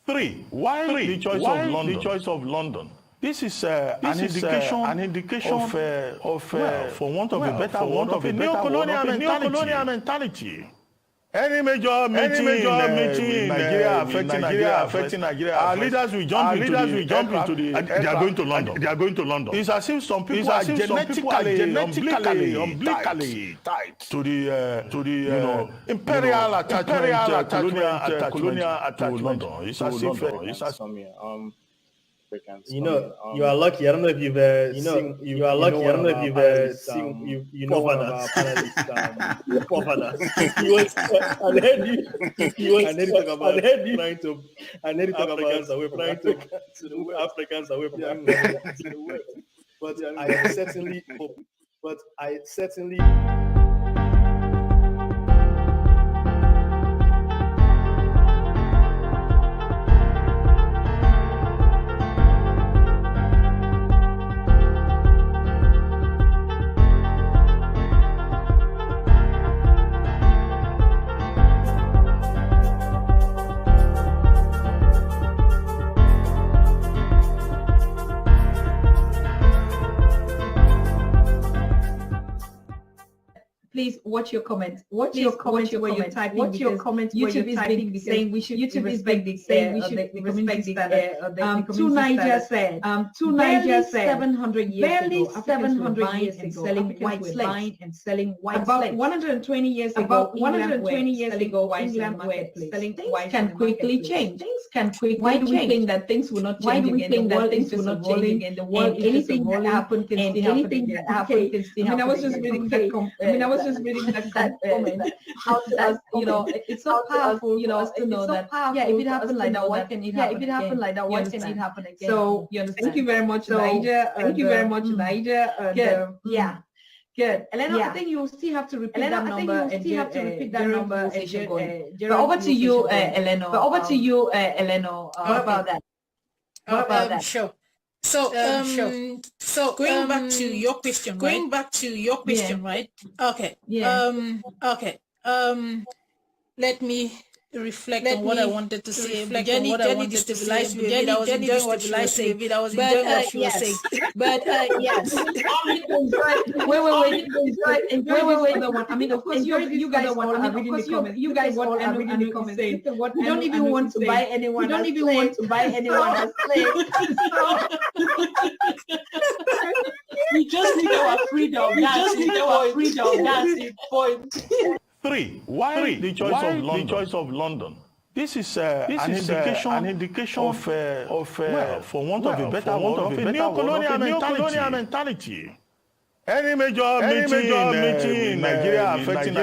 Three, why the choice of London? This is an indication of for want of a better word, of a neo-colonial mentality. Any major meeting in Nigeria affecting Nigeria, our leaders will jump into the they are going to London. They are going to London. It's as if some people are genetically tied to the imperial attachment, colonial attachment to London. It's as if you know, you are lucky. I don't know if you've seen. You are lucky. I don't know if you've seen. You know one of our panelists. Your forefathers. He was. I heard you. He was. I heard about trying to. I heard Africans away from Africans away from the West. But I certainly hope. But I certainly. Please watch your comments. Watch your comments where you're typing. Watch your comments. YouTube is typing saying we should. YouTube is saying we should respect the Two Niger said. Two Niger said 700 years ago. 700 years ago. Selling white slaves and selling white slaves. About 120 years ago. About 120 years ago, England were selling white can quickly change. Things can quickly change. Why do we think that things will not change? Why do we think that things will not change again? The world is just evolving. Anything can still happen. I mean, I was just reading that. Just reading that comment. You know, it's so powerful, you know, to know that. Yeah, if it happened like that, why can it happen? Yeah, if it happened like that, why can it happen again? So you understand. Thank you very much, Niger. Thank you very much, Niger. Good. Yeah. Good. Elena, I think you still have to repeat that number. But over to you, Elena. What about that? What about that? Sure. So, going back to your question, right? Okay. Yeah. Okay. Let me reflect on what I wanted to say. Jenny destabilized me a bit. I was enjoying what she was saying. But yes. Wait. I mean, of course, you guys all are reading the comments. You guys all are reading the comments. You don't even want to buy anyone. You don't even want to buy anyone as slave. We just need our freedom. That's the point. Three, why the choice of London? This is an indication of for want of a better word, of a neo-colonial mentality. Any major meeting in Nigeria affecting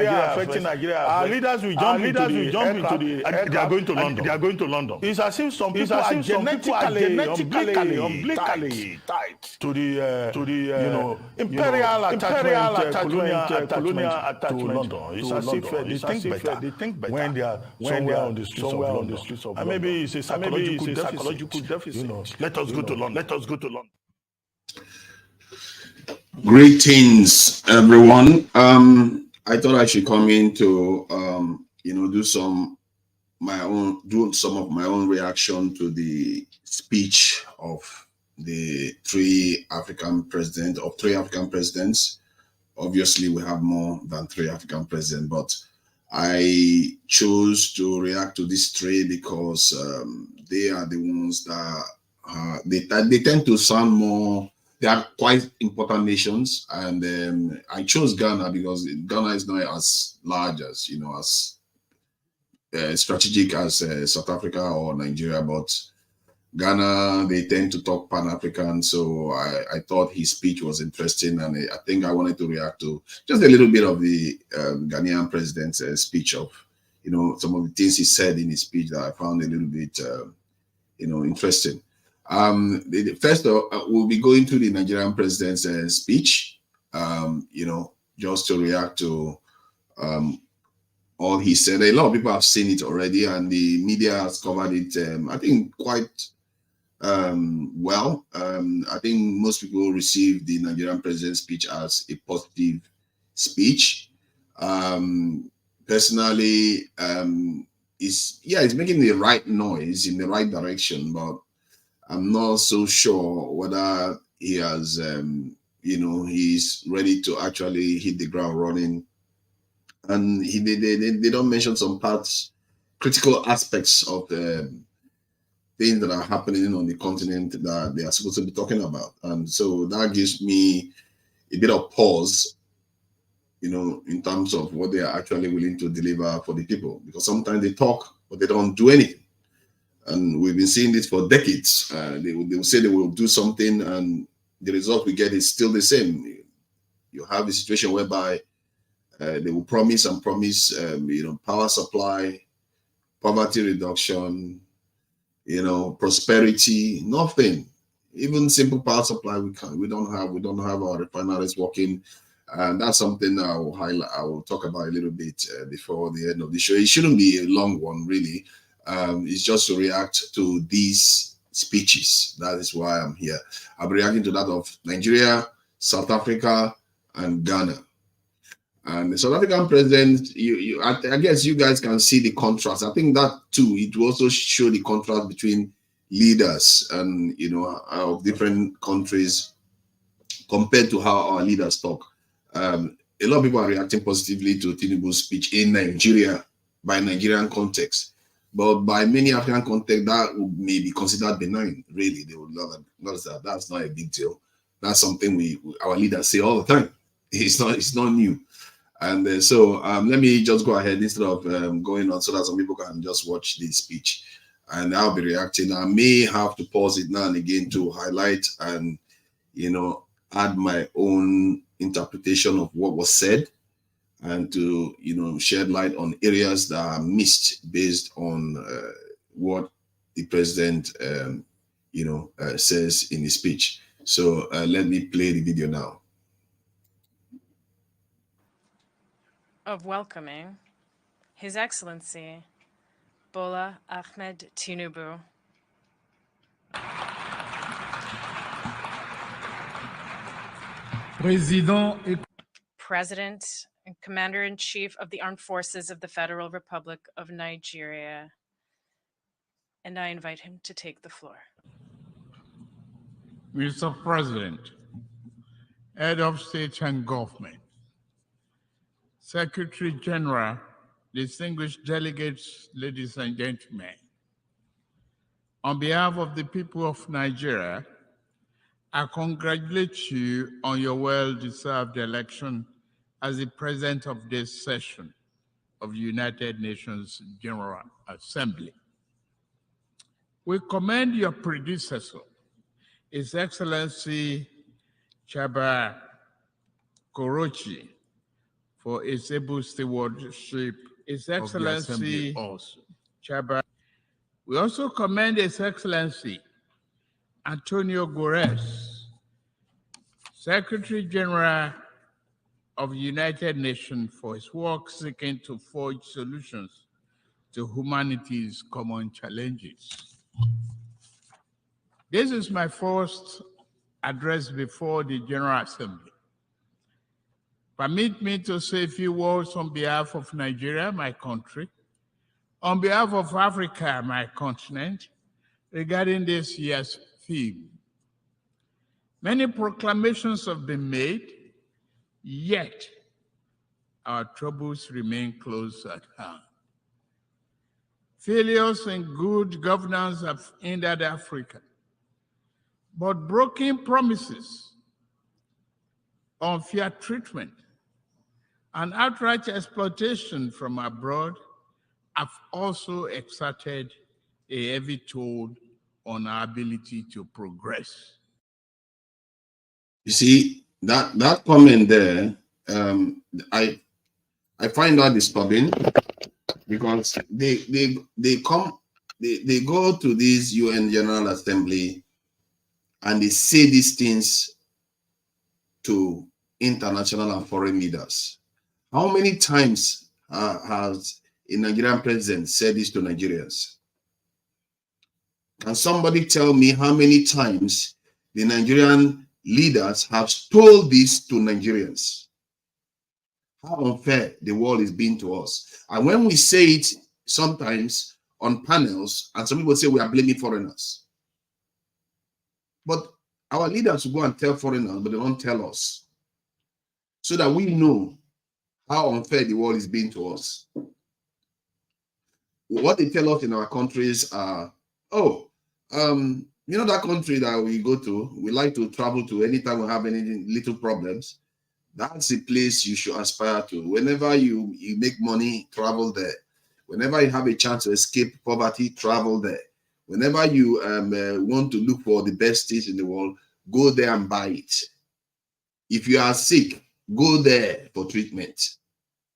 Nigeria, our leaders will jump into the they are going to London. They are going to London. It's as if some people are genetically tied to the imperial attachment, colonial attachment to London. It's as if they think better when they are somewhere on the streets of London. And maybe it's a psychological deficit. You know, let us go to London. Greetings, everyone. I thought I should come in to do some of my own reaction to the speech of the three African presidents. Obviously, we have more than three African presidents, but I chose to react to these three because they are the ones that they tend to sound more. They are quite important nations, and I chose Ghana because Ghana is not as large as as strategic as South Africa or Nigeria, but Ghana, they tend to talk Pan-African, so I thought his speech was interesting, and I think I wanted to react to just a little bit of the Ghanaian president's speech of some of the things he said in his speech that I found a little bit interesting. First, we'll be going to the Nigerian president's speech, just to react to all he said. A lot of people have seen it already, and the media has covered it, I think, quite well. I think most people receive the Nigerian president's speech as a positive speech. Personally, it's making the right noise in the right direction, but I'm not so sure whether he has, he's ready to actually hit the ground running. And they don't mention some parts, critical aspects of the things that are happening on the continent that they are supposed to be talking about. And so that gives me a bit of pause, in terms of what they are actually willing to deliver for the people. Because sometimes they talk, but they don't do anything. And we've been seeing this for decades. They will say they will do something, and the result we get is still the same. You have a situation whereby they will promise and promise, power supply, poverty reduction, prosperity, nothing. Even simple power supply, we don't have our refineries working. And that's something I will talk about a little bit before the end of the show. It shouldn't be a long one, really. It's just to react to these speeches. That is why I'm here. I'm reacting to that of Nigeria, South Africa, and Ghana. And the South African president, I guess you guys can see the contrast. I think that too, it will also show the contrast between leaders and, of different countries compared to how our leaders talk. A lot of people are reacting positively to Tinubu's speech in Nigeria, by Nigerian context. But by many African context, that may be considered benign. Really, they would notice that that's not a big deal. That's something our leaders say all the time. It's not new. And so let me just go ahead instead of going on so that some people can just watch the speech. And I'll be reacting. I may have to pause it now and again to highlight and, add my own interpretation of what was said, and to shed light on areas that are missed based on what the president says in his speech. So let me play the video now. Of welcoming His Excellency Bola Ahmed Tinubu. President and Commander-in-Chief of the Armed Forces of the Federal Republic of Nigeria. And I invite him to take the floor. Mr. President, Head of State and Government, Secretary General, distinguished delegates, ladies and gentlemen, on behalf of the people of Nigeria, I congratulate you on your well-deserved election as the president of this session of the United Nations General Assembly. We commend your predecessor, His Excellency Chaba Korochi, for his able stewardship His Excellency also. Chaba. We also commend His Excellency Antonio Guterres, Secretary General of the United Nations, for his work seeking to forge solutions to humanity's common challenges. This is my first address before the General Assembly. Permit me to say a few words on behalf of Nigeria, my country, on behalf of Africa, my continent, regarding this year's theme. Many proclamations have been made, yet our troubles remain close at hand. Failures in good governance have hindered Africa, but broken promises, unfair treatment, and outright exploitation from abroad have also exerted a heavy toll on our ability to progress. You see, that comment there, I find that disturbing, because they go to this UN General Assembly and they say these things to international and foreign leaders. How many times has a Nigerian president said this to Nigerians? Can somebody tell me how many times the Nigerian leaders have told this to Nigerians? How unfair the world is being to us. And when we say it sometimes on panels, and some people say we are blaming foreigners. But our leaders will go and tell foreigners, but they don't tell us, so that we know how unfair the world is being to us. What they tell us in our countries are, you know, that country that we go to, we like to travel to anytime we have any little problems. That's the place you should aspire to. Whenever you make money, travel there. Whenever you have a chance to escape poverty, travel there. Whenever you want to look for the best things in the world, go there and buy it. If you are sick, go there for treatment.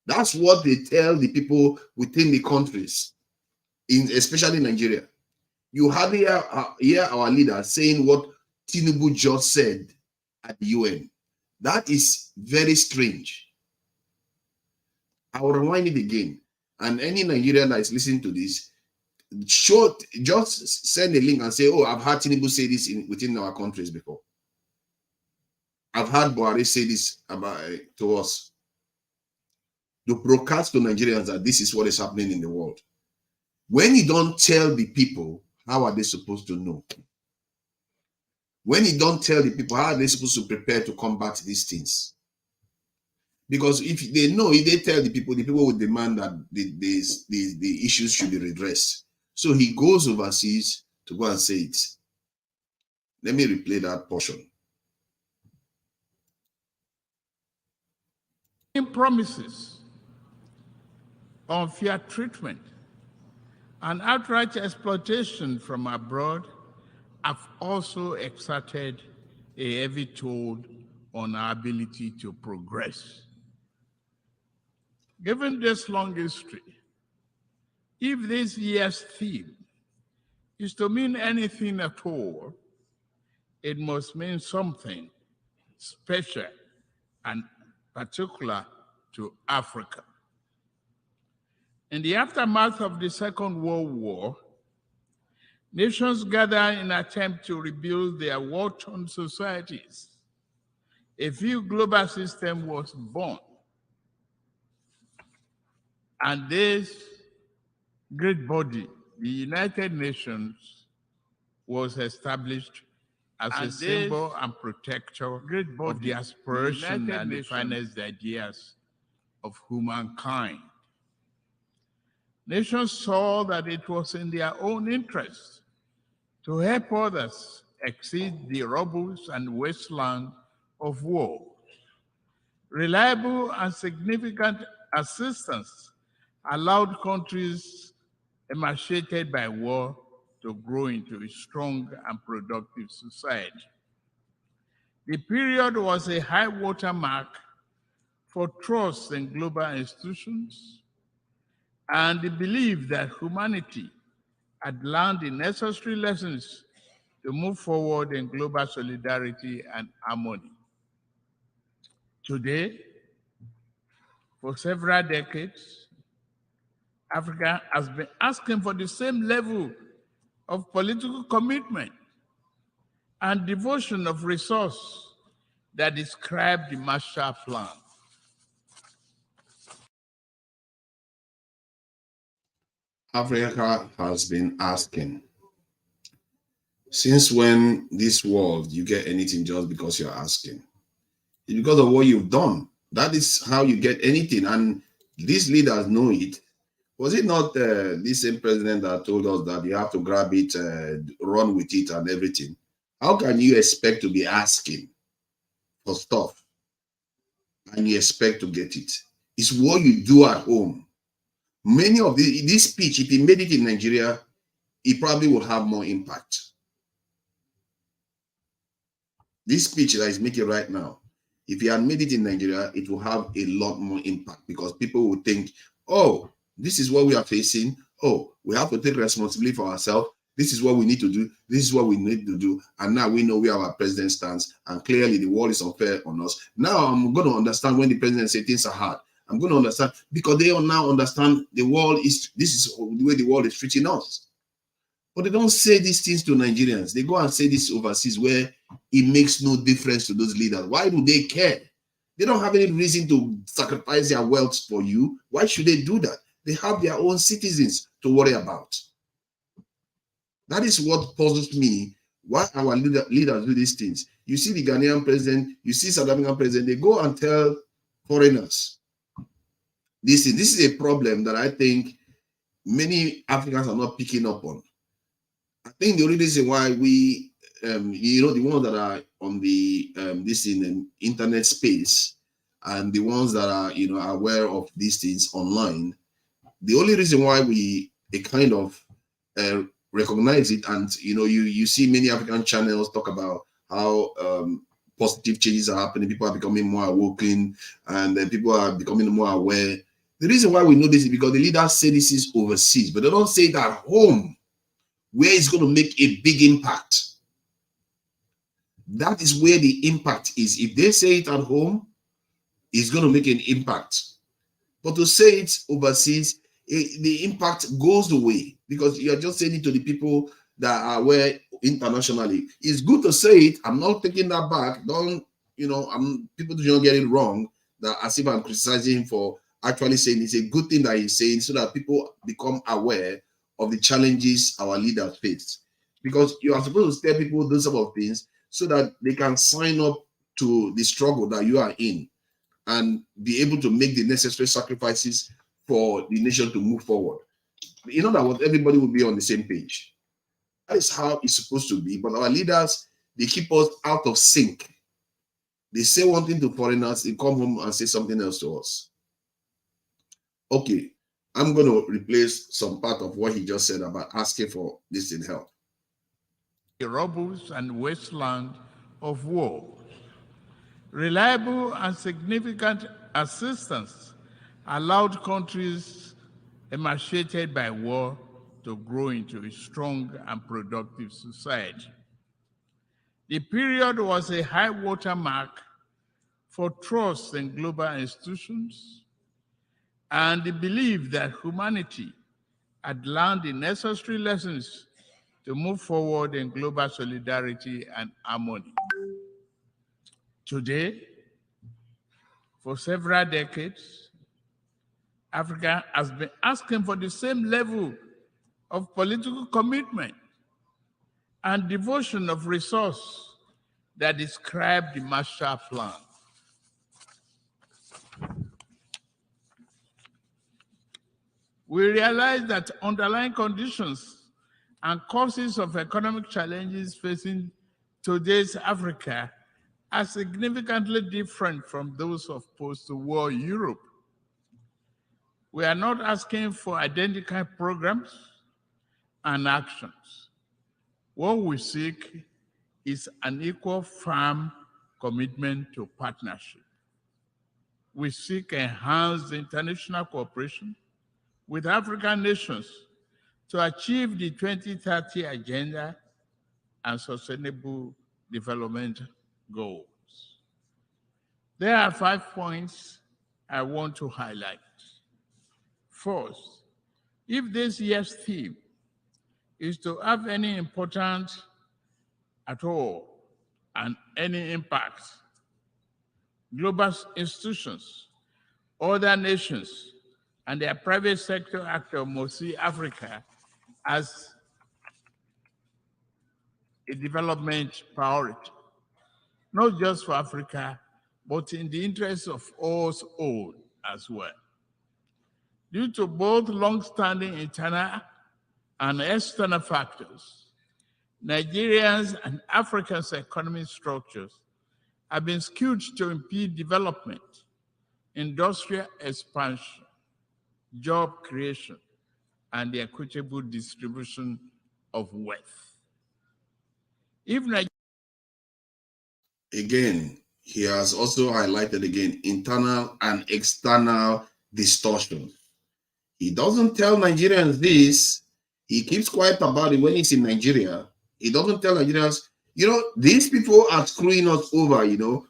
That's what they tell the people within the countries, especially Nigeria. You hardly hear our leaders saying what Tinubu just said at the UN. That is very strange. I will rewind it again. And any Nigerian that is listening to this, just send a link and say, oh, I've heard Tinubu say this within our countries before. I've heard Buhari say this to us. To broadcast to Nigerians that this is what is happening in the world. When you don't tell the people, how are they supposed to know? When you don't tell the people, how are they supposed to prepare to combat these things? Because if they know, if they tell the people will demand that the issues should be redressed. So he goes overseas to go and say it. Let me replay that portion. Promises, unfair treatment, and outright exploitation from abroad have also exerted a heavy toll on our ability to progress. Given this long history, if this year's theme is to mean anything at all, it must mean something special and particular to Africa. In the aftermath of the Second World War, nations gathered in an attempt to rebuild their war-torn societies. A new global system was born. And this great body, the United Nations, was established as a symbol and protector of the aspiration and the finest ideas of humankind. Nations saw that it was in their own interest to help others exceed the rubbles and wasteland of war. Reliable and significant assistance allowed countries emaciated by war to grow into a strong and productive society. The period was a high watermark for trust in global institutions and the belief that humanity had learned the necessary lessons to move forward in global solidarity and harmony. Today, for several decades, Africa has been asking for the same level of political commitment and devotion of resource that described the Marshall Plan. Africa has been asking, since when this world you get anything just because you're asking? It's because of what you've done. That is how you get anything, and these leaders know it. Was it not this same president that told us that you have to grab it, run with it and everything? How can you expect to be asking for stuff and you expect to get it? It's what you do at home. Many of this speech, if he made it in Nigeria, he probably would have more impact. This speech that he's making right now, if he had made it in Nigeria, it will have a lot more impact because people will think, oh, this is what we are facing. Oh, we have to take responsibility for ourselves. This is what we need to do. This is what we need to do. And now we know where our president stands. And clearly the world is unfair on us. Now I'm going to understand when the president says things are hard. I'm going to understand because they now understand the world is, this is the way the world is treating us. But they don't say these things to Nigerians. They go and say this overseas where it makes no difference to those leaders. Why do they care? They don't have any reason to sacrifice their wealth for you. Why should they do that? They have their own citizens to worry about. That is what puzzles me, why our leaders do these things. You see the Ghanaian president, you see South African president, they go and tell foreigners. This is a problem that I think many Africans are not picking up on. I think the only reason why we, the ones that are on the this in the internet space and the ones that are are aware of these things online, the only reason why we kind of recognize it, and you see many African channels talk about how positive changes are happening, people are becoming more awoken, and then people are becoming more aware. The reason why we know this is because the leaders say this is overseas, but they don't say it at home, where it's going to make a big impact. That is where the impact is. If they say it at home, it's going to make an impact. But to say it overseas, the impact goes away, because you're just saying it to the people that are aware internationally. It's good to say it. I'm not taking that back. Don't, people do not get it wrong, that as if I'm criticizing him for actually saying it's a good thing that he's saying, so that people become aware of the challenges our leaders face. Because you are supposed to tell people those sort of things so that they can sign up to the struggle that you are in and be able to make the necessary sacrifices for the nation to move forward. In other words, everybody will be on the same page. That is how it's supposed to be. But our leaders, they keep us out of sync. They say one thing to foreigners, they come home and say something else to us. Okay, I'm going to replace some part of what he just said about asking for this in help. A robust and wasteland of war. Reliable and significant assistance allowed countries emaciated by war to grow into a strong and productive society. The period was a high watermark for trust in global institutions and the belief that humanity had learned the necessary lessons to move forward in global solidarity and harmony. Today, for several decades, Africa has been asking for the same level of political commitment and devotion of resource that described the Marshall Plan. We realize that underlying conditions and causes of economic challenges facing today's Africa are significantly different from those of post-war Europe. We are not asking for identical programs and actions. What we seek is an equal, firm commitment to partnership. We seek enhanced international cooperation with African nations to achieve the 2030 Agenda and Sustainable Development Goals. There are 5 points I want to highlight. First, if this year's theme is to have any importance at all and any impact, global institutions, other nations, and their private sector actors must see Africa as a development priority, not just for Africa, but in the interest of us all as well. Due to both long-standing internal and external factors, Nigerians and Africa's economic structures have been skewed to impede development, industrial expansion, job creation, and the equitable distribution of wealth. If Nigeria... Again, he has also highlighted again internal and external distortions. He doesn't tell Nigerians this. He keeps quiet about it when he's in Nigeria. He doesn't tell Nigerians, these people are screwing us over,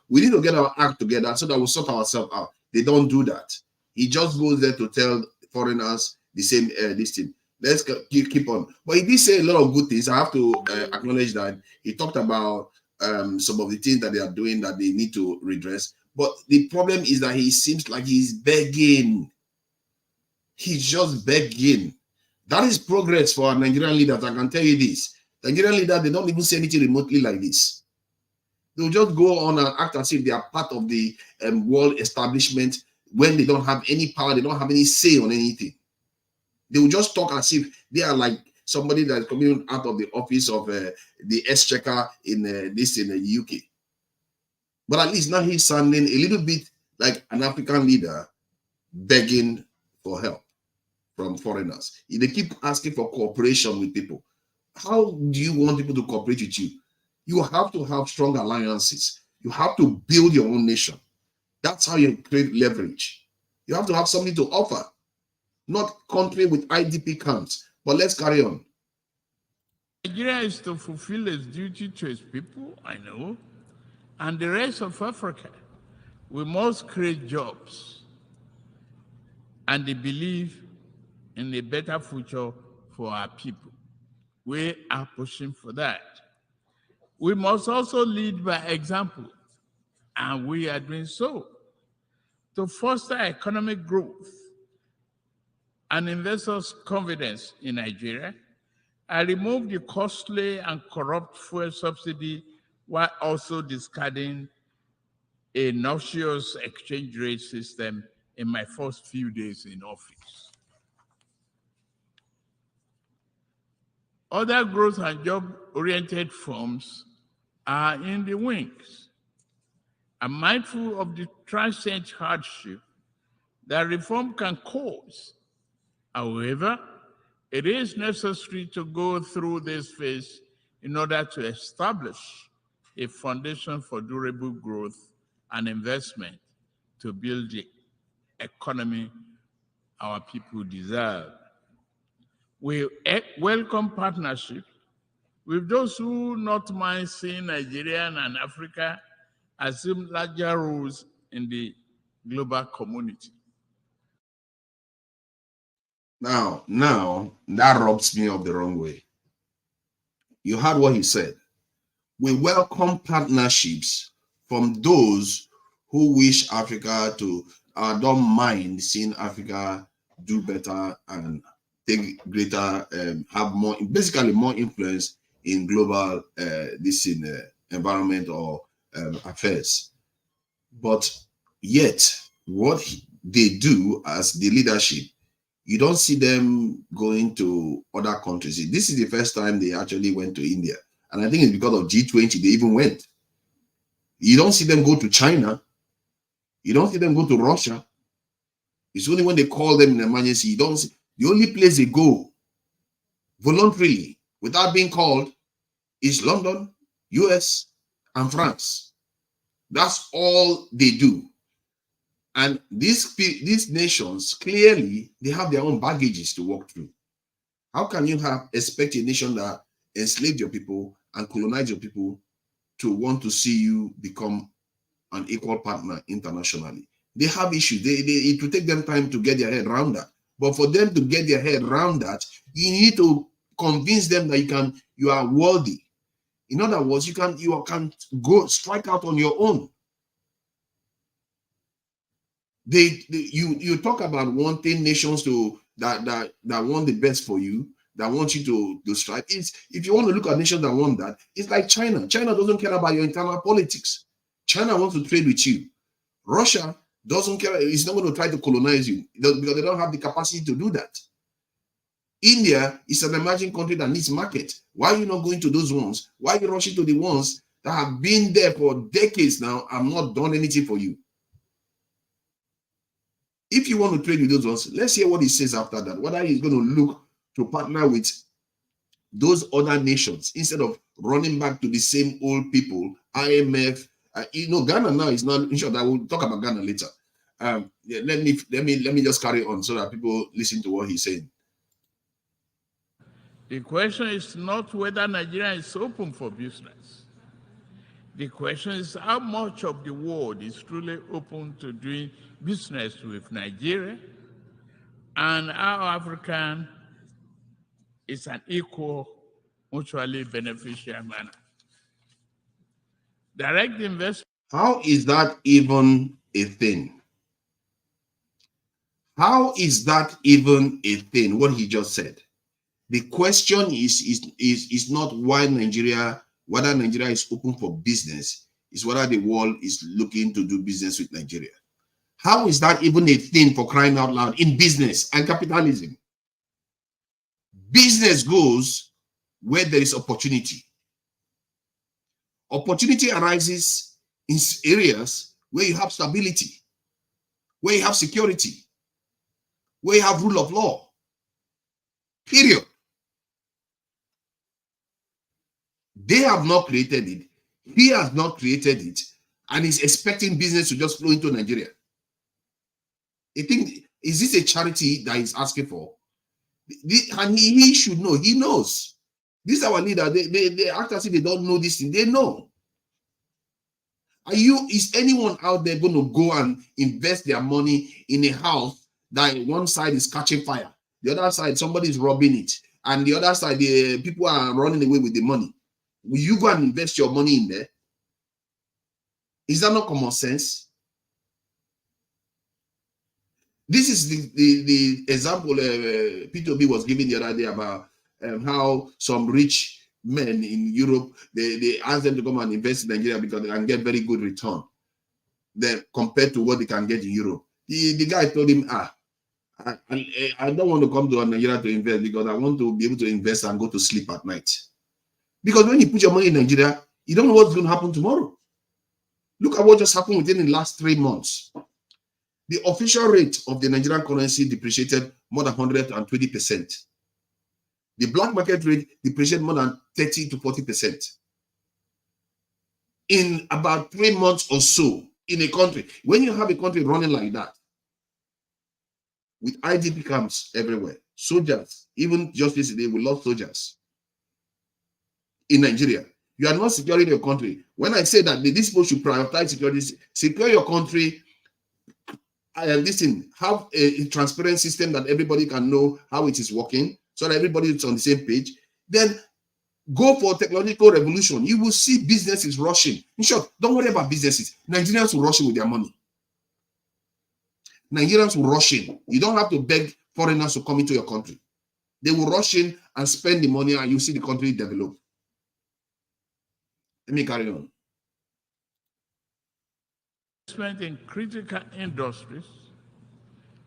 we need to get our act together so that we'll sort ourselves out. They don't do that. He just goes there to tell foreigners the same this thing. Let's keep on. But he did say a lot of good things. I have to acknowledge that. He talked about some of the things that they are doing that they need to redress. But the problem is that he seems like he's begging. He's just begging. That is progress for our Nigerian leaders. I can tell you this. Nigerian leaders, they don't even say anything remotely like this. They'll just go on and act as if they are part of the world establishment when they don't have any power, they don't have any say on anything. They will just talk as if they are like somebody that's coming out of the office of the exchequer in the UK. But at least now he's sounding a little bit like an African leader begging for help from foreigners. They keep asking for cooperation with people. How do you want people to cooperate with you? You have to have strong alliances. You have to build your own nation. That's how you create leverage. You have to have something to offer, not country with IDP camps. But let's carry on. Nigeria is to fulfill its duty to its people, I know, and the rest of Africa. We must create jobs and the belief in a better future for our people. We are pushing for that. We must also lead by example, and we are doing so. To foster economic growth and investors' confidence in Nigeria, I removed the costly and corrupt fuel subsidy while also discarding a noxious exchange rate system in my first few days in office. Other growth and job-oriented firms are in the wings. I'm mindful of the transient hardship that reform can cause. However, it is necessary to go through this phase in order to establish a foundation for durable growth and investment to build the economy our people deserve. We welcome partnership with those who not mind seeing Nigeria and Africa assume larger roles in the global community. Now, that rubs me up the wrong way. You heard what he said. We welcome partnerships from those who wish Africa to, don't mind seeing Africa do better and take greater, have more, basically more influence in global environment or affairs. But yet, what they do as the leadership, you don't see them going to other countries. This is the first time they actually went to India. And I think it's because of G20 they even went. You don't see them go to China. You don't see them go to Russia. It's only when they call them in emergency. You don't see. The only place they go voluntarily without being called is London, US, and France. That's all they do. And these nations, clearly, they have their own baggages to walk through. How can you expect a nation that enslaved your people and colonized your people to want to see you become an equal partner internationally? They have issues. It will take them time to get their head around that. But for them to get their head around that, you need to convince them that you are worthy. In other words, you can go strike out on your own. You talk about wanting nations to that want the best for you, that want you to strive. If you want to look at nations that want that, it's like China. China doesn't care about your internal politics. China wants to trade with you. Russia doesn't care. It's not going to try to colonize you because they don't have the capacity to do that. India is an emerging country that needs market. Why are you not going to those ones? Why are you rushing to the ones that have been there for decades now and not done anything for you? If you want to trade with those ones, let's hear what he says after that. Whether he's going to look to partner with those other nations instead of running back to the same old people, IMF. Ghana now is not. In short, I will talk about Ghana later. Let me just carry on so that people listen to what he's saying. The question is not whether Nigeria is open for business. The question is how much of the world is truly open to doing business with Nigeria, and how African is an equal, mutually beneficial manner. Direct investment. How is that even a thing? How is that even a thing, what he just said? The question is not why Nigeria, whether Nigeria is open for business, is whether the world is looking to do business with Nigeria. How is that even a thing, for crying out loud, in business and capitalism? Business goes where there is opportunity. Opportunity arises in areas where you have stability, where you have security, where you have rule of law. Period. They have not created it. He has not created it, and he's expecting business to just flow into Nigeria. I think, is this a charity that he's asking for? And he should know. He knows. These are our leaders. They act as if they don't know this thing. They know. Is anyone out there going to go and invest their money in a house that one side is catching fire, the other side somebody is robbing it, and the other side the people are running away with the money? Will you go and invest your money in there? Is that not common sense? This is the example P2B was giving the other day about how some rich men in Europe, they ask them to come and invest in Nigeria because they can get very good return then compared to what they can get in Europe. The guy told him, I don't want to come to Nigeria to invest because I want to be able to invest and go to sleep at night. Because when you put your money in Nigeria, you don't know what's going to happen tomorrow. Look at what just happened within the last 3 months. The official rate of the Nigerian currency depreciated more than 120%. The black market rate depreciated more than 30 to 40%. In about 3 months or so in a country. When you have a country running like that, with IDP camps everywhere, soldiers, even just yesterday, we lost soldiers in Nigeria. You are not securing your country. When I say that these people should prioritize security, secure your country, listen, have a transparent system that everybody can know how it is working, so that everybody is on the same page. Then go for technological revolution. You will see businesses rushing. In short, don't worry about businesses. Nigerians will rush in with their money. Nigerians will rush in. You don't have to beg foreigners to come into your country. They will rush in and spend the money, and you see the country develop. Let me carry on. Investment in critical industries,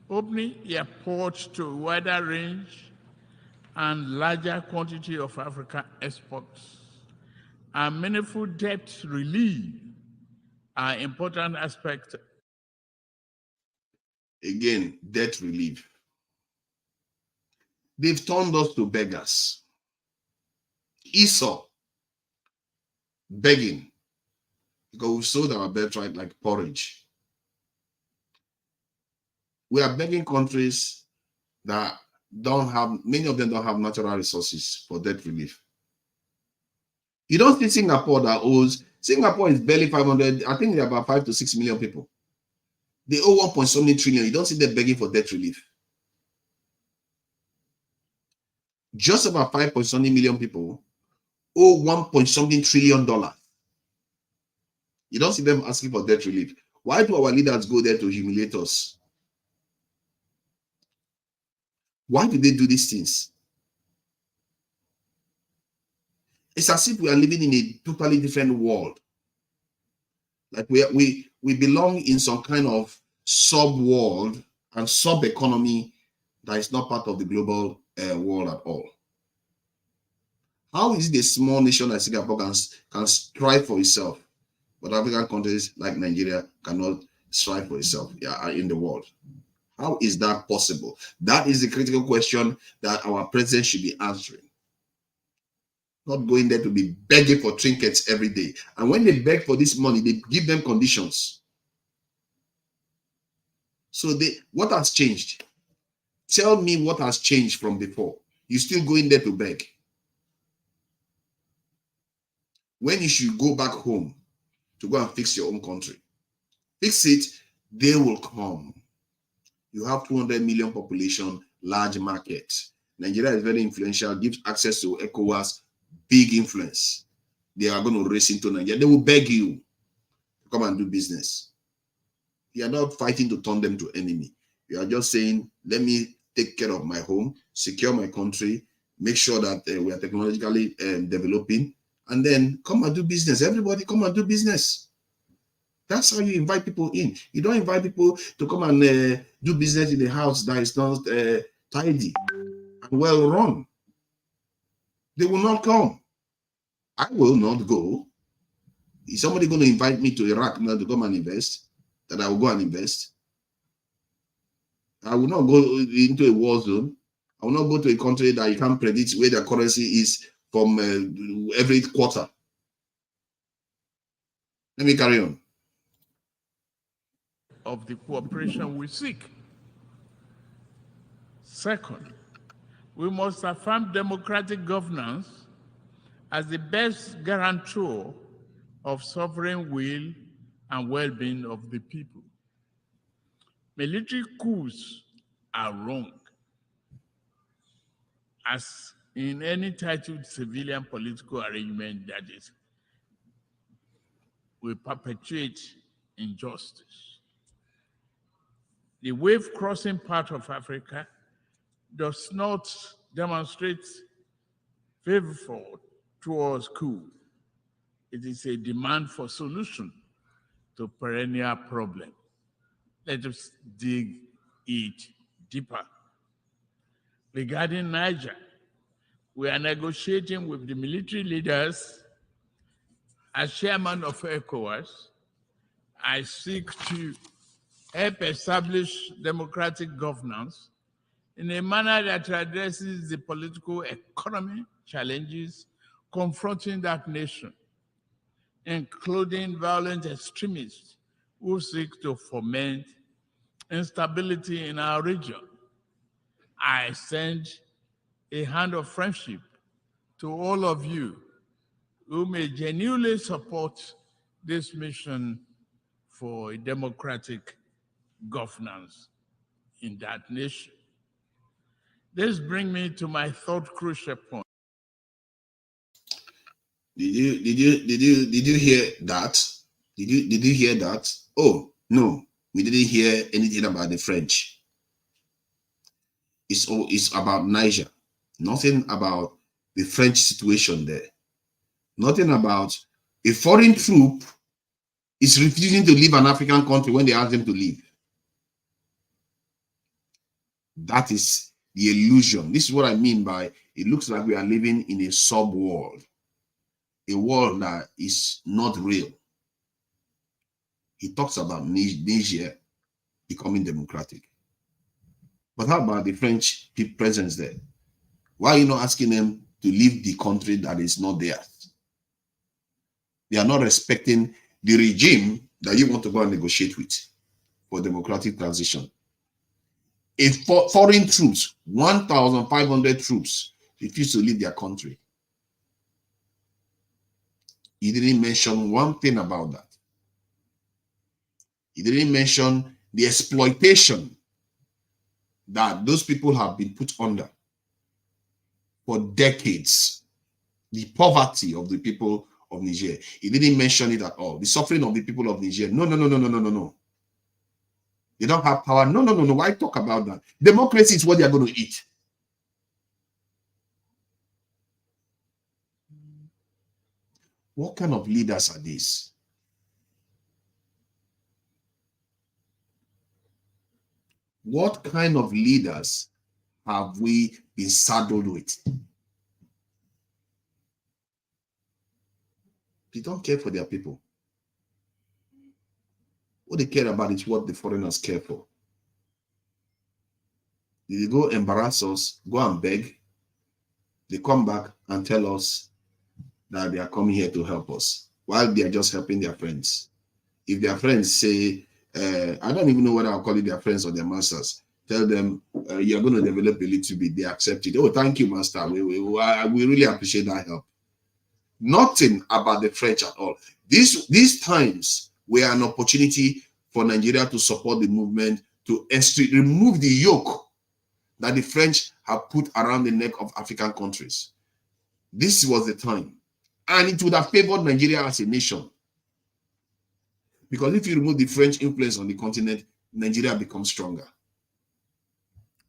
opening airports to a wider range and larger quantity of African exports, and meaningful debt relief are important aspects. Again, debt relief. They've turned us to beggars. Esau, begging, because we sold our birthright like porridge. We are begging countries that don't have, many of them don't have natural resources for debt relief. You don't see Singapore that owes, Singapore is barely 500, I think there are about 5 to 6 million people. They owe 1.something trillion. You don't see them begging for debt relief. Just about 5.something million people owe 1.something trillion dollars. You don't see them asking for debt relief. Why do our leaders go there to humiliate us? Why do they do these things? It's as if we are living in a totally different world. Like we belong in some kind of sub-world and sub-economy that is not part of the global world at all. How is it a small nation like Singapore can strive for itself, but African countries like Nigeria cannot strive for itself in the world? How is that possible? That is the critical question that our president should be answering. Not going there to be begging for trinkets every day. And when they beg for this money, they give them conditions. So what has changed? Tell me what has changed from before. You still going there to beg. When you should go back home to go and fix your own country. Fix it, they will come. You have 200 million population, large market. Nigeria is very influential, gives access to ECOWAS, big influence. They are going to race into Nigeria. They will beg you to come and do business. You are not fighting to turn them to enemy. You are just saying, let me take care of my home, secure my country, make sure that we are technologically developing, and then come and do business. Everybody come and do business. That's how you invite people in. You don't invite people to come and do business in a house that is not tidy and well run. They will not come. I will not go. Is somebody going to invite me to Iraq now to come and invest? That I will go and invest? I will not go into a war zone. I will not go to a country that you can't predict where the currency is from every quarter. Let me carry on. Of the cooperation we seek. Second, we must affirm democratic governance as the best guarantor of sovereign will and well-being of the people. Military coups are wrong, as in any titled civilian political arrangement that is will perpetuate injustice. The wave-crossing part of Africa does not demonstrate favor towards coup. It is a demand for solution to perennial problem. Let us dig it deeper. Regarding Niger, we are negotiating with the military leaders. As chairman of ECOWAS, I seek to help establish democratic governance in a manner that addresses the political economy challenges confronting that nation, including violent extremists who seek to foment instability in our region. I extend a hand of friendship to all of you who may genuinely support this mission for a democratic governance in that nation. This brings me to my third crucial point. Did you hear that? Did you hear that? Oh no, we didn't hear anything about the French. It's about Niger. Nothing about the French situation there. Nothing about a foreign troop is refusing to leave an African country when they ask them to leave. That is the illusion. This is what I mean by it looks like we are living in a sub-world, a world that is not real. He talks about Niger becoming democratic. But how about the French presence there? Why are you not asking them to leave the country that is not theirs? They are not respecting the regime that you want to go and negotiate with for democratic transition. If foreign troops, 1,500 troops, refuse to leave their country, he didn't mention one thing about that. He didn't mention the exploitation that those people have been put under for decades, the poverty of the people of Niger. He didn't mention it at all. The suffering of the people of Niger. No. They don't have power. No. Why talk about that? Democracy is what they are going to eat. What kind of leaders are these? What kind of leaders have we been saddled with? They don't care for their people. What they care about is what the foreigners care for. They go embarrass us, go and beg. They come back and tell us that they are coming here to help us, while they are just helping their friends. If their friends say, I don't even know whether I'll call it their friends or their masters, tell them you're going to develop a little bit, they accept it. Oh, thank you, master. We really appreciate that help. Nothing about the French at all. These times were an opportunity for Nigeria to support the movement, to remove the yoke that the French have put around the neck of African countries. This was the time. And it would have favored Nigeria as a nation. Because if you remove the French influence on the continent, Nigeria becomes stronger.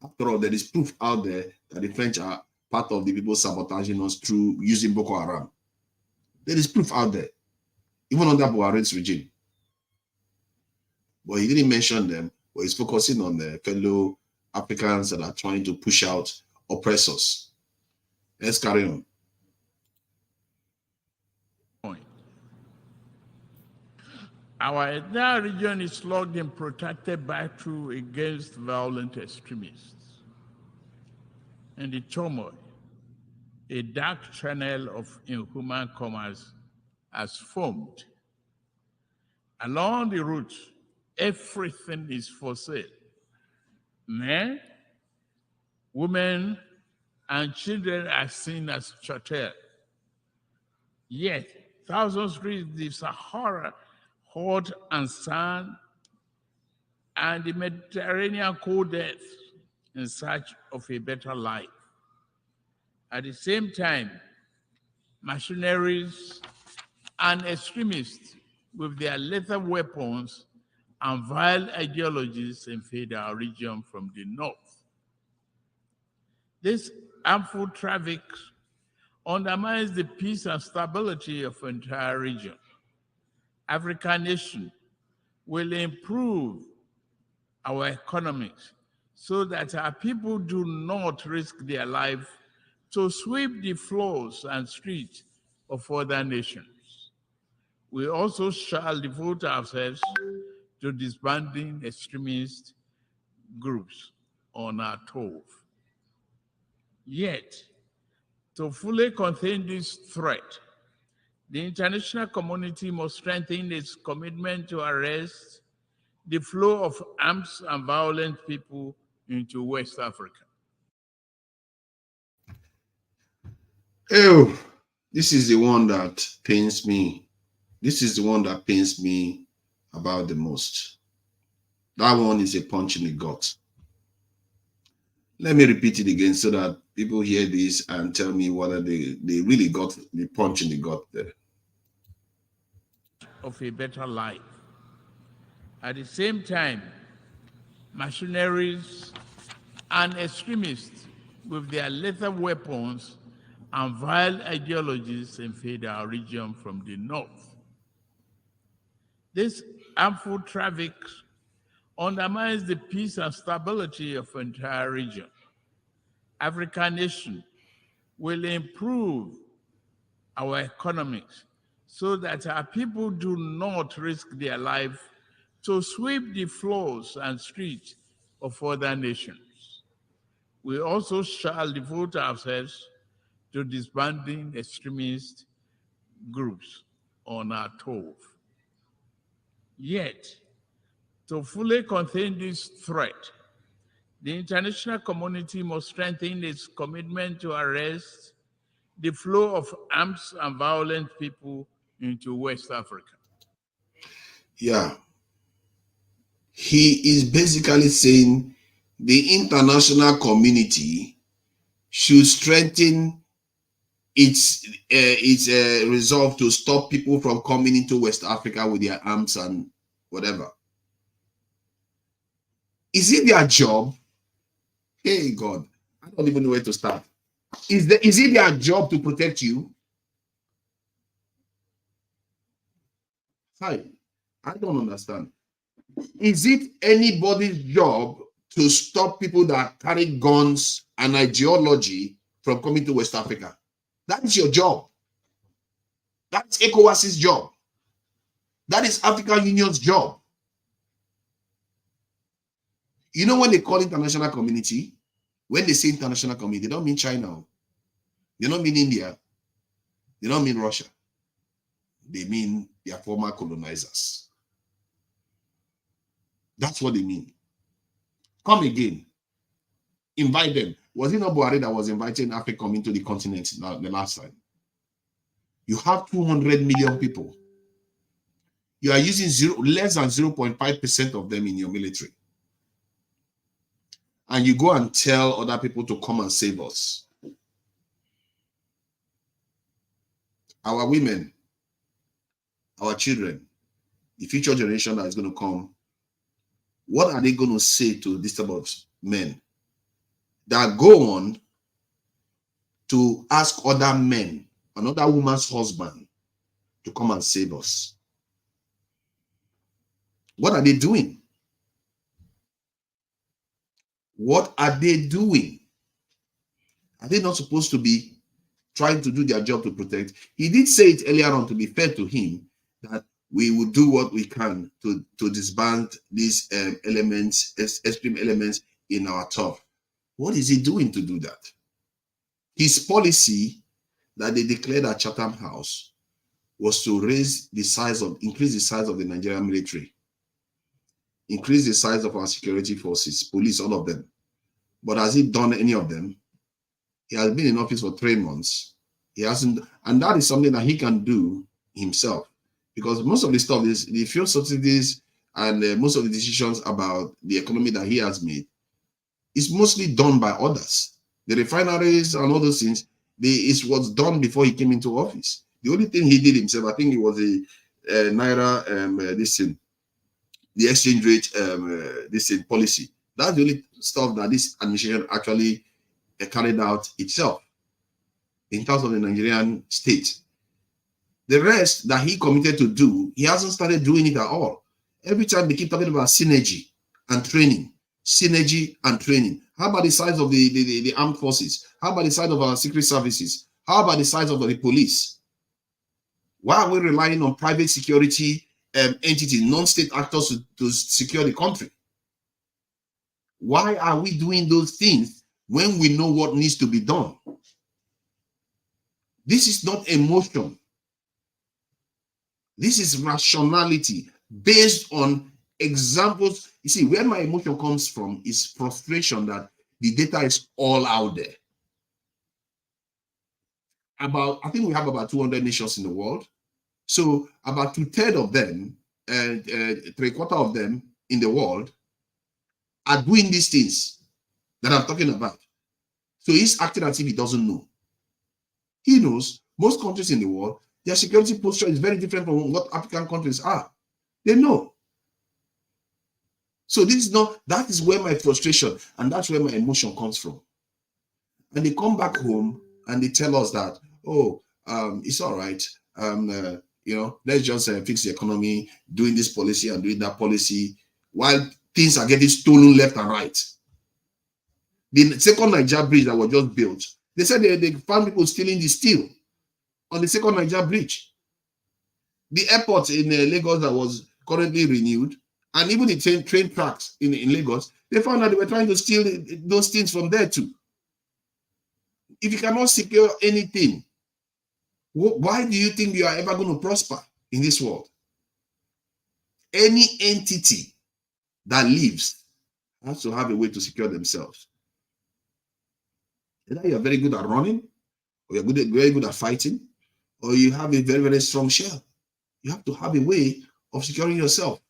After all, there is proof out there that the French are part of the people sabotaging us through using Boko Haram. There is proof out there, even under Buhari's regime. But he didn't mention them, but he's focusing on the fellow Africans that are trying to push out oppressors. Let's carry on. Our entire region is locked in protracted battle against violent extremists. And the turmoil, a dark channel of inhuman commerce has formed. Along the route, everything is for sale. Men, women, and children are seen as chattel. Yet, thousands reach the Sahara, hot and sand, and the Mediterranean cold death in search of a better life. At the same time, mercenaries and extremists with their lethal weapons and vile ideologies invade our region from the north. This harmful traffic undermines the peace and stability of the entire region. African nation will improve our economics so that our people do not risk their life to sweep the floors and streets of other nations. We also shall devote ourselves to disbanding extremist groups on our turf. Yet, to fully contain this threat, the international community must strengthen its commitment to arrest the flow of arms and violent people into West Africa. Oh, this is the one that pains me. This is the one that pains me about the most. That one is a punch in the gut. Let me repeat it again so that people hear this and tell me whether they really got the punch in the gut there. Of a better life. At the same time, mercenaries and extremists with their lethal weapons and vile ideologies invade our region from the north. This harmful traffic undermines the peace and stability of the entire region. African nation will improve our economics so that our people do not risk their life to sweep the floors and streets of other nations. We also shall devote ourselves to disbanding extremist groups on our turf. Yet, to fully contain this threat, the international community must strengthen its commitment to arrest the flow of arms and violent people into West Africa. Yeah. He is basically saying the international community should strengthen its resolve to stop people from coming into West Africa with their arms and whatever. Is it their job? Hey God, I don't even know where to start. Is it their job to protect you? Hi, I don't understand. Is it anybody's job to stop people that carry guns and ideology from coming to West Africa? That is your job. That's ECOWAS's job. That is African Union's job. You know when they call international community, when they say international community, they don't mean China. They don't mean India. They don't mean Russia. They mean their former colonizers. That's what they mean. Come again. Invite them. Was it not Buhari that was inviting Africa coming to the continent the last time? You have 200 million people. You are using less than 0.5% of them in your military. And you go and tell other people to come and save us. Our women, our children, the future generation that is going to come, what are they going to say to this type of men that go on to ask other men, another woman's husband, to come and save us. What are they doing? What are they doing? Are they not supposed to be trying to do their job to protect? He did say it earlier on, to be fair to him, that we will do what we can to disband these elements, extreme elements in our turf. What is he doing to do that? His policy that they declared at Chatham House was to increase the size of the Nigerian military, increase the size of our security forces, police, all of them. But has he done any of them? He has been in office for 3 months. He hasn't, and that is something that he can do himself, because most of the stuff is the fuel subsidies and most of the decisions about the economy that he has made is mostly done by others. The refineries and all those things, it was done before he came into office. The only thing he did himself, I think it was a Naira, the exchange rate, policy. That's the only stuff that this administration actually carried out itself in terms of the Nigerian state. The rest that he committed to do, he hasn't started doing it at all. Every time they keep talking about synergy and training, synergy and training. How about the size of the armed forces? How about the size of our secret services? How about the size of the police? Why are we relying on private security entities, non-state actors to secure the country? Why are we doing those things when we know what needs to be done? This is not emotion. This is rationality based on examples. You see, where my emotion comes from is frustration that the data is all out there. I think we have about 200 nations in the world. So about 2/3 of them, and 3/4 of them in the world are doing these things that I'm talking about. So he's acting as if he doesn't know. He knows. Most countries in the world, their security posture is very different from what African countries are. They know. So that is where my frustration and that's where my emotion comes from. And they come back home and they tell us that, oh, it's all right. Let's just fix the economy, doing this policy and doing that policy, while things are getting stolen left and right. The second Niger bridge that was just built, they said they found people stealing the steel on the second Niger bridge. The airport in Lagos that was currently renewed, and even the train tracks in Lagos, they found that they were trying to steal those things from there too. If you cannot secure anything, why do you think you are ever going to prosper in this world? Any entity that lives has to have a way to secure themselves. Either you're very good at running, or you're very good at fighting, or you have a very, very strong shell. You have to have a way of securing yourself.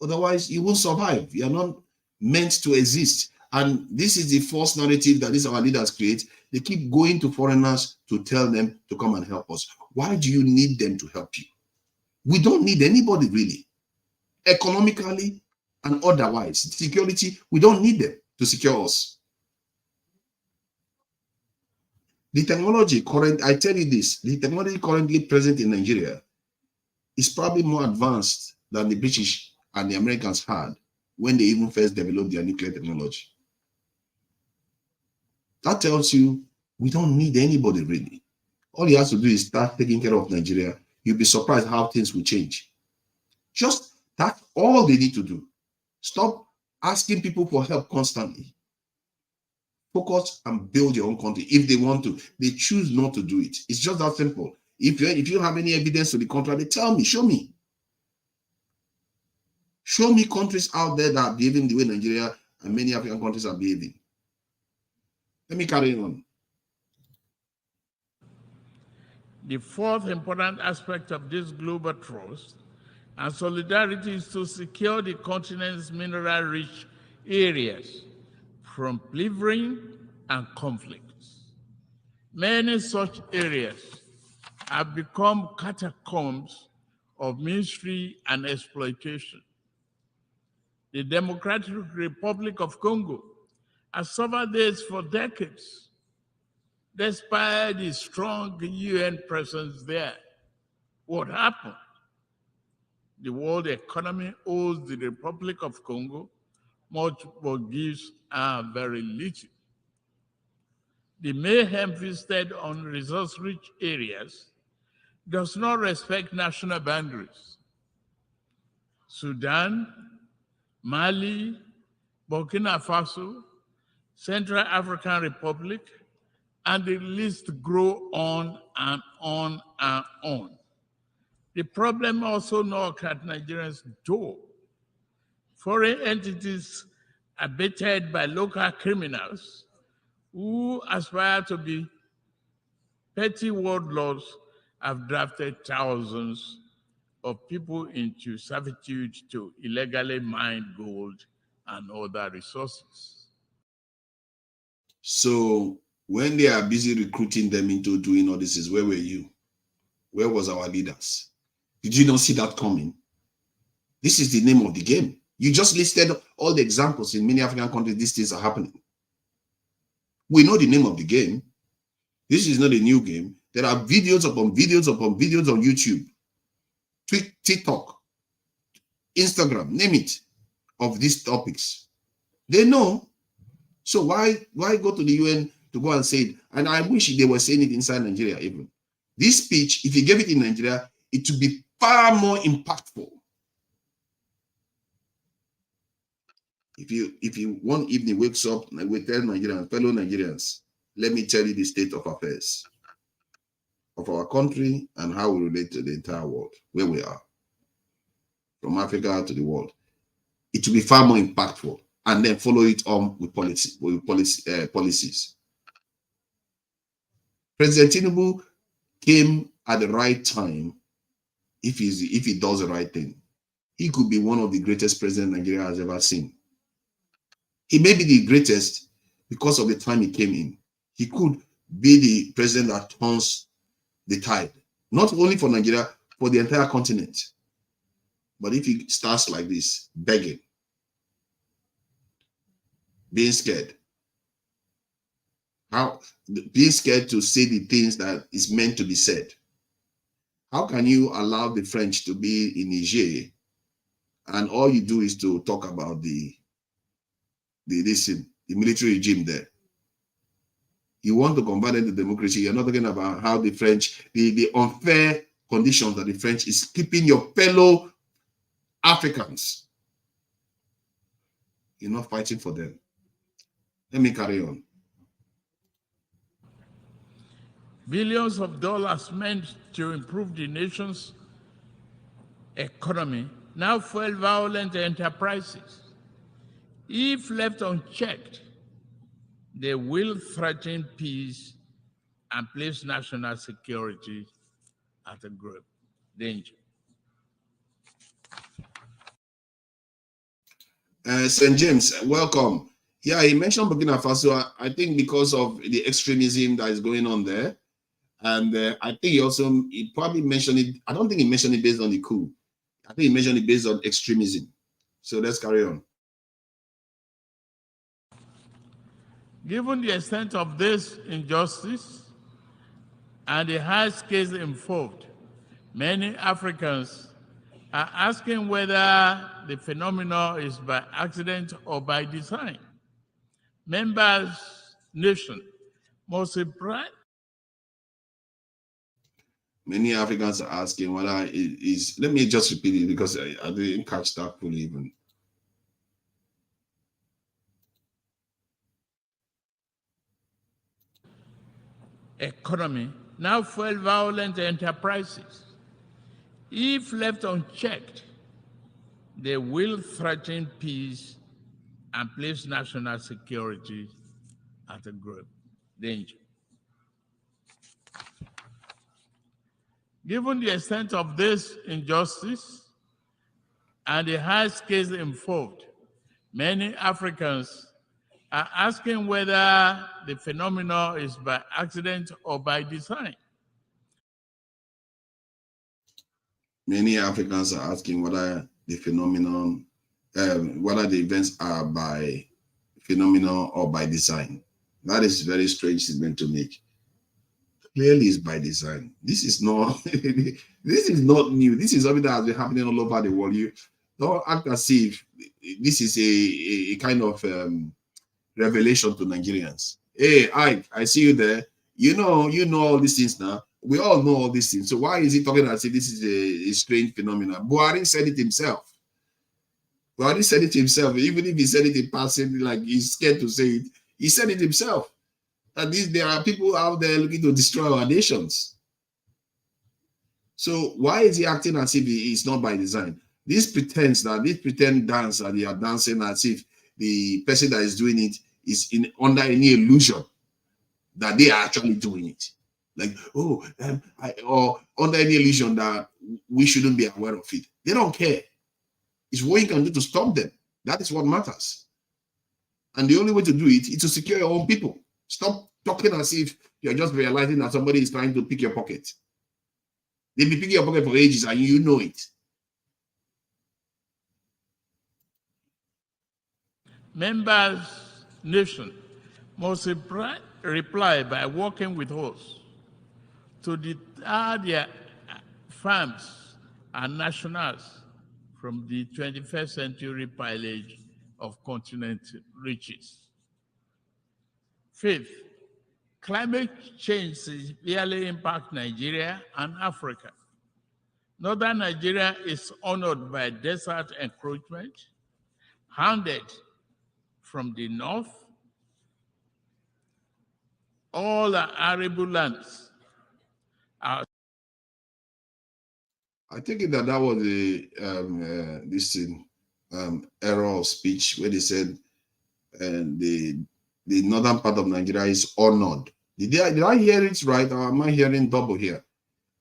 Otherwise, you won't survive. You are not meant to exist. And this is the false narrative that these our leaders create. They keep going to foreigners to tell them to come and help us. Why do you need them to help you? We don't need anybody really. Economically and otherwise. Security, we don't need them to secure us. The technology I tell you this, the technology currently present in Nigeria is probably more advanced than the British and the Americans had when they even first developed their nuclear technology. That tells you we don't need anybody really. All he has to do is start taking care of Nigeria. You'll be surprised how things will change. Just that's all they need to do. Stop asking people for help constantly. Focus and build your own country if they want to. They choose not to do it. It's just that simple. If you have any evidence to the contrary, tell me, show me. Show me countries out there that are behaving the way Nigeria and many African countries are behaving. Let me carry on. The fourth important aspect of this global trust and solidarity is to secure the continent's mineral-rich areas from plundering and conflicts. Many such areas have become catacombs of misery and exploitation. The Democratic Republic of Congo has suffered this for decades, despite the strong UN presence there. What happened? The world economy owes the Republic of Congo much, but gives her very little. The mayhem visited on resource-rich areas does not respect national boundaries. Sudan, Mali, Burkina Faso, Central African Republic, and the list grow on and on and on. The problem also knocks at Nigeria's door. Foreign entities are baited by local criminals who aspire to be petty warlords have drafted thousands of people into servitude to illegally mine gold and other resources. So when they are busy recruiting them into doing all this, where were you? Where was our leaders? Did you not see that coming? This is the name of the game. You just listed all the examples in many African countries. These things are happening. We know the name of the game. This is not a new game. There are videos upon videos upon videos on YouTube, TikTok, Instagram, name it, of these topics. They know. So why go to the UN to go and say it? And I wish they were saying it inside Nigeria even. This speech, if you gave it in Nigeria, it would be far more impactful. If you one evening wakes up and we tell Nigerians, fellow Nigerians, let me tell you the state of affairs of our country and how we relate to the entire world, where we are, from Africa to the world, it will be far more impactful, and then follow it on with policies. President Tinubu came at the right time. If he does the right thing, he could be one of the greatest presidents Nigeria has ever seen. He may be the greatest because of the time he came in. He could be the president that turns the tide, not only for Nigeria, for the entire continent. But if he starts like this, begging, being scared, being scared to say the things that is meant to be said, how can you allow the French to be in Niger and all you do is to talk about the military regime there? You want to convert it to democracy. You're not talking about how the French, the unfair conditions that the French is keeping your fellow Africans. You're not fighting for them. Let me carry on. Billions of dollars meant to improve the nation's economy now fuel violent enterprises. If left unchecked, they will threaten peace and place national security at a grave danger. St. James, welcome. Yeah, he mentioned Burkina Faso. I think because of the extremism that is going on there. And I think he probably mentioned it. I don't think he mentioned it based on the coup. I think he mentioned it based on extremism. So let's carry on. Given the extent of this injustice and the high scales involved, many Africans are asking whether the phenomenon is by accident or by design. Members' nation must imply. Many Africans are asking whether it is. Let me just repeat it because I didn't catch that fully even. Economy now fuel violent enterprises. If left unchecked, they will threaten peace and place national security at a grave danger. Given the extent of this injustice and the high scales involved, many Africans are asking whether the phenomenon is by accident or by design. Many Africans are asking whether the phenomenon, whether the events are by phenomenon or by design. That is a very strange statement to make. Clearly is by design. This is not this is not new. This is something that has been happening all over the world. You don't act as if this is a kind of revelation to Nigerians. Hey, I see you there. You know all these things now. We all know all these things. So why is he talking as if this is a strange phenomenon? Buhari said it himself. Buhari said it himself. Even if he said it in passing, like he's scared to say it, he said it himself. At least there are people out there looking to destroy our nations. So why is he acting as if it's not by design? This pretend dance that they are dancing as if the person that is doing it is under any illusion that they are actually doing it. Like, or under any illusion that we shouldn't be aware of it. They don't care. It's what you can do to stop them. That is what matters. And the only way to do it is to secure your own people. Stop talking as if you're just realizing that somebody is trying to pick your pocket. They've been picking your pocket for ages and you know it. Members' nation must reply by working with us to deter their farms and nationals from the 21st century pillage of continent riches. Fifth, climate change severely impacts Nigeria and Africa. Northern Nigeria is honored by desert encroachment, hounded from the north. All the arable lands are. I think that was error of speech where they said the northern part of Nigeria is honored. Did I hear it right, or am I hearing double here?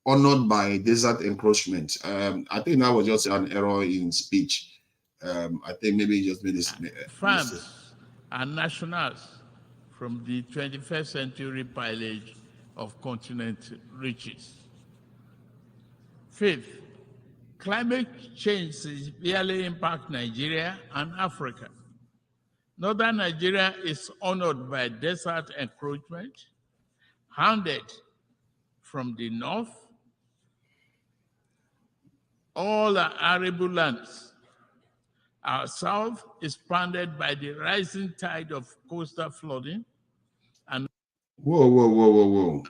Honored by desert encroachment. I think that was just an error in speech. I think maybe he just made this farms and nationals from the 21st century pillage of continent riches. Fifth, climate change severely impacts Nigeria and Africa. Northern Nigeria is honored by desert encroachment, hounded from the north. All the arable lands. Our south is pounded by the rising tide of coastal flooding. And whoa.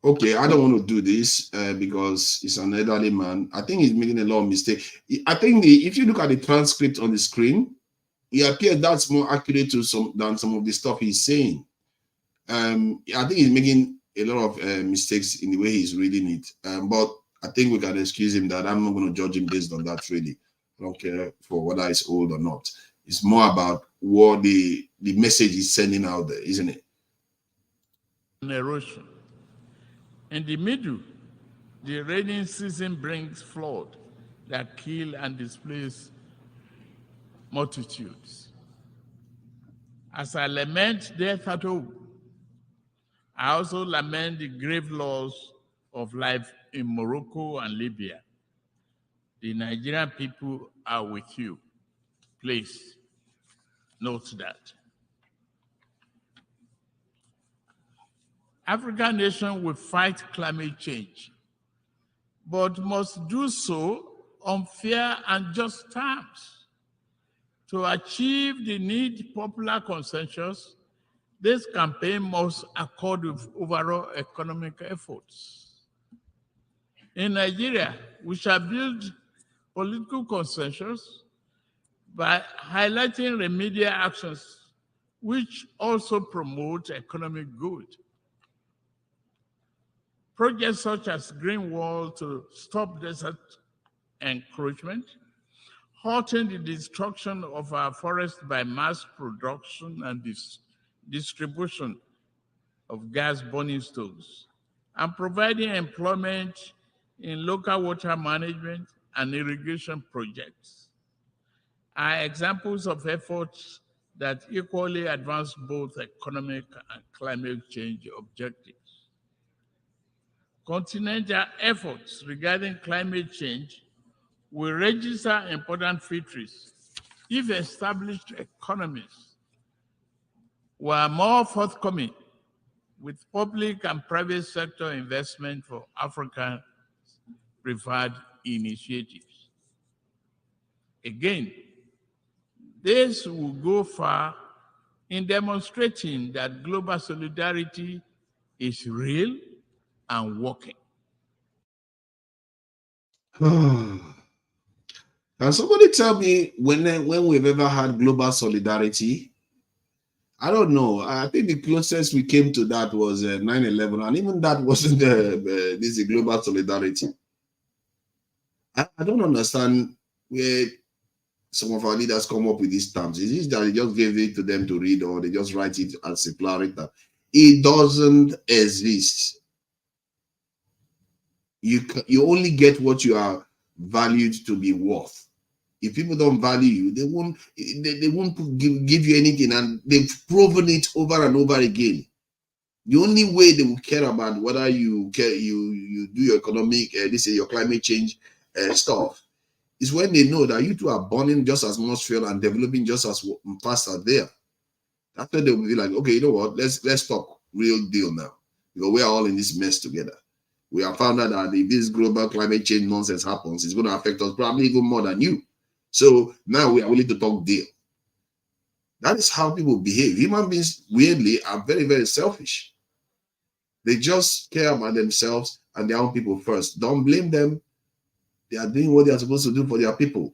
Okay, I don't want to do this because he's an elderly man. I think he's making a lot of mistakes. I think if you look at the transcript on the screen, it appears that's more accurate than some of the stuff he's saying. I think he's making a lot of mistakes in the way he's reading it. But I think we can excuse him that. I'm not going to judge him based on that, really. I don't care for whether it's old or not. It's more about what the message is sending out there, isn't it? Erosion. In the middle, the rainy season brings flood that kill and displace multitudes. As I lament death at home, I also lament the grave loss of life in Morocco and Libya. The Nigerian people are with you. Please note that. African nations will fight climate change, but must do so on fair and just terms. To achieve the need popular consensus, this campaign must accord with overall economic efforts. In Nigeria, we shall build political consensus by highlighting remedial actions which also promote economic good. Projects such as Green Wall to stop desert encroachment, halting the destruction of our forests by mass production and distribution of gas burning stoves, and providing employment in local water management and irrigation projects are examples of efforts that equally advance both economic and climate change objectives. Continental efforts regarding climate change will register important features if established economies were more forthcoming with public and private sector investment for African preferred initiatives. Again, this will go far in demonstrating that global solidarity is real and working. Can somebody tell me when we've ever had global solidarity? I don't know. I think the closest we came to that was 9/11, and even that wasn't this is global solidarity. I don't understand where some of our leaders come up with these terms. Is it that they just gave it to them to read, or they just write it as a plural? It doesn't exist. You only get what you are valued to be worth. If people don't value you, they won't give you anything, and they've proven it over and over again. The only way they will care about whether you do your economic, your climate change stuff, is when they know that you two are burning just as much fuel and developing just as fast as they are. That's when they will be like, okay, you know what? Let's talk real deal now, because we are all in this mess together. We have found out that if this global climate change nonsense happens, it's going to affect us probably even more than you. So now we are willing to talk deal. That is how people behave. Human beings, weirdly, are very, very selfish. They just care about themselves and their own people first. Don't blame them. They are doing what they are supposed to do for their people.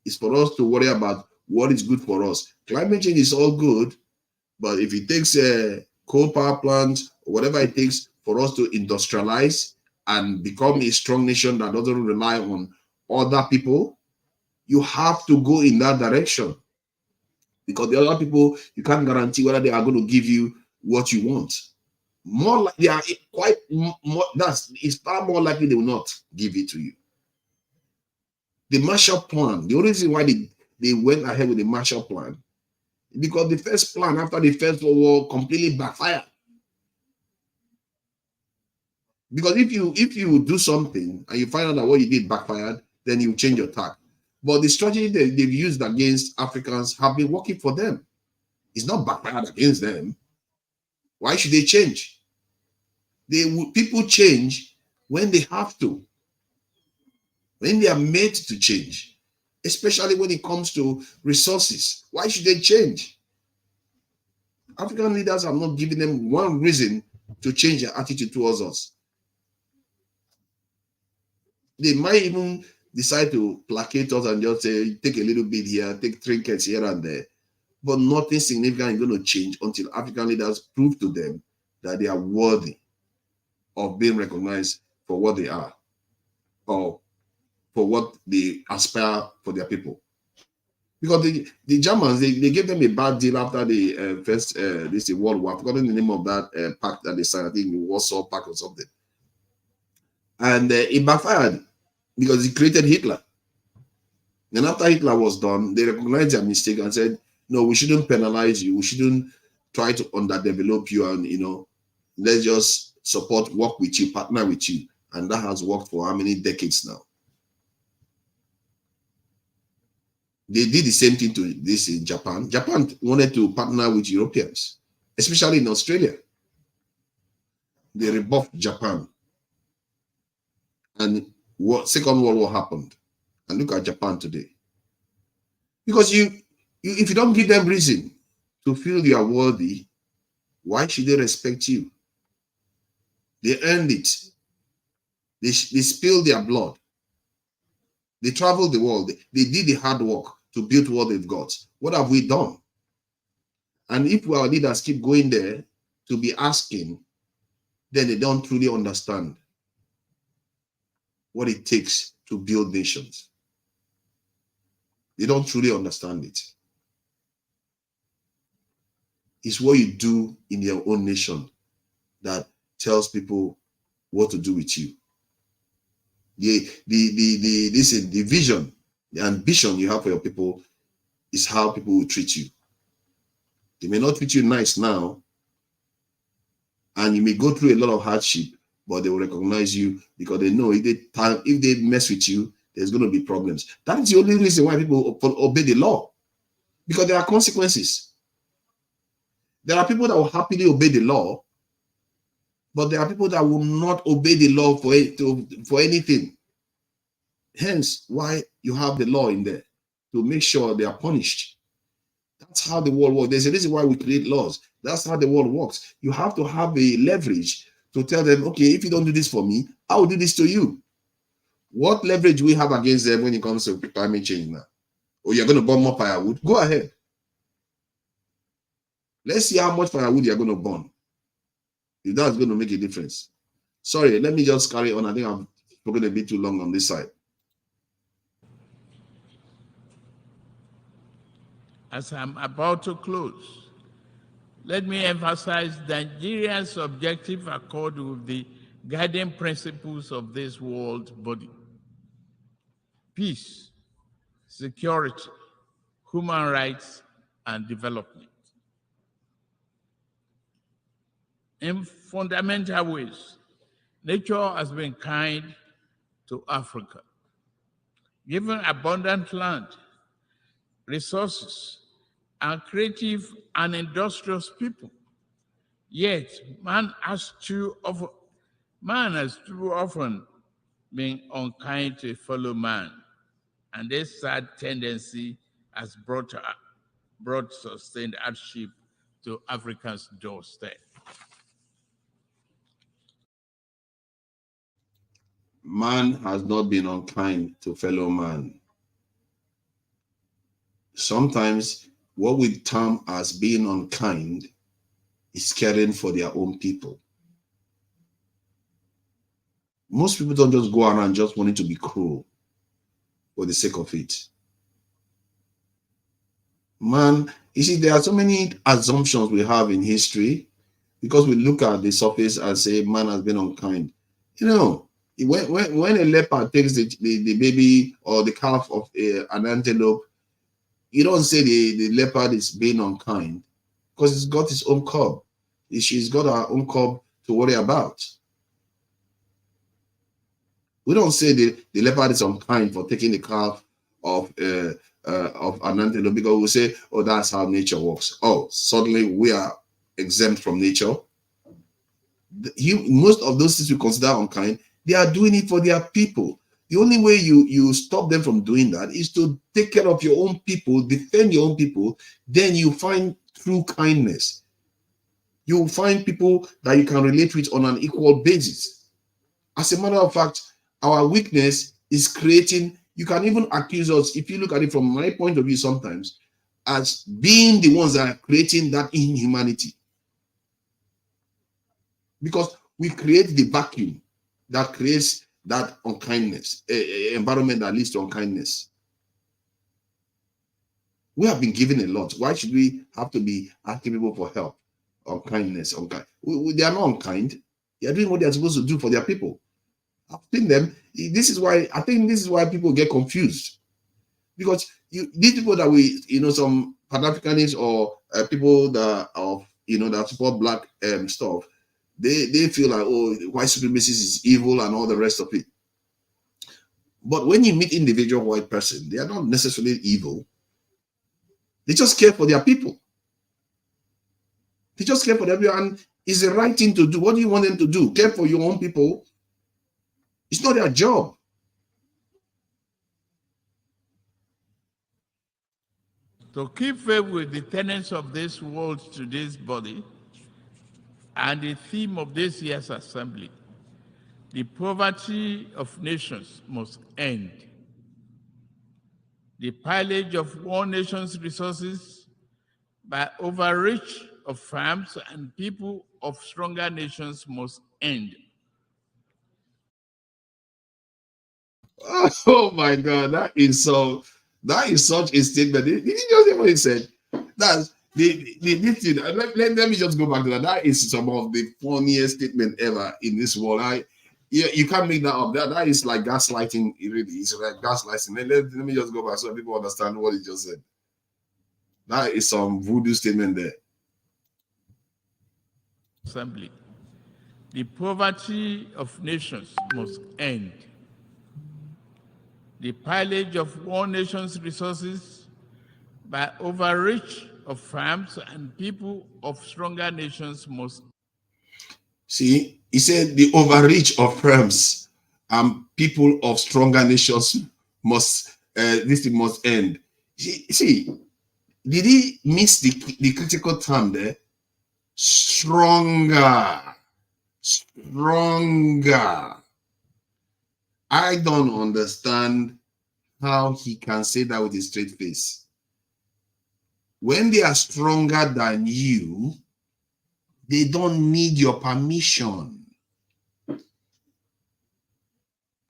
It's for us to worry about what is good for us. Climate change is all good, but if it takes a coal power plant, or whatever it takes for us to industrialize and become a strong nation that doesn't rely on other people, you have to go in that direction, because the other people, you can't guarantee whether they are going to give you what you want. More like they are quite more, it's far more likely they will not give it to you. The Marshall Plan, the only reason why they went ahead with the Marshall Plan, because the first plan after the First World War completely backfired. Because if you do something and you find out that what you did backfired, then you change your tack. But the strategy that they've used against Africans have been working for them. It's not backfired against them. Why should they change? People change when they have to, when they are made to change, especially when it comes to resources. Why should they change? African leaders have not given them one reason to change their attitude towards us. They might even decide to placate us and just say, take a little bit here, take trinkets here and there. But nothing significant is going to change until African leaders prove to them that they are worthy of being recognized for what they are, or for what they aspire for their people. Because the Germans, they gave them a bad deal after the first World War. I've forgotten the name of that pact that they signed, I think the Warsaw Pact or something. And it backfired because it created Hitler. And after Hitler was done, they recognized their mistake and said, no, we shouldn't penalize you. We shouldn't try to underdevelop you, and, let's just support, work with you, partner with you. And that has worked for how many decades now? They did the same thing to this in Japan. Japan wanted to partner with Europeans, especially in Australia. They rebuffed Japan. And Second World War happened. And look at Japan today. Because if you don't give them reason to feel you are worthy, why should they respect you? They earned it. They spilled their blood. They traveled the world. They did the hard work to build what they've got. What have we done? And if our leaders keep going there to be asking, then they don't truly understand what it takes to build nations. They don't truly understand it. It's what you do in your own nation that tells people what to do with you. The vision, the ambition you have for your people is how people will treat you. They may not treat you nice now, and you may go through a lot of hardship, but they will recognize you because they know if they mess with you, there's going to be problems. That is the only reason why people obey the law, because there are consequences. There are people that will happily obey the law, but there are people that will not obey the law for anything. Hence, why you have the law in there, to make sure they are punished. That's how the world works. There's a reason why we create laws. That's how the world works. You have to have a leverage to tell them, okay, if you don't do this for me, I will do this to you. What leverage we have against them when it comes to climate change now? Or you're going to burn more firewood? Go ahead. Let's see how much firewood you're going to burn. If that's going to make a difference. Sorry, let me just carry on. I think I've spoken a bit too long on this side. As I'm about to close, let me emphasize Nigeria's objective accord with the guiding principles of this world body: peace, security, human rights, and development. In fundamental ways, nature has been kind to Africa, given abundant land, resources, and creative and industrious people. Yet, man has too often been unkind to a fellow man, and this sad tendency has brought sustained hardship to Africa's doorstep. Man has not been unkind to fellow man. Sometimes what we term as being unkind is caring for their own people. Most people don't just go around just wanting to be cruel for the sake of it. Man, you see, there are so many assumptions we have in history because we look at the surface and say man has been unkind. You know, when a leopard takes the baby or the calf of an antelope, you don't say the leopard is being unkind because it's got its own cub. She's got her own cub to worry about. We don't say the leopard is unkind for taking the calf of an antelope because we say, oh, that's how nature works. Oh, suddenly we are exempt from nature. Most of those things we consider unkind, they are doing it for their people. The only way you stop them from doing that is to take care of your own people, defend your own people. Then you find true kindness. You will find people that you can relate with on an equal basis. As a matter of fact, our weakness is creating, you can even accuse us, if you look at it from my point of view sometimes, as being the ones that are creating that inhumanity. Because we create the vacuum that creates that unkindness, environment that leads to unkindness. We have been given a lot. Why should we have to be asking people for help? Unkindness, they are not unkind. They are doing what they are supposed to do for their people. I've seen them. This is why people get confused, because these people that we, some Pan-Africanists or people that that support black stuff, they feel like, oh, white supremacy is evil and all the rest of it. But when you meet individual white person, they are not necessarily evil. They just care for their people. They just care for them, and it's the right thing to do. What do you want them to do? Care for your own people? It's not their job. To keep faith with the tenets of this world to this body and the theme of this year's assembly, the poverty of nations must end. The pillage of one nation's resources by overreach of farms and people of stronger nations must end. Oh my God, that is such a statement. Did you just hear what he said? That's let me just go back to that. That is some of the funniest statement ever in this world. You can't make that up. That is like gaslighting. It really is like gaslighting. Let me just go back so people understand what he just said. That is some voodoo statement there. Assembly. The poverty of nations must end. The pillage of one nation's resources by overreach of farms and people of stronger nations must. See, he said the overreach of firms and people of stronger nations must, this thing must end. See, did he miss the critical term there? Stronger. Stronger. I don't understand how he can say that with a straight face. When they are stronger than you, they don't need your permission.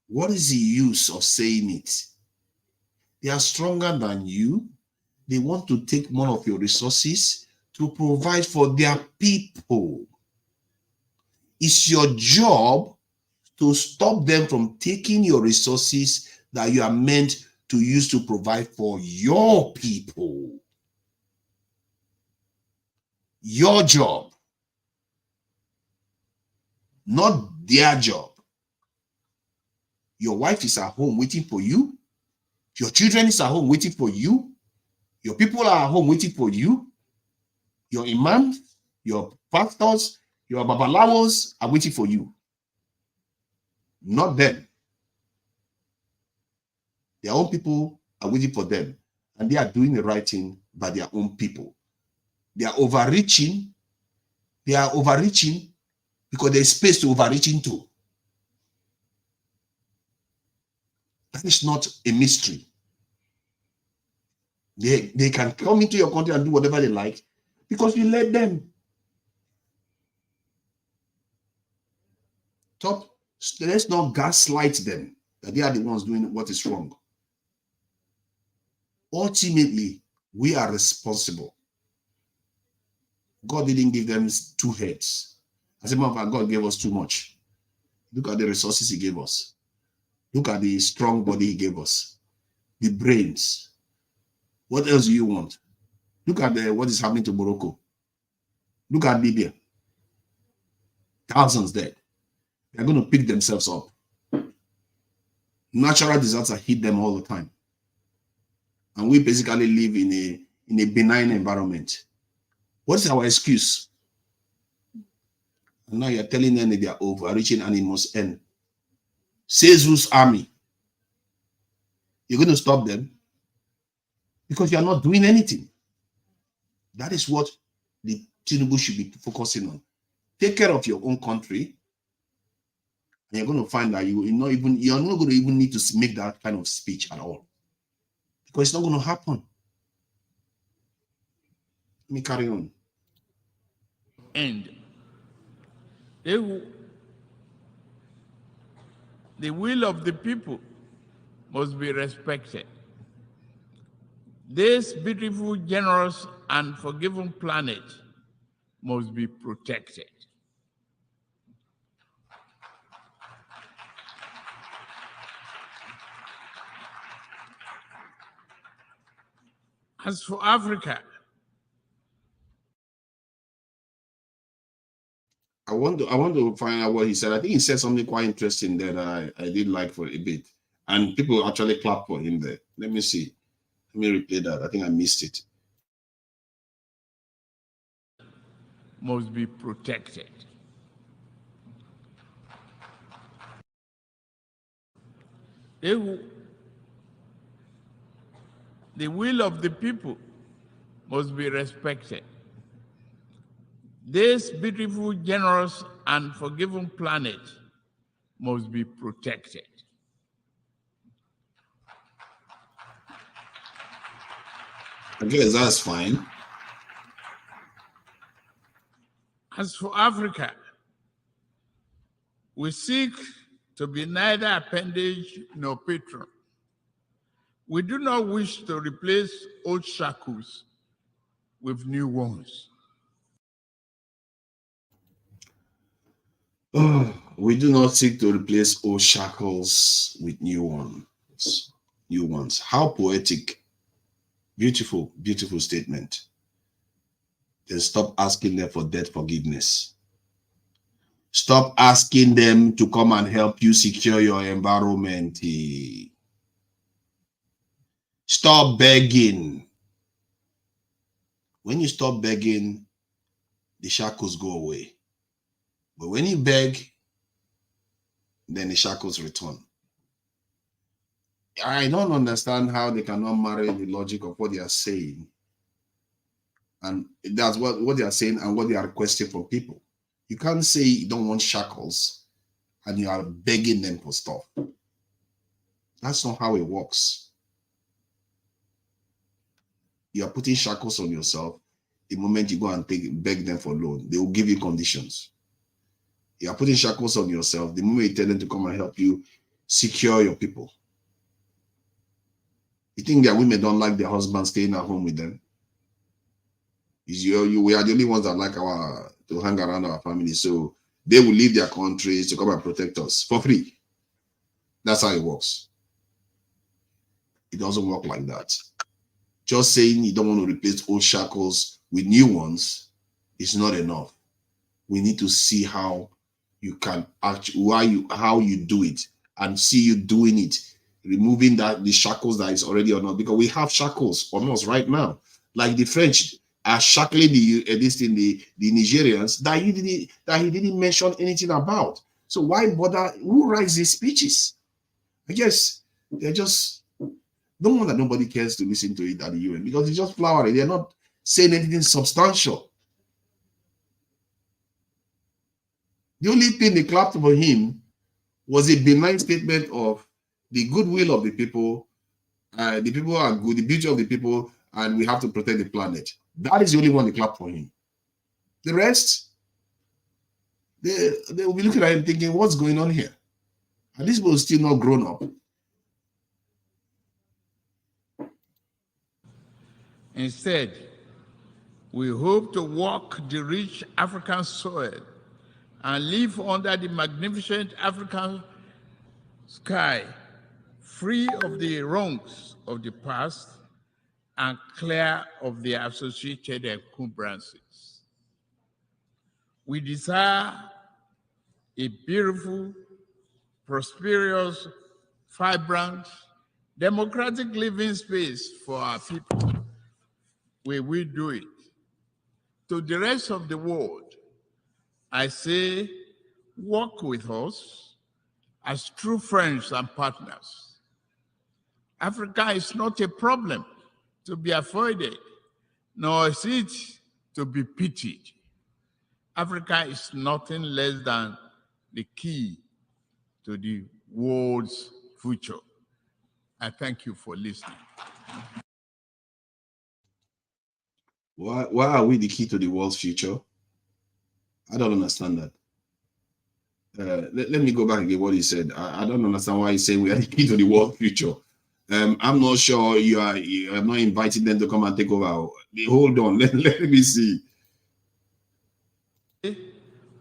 What is the use of saying it? They are stronger than you. They want to take more of your resources to provide for their people. It's your job to stop them from taking your resources that you are meant to use to provide for your people. Your job, not their job. Your wife is at home waiting for you. Your children is at home waiting for you. Your people are at home waiting for you. Your imams, your pastors, your babalawos are waiting for you. Not them. Their own people are waiting for them. And they are doing the right thing by their own people. They are overreaching. They are overreaching because there is space to overreach into. That is not a mystery. They can come into your country and do whatever they like because you let them. Let's not gaslight them that they are the ones doing what is wrong. Ultimately, we are responsible. God didn't give them two heads. As a matter of fact, God gave us too much. Look at the resources he gave us. Look at the strong body he gave us. The brains. What else do you want? Look at what is happening to Morocco. Look at Libya. Thousands dead. They're going to pick themselves up. Natural disasters hit them all the time. And we basically live in a benign environment. What is our excuse? And now you're telling them that they are overreaching and it must end. Says whose army? You're going to stop them? Because you are not doing anything. That is what the Tinubu should be focusing on. Take care of your own country. And you're going to find that you're not going to even need to make that kind of speech at all. Because it's not going to happen. Let me carry on. And the will of the people must be respected. This beautiful, generous, and forgiving planet must be protected. As for Africa, I want to find out what he said. I think he said something quite interesting there that I did like for a bit. And people actually clap for him there. Let me see. Let me replay that. I think I missed it. Must be protected. The will of the people must be respected. This beautiful, generous, and forgiving planet must be protected. I guess that's fine. As for Africa, we seek to be neither appendage nor patron. We do not wish to replace old shackles with new ones. We do not seek to replace old shackles with new ones. New ones. How poetic. Beautiful, beautiful statement. Then stop asking them for debt forgiveness. Stop asking them to come and help you secure your environment. Stop begging. When you stop begging, the shackles go away. But when you beg, then the shackles return. I don't understand how they cannot marry the logic of what they are saying. And that's what they are saying and what they are requesting from people. You can't say you don't want shackles and you are begging them for stuff. That's not how it works. You are putting shackles on yourself. The moment you go and beg them for loan, they will give you conditions. You are putting shackles on yourself. The moment you tell them to come and help you secure your people. You think that women don't like their husbands staying at home with them? We are the only ones that like to hang around our family. So they will leave their countries to come and protect us for free. That's how it works. It doesn't work like that. Just saying you don't want to replace old shackles with new ones is not enough. We need to see how you can how you do it and see you doing it, removing the shackles that is already on us, because we have shackles on us right now. Like the French are shackling the Nigerians that he didn't mention anything about. So why bother? Who writes these speeches? I guess they're just no one that nobody cares to listen to it at the UN, because it's just flowery. They're not saying anything substantial. The only thing they clapped for him was a benign statement of the goodwill of the people. The people are good, the beauty of the people, and we have to protect the planet. That is the only one they clapped for him. The rest, they will be looking at him thinking, what's going on here? And this was still not grown up. Instead, we hope to walk the rich African soil and live under the magnificent African sky, free of the wrongs of the past and clear of the associated encumbrances. We desire a beautiful, prosperous, vibrant, democratic living space for our people. We will do it. To the rest of the world, I say, work with us as true friends and partners. Africa is not a problem to be avoided, nor is it to be pitied. Africa is nothing less than the key to the world's future. I thank you for listening. Why are we the key to the world's future? I don't understand that. Let me go back again what he said. I don't understand why he's saying we are the key to the world future. I'm not sure you are not inviting them to come and take over. Hold on, let me see.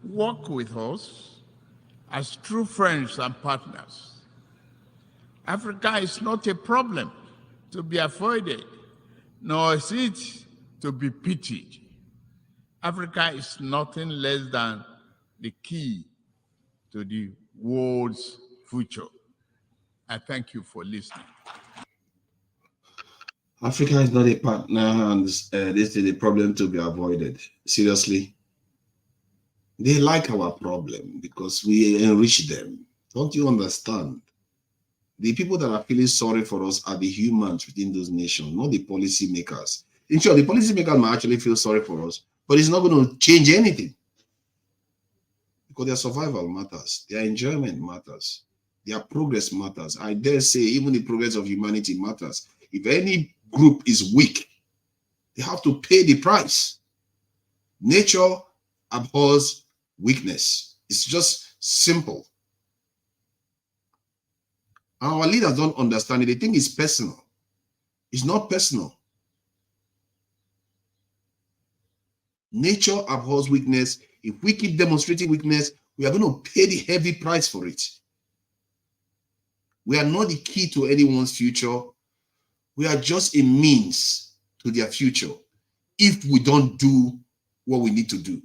Work with us as true friends and partners. Africa is not a problem to be avoided, nor is it to be pitied. Africa is nothing less than the key to the world's future. I thank you for listening. Africa is not a partner, and this is a problem to be avoided. Seriously? They like our problem because we enrich them. Don't you understand? The people that are feeling sorry for us are the humans within those nations, not the policymakers. In short, the policymakers might actually feel sorry for us, but it's not going to change anything. Because their survival matters, their enjoyment matters, their progress matters. I dare say even the progress of humanity matters. If any group is weak, they have to pay the price. Nature abhors weakness. It's just simple. Our leaders don't understand it. They think it's personal. It's not personal. Nature abhors weakness. If we keep demonstrating weakness, we are going to pay the heavy price for it. We are not the key to anyone's future. We are just a means to their future if we don't do what we need to do.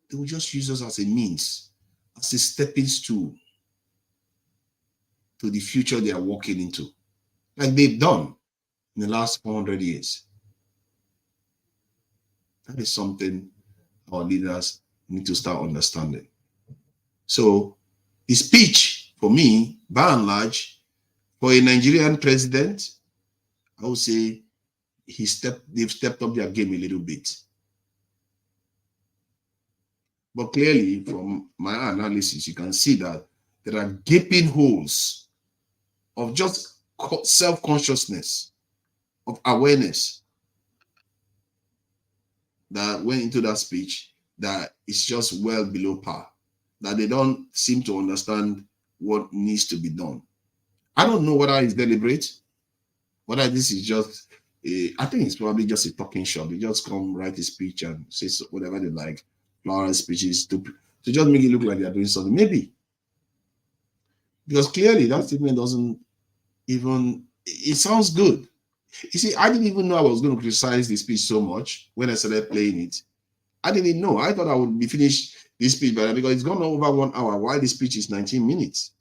They will just use us as a means, as a stepping stool to the future they are walking into, like they've done. in the last 400 years. That is something our leaders need to start understanding. So the speech, for me, by and large, for a Nigerian president, I would say they've stepped up their game a little bit. But clearly, from my analysis, you can see that there are gaping holes of just self-consciousness, of awareness that went into that speech that is just well below par, that they don't seem to understand what needs to be done. I don't know whether it's deliberate, whether this is just I think it's probably just a talking shop. They just come write a speech and say whatever they like, floral speeches to just make it look like they're doing something. Maybe. Because clearly that statement doesn't even, it sounds good. You see, I didn't even know I was going to criticize the speech so much when I started playing it. I didn't know. I thought I would be finished this speech, but because it's gone over 1 hour, while the speech is 19 minutes.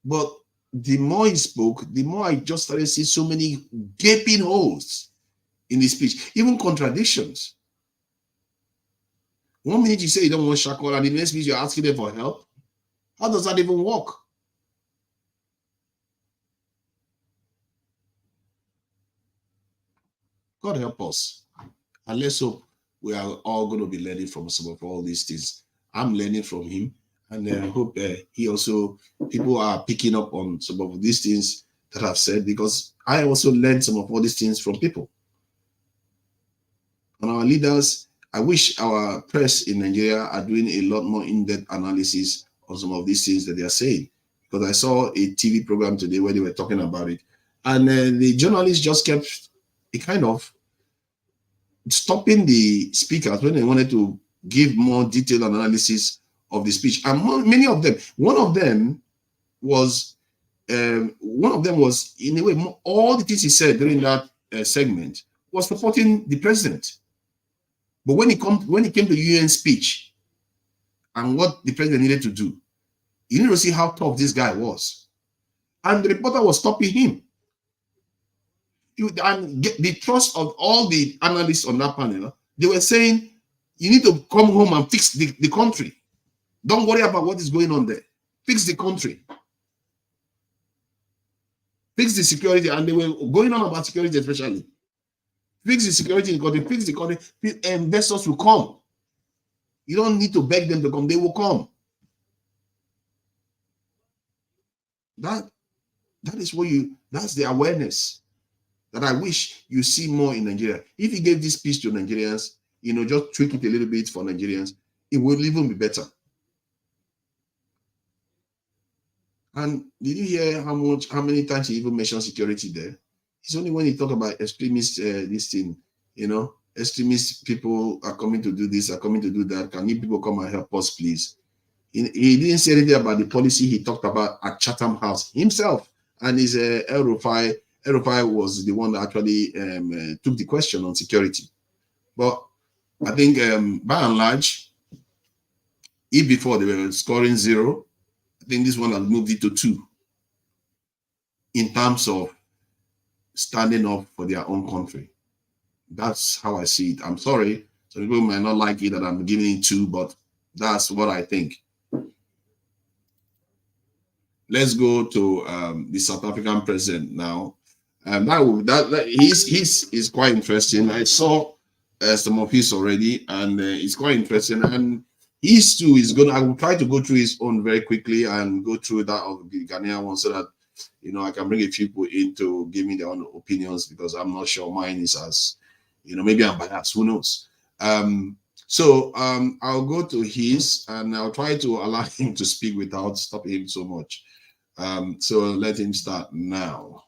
But the more he spoke, the more I just started seeing so many gaping holes in the speech, even contradictions. 1 minute you say you don't want Shakol, and the next minute you're asking them for help. How does that even work? God help us. And let's hope we are all going to be learning from some of all these things. I'm learning from him, and I hope people are picking up on some of these things that I've said, because I also learned some of all these things from people. And our leaders, I wish our press in Nigeria are doing a lot more in-depth analysis on some of these things that they are saying. Because I saw a TV program today where they were talking about it, and the journalists just kept kind of stopping the speakers when they wanted to give more detailed analysis of the speech. And many of them, one of them was in a way, all the things he said during that segment was supporting the president. But when it came to UN speech and what the president needed to do, you need to see how tough this guy was. And the reporter was stopping him. And get the trust of all the analysts on that panel. They were saying, you need to come home and fix the country. Don't worry about what is going on there. Fix the country. Fix the security. And they were going on about security especially. Fix the security because they fix the country. Investors will come. You don't need to beg them to come. They will come. That is what that's the awareness that I wish you see more in Nigeria. If you gave this speech to Nigerians, just tweak it a little bit for Nigerians, it will even be better. And did you hear how many times he even mentioned security there? It's only when he talk about extremists, this thing, extremist people are coming to do this, are coming to do that. Can you people come and help us, please? He didn't say anything about the policy he talked about at Chatham House himself. And his El-Rufai was the one that actually took the question on security. But I think by and large, if before they were scoring 0, I think this one has moved it to 2 in terms of standing up for their own country. That's how I see it. I'm sorry, some people might not like it that I'm giving it 2, but that's what I think. Let's go to the South African president now. His is quite interesting. I saw some of his already, and it's quite interesting. And his too is going. I will try to go through his own very quickly and go through that of the Ghanaian one, so that I can bring a few people in to give me their own opinions, because I'm not sure mine is as maybe I'm biased. Who knows? So I'll go to his, and I'll try to allow him to speak without stopping him so much. So let him start now.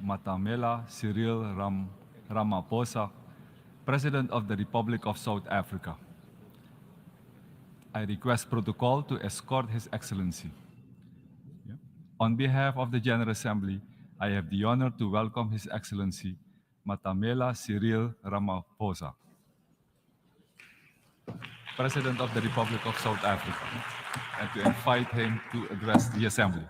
Matamela Cyril Ramaphosa, President of the Republic of South Africa. I request protocol to escort His Excellency. Yeah. On behalf of the General Assembly, I have the honor to welcome His Excellency Matamela Cyril Ramaphosa, President of the Republic of South Africa, and to invite him to address the Assembly.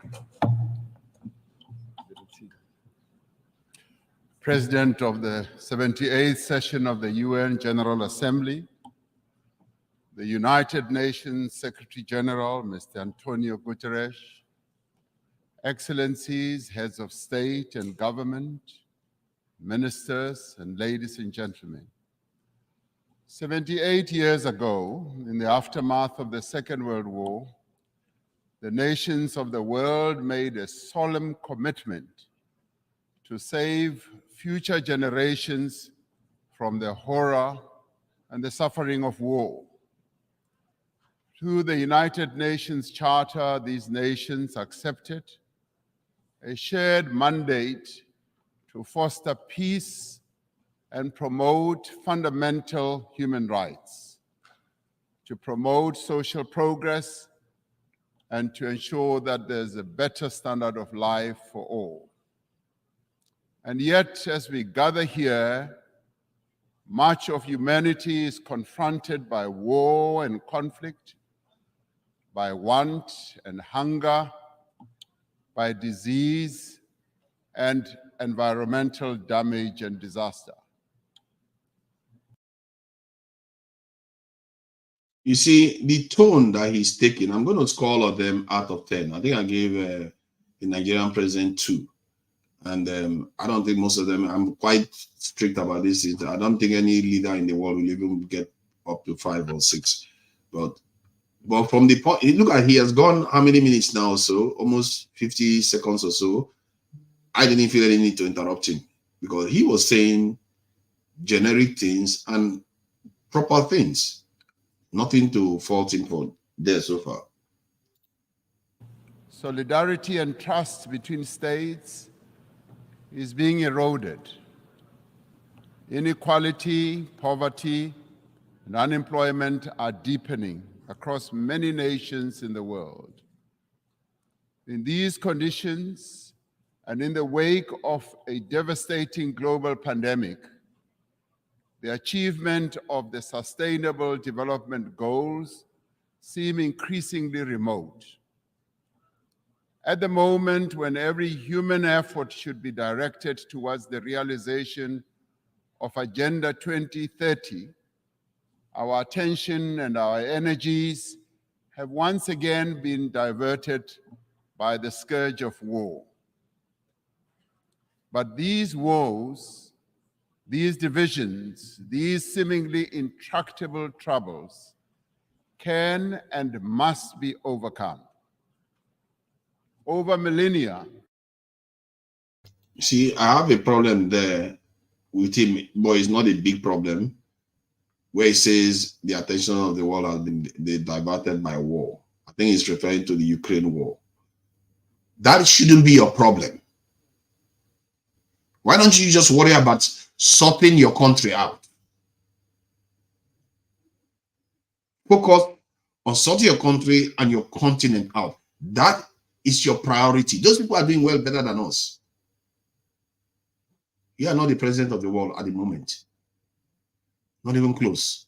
President of the 78th session of the UN General Assembly, the United Nations Secretary General, Mr. Antonio Guterres, Excellencies, heads of state and government, ministers, and ladies and gentlemen. 78 years ago, in the aftermath of the Second World War, the nations of the world made a solemn commitment to save future generations from the horror and the suffering of war. Through the United Nations Charter, these nations accepted a shared mandate to foster peace and promote fundamental human rights, to promote social progress, and to ensure that there's a better standard of life for all. And yet, as we gather here, much of humanity is confronted by war and conflict, by want and hunger, by disease and environmental damage and disaster. You see, the tone that he's taking, I'm going to score all of them out of 10. I think I gave the Nigerian president 2. And I don't think most of them, I'm quite strict about this. I don't think any leader in the world will even get up to 5 or 6. But from the point, look at, he has gone how many minutes now or so, almost 50 seconds or so. I didn't feel any need to interrupt him because he was saying generic things and proper things. Nothing to fault him for there so far. Solidarity and trust between states is being eroded. Inequality, poverty, and unemployment are deepening across many nations in the world. In these conditions, and in the wake of a devastating global pandemic, the achievement of the Sustainable Development Goals seem increasingly remote. At the moment when every human effort should be directed towards the realization of Agenda 2030, our attention and our energies have once again been diverted by the scourge of war. But these woes, these divisions, these seemingly intractable troubles can and must be overcome. Over millennia. See, I have a problem there with him, but it's not a big problem, where he says the attention of the world has been diverted by war. I think he's referring to the Ukraine war. That shouldn't be your problem. Why don't you just worry about sorting your country out? Focus on sorting your country and your continent out. That is your priority. Those people are doing well, better than us. You are not the president of the world at the moment. Not even close.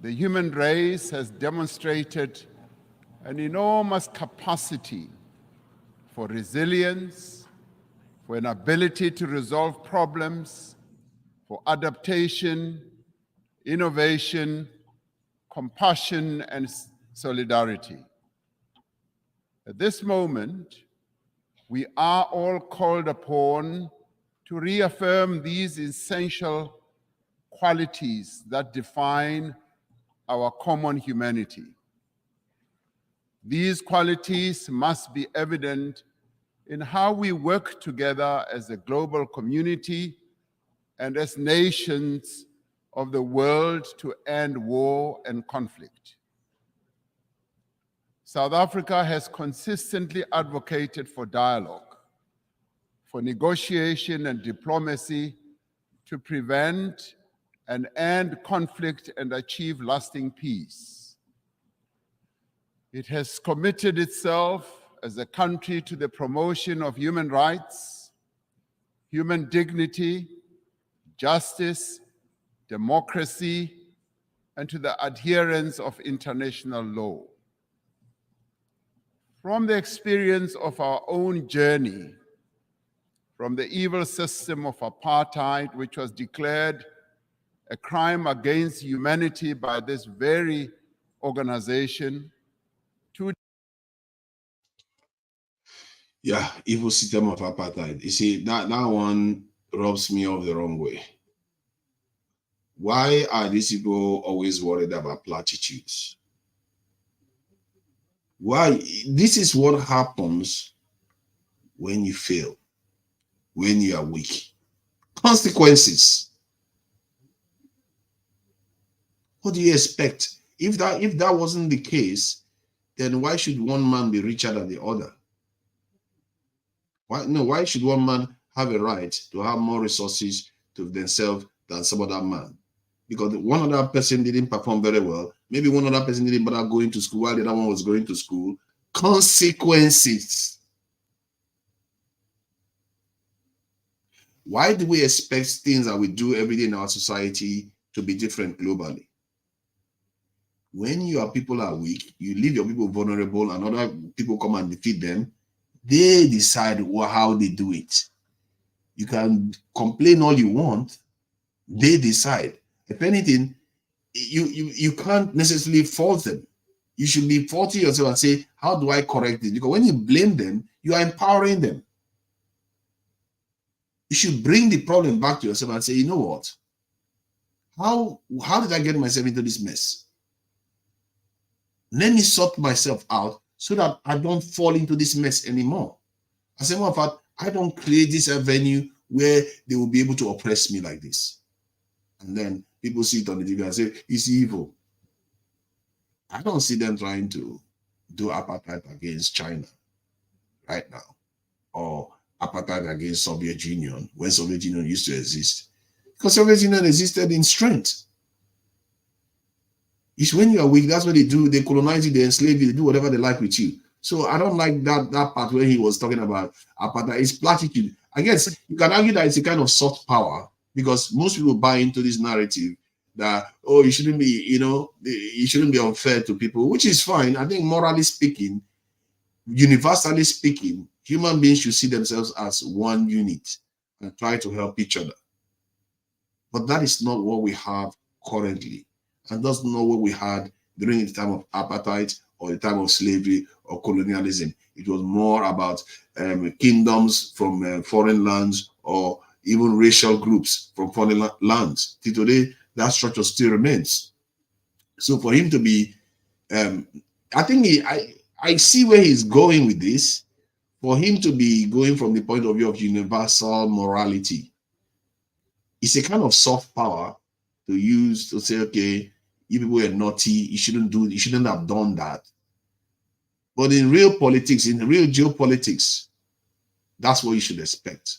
The human race has demonstrated an enormous capacity for resilience, for an ability to resolve problems, for adaptation, innovation, compassion, and solidarity. At this moment, we are all called upon to reaffirm these essential qualities that define our common humanity. These qualities must be evident in how we work together as a global community and as nations of the world to end war and conflict. South Africa has consistently advocated for dialogue, for negotiation and diplomacy to prevent and end conflict and achieve lasting peace. It has committed itself as a country to the promotion of human rights, human dignity, justice, democracy, and to the adherence of international law. From the experience of our own journey, from the evil system of apartheid, which was declared a crime against humanity by this very organization, to evil system of apartheid. You see, that one rubs me off the wrong way. Why are these people always worried about platitudes? Why? This is what happens when you fail, when you are weak. Consequences. What do you expect? If that wasn't the case, then why should one man be richer than the other? Why should one man have a right to have more resources to themselves than some other man? Because one other person didn't perform very well. Maybe one other person didn't bother going to school while the other one was going to school. Consequences. Why do we expect things that we do every day in our society to be different globally? When your people are weak, you leave your people vulnerable and other people come and defeat them, they decide how they do it. You can complain all you want, they decide. If anything, you can't necessarily fault them. You should be faulting yourself and say, how do I correct it? Because when you blame them, you are empowering them. You should bring the problem back to yourself and say, you know what? How did I get myself into this mess? Let me sort myself out so that I don't fall into this mess anymore. As a matter of fact, I don't create this avenue where they will be able to oppress me like this. And then people see it on the TV and say, it's evil. I don't see them trying to do apartheid against China right now, or apartheid against Soviet Union when Soviet Union used to exist. Because Soviet Union existed in strength. It's when you are weak, that's what they do. They colonize you, they enslave you, they do whatever they like with you. So I don't like that part where he was talking about apartheid. It's platitude. I guess you can argue that it's a kind of soft power because most people buy into this narrative that, oh, you shouldn't be, you shouldn't be unfair to people, which is fine. I think morally speaking, universally speaking, human beings should see themselves as one unit and try to help each other. But that is not what we have currently. And that's not what we had during the time of apartheid or the time of slavery or colonialism. It was more about kingdoms from foreign lands or even racial groups from foreign lands. Till today, that structure still remains. So for him to be, I think I see where he's going with this. For him to be going from the point of view of universal morality, it's a kind of soft power to use to say, okay, you people are naughty, you shouldn't have done that. But in real politics, in real geopolitics, that's what you should expect.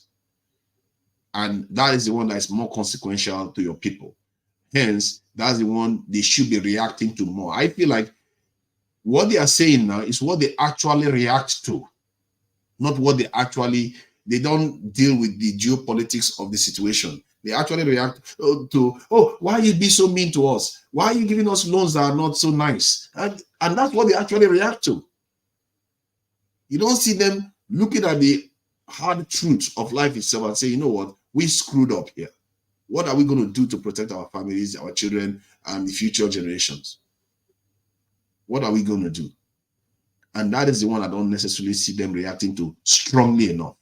And that is the one that is more consequential to your people. Hence, that's the one they should be reacting to more. I feel like what they are saying now is what they actually react to, not what they don't deal with the geopolitics of the situation. They actually react to, oh, why are you being so mean to us? Why are you giving us loans that are not so nice? And that's what they actually react to. You don't see them looking at the hard truth of life itself and say, you know what, we screwed up here. What are we going to do to protect our families, our children, and the future generations? What are we going to do? And that is the one I don't necessarily see them reacting to strongly enough.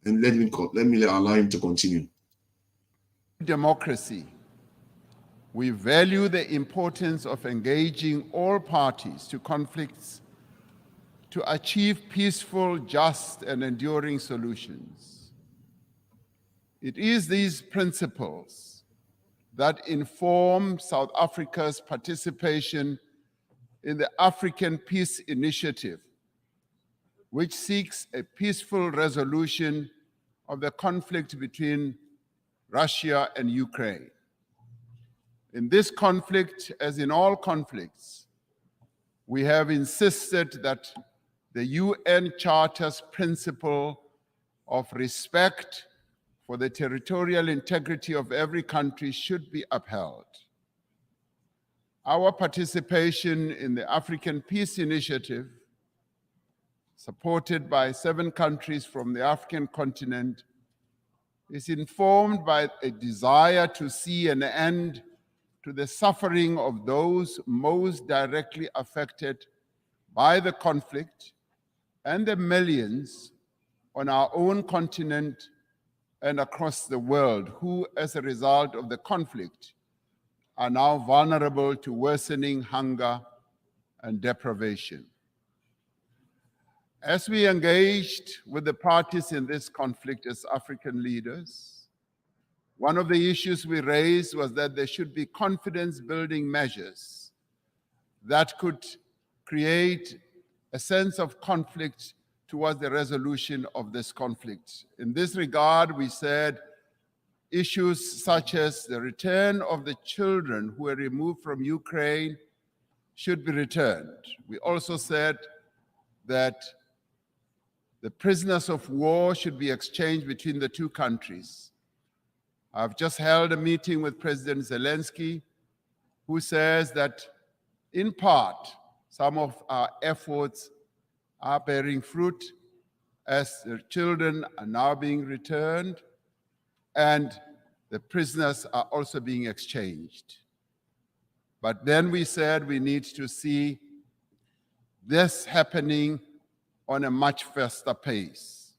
And let me allow him to continue. Democracy. We value the importance of engaging all parties to conflicts to achieve peaceful, just, and enduring solutions. It is these principles that inform South Africa's participation in the African Peace Initiative, which seeks a peaceful resolution of the conflict between Russia and Ukraine. In this conflict, as in all conflicts, we have insisted that the UN Charter's principle of respect for the territorial integrity of every country should be upheld. Our participation in the African Peace Initiative supported by 7 countries from the African continent, is informed by a desire to see an end to the suffering of those most directly affected by the conflict and the millions on our own continent and across the world who, as a result of the conflict, are now vulnerable to worsening hunger and deprivation. As we engaged with the parties in this conflict as African leaders, one of the issues we raised was that there should be confidence-building measures that could create a sense of conflict towards the resolution of this conflict. In this regard, we said issues such as the return of the children who were removed from Ukraine should be returned. We also said that the prisoners of war should be exchanged between the 2 countries. I've just held a meeting with President Zelensky, who says that in part, some of our efforts are bearing fruit as the children are now being returned and the prisoners are also being exchanged. But then we said we need to see this happening on a much faster pace.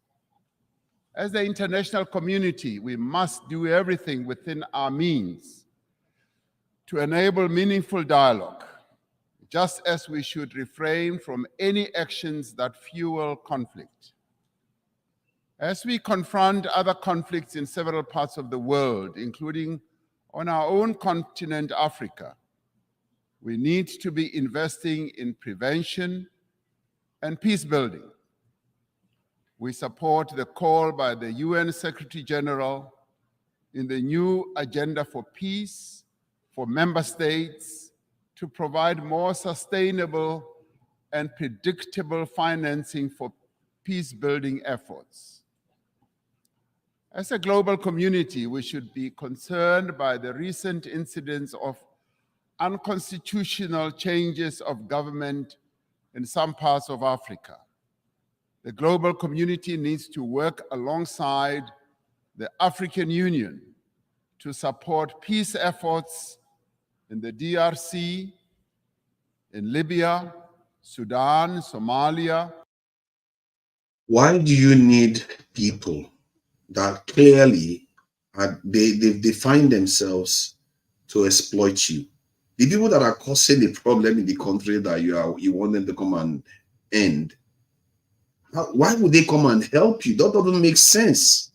As the international community, we must do everything within our means to enable meaningful dialogue, just as we should refrain from any actions that fuel conflict. As we confront other conflicts in several parts of the world, including on our own continent, Africa, we need to be investing in prevention and peace building. We support the call by the UN Secretary General in the new Agenda for Peace for member states to provide more sustainable and predictable financing for peace-building efforts. As a global community, we should be concerned by the recent incidents of unconstitutional changes of government in some parts of Africa. The global community needs to work alongside the African Union to support peace efforts in the DRC, in Libya, Sudan, Somalia. Why do you need people that clearly they've defined themselves to exploit you? The people that are causing the problem in the country that you want them to come and end, why would they come and help you? That doesn't make sense.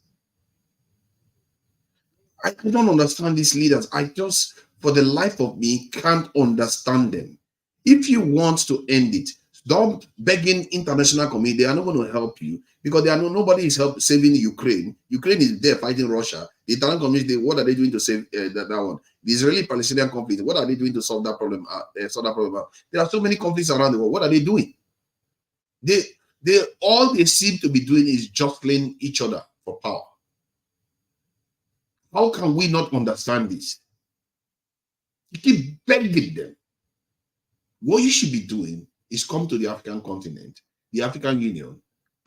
I don't understand these leaders. I just, for the life of me, can't understand them. If you want to end it, don't begging international community. They are not going to help you because nobody is saving Ukraine. Ukraine is there fighting Russia. The international community, what are they doing to save that one? The Israeli-Palestinian conflict, what are they doing to solve that problem? There are so many conflicts around the world. What are they doing? All they seem to be doing is jostling each other for power. How can we not understand this? You keep begging them. What you should be doing is come to the African continent, the African Union,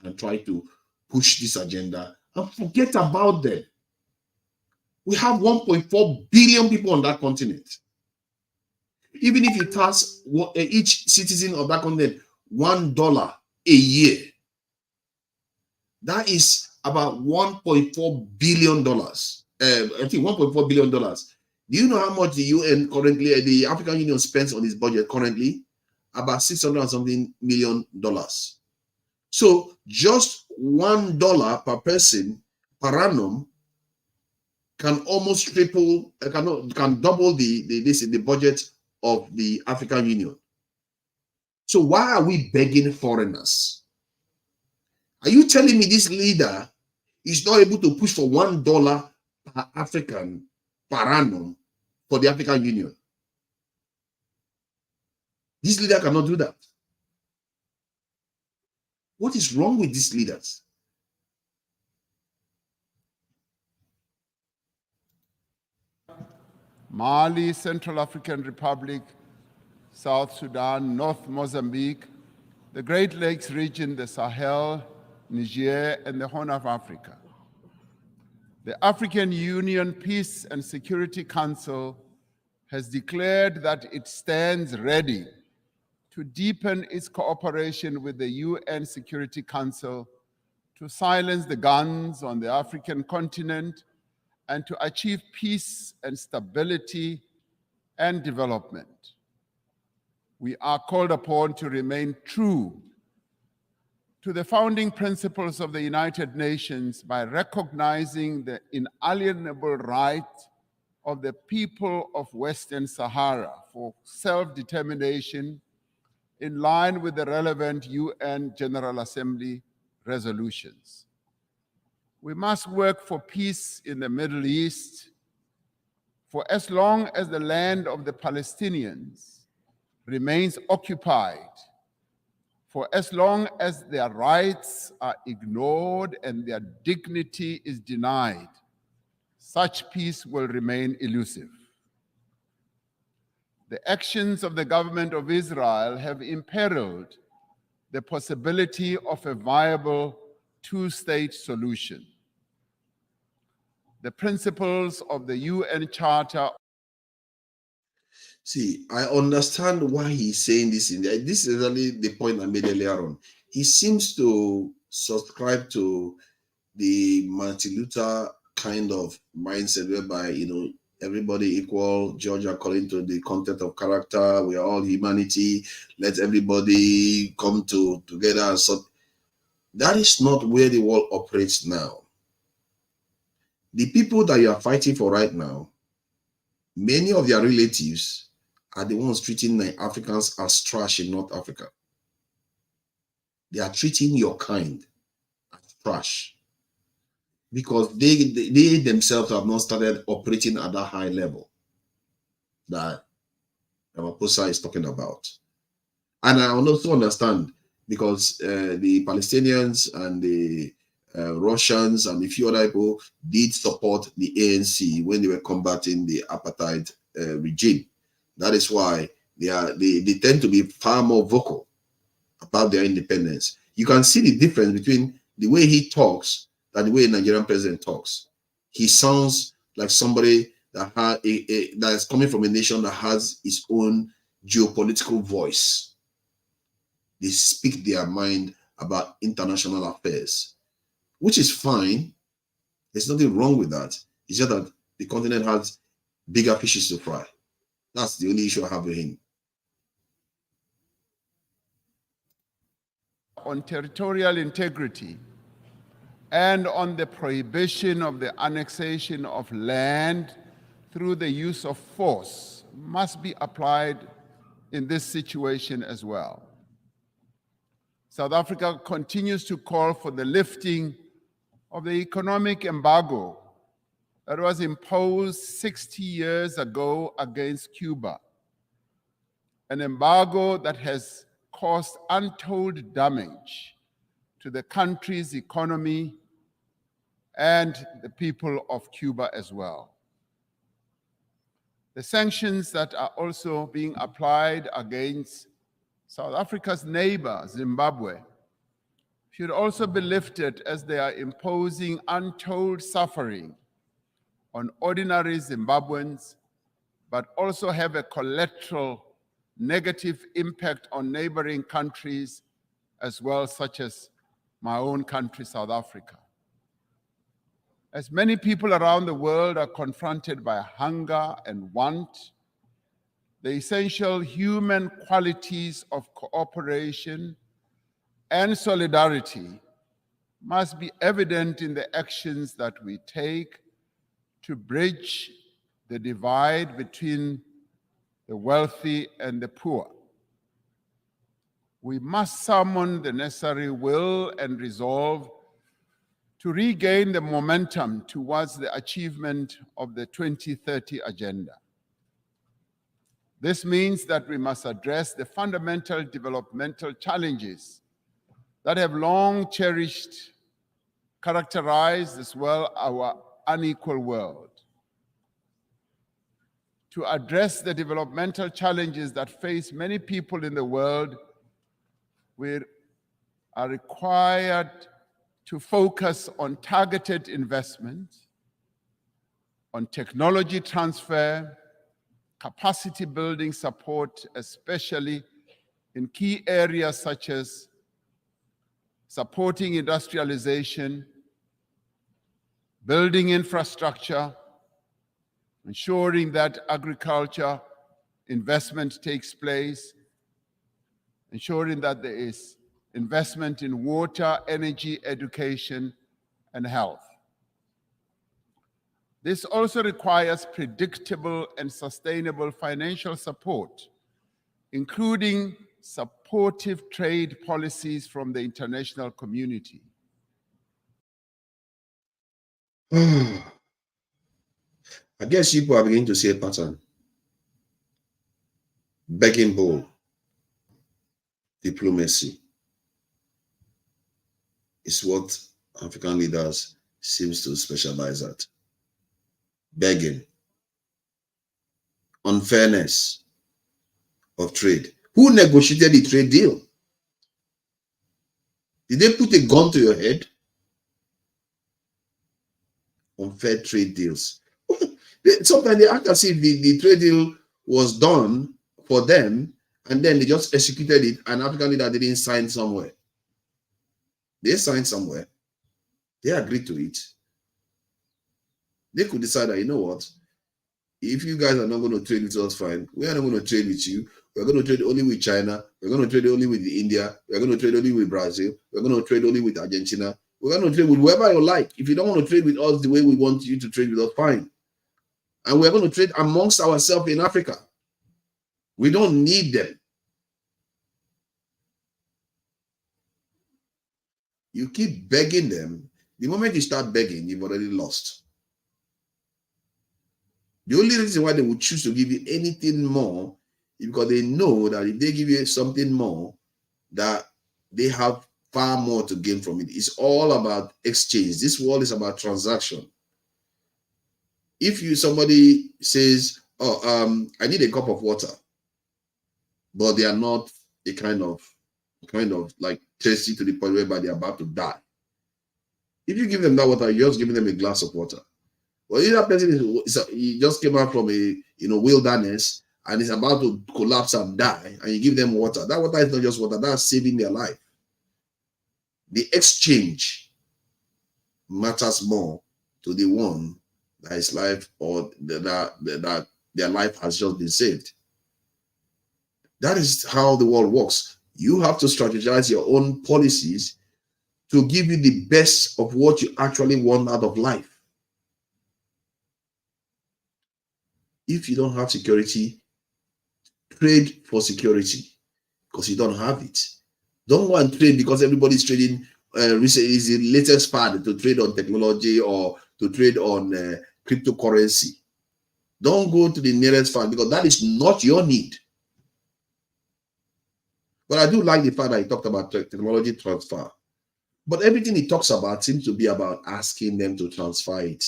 and try to push this agenda and forget about them. We have 1.4 billion people on that continent. Even if you tax each citizen of that continent $1 a year, that is about $1.4 billion. I think $1.4 billion. Do you know how much the UN currently, the African Union spends on its budget currently? About $600 and something million. So just $1 per person per annum can almost triple, can double the budget of the African Union. So why are we begging foreigners? Are you telling me this leader is not able to push for $1 per African per annum for the African Union? This leader cannot do that. What is wrong with these leaders? Mali, Central African Republic, South Sudan, North Mozambique, the Great Lakes region, the Sahel, Niger, and the Horn of Africa. The African Union Peace and Security Council has declared that it stands ready to deepen its cooperation with the UN Security Council to silence the guns on the African continent and to achieve peace and stability and development. We are called upon to remain true to the founding principles of the United Nations by recognizing the inalienable right of the people of Western Sahara for self-determination in line with the relevant UN General Assembly resolutions. We must work for peace in the Middle East for as long as the land of the Palestinians remains occupied, for as long as their rights are ignored and their dignity is denied, such peace will remain elusive. The actions of the government of Israel have imperiled the possibility of a viable two-state solution. The principles of the UN Charter. See, I understand why he's saying this in there. This is exactly the point I made earlier on. He seems to subscribe to the Martin Luther kind of mindset whereby, you know, everybody equal, judge according to the content of character, we are all humanity, let everybody come together and so. That is not where the world operates now. The people that you are fighting for right now, many of their relatives are the ones treating Africans as trash in North Africa. They are treating your kind as trash because they themselves have not started operating at that high level that Ramaphosa is talking about. And I also understand because the Palestinians and the Russians and a few other people did support the ANC when they were combating the apartheid regime. That is why they tend to be far more vocal about their independence. You can see the difference between the way he talks and the way a Nigerian president talks. He sounds like somebody that that is coming from a nation that has its own geopolitical voice. They speak their mind about international affairs, which is fine. There's nothing wrong with that. It's just that the continent has bigger fishes to fry. That's the only issue I have with him. On territorial integrity and on the prohibition of the annexation of land through the use of force must be applied in this situation as well. South Africa continues to call for the lifting of the economic embargo that was imposed 60 years ago against Cuba, an embargo that has caused untold damage to the country's economy and the people of Cuba as well. The sanctions that are also being applied against South Africa's neighbor, Zimbabwe, should also be lifted as they are imposing untold suffering on ordinary Zimbabweans, but also have a collateral negative impact on neighboring countries as well, such as my own country, South Africa. As many people around the world are confronted by hunger and want, the essential human qualities of cooperation and solidarity must be evident in the actions that we take to bridge the divide between the wealthy and the poor. We must summon the necessary will and resolve to regain the momentum towards the achievement of the 2030 agenda. This means that we must address the fundamental developmental challenges that have long characterized as well our unequal world. To address the developmental challenges that face many people in the world, we are required to focus on targeted investment, on technology transfer, capacity building support, especially in key areas such as supporting industrialization, building infrastructure, ensuring that agriculture investment takes place, ensuring that there is investment in water, energy, education, and health. This also requires predictable and sustainable financial support, including supportive trade policies from the international community. I guess people are beginning to see a pattern. Begging bowl diplomacy is what African leaders seems to specialize at. Begging. Unfairness of trade. Who negotiated the trade deal? Did they put a gun to your head? Unfair trade deals. Sometimes they act as if the trade deal was done for them and then they just executed it, and African leader didn't sign somewhere. They signed somewhere. They agreed to it. They could decide that, you know what, if you guys are not going to trade with us, fine. We are not going to trade with you. We're going to trade only with China. We're going to trade only with India. We're going to trade only with Brazil. We're going to trade only with Argentina. We're going to trade with whoever you like. If you don't want to trade with us the way we want you to trade with us, fine. And we're going to trade amongst ourselves in Africa. We don't need them. You keep begging them. The moment you start begging, you've already lost. The only reason why they would choose to give you anything more is because they know that if they give you something more, that they have far more to gain from it. It's all about exchange. This world is about transaction. If somebody says, oh, I need a cup of water, but they are not a kind of like thirsty to the point whereby they're about to die. If you give them that water, you're just giving them a glass of water. Well, if that person he just came out from a wilderness and is about to collapse and die, and you give them water, that water is not just water, that's saving their life. The exchange matters more to the one that his life or that their life has just been saved. That is how the world works. You have to strategize your own policies to give you the best of what you actually want out of life. If you don't have security, trade for security because you don't have it. Don't go and trade because everybody's trading. Recently is the latest fad to trade on technology or to trade on cryptocurrency. Don't go to the nearest fad because that is not your need. But I do like the fact that he talked about technology transfer. But everything he talks about seems to be about asking them to transfer it.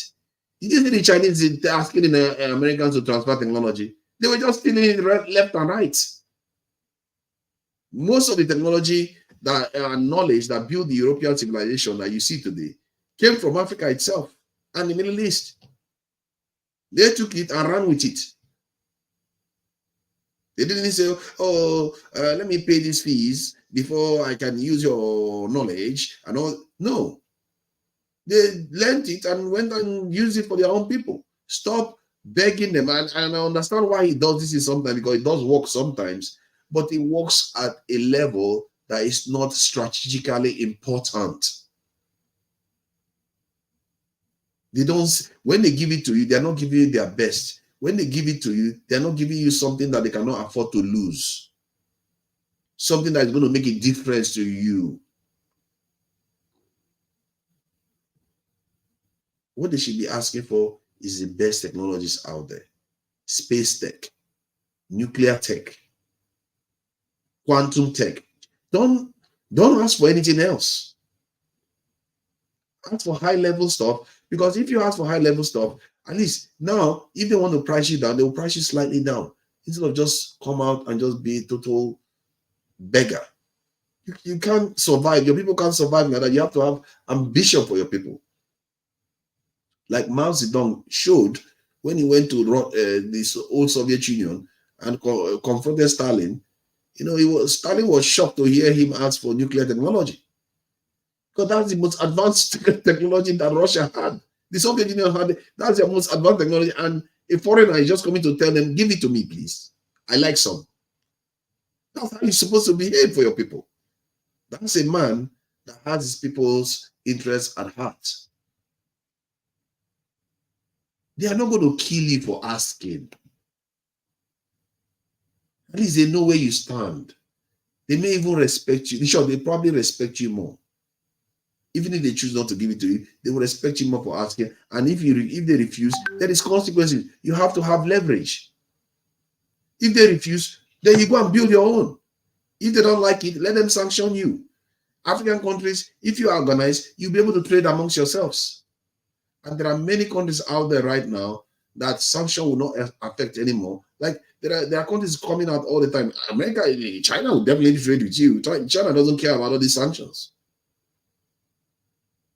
Did you see the Chinese asking the Americans to transfer technology? They were just stealing it left and right. Most of the technology and knowledge that built the European civilization that you see today came from Africa itself and the Middle East. They took it and ran with it. They didn't say, oh, let me pay these fees before I can use your knowledge and all. No. They learned it and went and used it for their own people. Stop begging them. And I understand why he does this sometimes, because it does work sometimes, but it works at a level that is not strategically important. They don't, when they give it to you, they're not giving you their best. When they give it to you, they're not giving you something that they cannot afford to lose. Something that is going to make a difference to you. What they should be asking for is the best technologies out there. Space tech, nuclear tech, quantum tech. Don't ask for anything else. Ask for high-level stuff, because if you ask for high-level stuff, at least now, if they want to price you down, they will price you slightly down instead of just come out and just be a total beggar. You can't survive. Your people can't survive like that. You have to have ambition for your people. Like Mao Zedong showed when he went to this old Soviet Union and confronted Stalin. You know, Stalin was shocked to hear him ask for nuclear technology, because that's the most advanced technology that Russia had. The Soviet Union had. That's the most advanced technology, and a foreigner is just coming to tell them, "Give it to me, please. I like some." That's how you're supposed to behave for your people. That's a man that has his people's interests at heart. They are not going to kill you for asking. At least they know where you stand. They may even respect you. Sure, they probably respect you more. Even if they choose not to give it to you, they will respect you more for asking. And if they refuse, there is consequences. You have to have leverage. If they refuse, then you go and build your own. If they don't like it, let them sanction you. African countries, if you are organized, you'll be able to trade amongst yourselves. And there are many countries out there right now that sanction will not affect anymore. Like there are countries coming out all the time. America, China will definitely trade with you. China doesn't care about all these sanctions.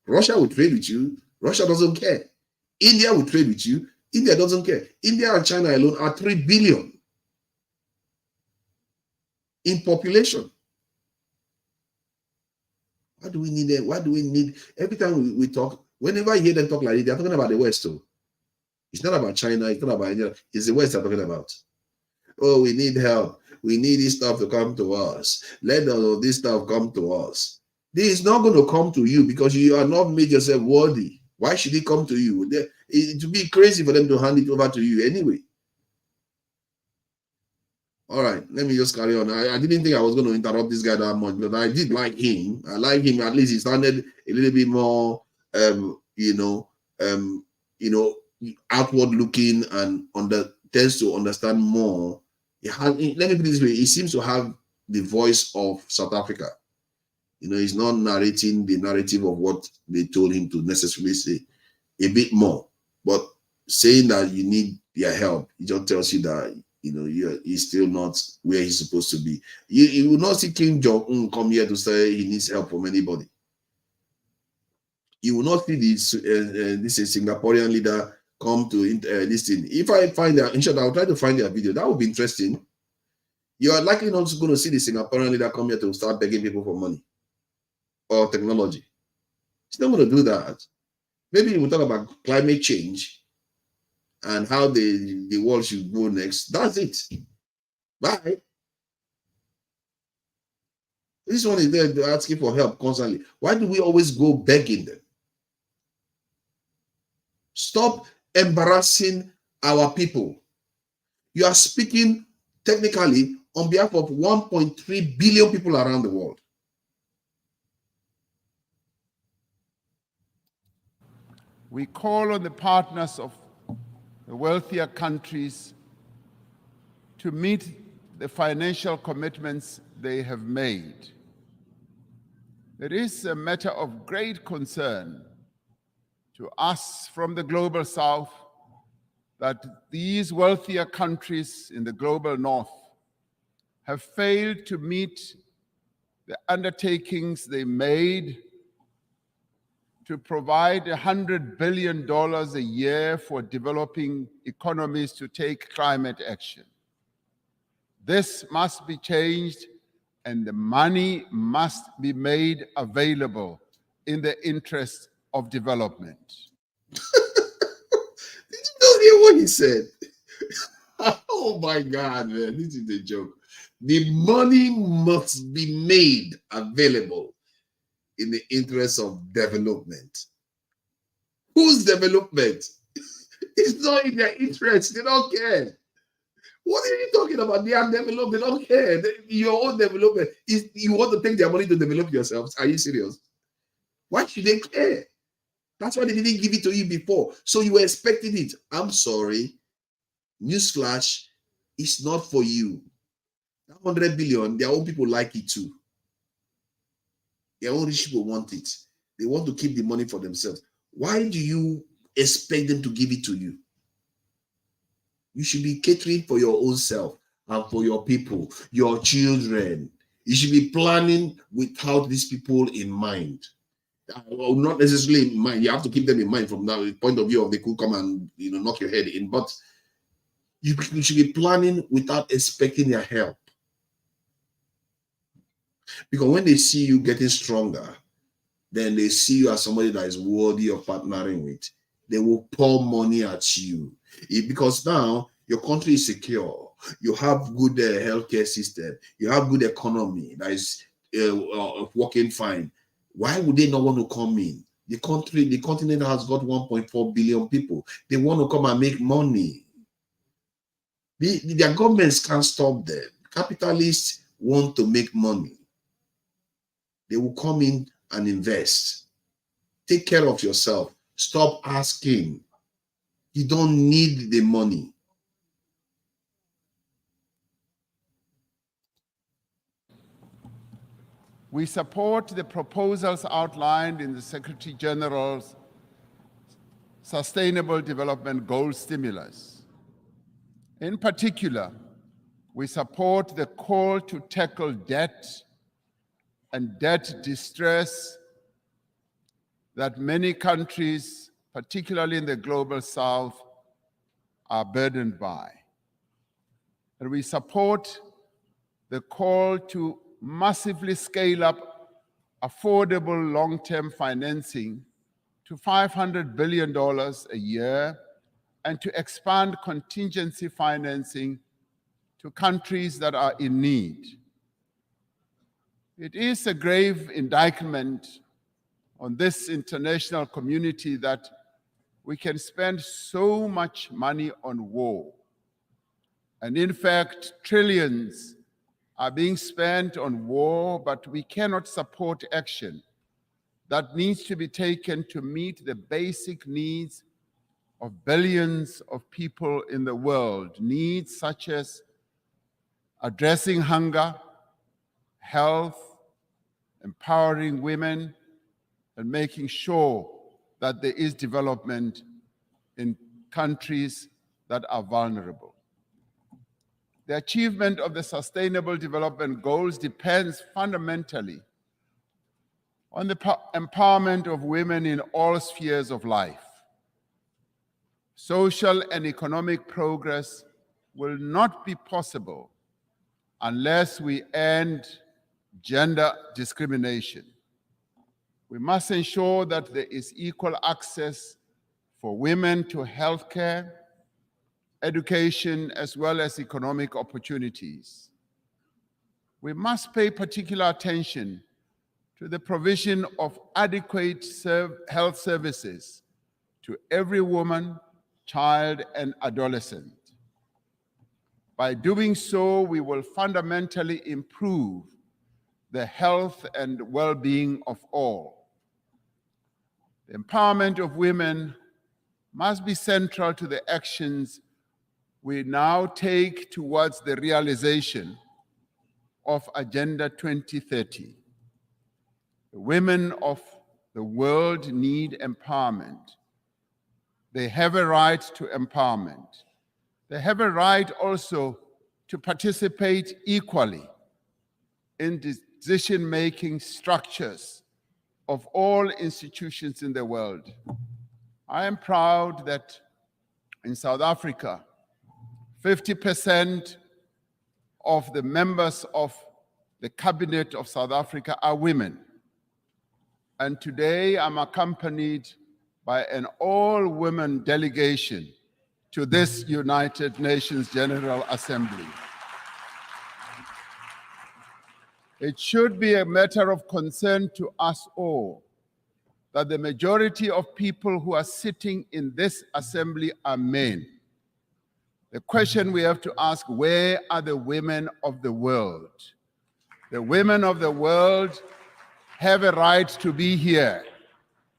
Russia will trade with you. Russia doesn't care. India will trade with you. India doesn't care. India and China alone are 3 billion in population. Why do we need it? Why do we need every time we talk? Whenever I hear them talk like this, they're talking about the West too. It's not about China. It's not about India. It's the West they're talking about. Oh, we need help. We need this stuff to come to us. Let all of this stuff come to us. This is not going to come to you because you are not made yourself worthy. Why should it come to you? It would be crazy for them to hand it over to you anyway. All right, let me just carry on. I didn't think I was going to interrupt this guy that much, but I did like him. I like him. At least he sounded a little bit more, outward looking and tends to understand more. Let me put it this way: he seems to have the voice of South Africa. You know, he's not narrating the narrative of what they told him to necessarily say. A bit more, but saying that you need their help, he just tells you that. You know, he's still not where he's supposed to be. You will not see Kim Jong-un come here to say he needs help from anybody. You will not see this Singaporean leader come to this thing. If I find that, inshallah, I'll try to find their video. That would be interesting. You are likely not going to see the Singaporean leader come here to start begging people for money or technology. He's not going to do that. Maybe we'll talk about climate change and how the world should go next. That's it. Bye. This one is there asking for help constantly. Why do we always go begging them? Stop embarrassing our people. You are speaking technically on behalf of 1.3 billion people around the world. We call on the partners of the wealthier countries to meet the financial commitments they have made. It is a matter of great concern to us from the global south that these wealthier countries in the global north have failed to meet the undertakings they made to provide $100 billion a year for developing economies to take climate action. This must be changed, and the money must be made available in the interest of development. Did you not hear what he said? Oh my God, man, this is a joke. The money must be made available in the interest of development. Whose development? It's not in their interest. They don't care. What are you talking about? They are developed. They don't care. Your own development is you want to take their money to develop yourselves. Are you serious? Why should they care? That's why they didn't give it to you before. So you were expecting it. I'm sorry. Newsflash, it's not for you. That 100 billion, their own people like it too. Their own rich people want it. They want to keep the money for themselves. Why do you expect them to give it to you? You should be catering for your own self and for your people, your children. You should be planning without these people in mind. Well, not necessarily in mind. You have to keep them in mind from the point of view of they could come and knock your head in. But you should be planning without expecting their help. Because when they see you getting stronger, then they see you as somebody that is worthy of partnering with. They will pour money at you. Because now your country is secure. You have good healthcare system. You have good economy that is working fine. Why would they not want to come in? The continent has got 1.4 billion people. They want to come and make money. Their governments can't stop them. Capitalists want to make money. They will come in and invest. Take care of yourself. Stop asking. You don't need the money. We support the proposals outlined in the Secretary General's Sustainable Development Goal Stimulus. In particular, we support the call to tackle debt and debt distress that many countries, particularly in the global south, are burdened by. And we support the call to massively scale up affordable long-term financing to $500 billion a year and to expand contingency financing to countries that are in need. It is a grave indictment on this international community that we can spend so much money on war. And in fact, trillions are being spent on war, but we cannot support action that needs to be taken to meet the basic needs of billions of people in the world, needs such as addressing hunger, health, empowering women, and making sure that there is development in countries that are vulnerable. The achievement of the Sustainable Development Goals depends fundamentally on the empowerment of women in all spheres of life. Social and economic progress will not be possible unless we end gender discrimination. We must ensure that there is equal access for women to healthcare, education, as well as economic opportunities. We must pay particular attention to the provision of adequate health services to every woman, child, and adolescent. By doing so, we will fundamentally improve the health and well-being of all. The empowerment of women must be central to the actions we now take towards the realization of Agenda 2030. The women of the world need empowerment. They have a right to empowerment. They have a right also to participate equally in decision-making structures of all institutions in the world. I am proud that in South Africa, 50% of the members of the cabinet of South Africa are women. And today I'm accompanied by an all-women delegation to this United Nations General Assembly. It should be a matter of concern to us all that the majority of people who are sitting in this assembly are men. The question we have to ask, where are the women of the world? The women of the world have a right to be here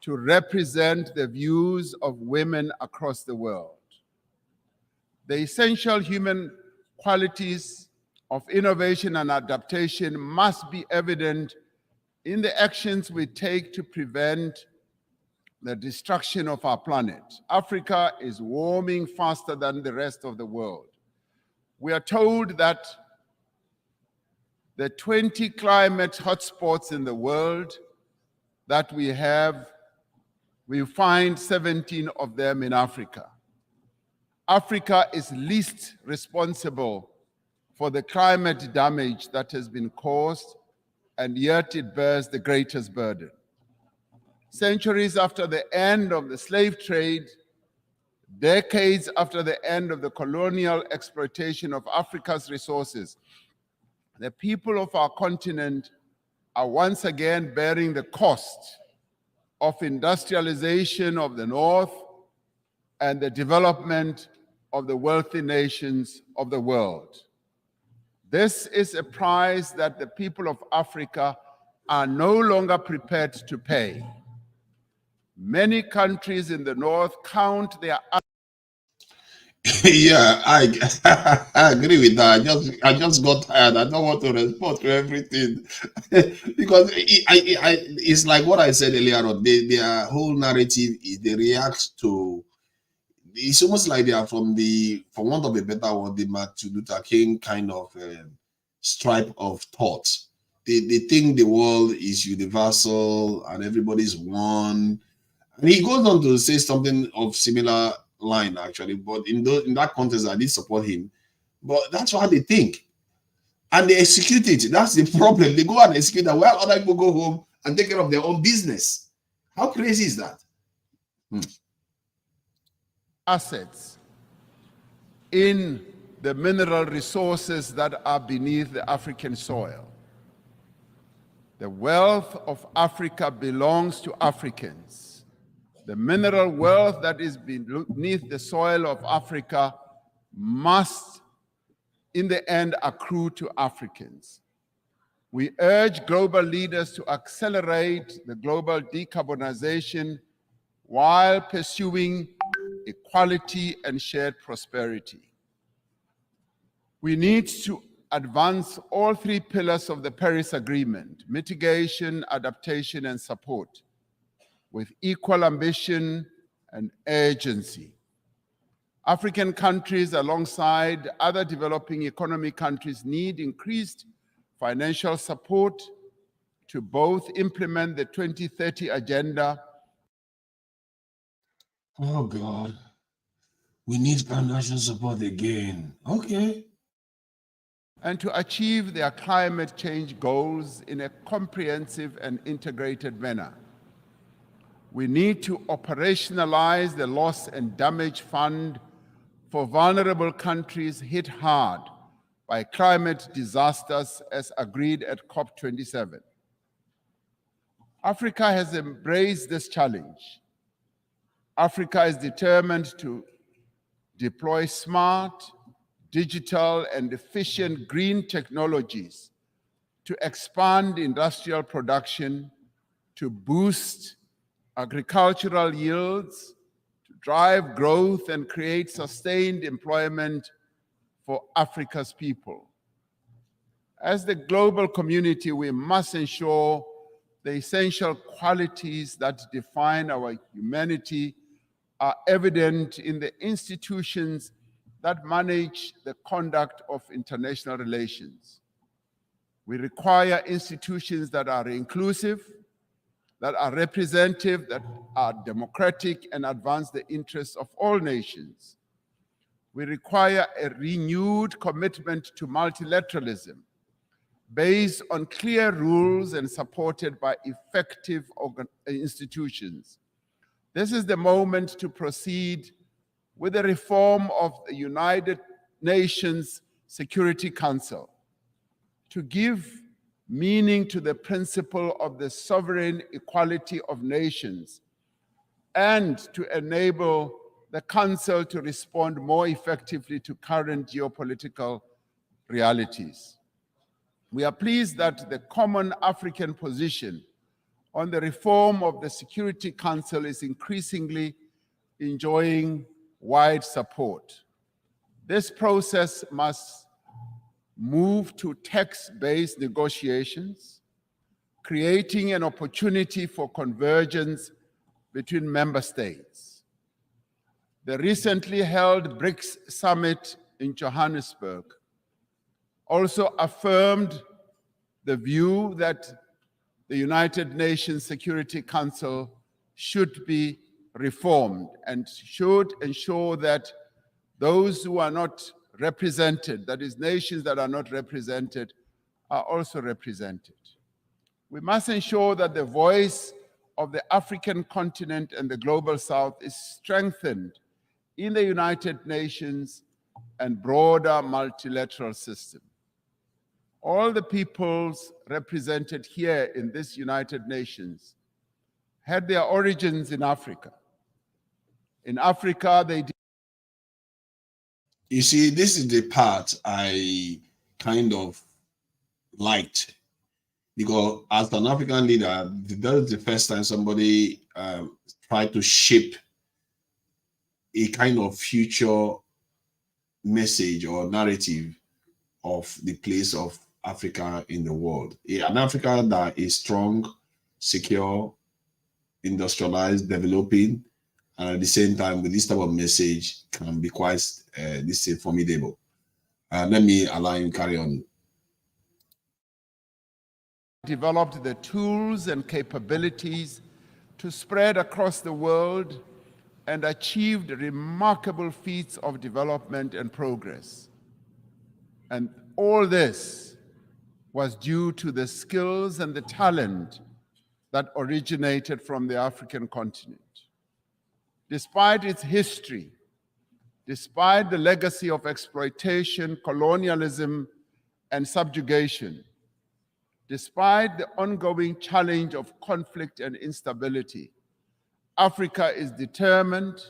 to represent the views of women across the world. The essential human qualities of innovation and adaptation must be evident in the actions we take to prevent the destruction of our planet. Africa is warming faster than the rest of the world. We are told that the 20 climate hotspots in the world that we have, we find 17 of them in Africa. Africa is least responsible for the climate damage that has been caused, and yet it bears the greatest burden. Centuries after the end of the slave trade, decades after the end of the colonial exploitation of Africa's resources, the people of our continent are once again bearing the cost of industrialization of the North and the development of the wealthy nations of the world. This is a price that the people of Africa are no longer prepared to pay. Many countries in the North count their... Yeah, I agree with that. I just got tired. I don't want to respond to everything because it's like what I said earlier on. Their whole narrative they react to. It's almost like they are from for want of a better word, the Martin Luther King kind of stripe of thought. They think the world is universal and everybody's one. And he goes on to say something of similar line actually, but in that context I did support him. But that's how they think, and they execute it. That's the problem. They go and execute that while other people go home and take care of their own business. How crazy is that? Assets in the mineral resources that are beneath the African soil. The wealth of Africa belongs to Africans. The mineral wealth that is beneath the soil of Africa must, in the end, accrue to Africans. We urge global leaders to accelerate the global decarbonization while pursuing equality and shared prosperity. We need to advance all three pillars of the Paris Agreement: mitigation, adaptation, and support, with equal ambition and urgency. African countries, alongside other developing economic countries, need increased financial support to both implement the 2030 agenda. Oh God, we need financial support again. Okay. And to achieve their climate change goals in a comprehensive and integrated manner. We need to operationalize the Loss and Damage Fund for vulnerable countries hit hard by climate disasters as agreed at COP27. Africa has embraced this challenge. Africa is determined to deploy smart, digital, and efficient green technologies to expand industrial production, to boost agricultural yields, to drive growth and create sustained employment for Africa's people. As the global community, we must ensure the essential qualities that define our humanity are evident in the institutions that manage the conduct of international relations. We require institutions that are inclusive, that are representative, that are democratic, and advance the interests of all nations. We require a renewed commitment to multilateralism based on clear rules and supported by effective institutions. This is the moment to proceed with the reform of the United Nations Security Council, to give meaning to the principle of the sovereign equality of nations, and to enable the Council to respond more effectively to current geopolitical realities. We are pleased that the common African position on the reform of the Security Council is increasingly enjoying wide support. This process must move to text-based negotiations, creating an opportunity for convergence between member states. The recently held BRICS summit in Johannesburg also affirmed the view that the United Nations Security Council should be reformed and should ensure that those who are not represented, that is, nations that are not represented, are also represented. We must ensure that the voice of the African continent and the global south is strengthened in the United Nations and broader multilateral system. All the peoples represented here in this United Nations had their origins in Africa. In Africa, they did. You see, this is the part I kind of liked, because as an African leader, that is the first time somebody tried to shape a kind of future message or narrative of the place of Africa in the world. An Africa that is strong, secure, industrialized, developing, and at the same time, with this type of message, can be quite formidable. Let me allow him carry on. Developed the tools and capabilities to spread across the world and achieved remarkable feats of development and progress. And all this was due to the skills and the talent that originated from the African continent. Despite its history, despite the legacy of exploitation, colonialism, and subjugation, despite the ongoing challenge of conflict and instability, Africa is determined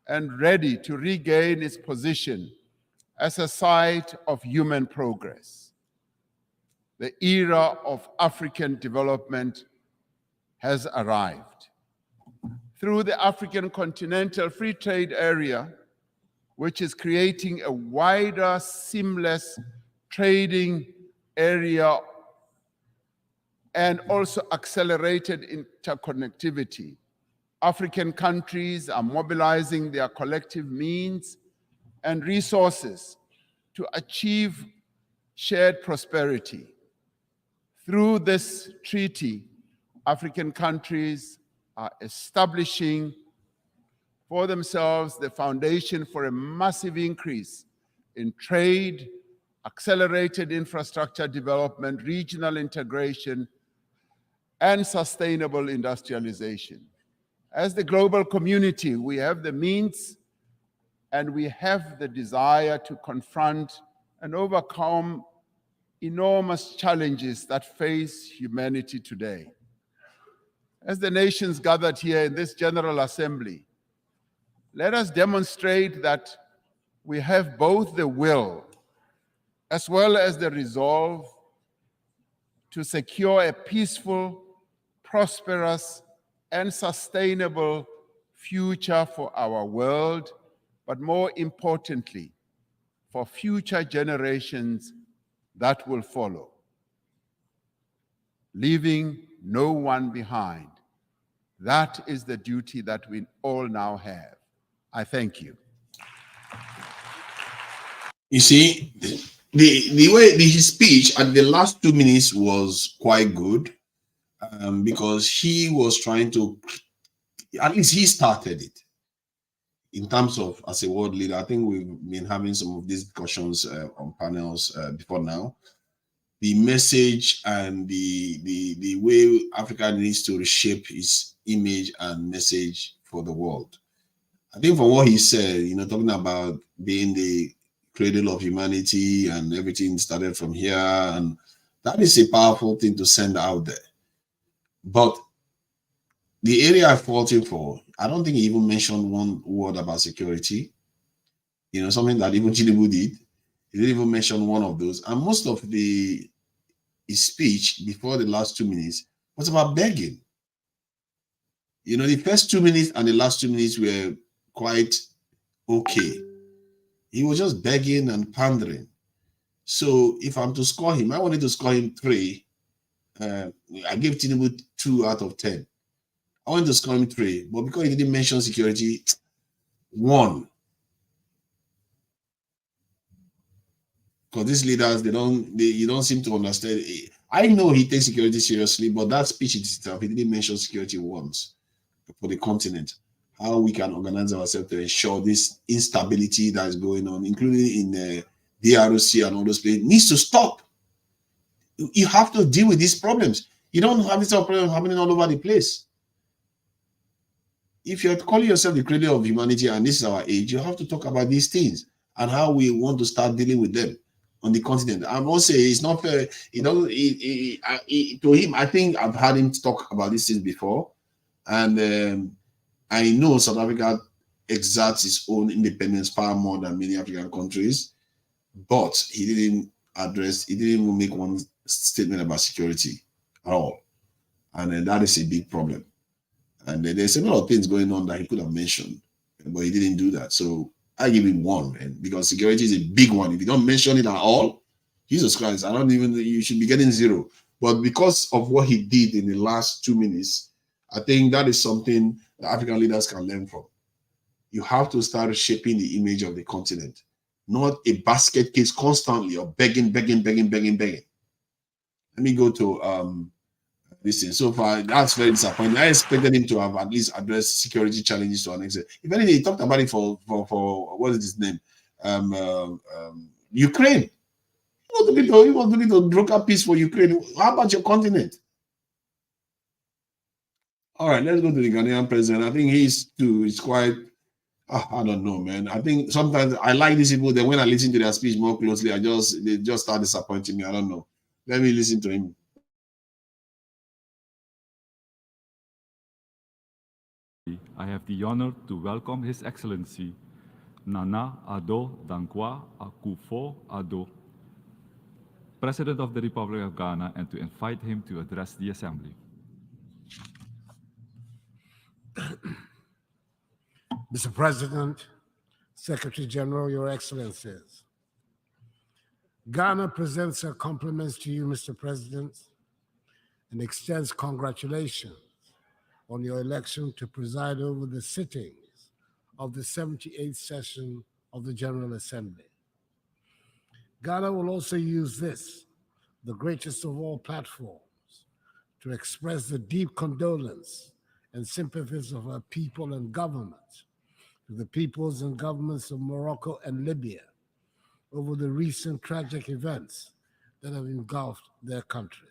and ready to regain its position as a site of human progress. The era of African development has arrived. Through the African Continental Free Trade Area, which is creating a wider, seamless trading area and also accelerated interconnectivity, African countries are mobilizing their collective means and resources to achieve shared prosperity. Through this treaty, African countries are establishing for themselves the foundation for a massive increase in trade, accelerated infrastructure development, regional integration, and sustainable industrialization. As the global community, we have the means and we have the desire to confront and overcome enormous challenges that face humanity today. As the nations gathered here in this General Assembly, let us demonstrate that we have both the will as well as the resolve to secure a peaceful, prosperous, and sustainable future for our world, but more importantly, for future generations that will follow, leaving no one behind. That is the duty that we all now have. I thank you. You see, the way his speech at the last 2 minutes was quite good, because he was trying to, at least he started it. In terms of as a world leader, I think we've been having some of these discussions on panels before now. The message and the way Africa needs to reshape its image and message for the world. I think from what he said, talking about being the cradle of humanity and everything started from here, and that is a powerful thing to send out there. But the area I fault him for, I don't think he even mentioned one word about security. Something that even Tinubu did. He didn't even mention one of those. And most of his speech before the last 2 minutes was about begging. The first 2 minutes and the last 2 minutes were quite okay. He was just begging and pandering. So if I'm to score him, I wanted to score him 3. I gave Tinubu 2 out of 10. I wanted to score him 3, but because he didn't mention security, 1. Because these leaders, you don't seem to understand. I know he takes security seriously, but that speech itself, he didn't mention security once for the continent. How we can organize ourselves to ensure this instability that is going on, including in DRC and all those places, needs to stop. You have to deal with these problems. You don't have this problem happening all over the place. If you're calling yourself the creator of humanity and this is our age, you have to talk about these things and how we want to start dealing with them on the continent. I must say it's not fair. To him, I think I've had him talk about these things before, and I know South Africa exerts its own independence far more than many African countries, but he didn't even make one statement about security at all, and that is a big problem. And there's a lot of things going on that he could have mentioned, but he didn't do that. So I give him 1, and because security is a big one. If you don't mention it at all, Jesus Christ, you should be getting 0. But because of what he did in the last 2 minutes, I think that is something that African leaders can learn from. You have to start shaping the image of the continent, not a basket case constantly of begging. Let me go to this thing. So far, that's very disappointing. I expected him to have at least addressed security challenges to an extent. If anything, he talked about it for what is his name? Ukraine. He was looking to broker peace for Ukraine. How about your continent? All right, let's go to the Ghanaian president. I think he's quite, I don't know, man. I think sometimes I like these people. Then when I listen to their speech more closely, they just start disappointing me. I don't know. Let me listen to him. I have the honor to welcome His Excellency Nana Addo Dankwa Akufo-Addo, President of the Republic of Ghana, and to invite him to address the Assembly. Mr. President, Secretary General, Your Excellencies, Ghana presents her compliments to you, Mr. President, and extends congratulations on your election to preside over the sittings of the 78th session of the General Assembly. Ghana will also use this, the greatest of all platforms, to express the deep condolence and sympathies of our people and government to the peoples and governments of Morocco and Libya over the recent tragic events that have engulfed their countries.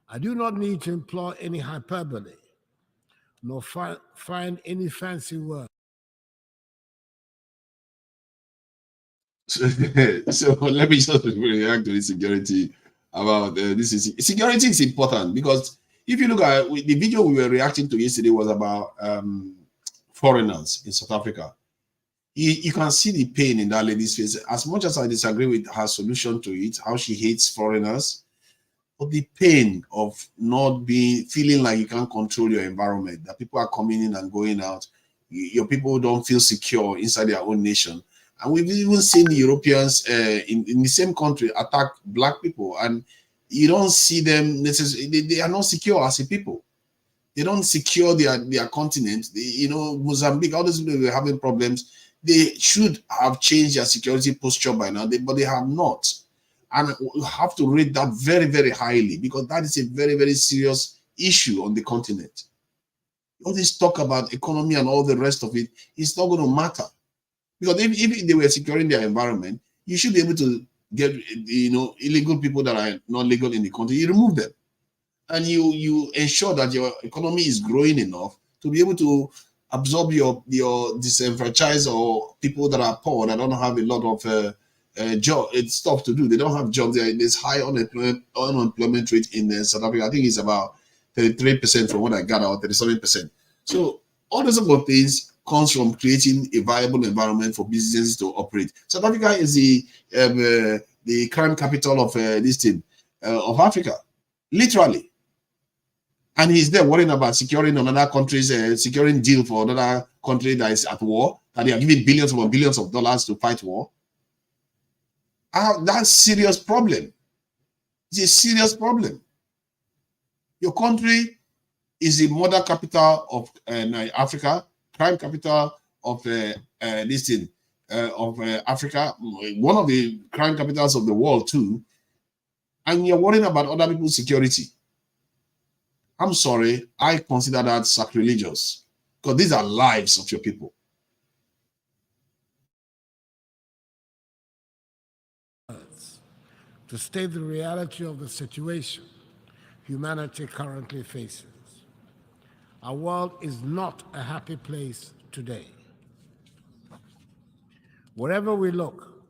I do not need to employ any hyperbole, nor find any fancy word. So let me just react to the security about this. Security is important because if you look at the video we were reacting to yesterday was about foreigners in South Africa. You can see the pain in that lady's face. As much as I disagree with her solution to it, how she hates foreigners, but the pain of not feeling like you can't control your environment, that people are coming in and going out, your people don't feel secure inside their own nation. And we've even seen the Europeans in the same country attack Black people, and you don't see them necessarily, they are not secure as a people. They don't secure their continent. Mozambique, all those people were having problems. They should have changed their security posture by now, but they have not. And we have to rate that very, very highly because that is a very, very serious issue on the continent. All this talk about economy and all the rest of it is not going to matter. Because if they were securing their environment, you should be able to get, illegal people that are not legal in the country, you remove them. And you ensure that your economy is growing enough to be able to absorb your disenfranchised or people that are poor, that don't have a lot of stuff to do. They don't have jobs. There's high unemployment rate in South Africa. I think it's about 33% from what I got out, 37%. So all those sort of things comes from creating a viable environment for businesses to operate. South Africa is the crime capital of of Africa, literally. And he's there worrying about securing another country's securing deal for another country that is at war, that they are giving billions upon billions of dollars to fight war. That's a serious problem. It's a serious problem. Your country is the mother capital of Africa, crime capital of Africa, one of the crime capitals of the world too. and you're worrying about other people's security. I'm sorry, I consider that sacrilegious, because these are lives of your people. To state the reality of the situation humanity currently faces. Our world is not a happy place today. Wherever we look,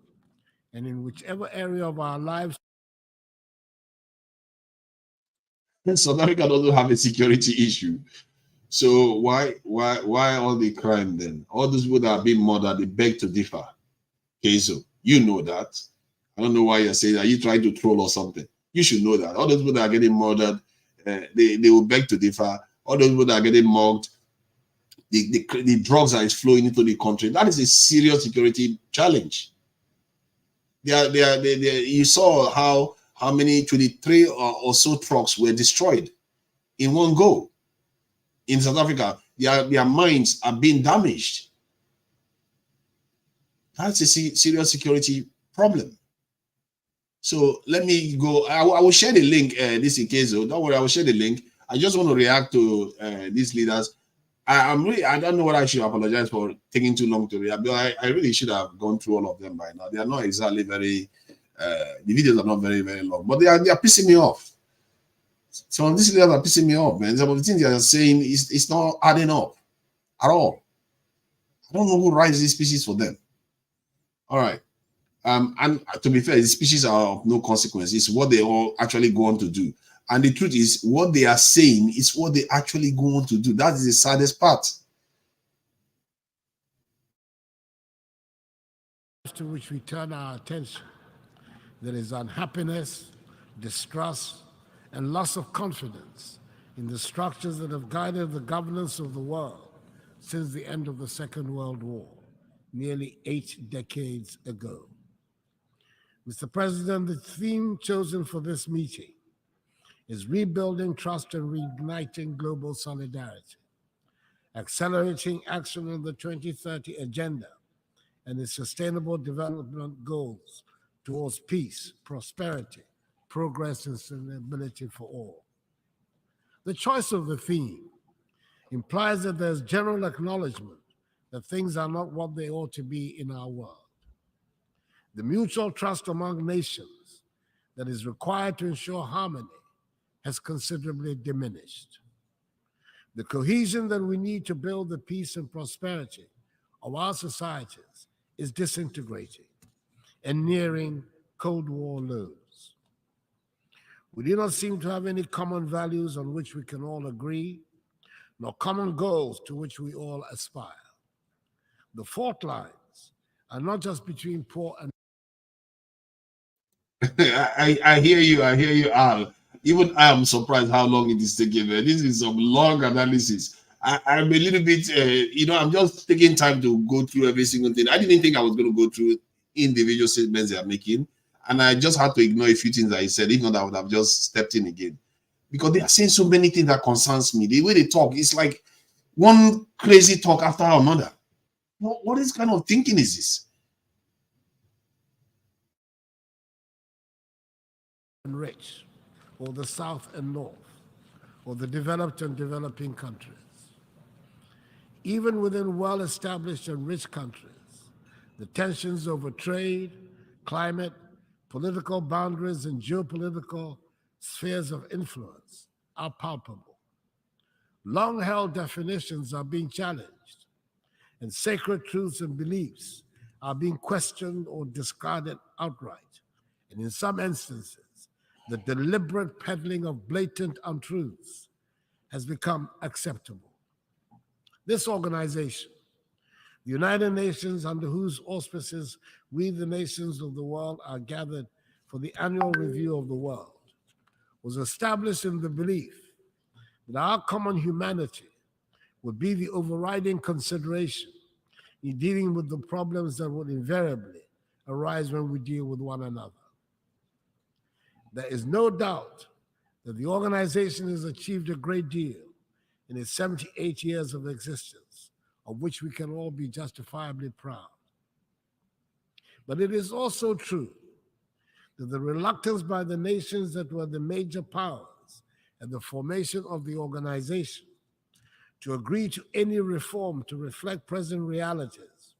and in whichever area of our lives. South Africa doesn't have a security issue. So why all the crime then? All those people that are being murdered, they beg to differ. Okay, so you know that. I don't know why you're saying that. You trying to troll or something. You should know that. All those people that are getting murdered, they will beg to differ. All those people that are getting mugged, the drugs that is flowing into the country, that is a serious security challenge. You saw how many 23 or so trucks were destroyed in one go in South Africa. Their mines are being damaged. That's a serious security problem. So let me go. I will share the link. This is Ikezo. Don't worry, I will share the link. I just want to react to these leaders. I don't know what I should apologize for taking too long to react, but I really should have gone through all of them by now. They are not exactly very, the videos are not very, very long, but they are pissing me off. Some of these leaders are pissing me off, man. Some of the things they are saying is not adding up at all. I don't know who writes these speeches for them. All right. And to be fair, the speeches are of no consequence. It's what they all actually go on to do. And the truth is, what they are saying is what they actually go on to do. That is the saddest part. To which we turn our attention, there is unhappiness, distrust, and loss of confidence in the structures that have guided the governance of the world since the end of the Second World War, nearly 8 decades ago. Mr. President, the theme chosen for this meeting is rebuilding trust and reigniting global solidarity, accelerating action on the 2030 Agenda and its sustainable development goals towards peace, prosperity, progress, and sustainability for all. The choice of the theme implies that there's general acknowledgement that things are not what they ought to be in our world. The mutual trust among nations that is required to ensure harmony has considerably diminished. The cohesion that we need to build the peace and prosperity of our societies is disintegrating and nearing Cold War lows. We do not seem to have any common values on which we can all agree, nor common goals to which we all aspire. The fault lines are not just between poor and I hear you, Al. Even I am surprised how long it is taking. This is some long analysis. I'm a little bit, I'm just taking time to go through every single thing. I didn't think I was going to go through individual statements they are making. And I just had to ignore a few things that he said. If not, I would have just stepped in again. Because they are saying so many things that concerns me. The way they talk, it's like one crazy talk after another. What is kind of thinking is this? and rich, or the South and North, or the developed and developing countries. Even within well-established and rich countries, the tensions over trade, climate, political boundaries, and geopolitical spheres of influence are palpable. Long-held definitions are being challenged, and sacred truths and beliefs are being questioned or discarded outright. And in some instances, the deliberate peddling of blatant untruths has become acceptable. This organization, the United Nations, under whose auspices we, the nations of the world, are gathered for the annual review of the world, was established in the belief that our common humanity would be the overriding consideration in dealing with the problems that would invariably arise when we deal with one another. There is no doubt that the organization has achieved a great deal in its 78 years of existence, of which we can all be justifiably proud. But it is also true that the reluctance by the nations that were the major powers at the formation of the organization to agree to any reform to reflect present realities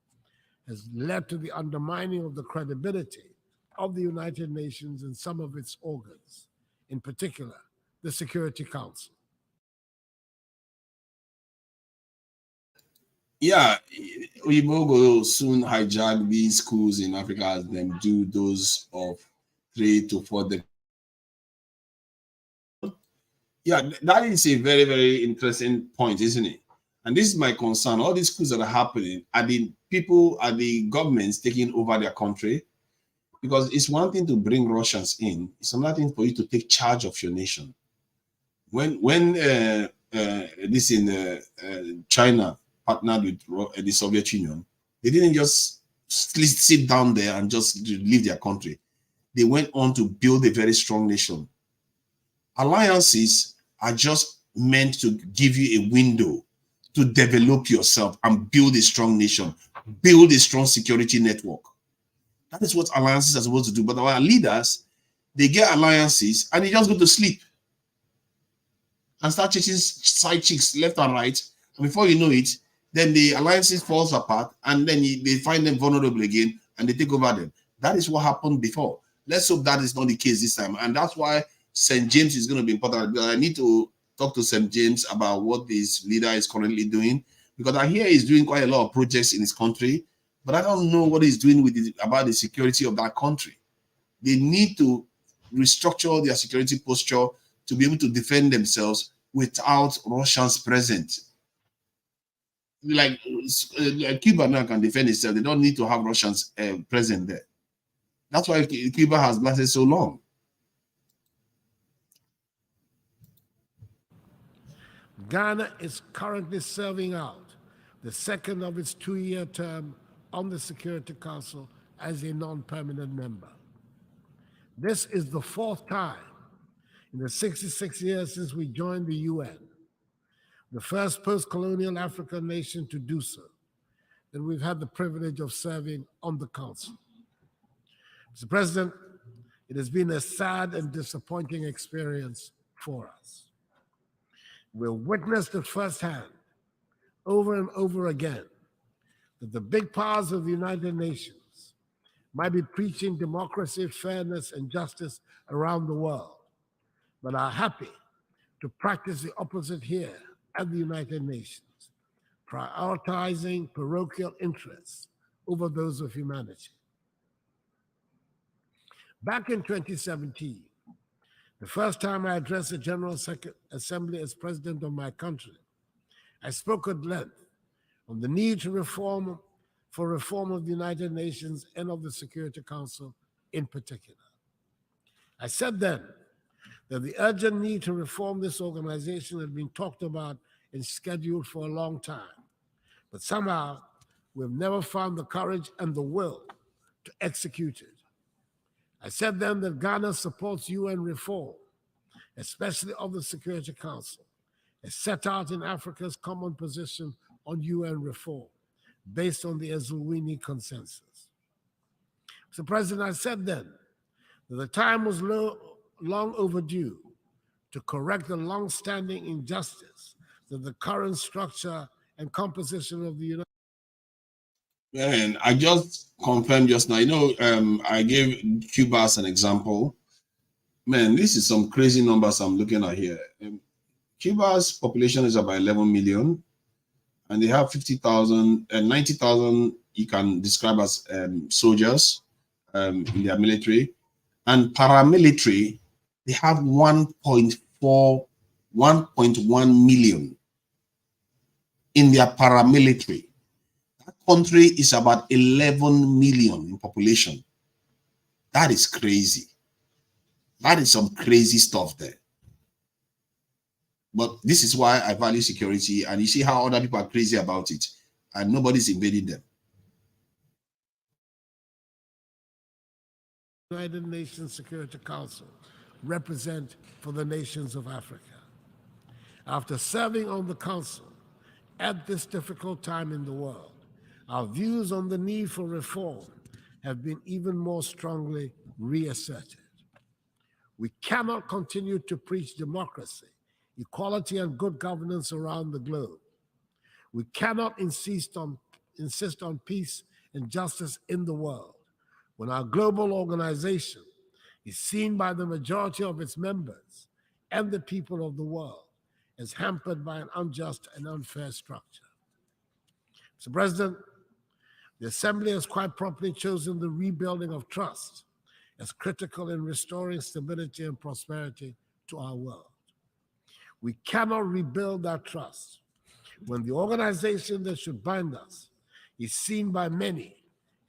has led to the undermining of the credibility of the United Nations and some of its organs, in particular, the Security Council. Yeah, we will go soon hijack these schools in Africa as them do those of 3 to 4 decades. Yeah, that is a very, very interesting point, isn't it? And this is my concern. All these schools that are happening, are the people, are the governments taking over their country? Because it's one thing to bring Russians in, it's another thing for you to take charge of your nation. When this in China partnered with the Soviet Union, they didn't just sit down there and just leave their country. They went on to build a very strong nation. Alliances are just meant to give you a window to develop yourself and build a strong nation, build a strong security network. That is what alliances are supposed to do. But our leaders, they get alliances and they just go to sleep and start chasing side chicks left and right. And before you know it, then the alliances falls apart and then they find them vulnerable again and they take over them. That is what happened before. Let's hope that is not the case this time. And that's why St. James is going to be important. I need to talk to St. James about what this leader is currently doing, because I hear he's doing quite a lot of projects in his country, but I don't know what he's doing with it, about the security of that country. They need to restructure their security posture to be able to defend themselves without Russians present. Like Cuba now can defend itself. They don't need to have Russians present there. That's why Cuba has lasted so long. Ghana is currently serving out the second of its 2-year term on the Security Council as a non-permanent member. This is the 4th time in the 66 years since we joined the UN, the first post-colonial African nation to do so, that we've had the privilege of serving on the Council. Mr. President, it has been a sad and disappointing experience for us. We've witnessed it firsthand, over and over again, that the big powers of the United Nations might be preaching democracy, fairness, and justice around the world, but are happy to practice the opposite here at the United Nations, prioritizing parochial interests over those of humanity. Back in 2017, the first time I addressed the General Assembly as president of my country, I spoke at length on the need to reform of the United Nations and of the Security Council in particular. I said then that the urgent need to reform this organization had been talked about and scheduled for a long time, but somehow we've never found the courage and the will to execute it. I said then that Ghana supports UN reform, especially of the Security Council, as set out in Africa's common position on UN reform, based on the Ezulwini Consensus. Mr. President, I said then that the time was long overdue to correct the long-standing injustice that the current structure and composition of the United Man, I just confirmed just now. You know, I gave Cuba as an example. Man, this is some crazy numbers I'm looking at here. Cuba's population is about 11 million, and they have 50,000 and 90,000 you can describe as soldiers in their military. And paramilitary, they have 1.1 million in their paramilitary. Country is about 11 million in population. That is crazy. That is some crazy stuff there. But this is why I value security, and you see how other people are crazy about it, and nobody's invading them. United Nations Security Council represent for the nations of Africa. After serving on the Council at this difficult time in the world, our views on the need for reform have been even more strongly reasserted. We cannot continue to preach democracy, equality, and good governance around the globe. We cannot insist on peace and justice in the world when our global organization is seen by the majority of its members and the people of the world as hampered by an unjust and unfair structure. Mr. President, the Assembly has quite properly chosen the rebuilding of trust as critical in restoring stability and prosperity to our world. We cannot rebuild that trust when the organization that should bind us is seen by many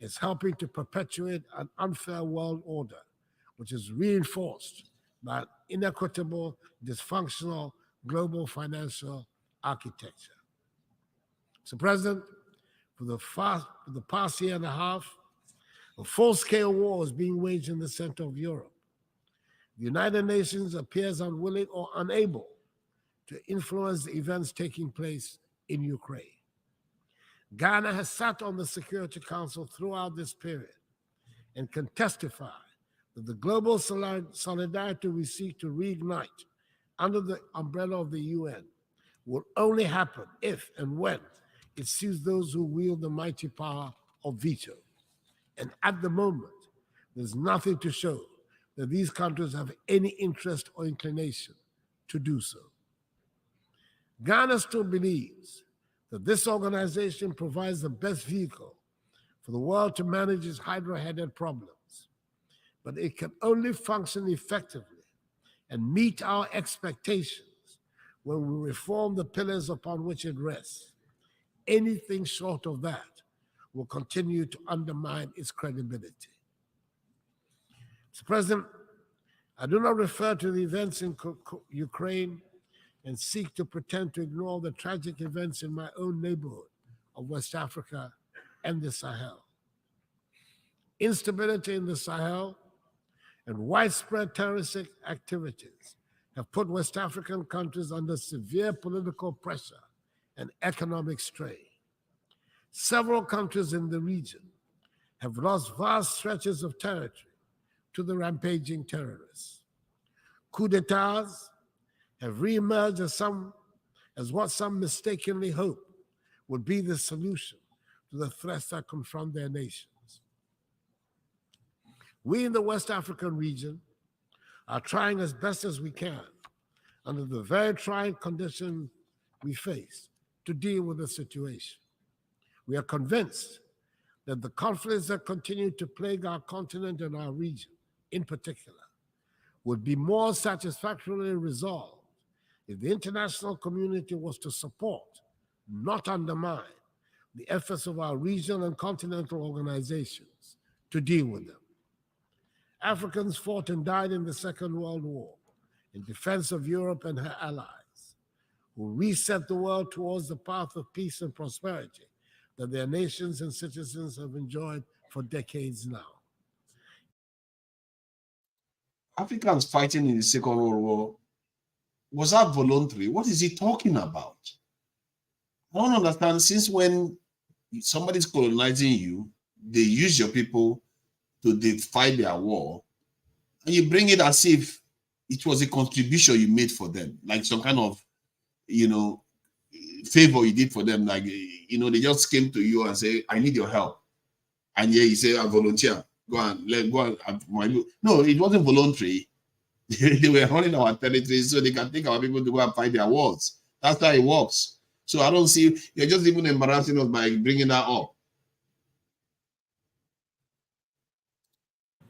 as helping to perpetuate an unfair world order, which is reinforced by an inequitable, dysfunctional global financial architecture. Mr. President, for the past year and a half, a full-scale war is being waged in the center of Europe. The United Nations appears unwilling or unable to influence the events taking place in Ukraine. Ghana has sat on the Security Council throughout this period and can testify that the global solidarity we seek to reignite under the umbrella of the UN will only happen if and when it suits those who wield the mighty power of veto. And at the moment, there's nothing to show that these countries have any interest or inclination to do so. Ghana still believes that this organization provides the best vehicle for the world to manage its hydra-headed problems, but it can only function effectively and meet our expectations when we reform the pillars upon which it rests. Anything short of that will continue to undermine its credibility. Mr. President, I do not refer to the events in Ukraine and seek to pretend to ignore the tragic events in my own neighborhood of West Africa and the Sahel. Instability in the Sahel and widespread terroristic activities have put West African countries under severe political pressure and economic strain. Several countries in the region have lost vast stretches of territory to the rampaging terrorists. Coup d'etats have reemerged as what some mistakenly hope would be the solution to the threats that confront their nations. We in the West African region are trying as best as we can under the very trying conditions we face to deal with the situation. We are convinced that the conflicts that continue to plague our continent and our region in particular would be more satisfactorily resolved if the international community was to support, not undermine, the efforts of our regional and continental organizations to deal with them. Africans fought and died in the Second World War in defense of Europe and her allies, who reset the world towards the path of peace and prosperity that their nations and citizens have enjoyed for decades now. Africans fighting in the Second World War, was that voluntary? What is he talking about? I don't understand. Since when somebody's colonizing you, they use your people to fight their war, and you bring it as if it was a contribution you made for them, like some kind of, favor you did for them. Like, they just came to you and say, I need your help. And yeah, you say, I volunteer. Go on. No, it wasn't voluntary. They were running our territory so they can take our people to go and fight their wars. That's how it works. So I don't see, you're just even embarrassing us by bringing that up.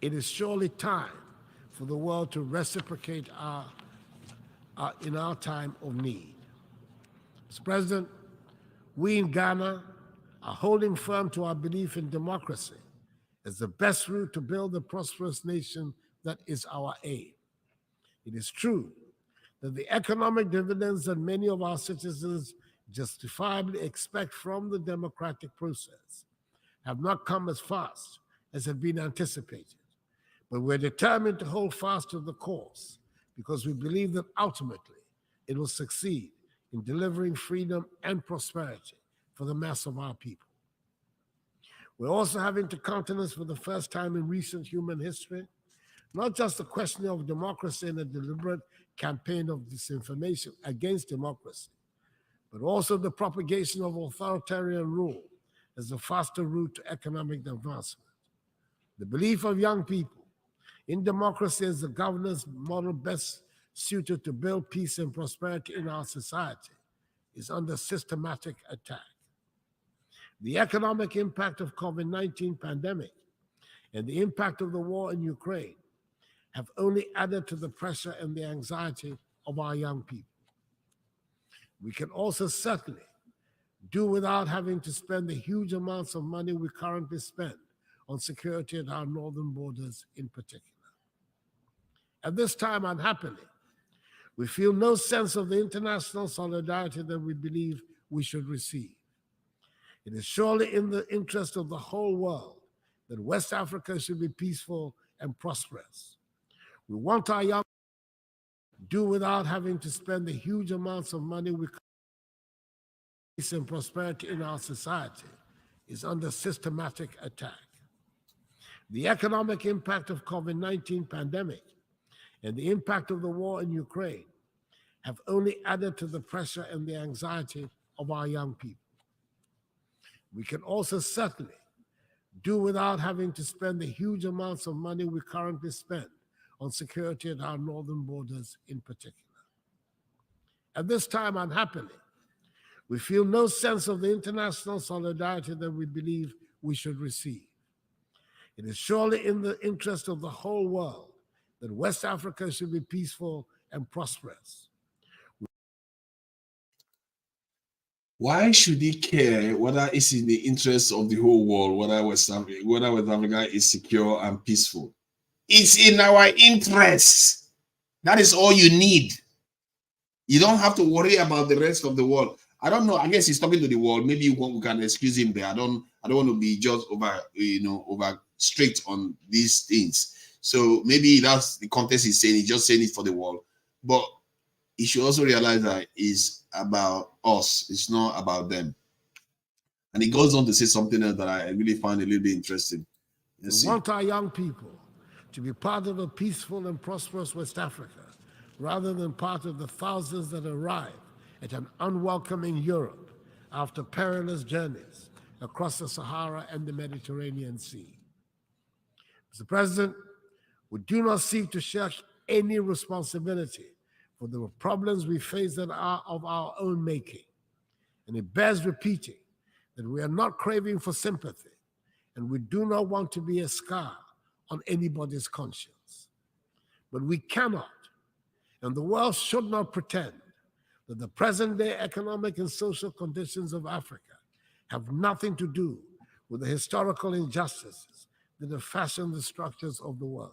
It is surely time for the world to reciprocate in our time of need. Mr. President, we in Ghana are holding firm to our belief in democracy as the best route to build the prosperous nation that is our aim. It is true that the economic dividends that many of our citizens justifiably expect from the democratic process have not come as fast as had been anticipated. But we're determined to hold fast to the course because we believe that ultimately it will succeed in delivering freedom and prosperity for the mass of our people. We're also having to countenance for the first time in recent human history not just the question of democracy and a deliberate campaign of disinformation against democracy, but also the propagation of authoritarian rule as the faster route to economic advancement. The belief of young people in democracy as the governance model best suited to build peace and prosperity in our society is under systematic attack. The economic impact of COVID-19 pandemic and the impact of the war in Ukraine have only added to the pressure and the anxiety of our young people. We can also certainly do without having to spend the huge amounts of money we currently spend on security at our northern borders in particular. At this time, unhappily, we feel no sense of the international solidarity that we believe we should receive. It is surely in the interest of the whole world that West Africa should be peaceful and prosperous. We want our young people to do without having to spend the huge amounts of money we peace and prosperity in our society is under systematic attack. The economic impact of COVID-19 pandemic and the impact of the war in Ukraine have only added to the pressure and the anxiety of our young people. We can also certainly do without having to spend the huge amounts of money we currently spend on security at our northern borders in particular. At this time, unhappily, we feel no sense of the international solidarity that we believe we should receive. It is surely in the interest of the whole world that West Africa should be peaceful and prosperous. Why should he care whether it's in the interest of the whole world, whether West Africa is secure and peaceful? It's in our interest. That is all you need. You don't have to worry about the rest of the world. I don't know. I guess he's talking to the world. Maybe we can excuse him there. I don't want to be just over strict on these things. So maybe that's the context he's saying. He's just saying it for the world. But he should also realize that it's about us. It's not about them. And he goes on to say something else that I really find a little bit interesting. We want our young people to be part of a peaceful and prosperous West Africa, rather than part of the thousands that arrive at an unwelcoming Europe after perilous journeys across the Sahara and the Mediterranean Sea. Mr. President, we do not seek to shirk any responsibility for the problems we face that are of our own making. And it bears repeating that we are not craving for sympathy, and we do not want to be a scar on anybody's conscience. But we cannot, and the world should not pretend that the present-day economic and social conditions of Africa have nothing to do with the historical injustices that have fashioned the structures of the world.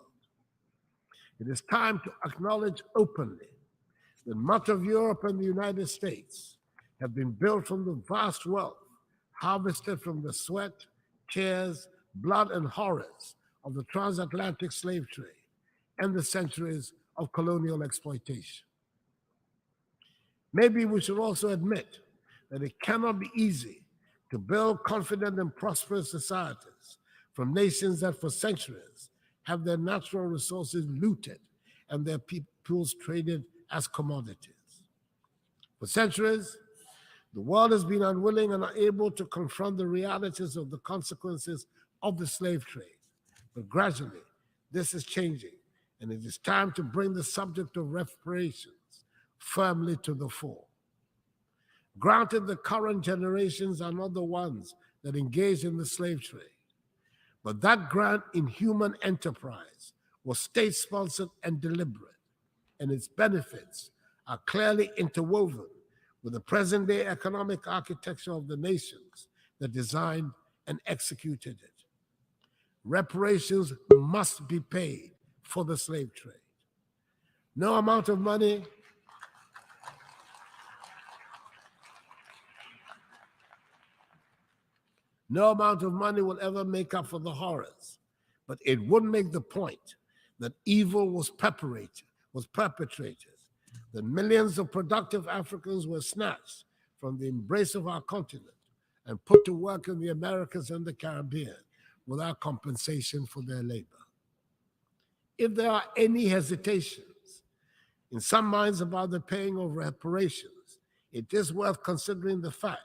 It is time to acknowledge openly that much of Europe and the United States have been built from the vast wealth harvested from the sweat, tears, blood, and horrors of the transatlantic slave trade and the centuries of colonial exploitation. Maybe we should also admit that it cannot be easy to build confident and prosperous societies from nations that for centuries have their natural resources looted and their peoples traded as commodities. For centuries, the world has been unwilling and unable to confront the realities of the consequences of the slave trade. But gradually, this is changing, and it is time to bring the subject of reparations firmly to the fore. Granted, the current generations are not the ones that engaged in the slave trade, but that grand inhuman enterprise was state-sponsored and deliberate, and its benefits are clearly interwoven with the present-day economic architecture of the nations that designed and executed it. Reparations must be paid for the slave trade. No amount of money will ever make up for the horrors, but it would make the point that evil was perpetrated, that millions of productive Africans were snatched from the embrace of our continent and put to work in the Americas and the Caribbean without compensation for their labor. if there are any hesitations in some minds about the paying of reparations, it is worth considering the fact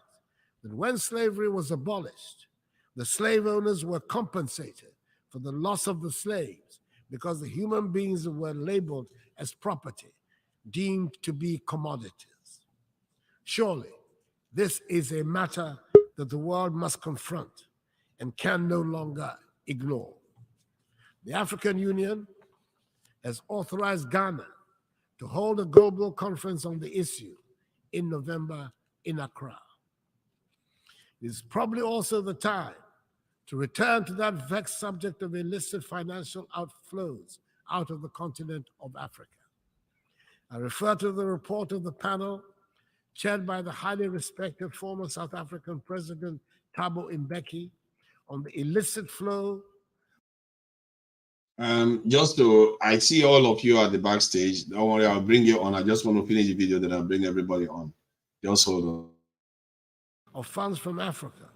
that when slavery was abolished, the slave owners were compensated for the loss of the slaves because the human beings were labeled as property, deemed to be commodities. Surely, this is a matter that the world must confront and can no longer ignore. The African Union has authorized Ghana to hold a global conference on the issue in November in Accra. It is probably also the time to return to that vexed subject of illicit financial outflows out of the continent of Africa. I refer to the report of the panel chaired by the highly respected former South African President Thabo Mbeki on the illicit flow. I see all of you at the backstage. Don't worry, I'll bring you on. I just want to finish the video, then I'll bring everybody on. Just hold on. Of funds from Africa,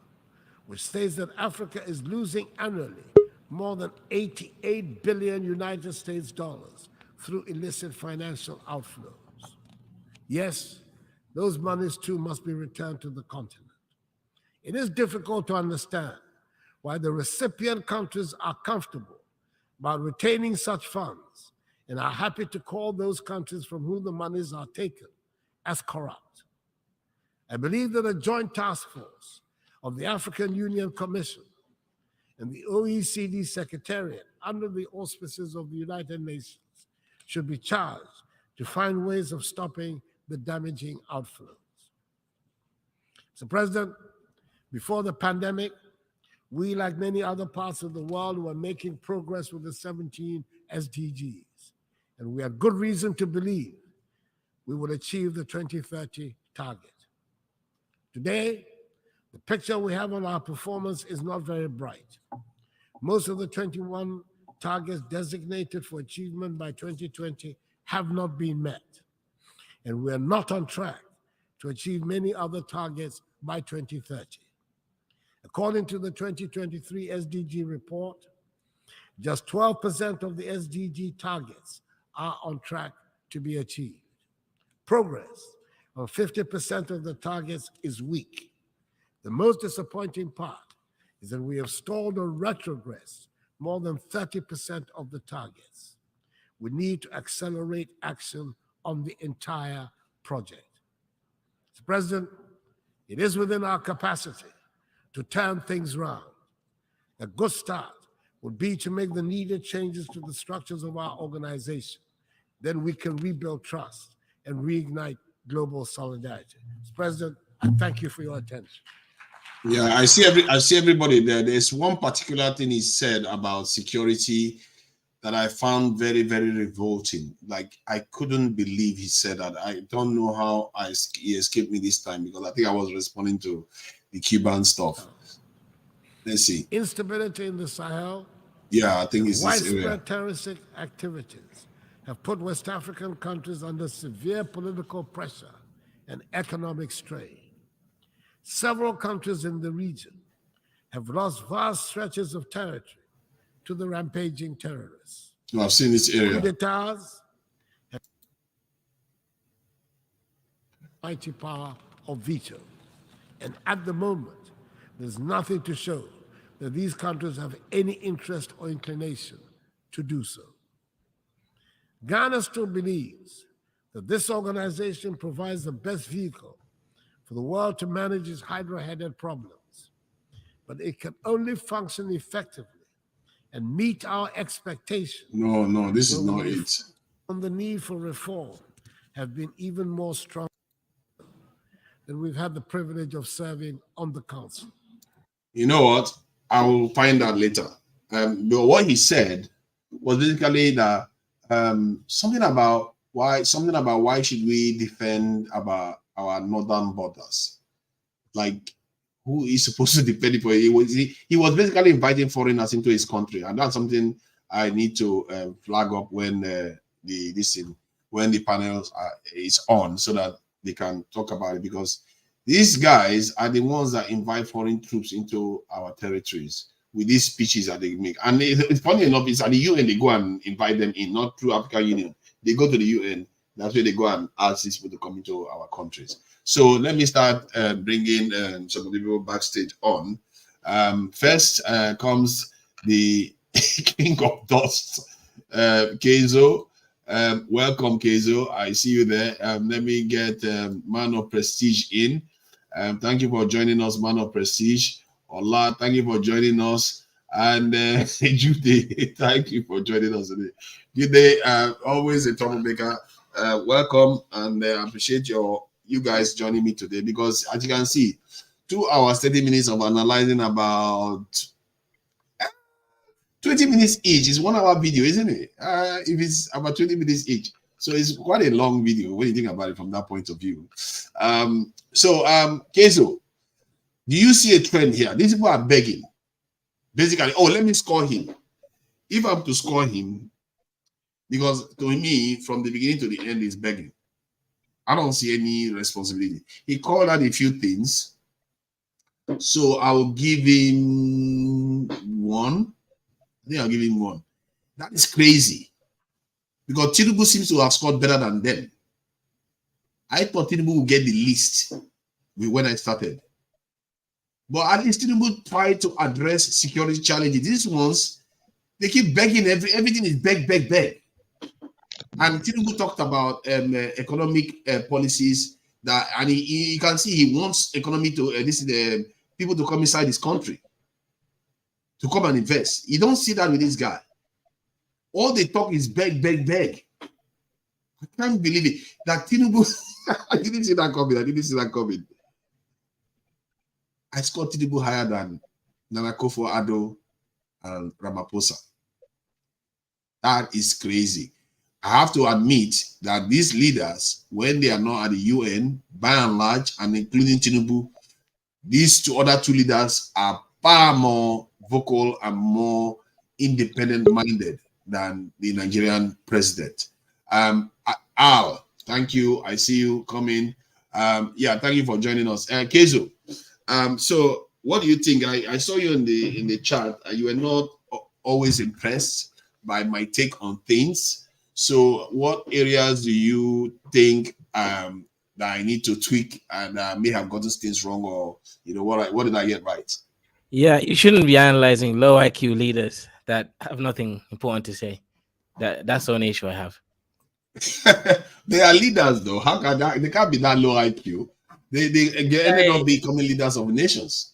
which states that Africa is losing annually more than 88 billion United States dollars through illicit financial outflows. Yes, those monies too must be returned to the continent. It is difficult to understand why the recipient countries are comfortable about retaining such funds and are happy to call those countries from whom the monies are taken as corrupt. I believe that a joint task force of the African Union Commission and the OECD Secretariat under the auspices of the United Nations should be charged to find ways of stopping the damaging outflows. Mr. President, before the pandemic, we, like many other parts of the world, were making progress with the 17 SDGs, and we had good reason to believe we would achieve the 2030 target. Today, the picture we have on our performance is not very bright. Most of the 21 targets designated for achievement by 2020 have not been met, and we are not on track to achieve many other targets by 2030. According to the 2023 SDG report, just 12% of the SDG targets are on track to be achieved. Progress on 50% of the targets is weak. The most disappointing part is that we have stalled or retrogressed more than 30% of the targets. We need to accelerate action on the entire project. Mr. President, it is within our capacity to turn things around. A good start would be to make the needed changes to the structures of our organization. Then we can rebuild trust and reignite global solidarity. Mr. President, I thank you for your attention. Yeah, I see everybody there. There's one particular thing he said about security that I found very, very revolting. Like, I couldn't believe he said that. I don't know how he escaped me this time, because I think I was responding to the Cuban stuff. Let's see. Instability in the Sahel. Yeah, I think it's this area. Widespread terroristic activities have put West African countries under severe political pressure and economic strain. Several countries in the region have lost vast stretches of territory to the rampaging terrorists. No, I've seen this area. Coup d'etats have mighty power of veto. And at the moment, there's nothing to show that these countries have any interest or inclination to do so. Ghana still believes that this organization provides the best vehicle for the world to manage its hydra-headed problems, but it can only function effectively and meet our expectations. No, this is not it. On the need for reform have been even more strong than we've had the privilege of serving on the council. You know what? I will find out later. But what he said was basically that something about why should we defend our northern borders? Like, who is supposed to defend it for? He was basically inviting foreigners into his country, and that's something I need to flag up when the panel is on, so that they can talk about it, because these guys are the ones that invite foreign troops into our territories. with these speeches that they make. And it's funny enough, it's at the UN they go and invite them in, not through African Union. They go to the UN. That's where they go and ask these people to come into our countries. So let me start bringing some of the people backstage on. First comes the King of Dust, Kezo. Welcome, Kezo. I see you there. Let me get Man of Prestige in. Thank you for joining us, Man of Prestige. Ola, thank you for joining us. And Jude, thank you for joining us today. Jude, always a troublemaker. Welcome, and I appreciate you guys joining me today, because as you can see, 2 hours, 30 minutes of analyzing about 20 minutes each is 1 hour video, isn't it? If it's about 20 minutes each. So it's quite a long video when you think about it from that point of view. Kezo, do you see a trend here? These people are begging. Basically, oh, let me score him. If I'm to score him, because to me, from the beginning to the end, he's begging. I don't see any responsibility. He called out a few things. So I'll give him 1. I think I'll give him 1. That is crazy. Because Tinubu seems to have scored better than them. I thought Tinubu would get the least when I started. But at least Tinubu tried to address security challenges. These ones, they keep begging. Everything is beg. And Tinubu talked about economic policies that, and you can see he wants economy to people to come inside his country to come and invest. You don't see that with this guy. All they talk is beg. I can't believe it. That Tinubu, I didn't see that coming. I scored Tinubu higher than Nana Akufo-Addo and Ramaphosa. That is crazy. I have to admit that these leaders, when they are not at the UN, by and large, and including Tinubu, these other two leaders are far more vocal and more independent-minded than the Nigerian president. Al, thank you. I see you coming. Thank you for joining us. Kezo, so what do you think? I saw you in the chat. You were not always impressed by my take on things. So what areas do you think that I need to tweak and may have gotten things wrong, or what did I get right? Yeah, you shouldn't be analyzing low IQ leaders that have nothing important to say. That's the only issue I have. They are leaders, though. How can they can't be that low IQ? They ended up becoming leaders of nations.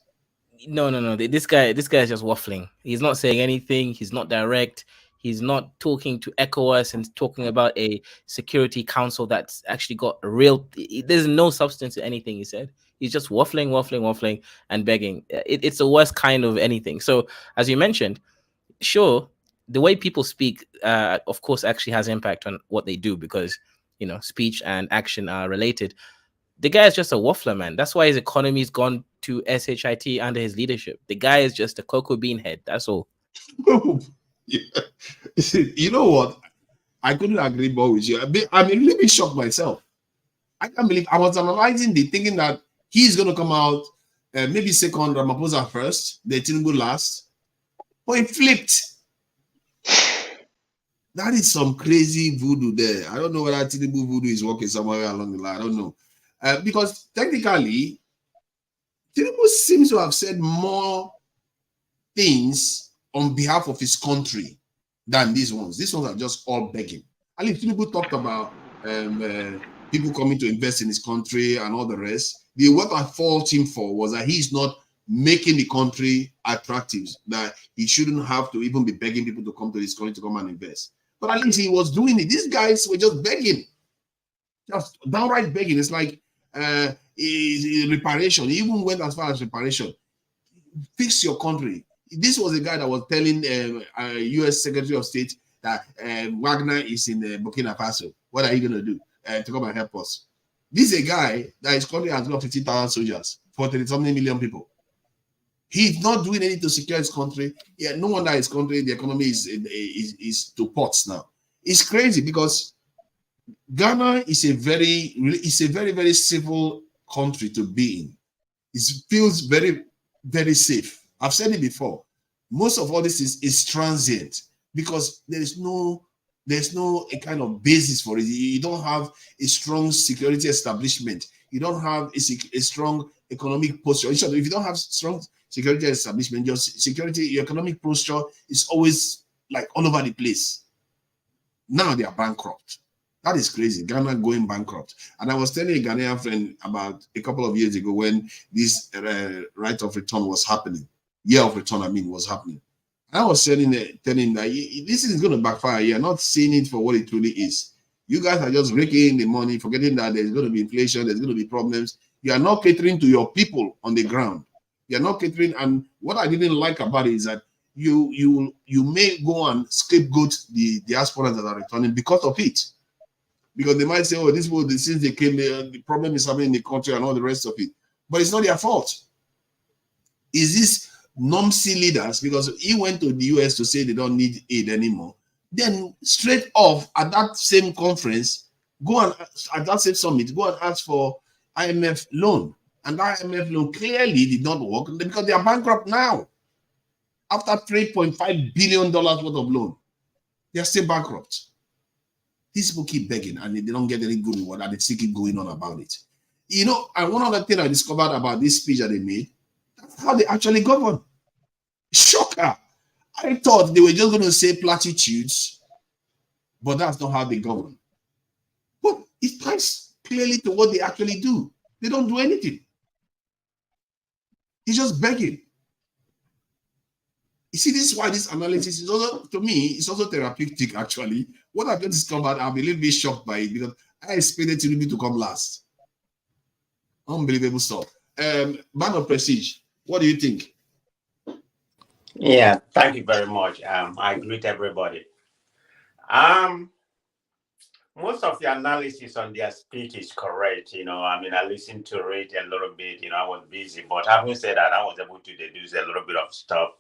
No. This guy is just waffling. He's not saying anything. He's not direct. He's not talking to ECOWAS and talking about a Security Council that's actually got a real. There's no substance to anything he said. He's just waffling, and begging. It's the worst kind of anything. So, as you mentioned, sure, the way people speak, of course, actually has impact on what they do, because speech and action are related. The guy is just a waffler, man. That's why his economy's gone to SHIT under his leadership. The guy is just a cocoa bean head. That's all. You know what? I couldn't agree more with you. I'm a little bit shocked myself. I can't believe I was analyzing thinking that he's going to come out maybe second, Ramaphosa first, then Tinubu last. But he flipped. That is some crazy voodoo there. I don't know whether Tinubu voodoo is working somewhere along the line. I don't know. Because technically, Tinubu seems to have said more things on behalf of his country than these ones. These ones are just all begging. At least Tinubu talked about people coming to invest in his country and all the rest. What I fault him for was that he's not making the country attractive, that he shouldn't have to even be begging people to come to this country to come and invest. But at least he was doing it. These guys were just begging, just downright begging. It's like reparation. He even went as far as reparation. Fix your country. This was a guy that was telling U.S. Secretary of State that Wagner is in Burkina Faso. What are you going to do to come and help us? This is a guy that his country has got 50,000 soldiers for 30-something million people. He's not doing anything to secure his country. Yeah, no wonder his country, the economy is to pots now. It's crazy because Ghana is a very, very civil country to be in. It feels very, very safe. I've said it before. Most of all this is transient because there's no a kind of basis for it. You don't have a strong security establishment. You don't have a strong economic posture. If you don't have strong security establishment, your economic posture is always like all over the place. Now they are bankrupt. That is crazy. Ghana going bankrupt. And I was telling a Ghanaian friend about a couple of years ago when this right of return was happening. Year of return, was happening. I was telling that this is going to backfire. You're not seeing it for what it truly is. You guys are just raking in the money, forgetting that there's going to be inflation, there's going to be problems. You are not catering to your people on the ground. You're not catering. And what I didn't like about it is that you may go and scapegoat the diaspora that are returning because of it. Because they might say, oh, this was since they came there, the problem is happening in the country and all the rest of it. But it's not their fault. Is this NOMC leaders, because he went to the US to say they don't need aid anymore, then straight off at that same conference, go and at that same summit, go and ask for IMF loan. And that IMF loan clearly did not work because they are bankrupt now. After $3.5 billion worth of loan, they are still bankrupt. These people keep begging and they don't get any good reward and they still keep going on about it. You know, and one other thing I discovered about this speech that they made, that's how they actually govern. Shocker. I thought they were just going to say platitudes, but that's not how they govern. But it ties clearly to what they actually do. They don't do anything. He's just begging. You see, this is why this analysis is also, to me, it's also therapeutic, actually. What I've just discovered, I'm a little bit shocked by it because I expected Tinubu to come last. Unbelievable stuff. Man of Prestige, what do you think? Yeah, thank you very much. I greet everybody. Most of the analysis on their speech is correct. I listened to it a little bit. I was busy, but having said that, I was able to deduce a little bit of stuff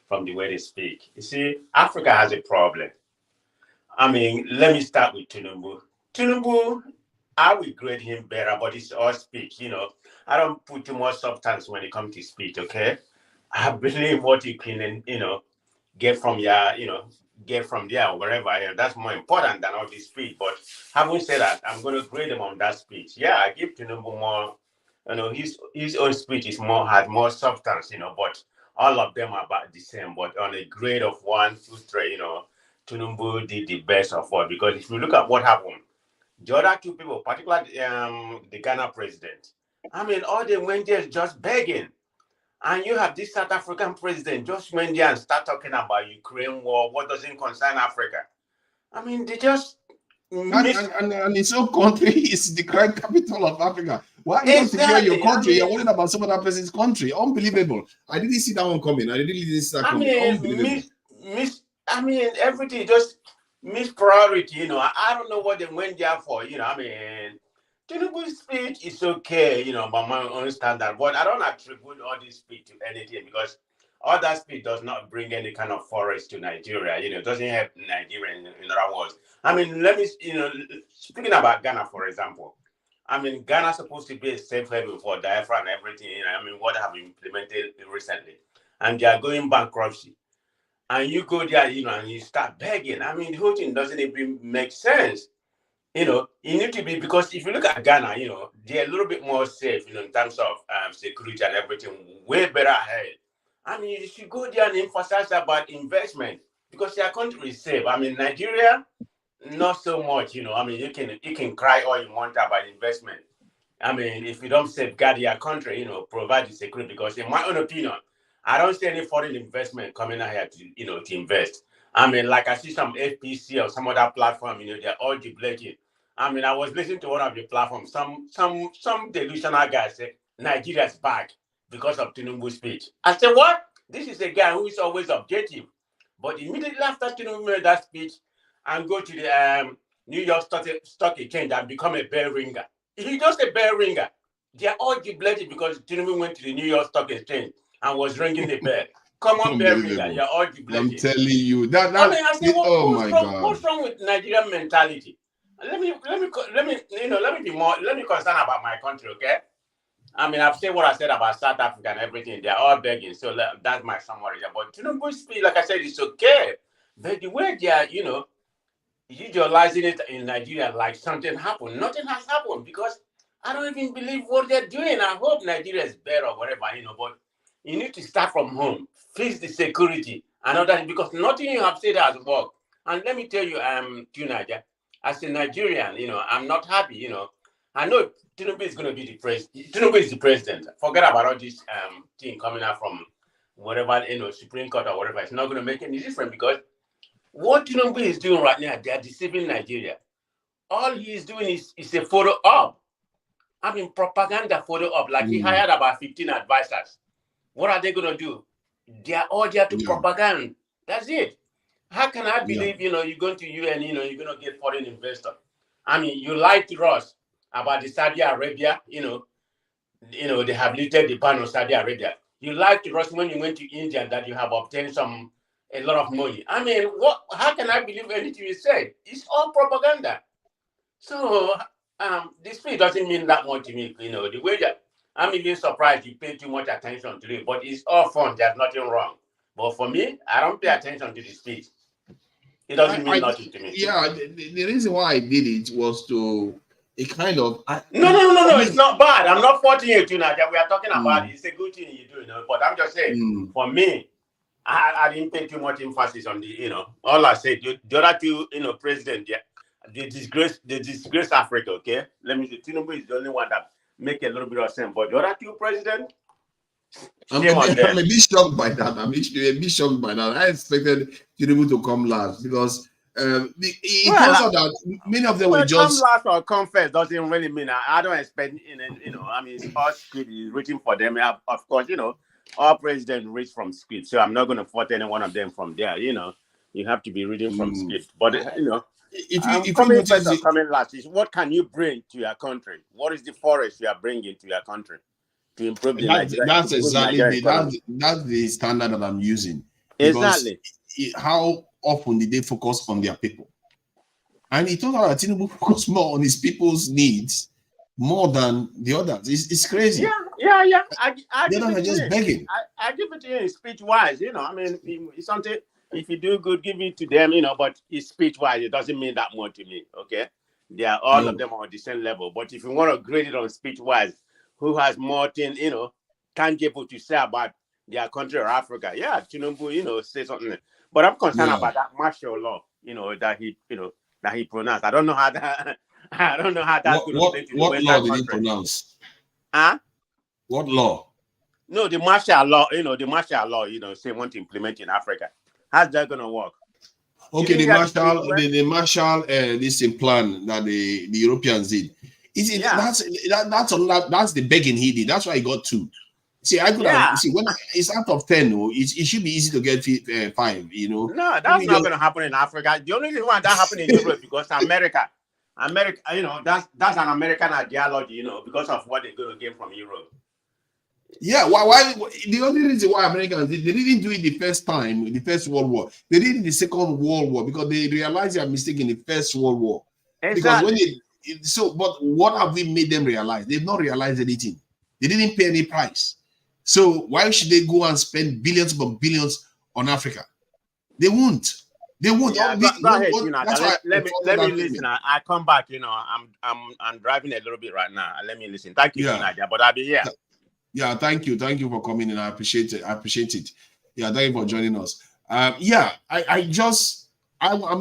from the way they speak. You see, Africa has a problem. Let me start with Tinubu. Tinubu, I will grade him better, but it's all speech. I don't put too much substance when it comes to speech. Okay, I believe what you can, get from get from there or wherever. That's more important than all this speech. But having said that, I'm going to grade him on that speech. Yeah, I give Tinubu more. His own speech is has more substance. But all of them are about the same. But on a grade of 1, 2, 3, Tinubu did the best of all. Because if you look at what happened, the other two people, particularly the Ghana president, all they went there just begging. And you have this South African president just went there and start talking about Ukraine war, what doesn't concern Africa. They just and its own country is the crime capital of Africa. Why are you not securing your country? You're worried about some other person's country. Unbelievable. I didn't see that one coming. I really didn't see that coming. Unbelievable. Everything just missed priority. I don't know what they went there for. Tinubu's speech is okay, by my own standard, but I don't attribute all this speech to anything because all that speech does not bring any kind of forest to Nigeria. It doesn't help Nigeria in other words. Let me, speaking about Ghana, for example, Ghana's supposed to be a safe haven for diaspora and everything. What have been implemented recently, and they are going bankruptcy. And you go there, and you start begging. The whole thing doesn't even make sense. You need to be, because if you look at Ghana, they're a little bit more safe, in terms of security and everything, way better ahead. You should go there and emphasize about investment because your country is safe. Nigeria, not so much, you can cry all you want about investment. If you don't safeguard your country, provide the security, because in my own opinion, I don't see any foreign investment coming out here to, to invest. Like I see some FPC or some other platform, they're all depleting. I was listening to one of the platforms. Some delusional guy said Nigeria's back because of Tinubu's speech. I said, what? This is a guy who is always objective. But immediately after Tinubu made that speech and go to the New York Stock Exchange and become a bell ringer. He's just a bell ringer. They're all depleted because Tinubu went to the New York Stock Exchange and was ringing the bell. Come on, bell ringer. You're all depleted. I'm telling you that. What's wrong with Nigerian mentality? Let me be concerned about my country, okay? I mean, I've said what I said about South Africa and everything. They're all begging. So that's my summary. But Tinubu's speech, like I said, it's okay. But the way they are, utilizing it in Nigeria like something happened. Nothing has happened because I don't even believe what they're doing. I hope Nigeria is better or whatever, but you need to start from home, fix the security and all that, because nothing you have said has worked. And let me tell you, to Nigeria, as a Nigerian, I'm not happy, I know Tinubu is going to be the president. Tinubu is the president. Forget about all this thing coming out from whatever, Supreme Court or whatever. It's not going to make any difference because what Tinubu is doing right now, they are deceiving Nigeria. All he is doing is a photo op. I mean, propaganda photo op. Like he hired about 15 advisors. What are they going to do? They are all there to propaganda. That's it. How can I believe, you're going to UN, you're going to get foreign investor? I mean, you lied to us about the Saudi Arabia, they have lifted the ban on Saudi Arabia. You lied to us when you went to India that you have obtained a lot of money. I mean, how can I believe anything you said? It's all propaganda. So this speech doesn't mean that much to me, the way that I'm even surprised you pay too much attention to it, but it's all fun, there's nothing wrong. But for me, I don't pay attention to the speech. It doesn't mean nothing to me. Yeah, the reason why I did it was to kind of. No, it's not bad. I'm not faulting you, Tuna. We are talking about it. It's a good thing you do, but I'm just saying, for me, I didn't pay too much emphasis on the, all I said, the other two, president, they disgrace Africa, okay? Let me say, Tinubu is the only one that make a little bit of sense, but the other two president, I'm a bit shocked by that. I'm a bit shocked by that. I expected Tinubu to come last because it turns out that many of them were just come last or come first doesn't really mean. I don't expect, I mean, all script is written for them. Of course, all presidents read from script, so I'm not going to fault any one of them from there. You have to be reading from script, but if coming first or coming last is what can you bring to your country? What is the forest you are bringing to your country to improve the Nigeria? That's exactly that's the standard that I'm using. Exactly. How often did they focus on their people? And it turns out that Tinubu focused more on his people's needs more than the others. It's crazy. Yeah. The others are just begging. I give it to you speech wise. I mean, it's something. If you do good, give it to them. But it's speech wise. It doesn't mean that much to me. Okay, they are all of them on the same level. But if you want to grade it on speech wise, who has more thing, tangible to say about their country or Africa? Yeah, Tinubu, say something. But I'm concerned about that martial law, that he pronounced. I don't know how that. I don't know how that's going to play to what law did he pronounce? Huh? What law? No, the martial law. The martial law. Say want to implement in Africa. How's that going to work? Okay, the Marshall this plan that the Europeans did. That's the begging he did. That's why he got 2. See, I could have when it's out of 10. It should be easy to get 5. No, that's not going to happen in Africa. The only reason why that happened in Europe because America, that's an American ideology, because of what they're going to get from Europe. Yeah, why the only reason why Americans they didn't do it the first time, the First World War. They did it in the Second World War because they realized their mistake in the First World War. Exactly. Because but what have we made them realize? They've not realized anything. They didn't pay any price. So why should they go and spend billions upon billions on Africa? They won't. They won't. Yeah, go ahead, let me listen. I come back. I'm driving a little bit right now. Let me listen. Thank you, Nadia, but I'll be here. Yeah, thank you for coming in. I appreciate it. Yeah, thank you for joining us. I'm a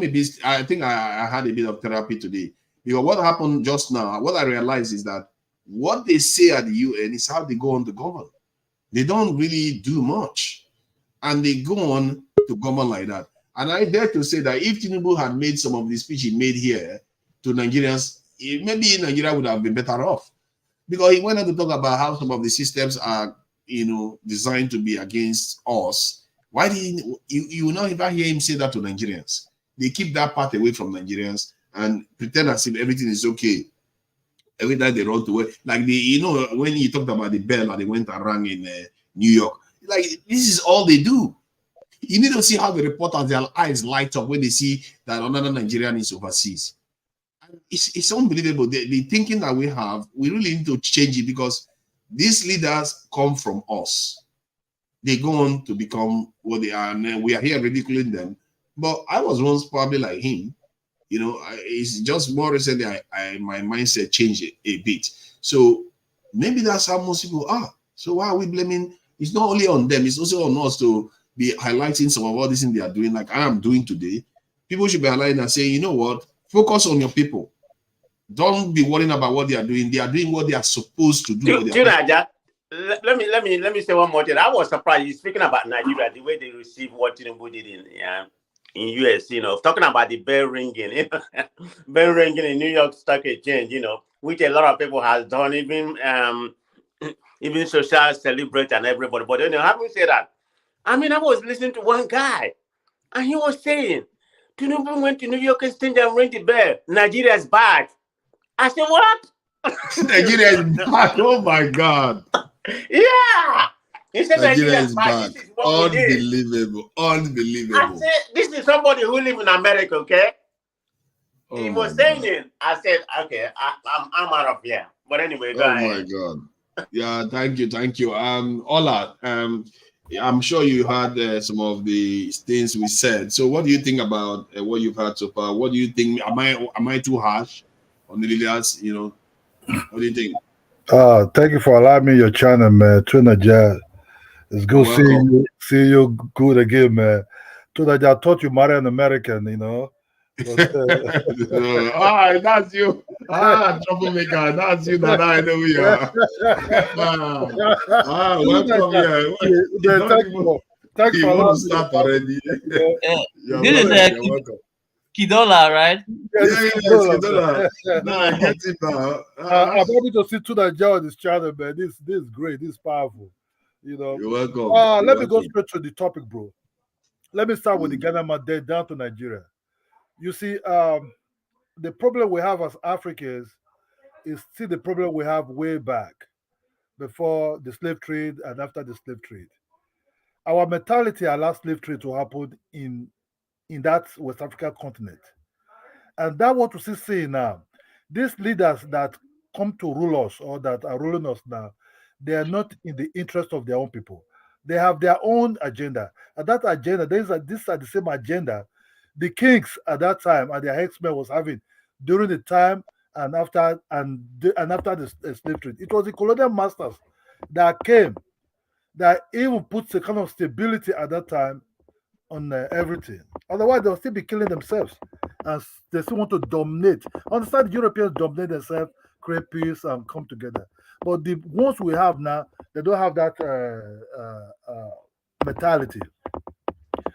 bit. I think I had a bit of therapy today because what happened just now. What I realized is that what they say at the UN is how they go on to govern. They don't really do much, and they go on to govern like that. And I dare to say that if Tinubu had made some of the speech he made here to Nigerians, maybe Nigeria would have been better off. Because he went on to talk about how some of the systems are, designed to be against us. Why did you will not ever hear him say that to Nigerians? They keep that part away from Nigerians and pretend as if everything is okay. Every time they run to work, like when he talked about the bell and they went and rang in New York, like this is all they do. You need to see how the reporters, their eyes light up when they see that another Nigerian is overseas. It's unbelievable. The thinking that we have, we really need to change it because these leaders come from us. They go on to become what they are, and then we are here ridiculing them. But I was once probably like him. You know, it's just more recently my mindset changed a bit. So maybe that's how most people are. So why are we blaming? It's not only on them, it's also on us to be highlighting some of all these things they are doing, like I am doing today. People should be highlighting and saying, you know what, focus on your people. Don't be worrying about what they are doing. They are doing what they are supposed to do. Let me say one more thing. I was surprised. You're speaking about Nigeria, the way they receive what Tinubu did in US, you know, talking about the bell ringing, you know, bell ringing in New York Stock Exchange, you know, which a lot of people has done, even social celebrate and everybody. But you know, having said that, I mean, I was listening to one guy, and he was saying, Tinubu went to New York Exchange and rang the bell. Nigeria's back. I said, what? Nigeria is back. Oh my God. Yeah. He said Nigeria is back. back. Unbelievable. Unbelievable. I said, this is somebody who lives in America, okay? Oh, he was saying it. I said, okay, I'm out of here. But anyway, go ahead. Oh my God. Yeah, thank you. Ola, I'm sure you heard some of the things we said. So what do you think about what you've heard so far? What do you think? Am I too harsh on the leaders? You know, what do you think? Thank you for allowing me your channel, man. Tunaja, it's good seeing you good again, man. Tunaja, I thought you married an American, you know. But, that's you. Troublemaker. That's you that I know we are. Welcome here. Thank you for allowing me. Start already. This is Kidola, right? Yes, Kidola. No, I get it now. I'm happy to see Tunaja on this channel, man. This is great. This is powerful. You know. You're welcome. Let me go straight to the topic, bro. Let me start with the Ghana man down to Nigeria. You see, the problem we have as Africans is still the problem we have way back before the slave trade and after the slave trade. Our mentality allowed slave trade to happen in that West African continent. And that's what we see now. These leaders that come to rule us or that are ruling us now, they are not in the interest of their own people. They have their own agenda. And that agenda, these are the same agenda the kings at that time and their headsmen was having during the time and after the slave trade. It was the colonial masters that came that even puts a kind of stability at that time on everything. Otherwise, they'll still be killing themselves and they still want to dominate. Understand the Europeans dominate themselves, create peace and come together. But the ones we have now, they don't have that mentality.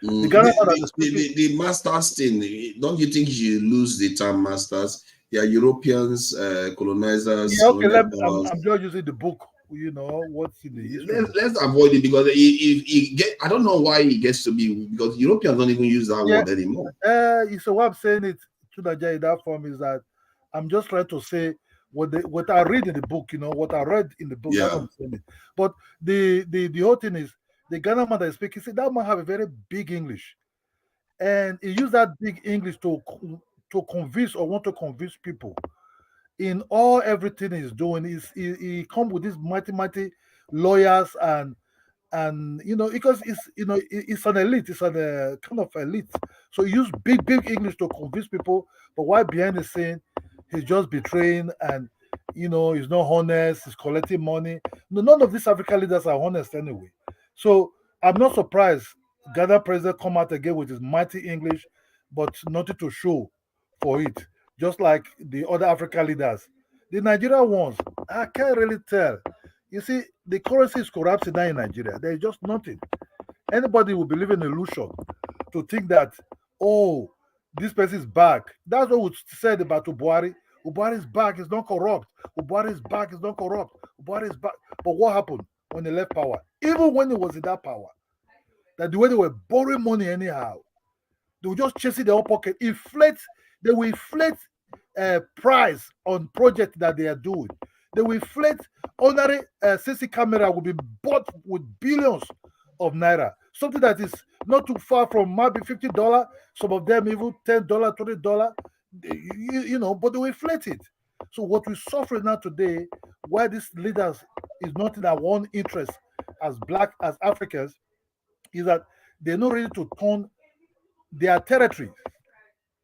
The masters thing, don't you think you lose the term masters? Yeah, Europeans, colonizers. Yeah, okay, I'm just using the book, you know, what's in the history. Let's avoid it because I don't know why it gets to be, because Europeans don't even use that word anymore. So what I'm saying it to Nigeria in that form is that I'm just trying to say what I read in the book, you know, what I read in the book. Yeah. That's what I'm saying. But the whole thing is, the Ghana man that is speaking, see, that man have a very big English, and he used that big English to convince or want to convince people in everything he's doing. He come with these mighty lawyers and you know, because it's an elite, it's a kind of elite. So he used big English to convince people, but while behind the scene, he's just betraying and you know he's not honest. He's collecting money. No, none of these African leaders are honest anyway. So I'm not surprised Ghana president come out again with his mighty English, but nothing to show for it. Just like the other African leaders, the Nigerian ones, I can't really tell. You see, the currency is corrupted now in Nigeria. There is just nothing. Anybody will believe in illusion to think that, oh, this person is back. That's what we said about Buhari. Buhari is back, he's not corrupt. Buhari is back, he's not corrupt. Buhari is back. But what happened when he left power? Even when he was in that power, that the way they were borrowing money anyhow, they were just chasing their own pocket. They will inflate price on projects that they are doing. They will inflate ordinary CC camera will be bought with billions of naira. Something that is not too far from maybe $50. Some of them even $10, $20. You know, but they will inflate it. So what we're suffering now today, why these leaders is not in our own interest as black, as Africans, is that they're not ready to turn their territory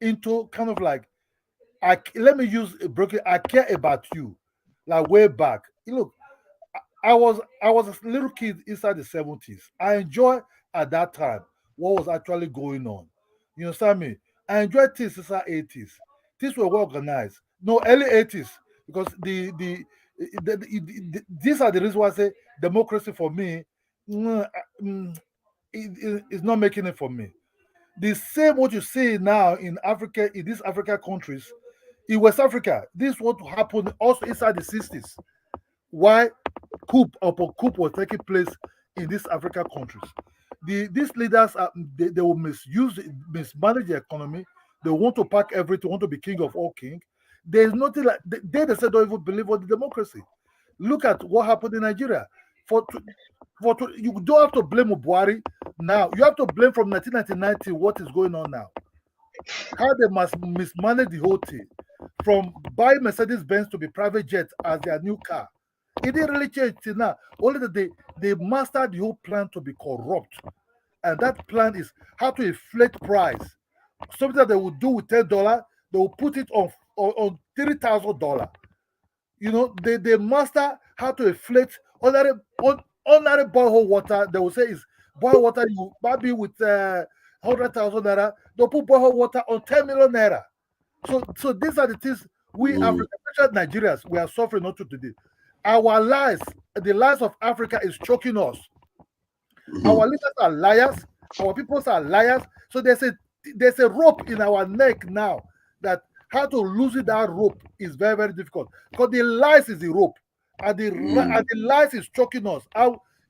into kind of like, let me use a broken, I care about you, like way back. Look, I was a little kid inside the 70s. I enjoy at that time what was actually going on. You understand me? I enjoyed things inside 80s. Things were well organized. No, early 80s, because these are the reasons why I say democracy for me is not making it for me. The same what you see now in Africa, in these African countries, in West Africa, this is what happened also inside the 60s. Why coup upon coup was taking place in these African countries. These leaders they will mismanage the economy. They want to pack everything, want to be king of all king. There's nothing like they themselves don't even believe in the democracy. Look at what happened in Nigeria. You don't have to blame Buhari now. You have to blame from 1999 to what is going on now. How they must mismanage the whole thing. From buying Mercedes-Benz to be private jet as their new car. It didn't really change till now. Only that they mastered the whole plan to be corrupt. And that plan is how to inflate price. Something that they will do with $10, they will put it on $3,000. You know, they master how to inflate ordinary borehole water. They will say is borehole water you might be with 100,000 naira. They'll put borehole water on 10 million naira. So these are the things we African, especially Nigerians, we are suffering not to today. Our lives, the lives of Africa is choking us. Our leaders are liars. Our peoples are liars. So there's a rope in our neck now that how to loosen that rope is very, very difficult because the lies is the rope and the lies is choking us.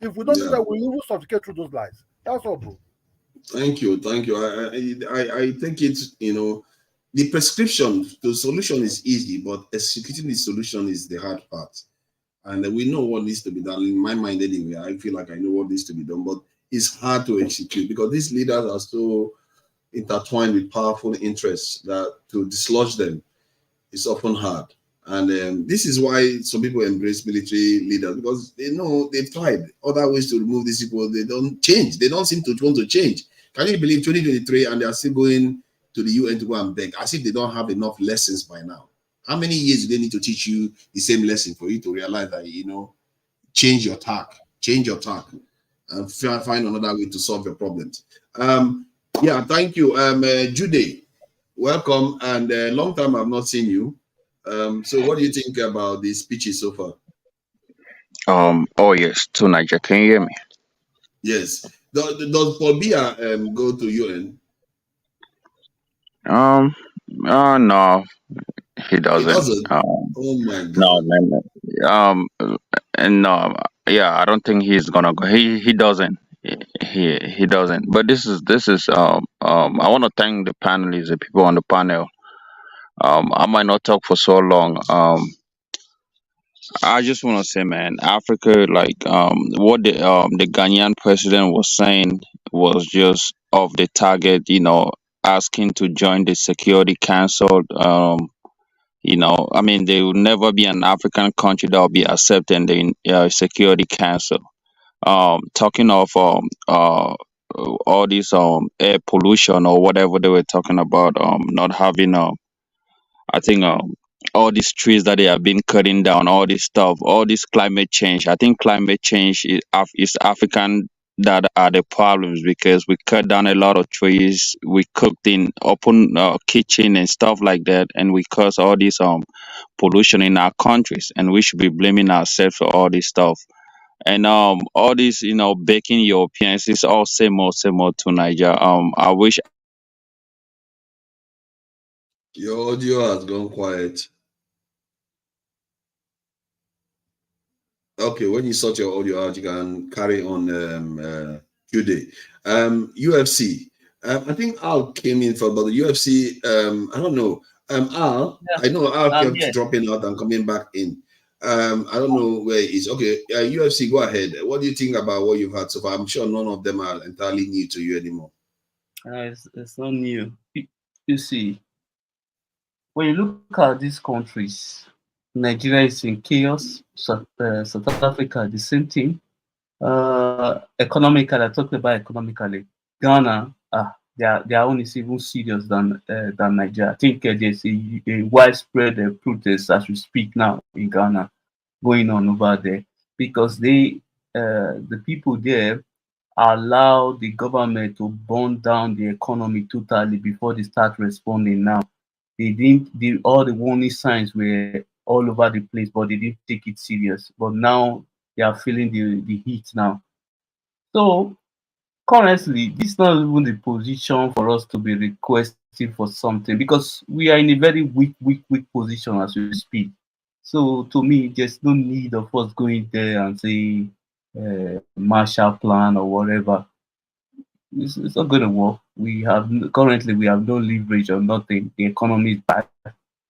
If we don't do that, we will suffocate through those lies. That's all, bro. Thank you. I think it's, the prescription, the solution is easy, but executing the solution is the hard part. And we know what needs to be done. In my mind, anyway, I feel like I know what needs to be done, but it's hard to execute because these leaders are so intertwined with powerful interests that to dislodge them is often hard. And this is why some people embrace military leaders, because they know they've tried other ways to remove these people. They don't change. They don't seem to want to change. Can you believe 2023 and they are still going to the UN to go and beg as if they don't have enough lessons by now? How many years do they need to teach you the same lesson for you to realize that, change your tack, and find another way to solve your problems? Thank you. Jude, welcome. And long time I've not seen you. So what do you think about the speeches so far? Oh yes, to Niger. Can you hear me? Yes. Does Paul Biya go to UN? No, he doesn't. He doesn't. Oh my God. No, man. And no, yeah, I don't think he's gonna go. He doesn't. He doesn't. But this is I want to thank the panelists, the people on the panel. I might not talk for so long. I just want to say, man, Africa, like what the Ghanaian president was saying was just off the target. Asking to join the Security Council. I mean, there will never be an African country that will be accepted in the Security Council. Talking of all this air pollution or whatever they were talking about, not having I think all these trees that they have been cutting down, all this stuff, all this climate change. I think climate change is African that are the problems because we cut down a lot of trees, we cooked in open kitchen and stuff like that, and we cause all this pollution in our countries, and we should be blaming ourselves for all this stuff. And all these baking Europeans is all same old to Niger. I wish. Your audio has gone quiet. Okay, when you sort your audio out, you can carry on Q-Day. UFC. I think Al came in for about the UFC. I don't know. Al, yeah. I know Al kept dropping out and coming back in. I don't know where he is. Okay, UFC, go ahead. What do you think about what you've had so far? I'm sure none of them are entirely new to you anymore. It's not new. You see, when you look at these countries, Nigeria is in chaos. South Africa, the same thing. Economically, I talked about economically. Ghana, their own is even serious than Nigeria. I think there's a widespread protest as we speak now in Ghana going on over there because the people there allow the government to burn down the economy totally before they start responding now. They didn't, all the warning signs were all over the place, but they didn't take it serious. But now they are feeling the heat now. So currently, this is not even the position for us to be requesting for something because we are in a very weak position as we speak. So to me, there's no need of us going there and say Marshall Plan or whatever. It's not going to work. Currently we have no leverage or nothing. The economy is bad,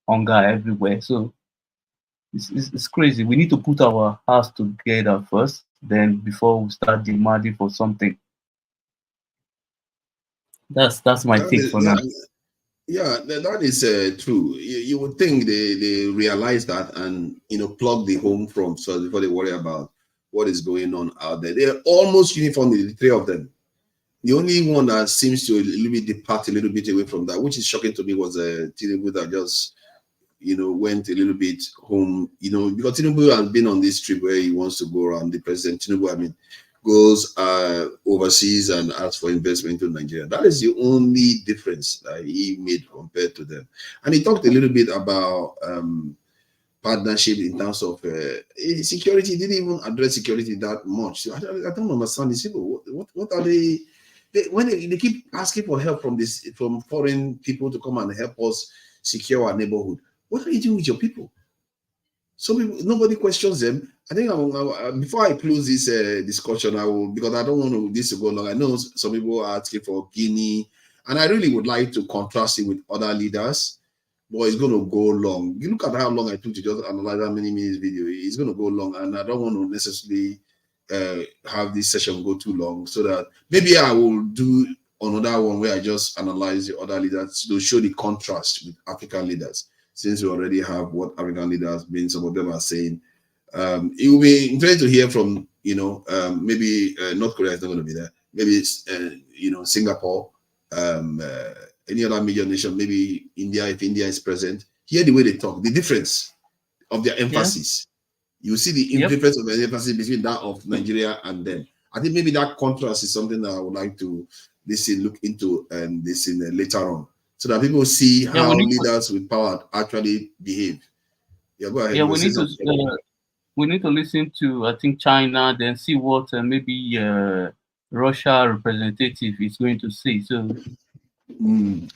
hunger everywhere. So it's crazy. We need to put our house together first, then before we start demanding for something. That's my take for now. Yeah, that is true. You would think they realize that and plug the home from so before they worry about what is going on out there. They're almost uniform, the three of them. The only one that seems to a little bit depart a little bit away from that, which is shocking to me, was Tinubu that just went a little bit home. Because Tinubu has been on this trip where he wants to go around. The president Tinubu, I mean, goes overseas and asks for investment into Nigeria. That is the only difference that he made compared to them. And he talked a little bit about partnership in terms of security. He didn't even address security that much. So I don't understand these people. What are they? When they keep asking for help from foreign people to come and help us secure our neighborhood, what are you doing with your people? So nobody questions them. I think before I close this discussion, I will, because I don't want this to go long. I know some people are asking for Guinea, and I really would like to contrast it with other leaders, but it's going to go long. You look at how long I took to just analyze that many minutes video. It's going to go long, and I don't want to necessarily have this session go too long, so that maybe I will do another one where I just analyze the other leaders to show the contrast with African leaders, since we already have what African leaders mean. Some of them are saying it will be interesting to hear from maybe North Korea is not going to be there, maybe Singapore, any other major nation, maybe India, if India is present. Hear the way they talk, the difference of their emphasis. You see the difference of the emphasis between that of Nigeria and them. I think maybe that contrast is something that I would like to look into and later on, so that people see how leaders with power actually behave. Yeah, go ahead. Yeah, we need to listen to, I think, China, then see what maybe Russia representative is going to say. So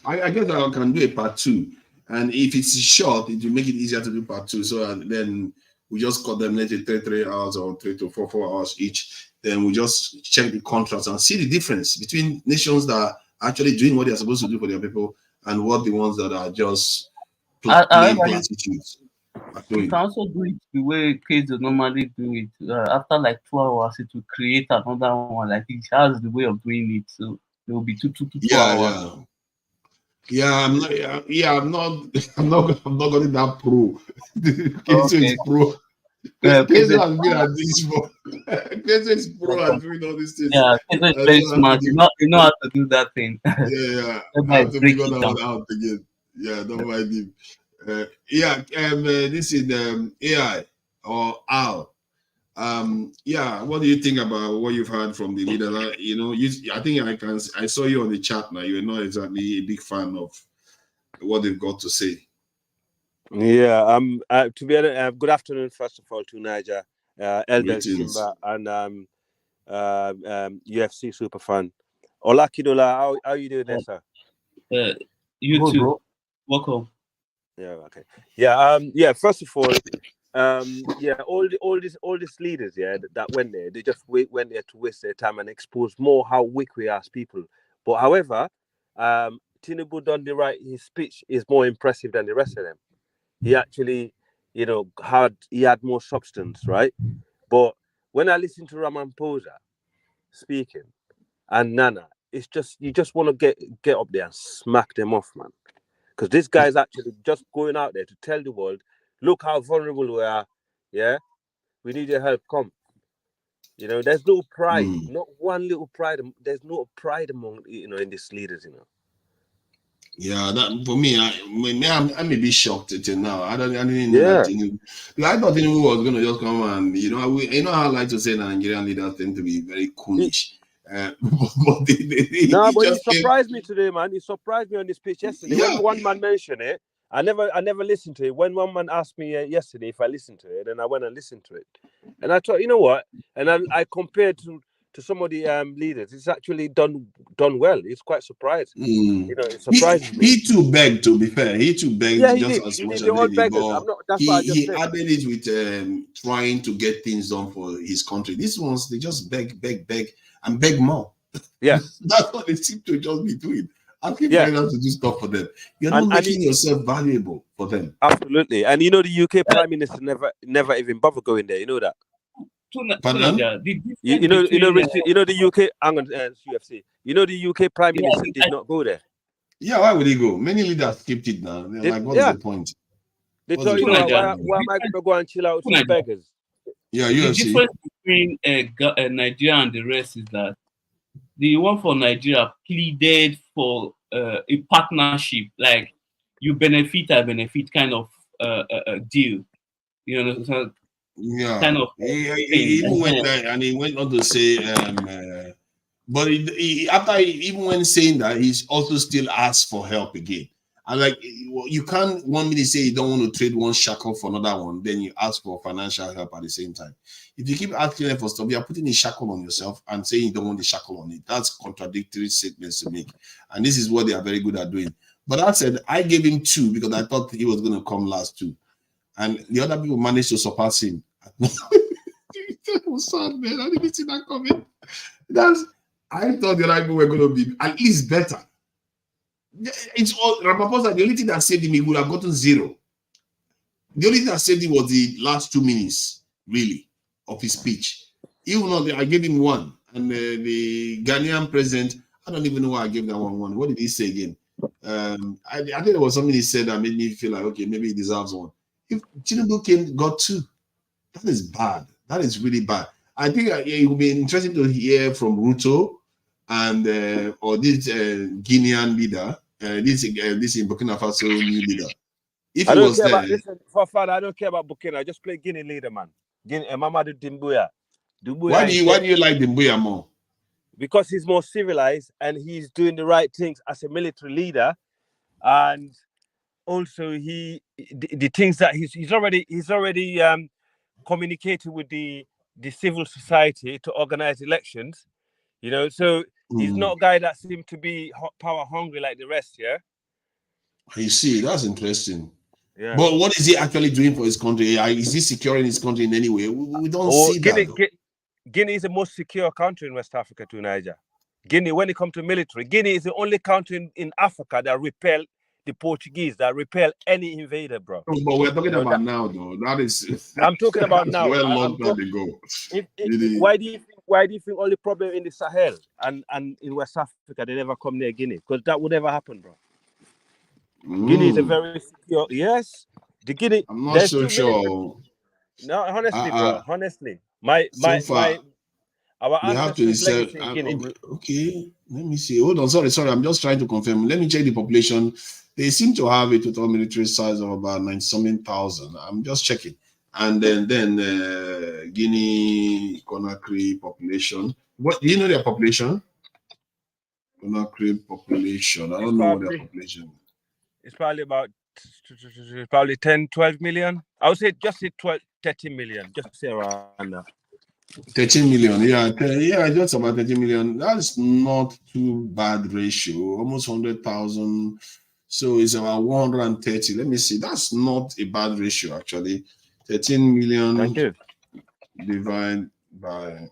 I guess I can do a part 2, and if it's short, it will make it easier to do part 2. So then we just cut them, let's say 3 hours or 3 to 4 hours each. Then we just check the contrast and see the difference between nations that are actually doing what they're supposed to do for their people and what the ones that are just playing platitudes. You can also do it the way kids normally do it. After like 2 hours, it will create another one. Like it has the way of doing it, so it will be 2 hours. I'm not getting that pro. Kenzo is pro. Kenzo has been at this for. Kenzo is pro at doing all these things. Yeah, Kenzo is very smart. You know how to do that thing. Yeah. I have to figure that one out again. Yeah, don't mind him. This is AI or Al. What do you think about what you've heard from the leaders? I think I saw you on the chat now. You're not exactly a big fan of what they've got to say. Yeah, to be honest, good afternoon first of all to Niger, Elder Simba, and UFC superfan. Ola Kidola, how you doing there, sir? You too, bro. Welcome. Yeah, okay. Yeah, first of all, all these leaders, that went there, they just went there to waste their time and expose more how weak we are as people. But however, Tinubu done his speech is more impressive than the rest of them. He actually, had more substance, right? But when I listen to Ramaphosa speaking and Nana, it's just, you just want to get up there and smack them off, man. Because this guy is actually just going out there to tell the world Look how vulnerable we are. Yeah, we need your help. Come. You know, there's no pride, not one little pride. There's no pride among, you know, in these leaders, you know. Yeah, that for me, I may be shocked until now. I didn't know that Tinubu. I thought Tinubu was going to just come and, you know how I like to say that Nigerian leaders tend to be very coolish. But but he surprised me today, man. He surprised me on this pitch yesterday. Yeah. When one man mentioned it, I never listened to it. When one man asked me yesterday if I listened to it, and I went and listened to it, and I thought, you know what? And I compared to some of the leaders. It's actually done well. It's quite surprised. You know, it surprised me. He too begged. To be fair, he too begged just as much as they did. But he added it with trying to get things done for his country. These ones, they just beg, and beg more. Yeah, that's what they seem to just be doing. Asking foreigners to do stuff for them. You're not making yourself valuable for them. Absolutely. And you know, the UK Prime Minister never even bothered going there. You know that. Pardon? You know the UK. Hang on, UFC. You know the UK Prime Minister did not go there. Yeah, why would he go? Many leaders skipped it now. They're like, what's the point? They thought, you know, why am I going to go and chill out with some beggars? Yeah, UFC. The difference between Nigeria and the rest is that the one for Nigeria pleaded for a partnership, like you benefit, I benefit kind of a deal. You know, so yeah, kind of he even went there and he went on to say, but after even when saying that, he's also still asked for help again. And like, you can't 1 minute say you don't want to trade one shackle for another one, then you ask for financial help at the same time. If you keep asking them for stuff, you are putting a shackle on yourself and saying you don't want the shackle on it. That's contradictory statements to make. And this is what they are very good at doing. But that said, I gave him 2 because I thought he was going to come last 2. And the other people managed to surpass him. That was sad, man. I didn't see that coming. I thought the other people were going to be at least better. It's all Ramaphosa. The only thing that saved him, he would have gotten 0. The only thing that saved him was the last 2 minutes, really, of his speech. Even though I gave him 1, and the Ghanaian president, I don't even know why I gave that one. What did he say again? I think there was something he said that made me feel like, okay, maybe he deserves 1. If Tinubu got 2, that is bad. That is really bad. I think it would be interesting to hear from Ruto and or this Guinean leader, this in Burkina Faso new leader. If I he don't was care there, about listen, for father, I don't care about Burkina. I just play Guinea leader, man. Guinea, Mamadou Doumbouya. Why do you like Doumbouya more? Because he's more civilized and he's doing the right things as a military leader, and also the things that he's already communicated with the civil society to organize elections. You know, so he's not a guy that seemed to be power hungry like the rest. Yeah. You see, that's interesting. Yeah. But what is he actually doing for his country? Is he securing his country in any way? We don't see that. Guinea is the most secure country in West Africa to Niger. Guinea, when it comes to military, Guinea is the only country in Africa that repel the Portuguese, that repel any invader, bro. No, but we're talking about now, though. That is. I'm talking about now. Well, long time ago. Why do you think only problem in the Sahel and in West Africa they never come near Guinea? Because that would never happen, bro. Guinea is a very secure. Yes, the Guinea. I'm not so sure. No, honestly, bro. Honestly, our ancestors' legacy in Guinea. Okay, let me see. Hold on, sorry. I'm just trying to confirm. Let me check the population. They seem to have a total military size of about 90-something thousand. I'm just checking. And then Guinea Conakry population. What do you know their population? Conakry population. I don't know what their population. It's probably about 10-12 million. I would say just 13 million. Just say around that. 13 million, yeah, just about 13 million. That's not too bad ratio, almost 100,000. So it's about 130. Let me see. That's not a bad ratio, actually. 13 million divided by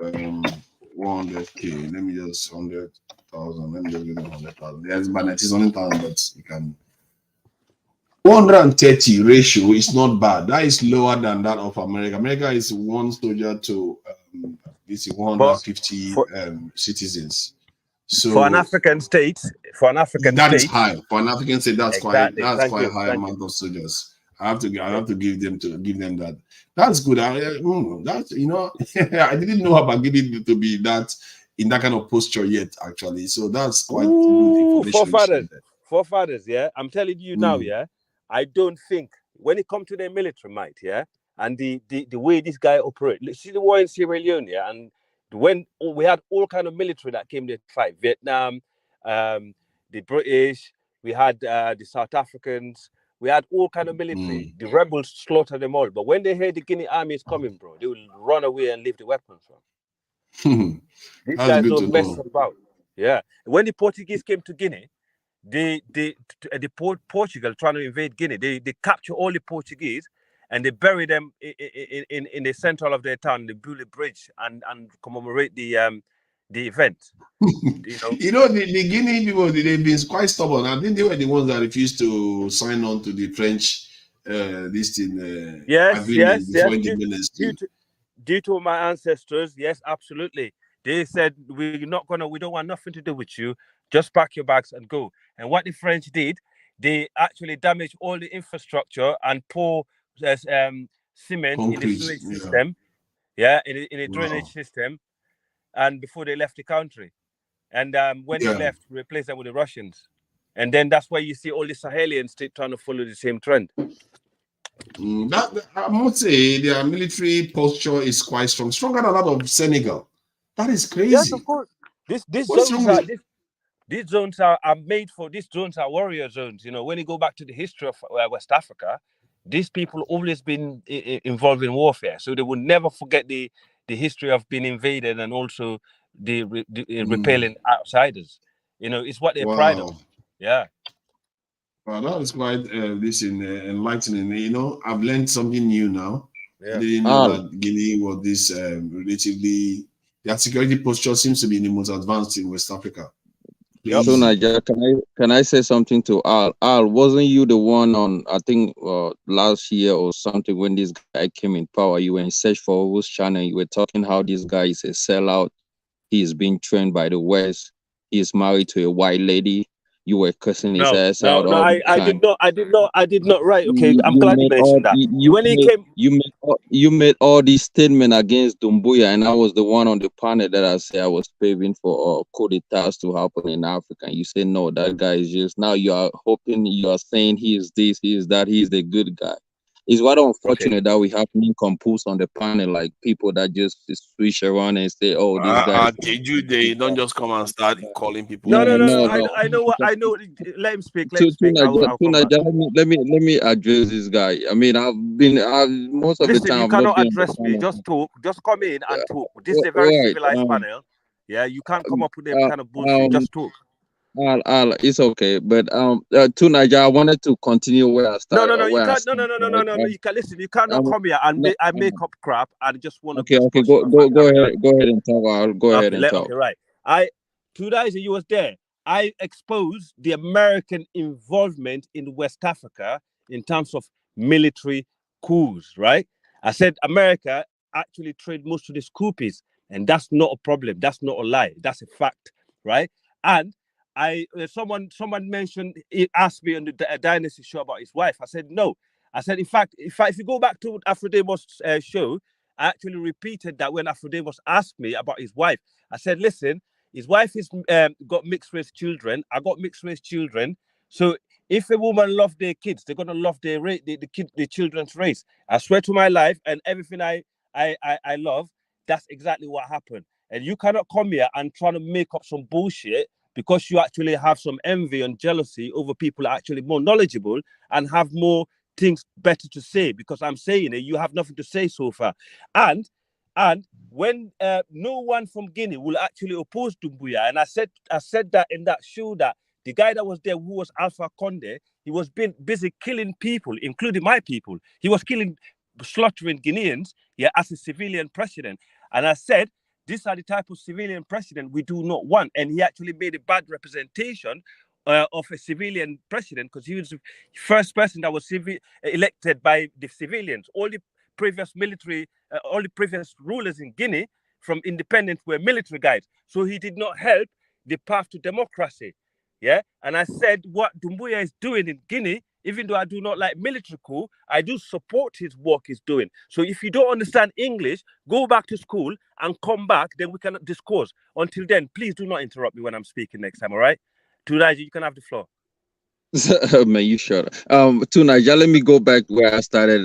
100K. Let me just 100,000. Let me just give them 100,000. Yeah, it's about 90,000, but you can. 130 ratio is not bad. That is lower than that of America. America is 1 soldier to 150 citizens. So for an African state, that is high. For an African state, that's quite high amount of soldiers. I have to give them that. That's good. That's I didn't know about Guinea to be that in that kind of posture yet, actually. So that's quite good information. Forefathers, yeah. I'm telling you now, yeah. I don't think when it comes to their military might, yeah, and the way this guy operates. See the war in Sierra Leone, yeah, and when we had all kind of military that came there to fight Vietnam, the British, we had the South Africans, we had all kind of military. The rebels slaughtered them all, but when they heard the Guinea army is coming, bro, they will run away and leave the weapons. These guys don't mess about. Yeah, when the Portuguese came to Guinea, Portugal trying to invade Guinea, they capture all the Portuguese and they bury them in the central of their town, they build a bridge and commemorate the event. The Guinea people, they've been quite stubborn. I think they were the ones that refused to sign on to the French agreement before independence. Due to my ancestors, yes, absolutely. They said we don't want nothing to do with you. Just pack your bags and go. And what the French did, they actually damaged all the infrastructure and pour cement in the sewage system, in a drainage system, and before they left the country. And when they left, replaced them with the Russians. And then that's why you see all the Sahelians trying to follow the same trend. I must say their military posture is quite strong, stronger than that of Senegal. That is crazy. Yes, of course. These zones are made for. These zones are warrior zones. When you go back to the history of West Africa, these people always been involved in warfare, so they will never forget the history of being invaded and also the repelling outsiders. It's what they're proud of. Yeah. Well, that is quite enlightening. I've learned something new now. Yeah. I didn't know that Guinea was this relatively. Their security posture seems to be the most advanced in West Africa. So Nigeria, can I say something to Al? Al, wasn't you the one on I think last year or something when this guy came in power? You were in Search for Owu's channel. You were talking how this guy is a sellout. He is being trained by the West. He is married to a white lady. You were cursing his ass out all the time. I did not write. Okay, I'm glad you mentioned that. You made all these statements against Dumbuya, and I was the one on the panel that I said I was paving for coup d'etats to happen in Africa. And you say no, that guy is just now you are saying he is this, he is that, he is the good guy. It's quite unfortunate that we have nincompoops on the panel, like people that just switch around and say, "Oh, this guy." They don't just come and start calling people. No. I know. Let him speak. Let me address this guy. I mean, most of the time. You cannot address me. Just talk. Just come in and talk. This is a very civilized panel. Yeah, you can't come up with that kind of bullshit. Just talk. It's okay, but to Nigeria, I wanted to continue where I started. No, you can't. No. You can listen. You cannot come here and make up crap and just want to. Okay. Go ahead and talk. I'll go ahead and talk. Okay, right. 2 days you was there. I exposed the American involvement in West Africa in terms of military coups. Right. I said America actually trained most of these coups, and that's not a problem. That's not a lie. That's a fact. Right. And someone mentioned, he asked me on the Dynasty show about his wife. I said no. I said in fact, if you go back to Afrodemos' show, I actually repeated that when Afrodemos asked me about his wife. I said, listen, his wife is got mixed race children. I got mixed race children. So if a woman loves their kids, they're gonna love their the children's race. I swear to my life and everything I love. That's exactly what happened. And you cannot come here and try to make up some bullshit because you actually have some envy and jealousy over people actually more knowledgeable and have more things better to say, because I'm saying it, you have nothing to say so far. And when no one from Guinea will actually oppose Dumbuya, and I said that in that show that the guy that was there, who was Alpha Conde, he was busy killing people, including my people. He was slaughtering Guineans, as a civilian president. And I said, these are the type of civilian president we do not want. And he actually made a bad representation of a civilian president, because he was the first person that was elected by the civilians. All the previous rulers in Guinea from independence were military guys. So he did not help the path to democracy. Yeah. And I said what Dumbuya is doing in Guinea Even though I do not like military coup, I do support his work he's doing. So if you don't understand English, go back to school and come back, then we can discourse. Until then, please do not interrupt me when I'm speaking next time, all right? Tunisia, you can have the floor. Man, you shut up. To Nigeria, let me go back where I started,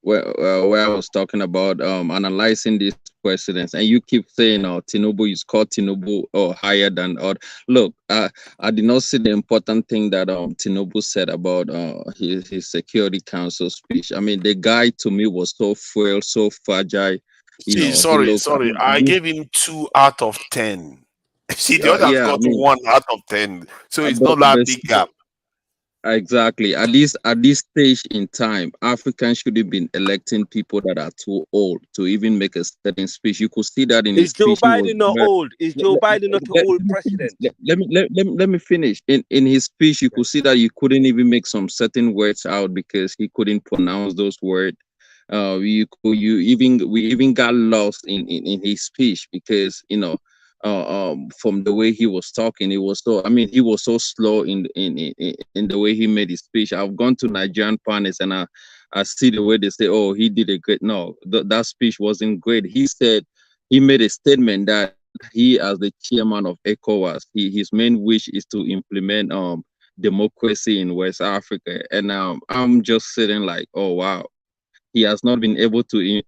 where I was talking about analyzing these presidents, and you keep saying, Tinubu is called Tinubu or higher than other. Look, I did not see the important thing that Tinubu said about his Security Council speech. I mean, the guy to me was so frail, so fragile. See, sorry. I gave him 2 out of 10. See, the others got 1 out of 10, so it's not that big gap. Exactly. At this stage in time, Africans should have been electing people that are too old to even make a certain speech. You could see that in his speech. Is Joe Biden not old? Is Joe Biden not an old president? Let me finish. In his speech, you could see that you couldn't even make some certain words out because he couldn't pronounce those words. We even got lost in his speech because from the way he was talking, he was so slow in the way he made his speech. I've gone to Nigerian panels and I see the way they say, oh, he did a great. No, that speech wasn't great. He made a statement that he, as the chairman of ECOWAS, his main wish is to implement democracy in West Africa. And I'm just sitting like, oh wow, he has not been able to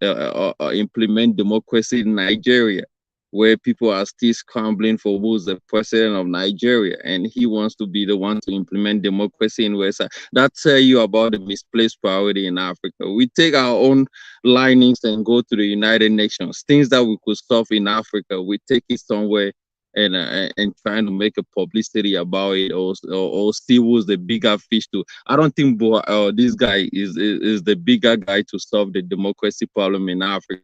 implement democracy in Nigeria, where people are still scrambling for who's the president of Nigeria, and he wants to be the one to implement democracy in West Africa. That tells you about the misplaced priority in Africa. We take our own linings and go to the United Nations, things that we could solve in Africa. We take it somewhere and trying to make a publicity about it, or see who's the bigger fish to. I don't think this guy is the bigger guy to solve the democracy problem in Africa.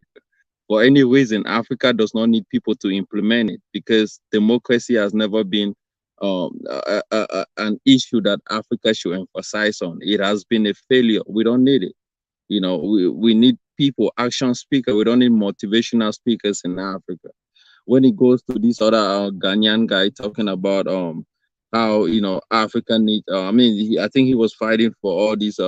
For any reason, Africa does not need people to implement it because democracy has never been an issue that Africa should emphasize on. It has been a failure. We don't need it. We need people, action speakers. We don't need motivational speakers in Africa. When it goes to this other Ghanaian guy talking about how Africa needs, I think he was fighting for all these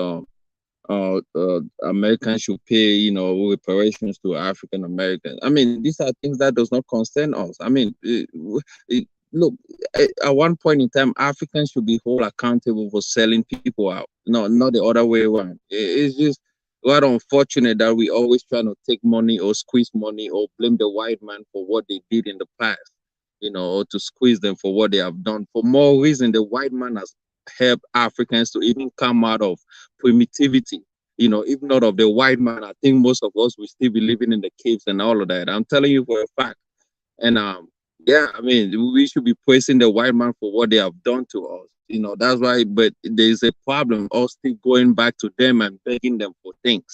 Americans should pay, reparations to African Americans. I mean, these are things that does not concern us. I mean, look, at one point in time, Africans should be held accountable for selling people out. No, not the other way around. It's just quite unfortunate that we always trying to take money or squeeze money or blame the white man for what they did in the past, or to squeeze them for what they have done. For more reason, the white man has help Africans to even come out of primitivity. If not of the white man, I think most of us will still be living in the caves and all of that. I'm telling you for a fact. And we should be praising the white man for what they have done to us. That's why. But there's a problem. Us still going back to them and begging them for things.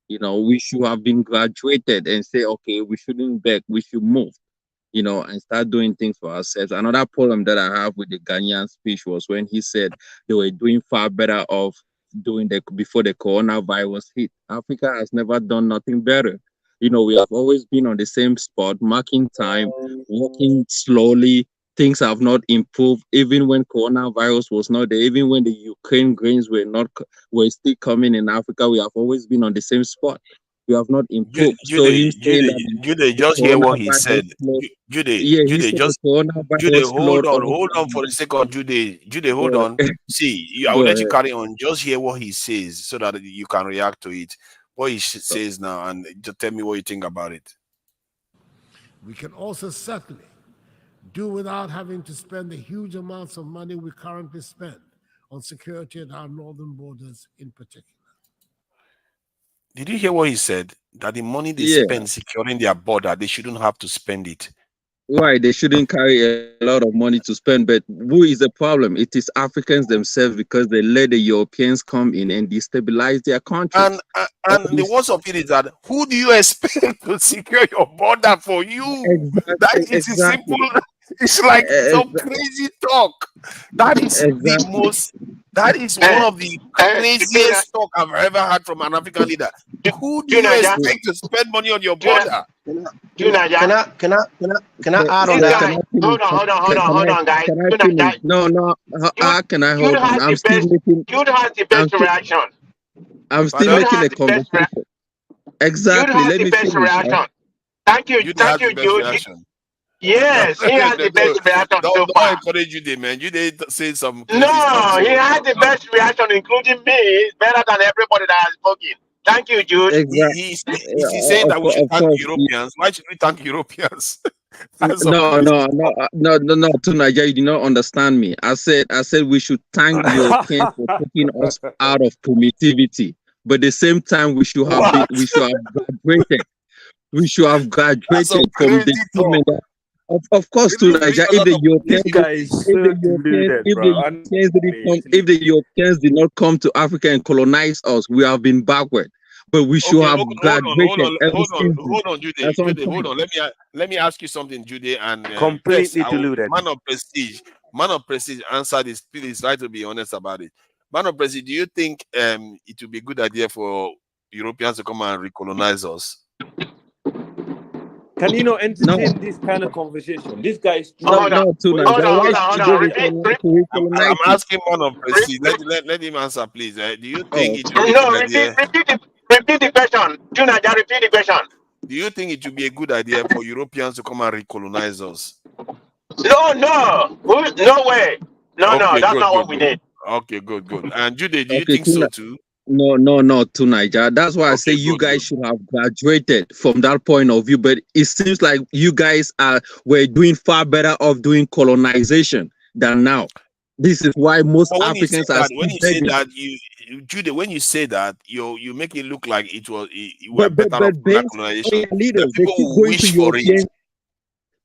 We should have been graduated and say, okay, we shouldn't beg. We should move. And start doing things for ourselves. Another problem that I have with the Ghanaian speech was when he said they were doing far better off before the coronavirus hit. Africa has never done nothing better. We have always been on the same spot, marking time, walking slowly. Things have not improved, even when coronavirus was not there, even when the Ukraine grains were still coming in Africa. We have always been on the same spot. We have not improved. Jude, just hear what he said. Jude, hold on for a second, Jude, hold on. See, I will let you carry on. Just hear what he says so that you can react to it. What he says now, and just tell me what you think about it. We can also certainly do without having to spend the huge amounts of money we currently spend on security at our northern borders in particular. Did you hear what he said? That the money they spend securing their border, they shouldn't have to spend it. Why? They shouldn't carry a lot of money to spend. But who is the problem? It is Africans themselves, because they let the Europeans come in and destabilize their country. And the worst of it is that who do you expect to secure your border for you? Exactly, That is simple. It's like some crazy talk. That is the most. That is one of the craziest talk I've ever had from an African leader. Who do you expect to spend money on your border? Can I add on that? Hold on, guys. Can I finish? No. How can I hold on? I'm still making. Jude has the best reaction. I'm still making a conversation. Exactly. Jude has Let the me best finish. reaction. Thank you, Jude. Yes, he has the best reaction so far. Don't encourage Jude, man. Jude say some No, he has the best reaction, including me. He's better than everybody that has spoken. Thank you, Jude. Exactly. He's saying that we should thank Europeans. Why should we thank Europeans? No, to Nigeria, you did not understand me. I said we should thank the Europeans for taking us out of primitivity. But at the same time, we should have graduated. We should have graduated from the moment. Of course, to Nigeria, if the Europeans did not come to Africa and colonize us, we have been backward. But we should have graduated. Hold on, Jude. Hold on. Let me ask you something, Jude. And completely deluded. Man of prestige. Answer this. Please try to be honest about it. Man of prestige, do you think it would be a good idea for Europeans to come and recolonize us? Can you not entertain this kind of conversation? This guy is hold on. I'm asking man of prestige. Let him answer, please. Do you think it would be a good idea? Repeat the question. Repeat the question. Do you think it would be a good idea for Europeans to come and recolonize us? No way. No, that's not what we did. Okay, good. And Jude, do you think so too? No, to Nigeria. That's why I say you guys should have graduated from that point of view. But it seems like you guys were doing far better of doing colonization than now. This is why most Africans are. When you say that, Jude, when you say that, you make it look like it were better off colonization. Leaders, people who wish for it.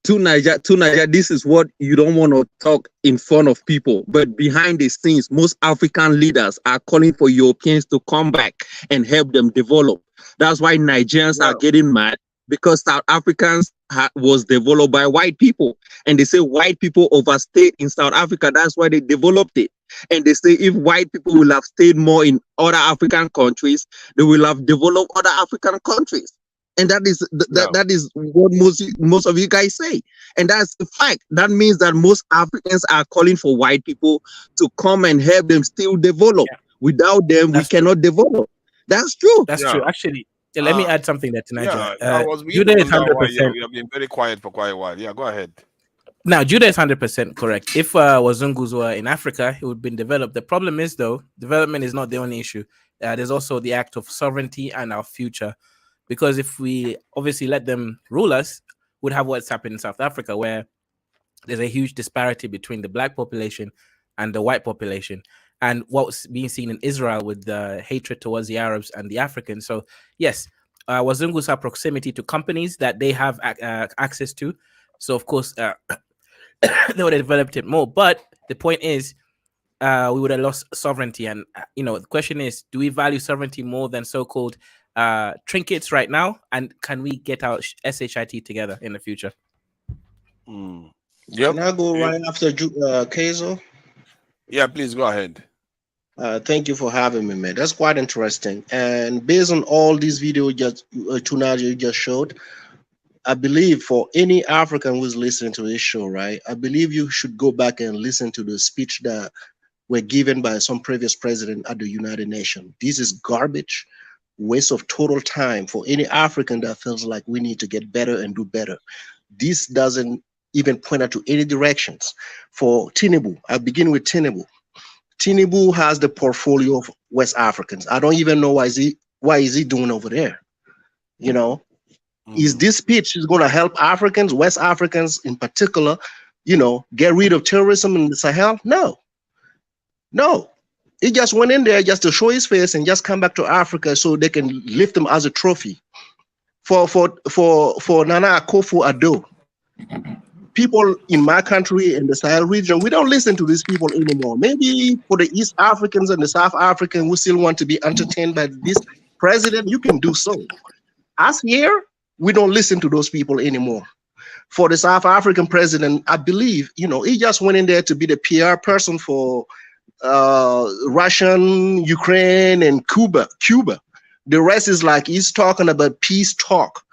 To Nigeria, this is what you don't want to talk in front of people. But behind the scenes, most African leaders are calling for Europeans to come back and help them develop. That's why Nigerians are getting mad, because South Africans was developed by white people. And they say white people overstayed in South Africa. That's why they developed it. And they say if white people will have stayed more in other African countries, they will have developed other African countries. And that is what most of you guys say. And that's the fact. That means that most Africans are calling for white people to come and help them still develop. Yeah. Without them, we cannot develop. That's true. That's true. Actually, let me add something there to Nigeria. Jude is 100%. We have been very quiet for quite a while. Yeah, go ahead. Now, Jude is 100% correct. If Wazungus were in Africa, it would have been developed. The problem is, though, development is not the only issue. There's also the act of sovereignty and our future. Because if we obviously let them rule us, we'd have what's happened in South Africa, where there's a huge disparity between the black population and the white population, and what's being seen in Israel with the hatred towards the Arabs and the Africans. So yes, Wazungus have proximity to companies that they have access to. So of course, they would have developed it more. But the point is, we would have lost sovereignty. And the question is, do we value sovereignty more than so-called trinkets right now, and can we get our SHIT together in the future? Can I go right after Keizo? Yeah, please go ahead. Thank you for having me, man. That's quite interesting. And based on all these videos you just showed, I believe for any African who's listening to this show, right, I believe you should go back and listen to the speech that were given by some previous president at the United Nations. This is garbage. Waste of total time for any African that feels like we need to get better and do better. This doesn't even point out to any directions. For Tinubu, I'll begin with Tinubu. Tinubu has the portfolio of West Africans. I don't even know why is he doing over there? Is this speech is going to help Africans, West Africans in particular, get rid of terrorism in the Sahel? No. He just went in there just to show his face and just come back to Africa so they can lift him as a trophy. For Nana Akufo-Addo, people in my country in the Sahel region, we don't listen to these people anymore. Maybe for the East Africans and the South Africans who still want to be entertained by this president, you can do so. Us here, we don't listen to those people anymore. For the South African president, I believe, he just went in there to be the PR person for Russian, Ukraine, and Cuba. The rest is like he's talking about peace talk.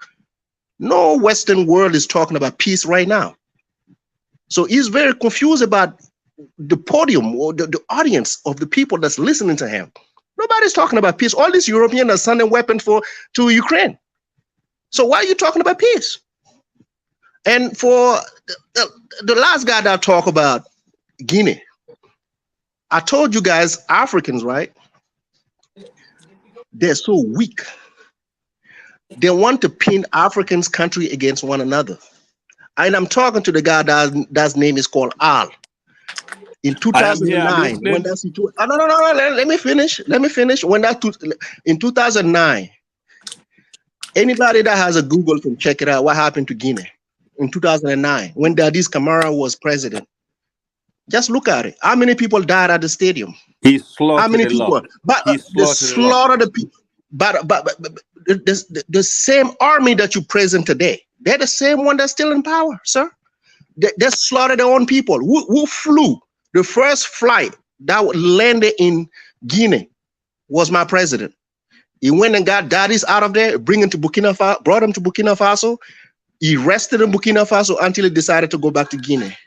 No Western world is talking about peace right now. So he's very confused about the podium or the audience of the people that's listening to him. Nobody's talking about peace. All these Europeans are sending weapons to Ukraine. So why are you talking about peace? And for the last guy that I talk about, Guinea, I told you guys, Africans, right? They're so weak. They want to pin Africans' country against one another. And I'm talking to the guy that's name is called Al. In 2009, when that situation, no, let me finish. When in 2009, anybody that has a Google can check it out. What happened to Guinea in 2009 when Dadis Camara was president? Just look at it. How many people died at the stadium? He slaughtered How many people? But the slaughter the people. But the same army that you present today, they're the same one that's still in power, sir. They slaughtered their own people. Who flew? The first flight that landed in Guinea was my president. He went and got Dadis out of there, brought him to Burkina Faso. He rested in Burkina Faso until he decided to go back to Guinea.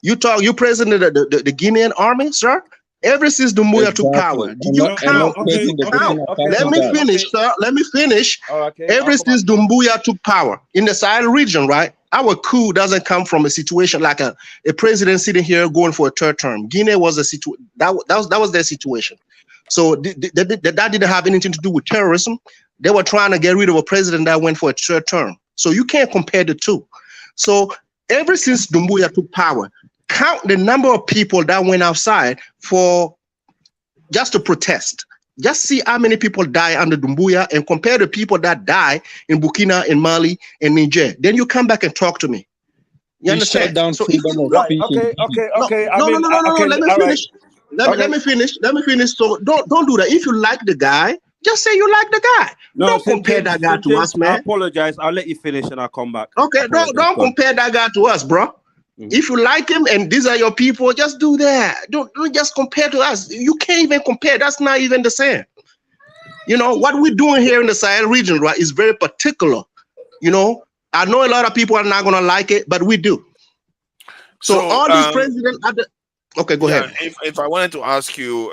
You president of the Guinean army, sir? Ever since Doumbouya took power, did you count? Let me finish, sir. Let me finish. Ever since Doumbouya took power in the Sahel region, right? Our coup doesn't come from a situation like a president sitting here going for a third term. Guinea was a situation that was their situation. So that didn't have anything to do with terrorism. They were trying to get rid of a president that went for a third term. So you can't compare the two. So ever since Doumbouya took power, count the number of people that went outside just to protest. Just see how many people die under Doumbouya and compare the people that die in Burkina, in Mali, and Niger. Then you come back and talk to me. You understand? Down so freedom of speech. Okay. Let me finish. So don't do that. If you like the guy, just say you like the guy. No, don't compare that guy to us, man. I apologize. I'll let you finish and I'll come back. Okay, don't compare that guy to us, bro. If you like him and these are your people, just do that. Don't just compare to us. You can't even compare. That's not even the same. You know, what we're doing here in the Sahel region, right, is very particular. You know, I know a lot of people are not going to like it, but we do. So all these presidents are the... Okay, go ahead. If I wanted to ask you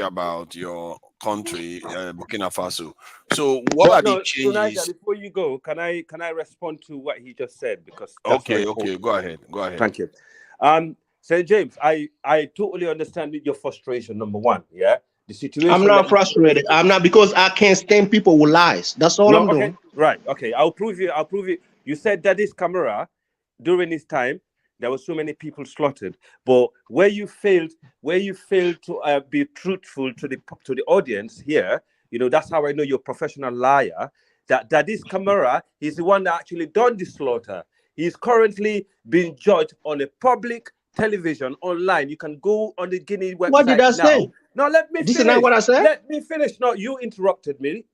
about your country, Burkina Faso. So what are the changes? Before you go, can I respond to what he just said? Because okay, go ahead. Thank you. St. James, I totally understand your frustration. Number one, yeah, the situation. I'm not frustrated. I'm not, because I can't stand people with lies. That's all I'm doing. Right. Okay. I'll prove you. You said that this Camara during his time, there were so many people slaughtered, but where you failed to be truthful to the audience here, you know, that's how I know you're a professional liar. That this Camara is the one that actually done the slaughter. He's currently being judged on a public television online. You can go on the Guinea website. What did I say? No, let me finish. This is not what I said. Let me finish. No, you interrupted me.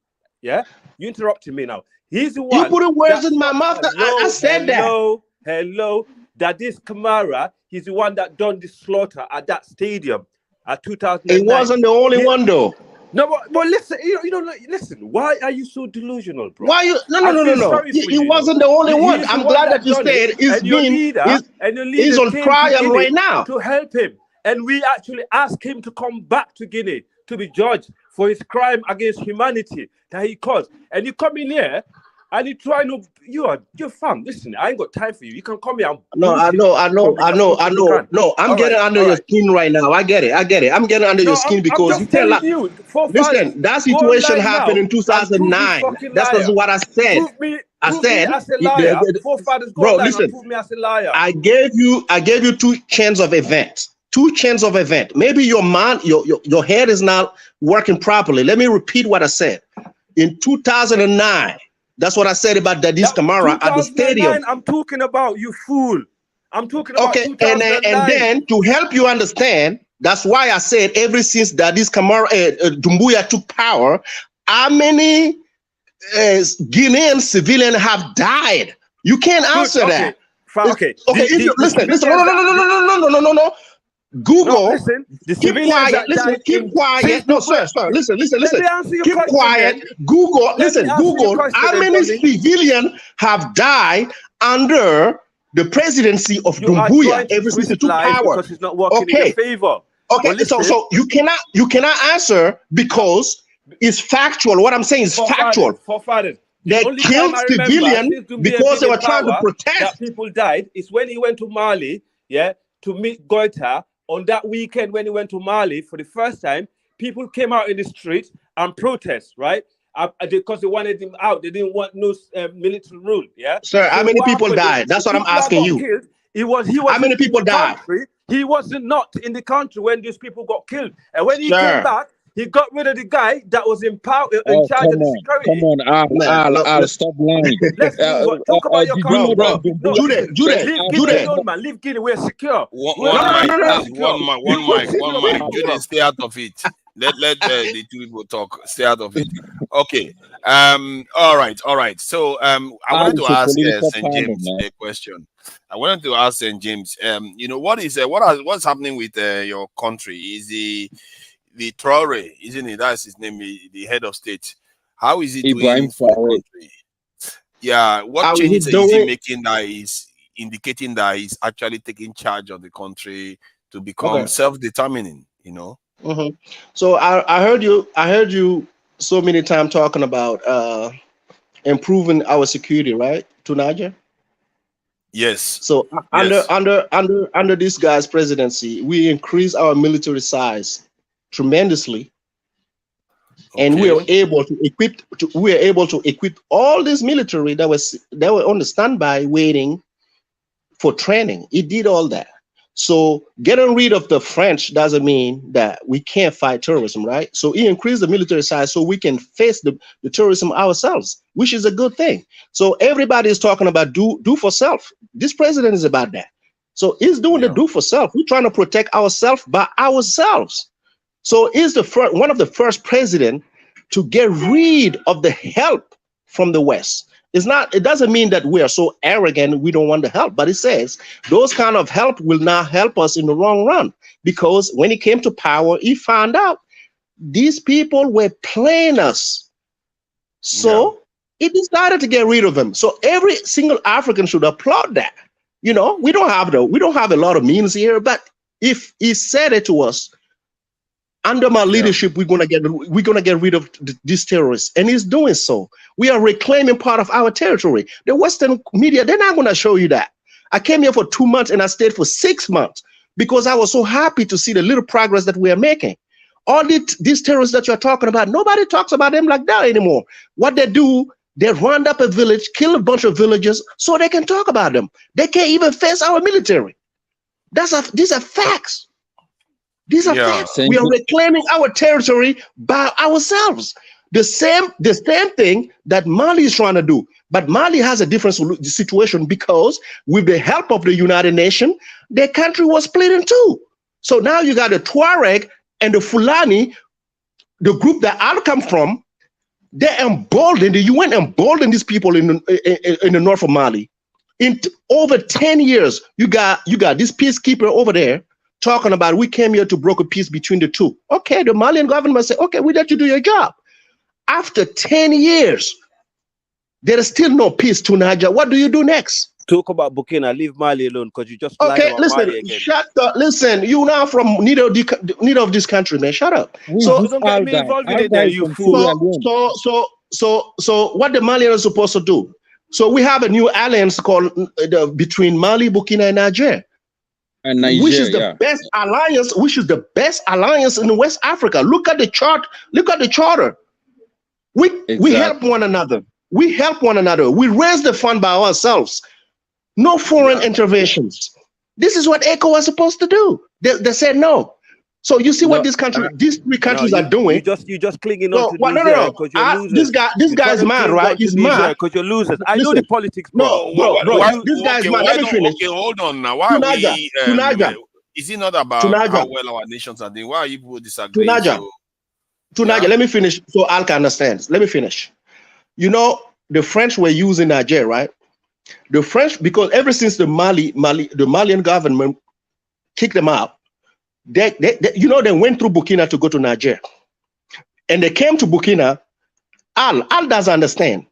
Yeah, you interrupted me now. He's the one. You put words in my mouth. I said that. Hello. That this Camara, he's the one that done the slaughter at that stadium at 2009. He wasn't the only one, though. No, but listen, listen. Why are you so delusional, bro? Why you? No. He wasn't the only one. I'm glad that you said he's on trial right now to help him, and we actually asked him to come back to Guinea to be judged for his crime against humanity that he caused. And you come in here and you try to, you're fam. Listen, I ain't got time for you. You can come here. No, I know. No, I'm getting under your skin right now. I get it. I'm getting under your skin because you tell you. Listen, that situation happened in 2009. That's what I said. I said, bro, listen. I gave you two chains of events. Maybe your mind, your head is not working properly. Let me repeat what I said. In 2009, that's what I said about Dadis Camara at the stadium. I'm talking about, you fool. I'm talking about and then to help you understand, that's why I said ever since Dadis Camara, Doumbouya took power, how many Guinean civilians have died? You can't answer that. Okay. Listen. No. Google. No, listen, the keep civilians quiet. that Listen, died keep in- quiet. No, sir. Listen. Let me answer your Keep question, quiet. then. Google. Let me Listen, answer your Google. question, How then, many Dominic. civilians have died under the presidency of You are Dumbuya trying to ever since he twist took lies power? because it's not working in your favor. Okay. But listen, So you cannot answer because it's factual. What I'm saying is factual. forefathers. The They only killed time I remember civilians since Doumbia because they been were in trying to power protest. that people died is when he went to Mali, yeah, to meet Goita. On that weekend when he went to Mali for the first time, people came out in the street and protest, right? Because they wanted him out. They didn't want no military rule, yeah? Sir, how So many what people happened is died? That's the what I'm people that asking got you. killed, he was How many in people the died? country. He was not in the country when these people got killed. And when he came Sir. back, he got rid of the guy that was in power, in Oh, charge of the security. I'll stop lying. Let's move on. Talk about your Did you know country. that No, Dumbuya Jude, leave Guinea alone, man. Leave Guinea. We're secure. One mic. Secure. Jude, stay out of it. Let the two people talk. Stay out of it. Okay. All right. So I wanted to it's a ask political St. panel, James man. a question. I wanted to ask St. James. What's happening with your country? Is the Traore, isn't it? That's his name, the head of state. How is he doing for the country? Yeah, what changes is he making that is indicating that he's actually taking charge of the country to become self-determining, you know? Mm-hmm. So I heard you so many times talking about improving our security, right, to Niger? Yes. So under this guy's presidency, we increased our military size tremendously. And we are able to equip all this military that were on the standby waiting for training. It did all that. So getting rid of the French doesn't mean that we can't fight terrorism, right? So he increased the military size so we can face the terrorism ourselves, which is a good thing. So everybody is talking about do for self. This president is about that. So he's doing the do for self. We're trying to protect ourselves by ourselves. So he's one of the first presidents to get rid of the help from the West. It doesn't mean that we are so arrogant we don't want the help, but it says those kind of help will not help us in the long run, because when he came to power, he found out these people were playing us. So he decided to get rid of them. So every single African should applaud that. You know, we don't have a lot of means here, but if he said it to us, under my leadership, we're gonna get rid of these terrorists, and he's doing so. We are reclaiming part of our territory. The Western media, they're not gonna show you that. I came here for 2 months and I stayed for 6 months because I was so happy to see the little progress that we are making. All these terrorists that you're talking about, nobody talks about them like that anymore. What they do, they round up a village, kill a bunch of villagers so they can talk about them. They can't even face our military. These are facts. These are facts. We are reclaiming our territory by ourselves. The same thing that Mali is trying to do. But Mali has a different situation because with the help of the United Nations, their country was split in two. So now you got the Tuareg and the Fulani, the group that I come from. They emboldened, the UN emboldened these people in the north of Mali. In over 10 years, you got this peacekeeper over there talking about we came here to broker peace between the two. Okay, the Malian government say, okay, we let you do your job. After 10 years, there is still no peace to Niger. What do you do next? Talk about Burkina, leave Mali alone, because you just lied about listen, Mali again. Shut up. Listen, you now from neither of this country, man. Shut up. So don't get me involved in it then, you fool. So what the Malians are supposed to do? So we have a new alliance called between Mali, Burkina, and Niger. Which is the best alliance? Which is the best alliance in West Africa? Look at the chart. Look at the charter. We help one another. We help one another. We raise the fund by ourselves. No foreign interventions. This is what ECO was supposed to do. They said no. So you see what these three countries are doing. You just clinging on to Niger because you're losers. This guy's mad, right? He's mad because you're losers. I know the politics, bro. Bro. This guy's mad. Let me finish. Okay, hold on now. Why are we? Is it not about how well our nations are doing? Why are you people disagreeing? To Niger, let me finish so Al can understand. Let me finish. You know, the French were using Niger, right? The French, because ever since the Malian government kicked them out, They went through Burkina to go to Niger. And they came to Burkina. Al doesn't understand.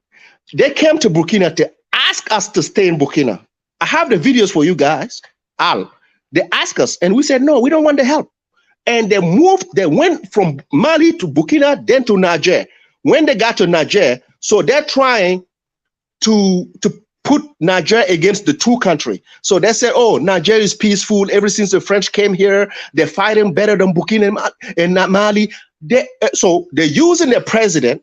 They came to Burkina to ask us to stay in Burkina. I have the videos for you guys. Al, they asked us, and we said, no, we don't want the help. And they went from Mali to Burkina, then to Niger. When they got to Niger, so they're trying to put Niger against the two countries. So they said, oh, Niger is peaceful. Ever since the French came here, they're fighting better than Burkina and Mali. So they're using their president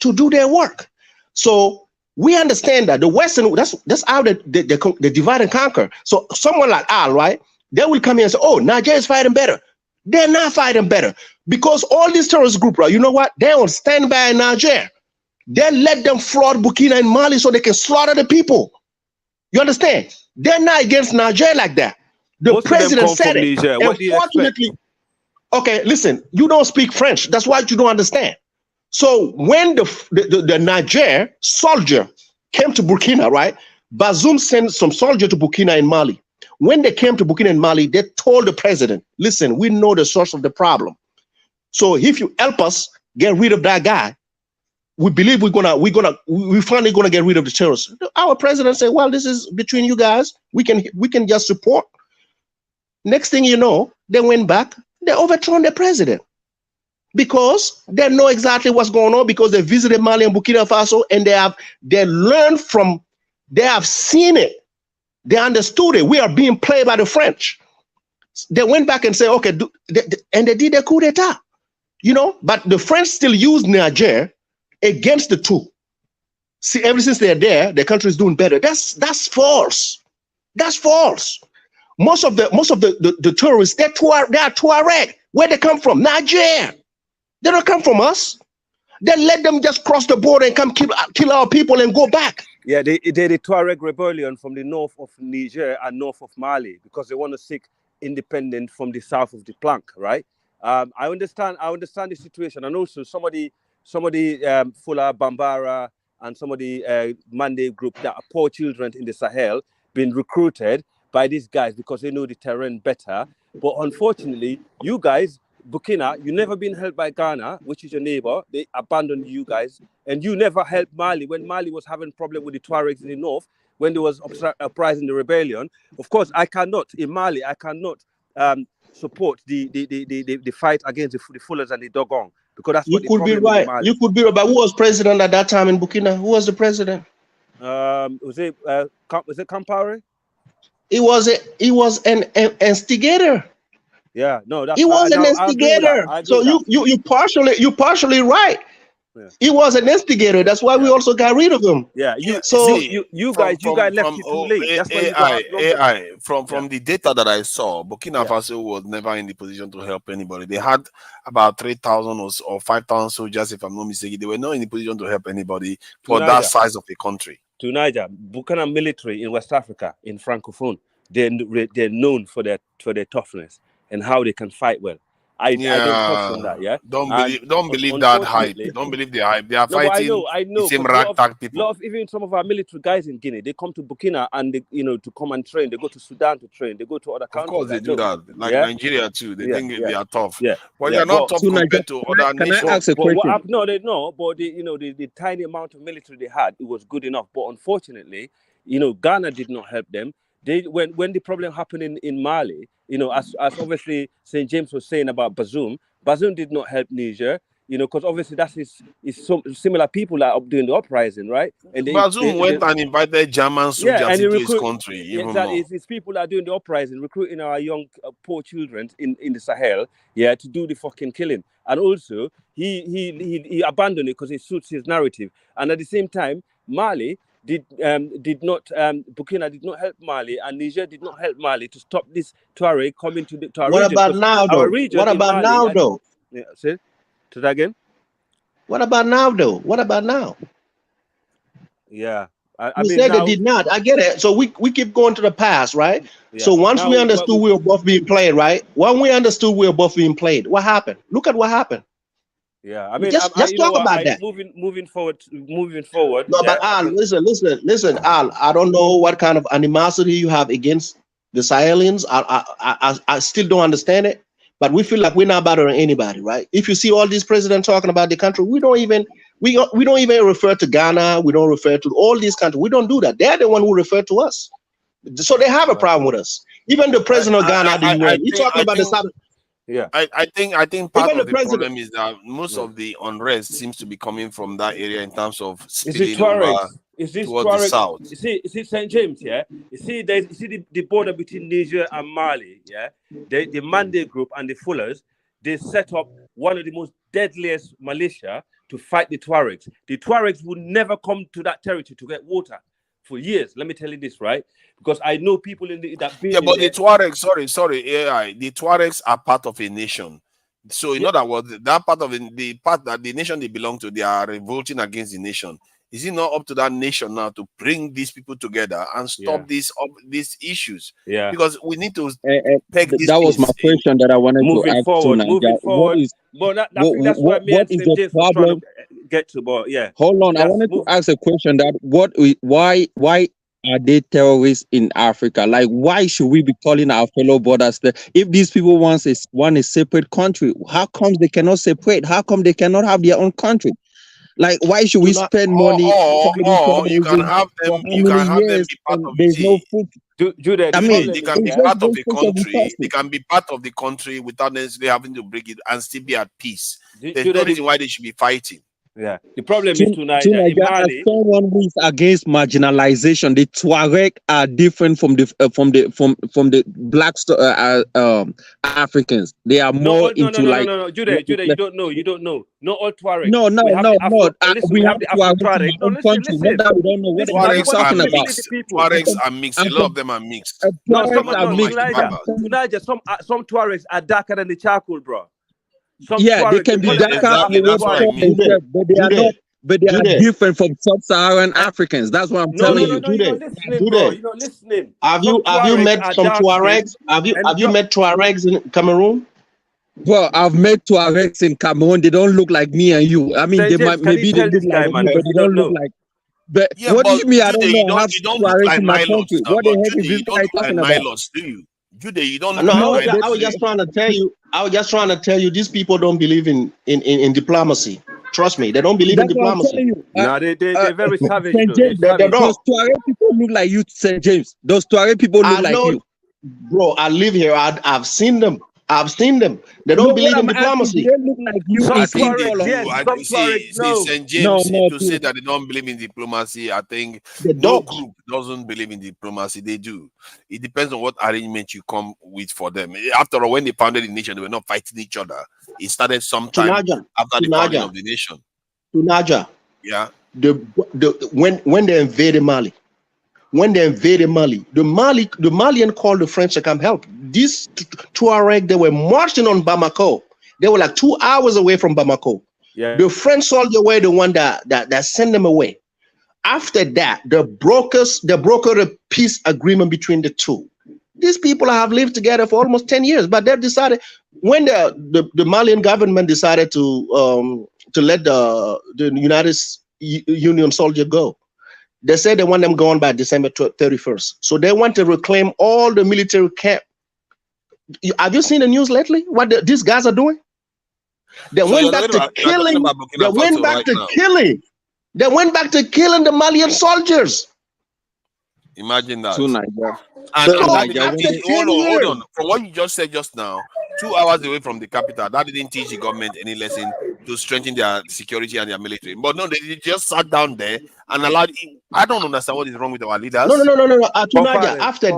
to do their work. So we understand that the Western, that's how they divide and conquer. So someone like Al, right, they will come here and say, oh, Niger is fighting better. They're not fighting better because all these terrorist groups, right, you know what? They're on standby in Niger. They let them flood Burkina and Mali so they can slaughter the people. You understand? They're not against Niger like that. The president said it. Unfortunately, okay, listen, you don't speak French. That's why you don't understand. So when the Niger soldier came to Burkina, right, Bazoum sent some soldier to Burkina and Mali. When they came to Burkina and Mali, they told the president, listen, we know the source of the problem. So if you help us get rid of that guy, we believe we're finally gonna get rid of the terrorists. Our president said, well, this is between you guys. We can just support. Next thing you know, they went back, they overthrown the president because they know exactly what's going on because they visited Mali and Burkina Faso and they have seen it. They understood it. We are being played by the French. They went back and said, okay, and they did a coup d'etat, but the French still use Niger against the two. See, ever since they're there, the country is doing better. That's false. That's false. Most of the tourists, they are Tuareg. Where they come from? Niger. They don't come from us. They let them just cross the border and come kill our people and go back. Yeah, they did a Tuareg rebellion from the north of Niger and north of Mali because they want to seek independence from the south of the plank, right? I understand the situation, and also somebody Fula Bambara and some of the Mande group that are poor children in the Sahel been recruited by these guys because they know the terrain better. But unfortunately, you guys, Burkina, you never been helped by Ghana, which is your neighbor. They abandoned you guys, and you never helped Mali when Mali was having problem with the Tuaregs in the north when there was uprising, the rebellion. Of course, in Mali, I cannot support the fight against the Fullers and the Dogon because that's what you could be right. You could be right. But who was president at that time in Burkina? Who was the president? Was it Compaore? He was an instigator. Yeah, no, he was an instigator. So you partially right. Yeah. He was an instigator. That's why we also got rid of him. Yeah, you guys left it too late. That's AI from the data that I saw, Burkina Faso was never in the position to help anybody. They had about 3,000 or 5,000 soldiers, if I'm not mistaken. They were not in the position to help anybody for that size of a country. To Niger, Burkina military in West Africa, in Francophone, they're known for their toughness and how they can fight well. I don't touch on that, yeah. Don't believe that hype. Don't believe the hype. They are fighting I know. The same ragtag people. Even some of our military guys in Guinea, they come to Burkina and they, to come and train. They go to Sudan to train. They go to other countries. Of course, they do that. Like Nigeria too. They think they are tough. Yeah. But they're not tough compared to other nations. Can I ask a question? No, they know. But the tiny amount of military they had, it was good enough. But unfortunately, Ghana did not help them. When the problem happened in Mali, as obviously St. James was saying about Bazoum did not help Niger, because obviously that's some similar people that are doing the uprising, right? And Bazoum went and invited German soldiers into his country. Exactly, it's people that are doing the uprising, recruiting our young poor children in the Sahel, to do the fucking killing. And also he abandoned it because it suits his narrative. And at the same time, Mali Burkina did not help Mali, and Niger did not help Mali to stop this Tuareg coming to our region. What about now, though? What about now, though? Yeah, say to that again. What about now, though? What about now? Yeah, I mean, said they did not. I get it. So we keep going to the past, right? Yeah. So once we understood we were both being played, right? When we understood we were both being played, what happened? Look at what happened. Yeah, I mean, just talk about that. Moving forward. No, but Al, listen, Al. I don't know what kind of animosity you have against the Sahelians. I still don't understand it. but we feel like we're not better than anybody, right? If you see all these presidents talking about the country, we don't even refer to Ghana. We don't refer to all these countries. We don't do that. They're the one who refer to us. So they have a problem with us. Even the president of Ghana, the UN, he's talking about the South. Yeah, I think part of the problem is that most of the unrest seems to be coming from that area in terms of spilling over towards the south. You see St. James, yeah. You see the border between Niger and Mali, yeah. The Mande group and the Fullers, they set up one of the most deadliest militia to fight the Tuaregs. The Tuaregs would never come to that territory to get water for years. Let me tell you this, right? Because I know people in that building. Yeah, but the Tuaregs, sorry, AI, the Tuaregs are part of a nation. So in other words, that part of the part that the nation they belong to, they are revolting against the nation. Is it not up to that nation now to bring these people together and stop these issues? Yeah, because we need to peg these that was my question that I wanted to ask moving forward. That's what me and is the James were trying problem? to get to. But yeah, Hold on, I wanted to ask a question that why are they terrorists in Africa? Like, why should we be calling our fellow brothers there? If these people want a separate country, how come they cannot separate? How come they cannot have their own country? Like, why should we spend money? Or you can have them. You can have them be part of there's no food. I mean, they can be part of the country. They can be part of the country without necessarily having to break it and still be at peace. There's no reason why they should be fighting. Yeah, the problem is tonight in Mali. As someone who is against marginalization, the Tuareg are different from the black Africans. They are more into No, Jude, you don't know. Not all Tuareg. No. We have the Afro Tuareg. No, listen. Not that we don't know what Tuaregs they're talking about. Tuaregs are mixed. A lot of them are mixed. Niger, some Tuaregs are darker than the charcoal, bro. They can be darker, but they are different from sub-Saharan Africans. That's what I'm telling you. You're not listening. Have you met some Tuaregs? Have you met Tuaregs in Cameroon? Well, I've met Tuaregs in Cameroon. They don't look like me and you. I mean, they look like me, but they don't look like. But what do you mean? I don't know. I have Tuaregs in my country. What the heck is this guy talking about? Jude, you don't. I was just trying to tell you. These people don't believe in diplomacy. Trust me, they don't believe in diplomacy. No, they're very savage. Those Tuareg people look like you, St. James. Those Tuareg people look like you. Bro, I live here. I've seen them. They don't believe in diplomacy. They look like you. St. James to say that they don't believe in diplomacy. I think no group doesn't believe in diplomacy. They do. It depends on what arrangement you come with for them. After all, when they founded the nation, they were not fighting each other. It started sometime after the founding of the nation. Tunaja. Yeah. When they invaded Mali. The Malian called the French to come help. These Tuareg, they were marching on Bamako. They were like 2 hours away from Bamako. Yeah. The French soldier were the one that sent them away. After that, they brokered a peace agreement between the two. These people have lived together for almost 10 years, but they decided when the Malian government decided to let the United Union soldier go. They said they want them gone by December 31st. So they want to reclaim all the military camp. Have you seen the news lately? What these guys are doing? They went back to killing. They went back to killing. They went back to killing the Malian soldiers. Imagine that. Hold on. From what you just said just now, 2 hours away from the capital, that didn't teach the government any lesson to strengthen their security and their military. But no, they just sat down there and allowed. I don't understand what is wrong with our leaders. No. After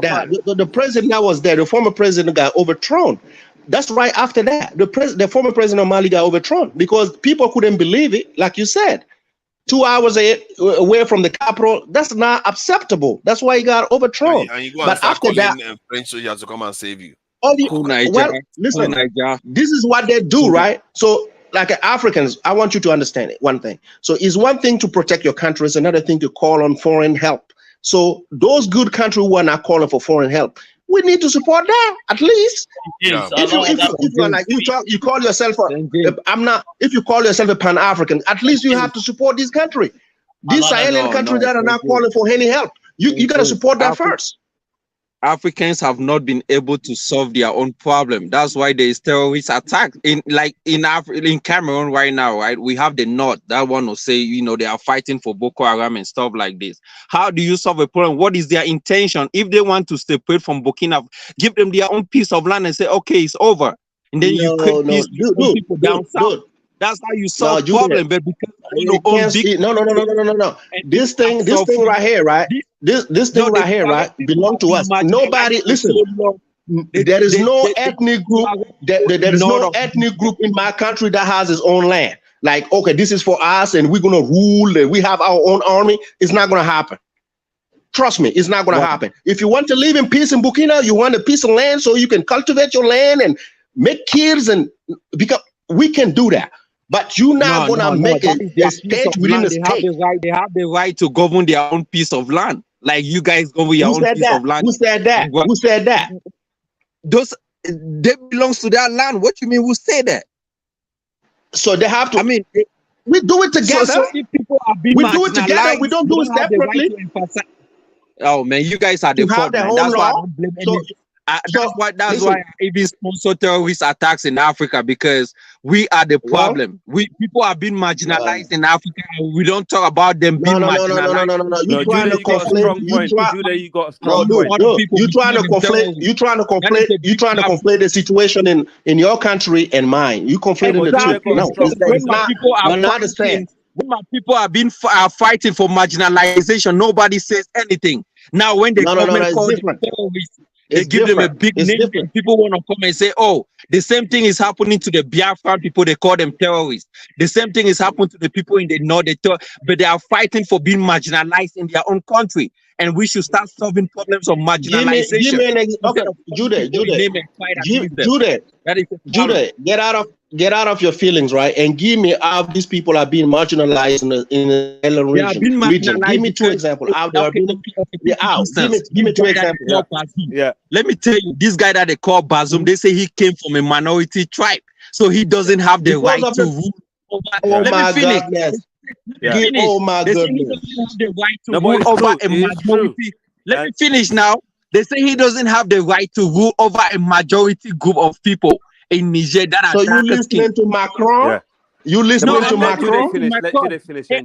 that, the president that was there, the former president got overthrown. That's right after that. The former president of Mali got overthrown because people couldn't believe it, like you said. 2 hours away from the capital, that's not acceptable. That's why he got overthrown. And you go and start calling French soldiers to come and save you. Listen, this is what they do, right? So, like Africans, I want you to understand one thing. So, it's one thing to protect your country, it's another thing to call on foreign help. So, those good countries who are not calling for foreign help, we need to support them at least. Yeah. If you call yourself if you call yourself a Pan-African, at least you have to support this country. These Sahelian countries that are not calling for any help, you got to support that first. Africans have not been able to solve their own problem. That's why there is terrorist attack in Cameroon right now, right? We have the North that one will say, you know, they are fighting for Boko Haram and stuff like this. How do you solve a problem? What is their intention? If they want to separate from Burkina, give them their own piece of land and say, okay, it's over. And then you create peace with people down south. That's how you solve problem. But because no. This thing right here, right? This thing right here, right, belong to us. Nobody listen. There is no ethnic group. There is no ethnic group in my country that has its own land. Like, okay, this is for us, and we're gonna rule, and we have our own army. It's not gonna happen. Trust me, it's not gonna happen. If you want to live in peace in Burkina, you want a piece of land so you can cultivate your land and make kids, and because we can do that. But you're not gonna make a state within a state. They have the right to govern their own piece of land. Like you guys govern your own piece of land. Who said that? Who said that? They belongs to their land. What you mean? Who said that? So they have to. I mean, we do it together. So if people are being we do it together. We don't do it separately. Oh man, you guys are the problem. That's why I don't blame any. That's why I even sponsor terrorist attacks in Africa, because we are the problem. People are being marginalized in Africa, and we don't talk about them being marginalized. No. You trying to conflate? You got a strong point. You trying to conflate? You trying to conflate? You trying to conflate the situation in your country and mine? You conflating the two. No, it's not. You're not the same. When my people are being fighting for marginalization, nobody says anything. Now, when the government calls them terrorists, they give them a big name, and people want to come and say, oh, the same thing is happening to the Biafran people, they call them terrorists. The same thing is happening to the people in the North, but they are fighting for being marginalized in their own country. And we should start solving problems of marginalization. Give me an example. Jude, get out of your feelings, right? And give me how these people are being marginalized in the region. Give me two examples. Give me two examples. Yeah. Let me tell you, this guy that they call Bazoum, they say he came from a minority tribe, so he doesn't have the right to rule over. Let me finish. Oh my goodness. He doesn't have the right to rule over a majority. Let me finish now. They say he doesn't have the right to rule over a majority group of people in Niger that are. So you listening to Macron? Yeah. You listening to Macron?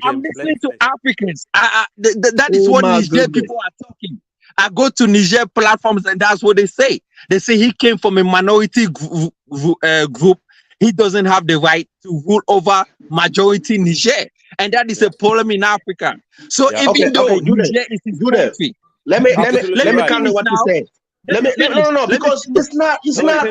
I'm listening to Africans. That is what Niger people are talking. I go to Niger platforms and that's what they say. They say he came from a minority group. He doesn't have the right to rule over majority Niger. And that is a problem in Africa. So even though Niger is his country, let me come to what you say. Because it's not true. Let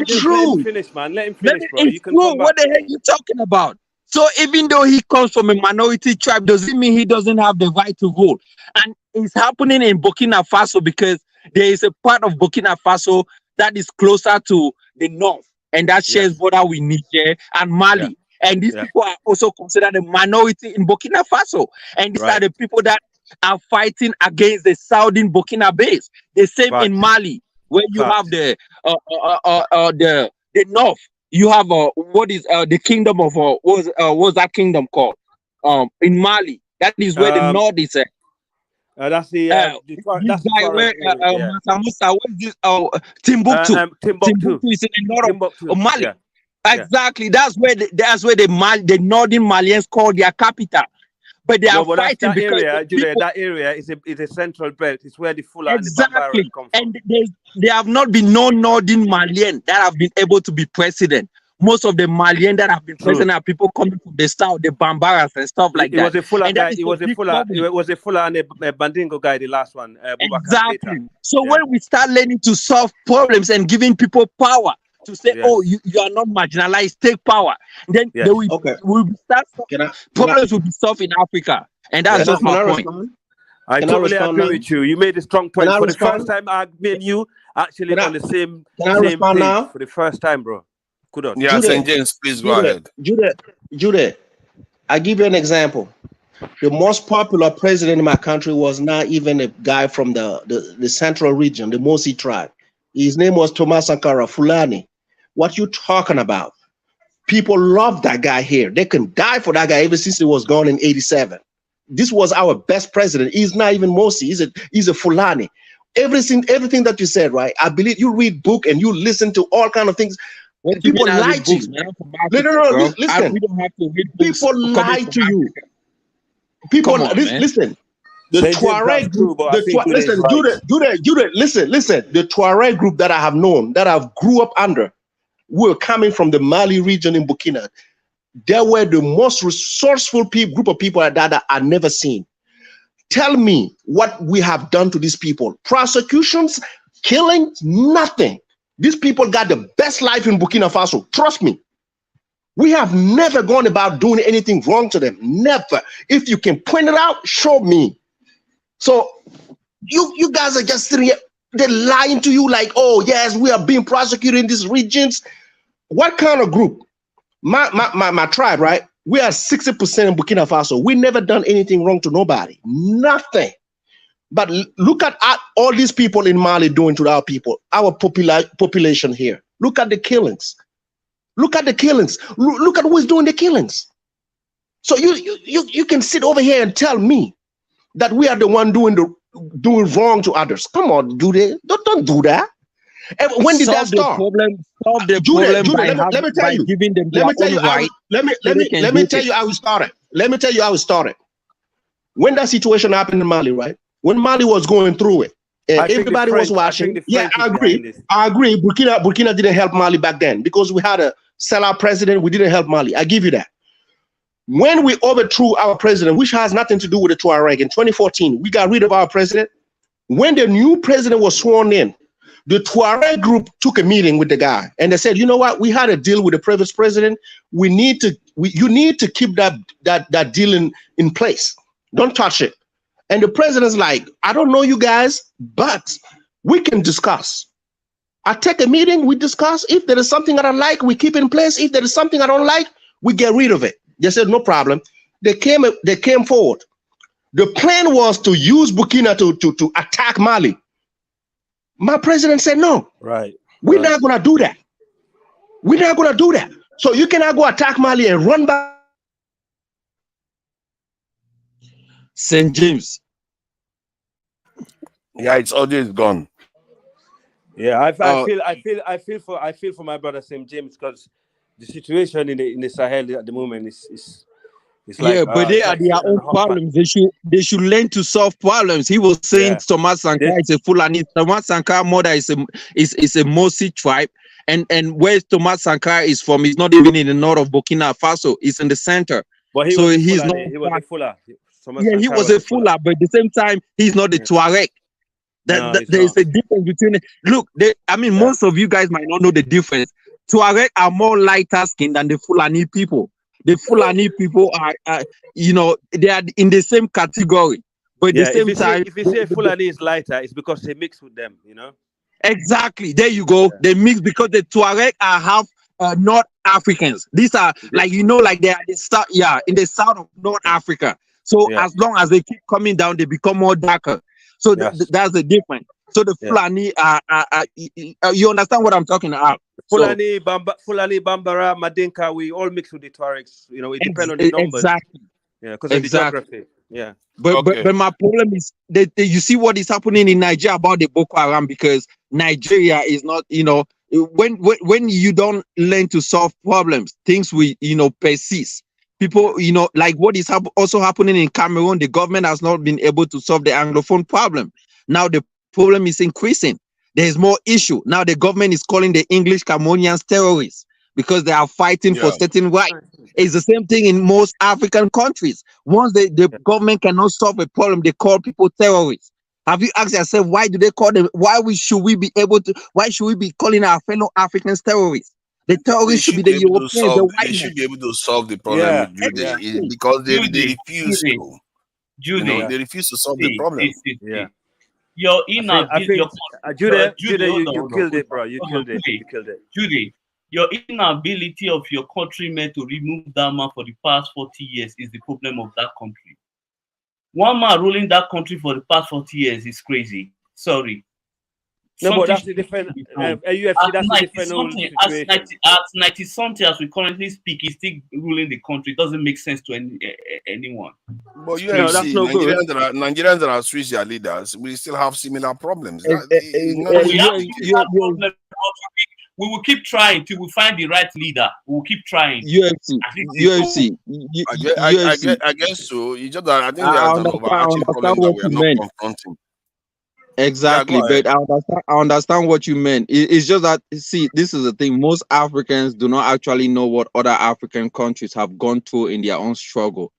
him finish, man. Let him finish, bro. You can come back. What the hell are you talking about? So even though he comes from a minority tribe, doesn't mean he doesn't have the right to rule. And it's happening in Burkina Faso because there is a part of Burkina Faso that is closer to the north, and that shares border with Niger and Mali. And these people are also considered a minority in Burkina Faso. And these are the people that are fighting against the southern Burkina base. The same in Mali, where you have the north. You have the kingdom of what's that kingdom called? In Mali, that is where the north is. That's the this guy where Musa, what is this? Timbuktu. Timbuktu is in the north of Mali. Yeah. Exactly. That's where the northern Malians call their capital. But they are fighting because that area is a central belt. It's where the Fulani and the Bambara come from. And there have not been no northern Malian that have been able to be president. Most of the Malian that have been president are people coming from the south, the Bambaras and stuff like that. It was a Fulani Bandingo guy, the last one. Exactly. So when we start learning to solve problems and giving people power, to say, oh, you are not marginalized, take power. Then we start problems will be solved in Africa. And that's just my point. I totally agree with you. You made a strong point. For the first time, me and you actually on the same page for the first time, bro. Kudos. Yeah, St. James, please go ahead. Jude, I give you an example. The most popular president in my country was not even a guy from the central region, the Mosi tribe. His name was Thomas Sankara Fulani. What you talking about? People love that guy here. They can die for that guy ever since he was gone in '87. This was our best president. He's not even Mosi. He's a Fulani. everything that you said, right? I believe you read book and you listen to all kind of things. What People lie to books, you. man? No, listen. We don't have to read books. People lie to you. People, listen. The Tuareg group, listen, Judah, listen. The Tuareg group that I have known, that I've grew up under, were coming from the Mali region in Burkina. They were the most resourceful group of people that I've never seen. Tell me what we have done to these people. Prosecutions, killings, nothing. These people got the best life in Burkina Faso. Trust me. We have never gone about doing anything wrong to them. Never. If you can point it out, show me. So you guys are just sitting here, they're lying to you like, oh yes, we are being prosecuted in these regions. What kind of group? My tribe, right? We are 60% in Burkina Faso. We never done anything wrong to nobody. Nothing. But look at all these people in Mali doing to our people, our population here. Look at the killings. Look at the killings. Look at who's doing the killings. So you can sit over here and tell me that we are the one doing wrong to others. Come on, do they? Don't do that. And when did that start? Solve the problem by giving them their own right. Let me tell you how it started. Let me tell you how it started. When that situation happened in Mali, right? When Mali was going through it, and everybody was watching. Yeah, I agree. Burkina didn't help Mali back then because we had a sellout president. We didn't help Mali. I give you that. When we overthrew our president, which has nothing to do with the Tuareg, in 2014, we got rid of our president. When the new president was sworn in, the Tuareg group took a meeting with the guy, and they said, "You know what? We had a deal with the previous president. You need to keep that deal in place. Don't touch it." And the president's like, "I don't know you guys, but we can discuss. I take a meeting, we discuss. If there is something I don't like, we keep in place. If there is something I don't like, we get rid of it." They said, "No problem." They came forward. The plan was to use Burkina to attack Mali. My president said, "No, we're not gonna do that. We're not gonna do that. So you cannot go attack Mali and run back." St. James. Yeah, it's always gone. Yeah, I feel for my brother St. James, because the situation in the Sahel at the moment is like, yeah, but they are their own problems. They should learn to solve problems. He was saying Thomas Sankara is a Fulani. Thomas Sankara mother is a Mosi tribe, and where Thomas Sankara is from is not even in the north of Burkina Faso. It's in the center. But he was a Fula. Yeah, he was a Fula, but at the same time, he's not a Tuareg. There is a difference between. Look, most of you guys might not know the difference. Tuareg are more lighter skinned than the Fulani people. The Fulani people are, they are in the same category, but at the same time, if you say Fulani is lighter, it's because they mix with them, Exactly. There you go. They mix because the Tuareg are half North Africans. These are like they are in the south of North Africa. So as long as they keep coming down, they become more darker. So that's the difference. So the Fulani you understand what I'm talking about? Fulani, Bambara, Madinka, we all mix with the Tuaregs. It depends on the numbers. Exactly. Yeah, because of the geography. Yeah. But my problem is that you see what is happening in Nigeria about the Boko Haram, because Nigeria is not, when you don't learn to solve problems, things will, persist. People, like what is also happening in Cameroon, the government has not been able to solve the Anglophone problem. Now the problem is increasing. There is more issue. Now the government is calling the English Cameroonians terrorists because they are fighting for certain rights. It's the same thing in most African countries. Once the government cannot solve a problem, they call people terrorists. Have you asked yourself, why do they call them? Why should we be calling our fellow Africans terrorists? The terrorists should be the Europeans, the white men. They should be able to solve the problem because they refuse to. They refuse to solve the problem. Your inability, Judah, you killed it, bro. You killed it. Judah, your inability of your countrymen to remove that man for the past 40 years is the problem of that country. One man ruling that country for the past 40 years is crazy. Sorry. No, but that's a different UFC. That's a different whole situation. At 90-something, as we currently speak, he's still ruling the country. It doesn't make sense to anyone. But UFC, no, Nigerians that are switched their leaders, we still have similar problems. We will keep trying till we find the right leader. We will keep trying. UFC. I guess so. You just, I think there's an overarching problem that we are not confronting. Exactly, but I understand what you meant. It's just that, see, this is the thing. Most Africans do not actually know what other African countries have gone through in their own struggle.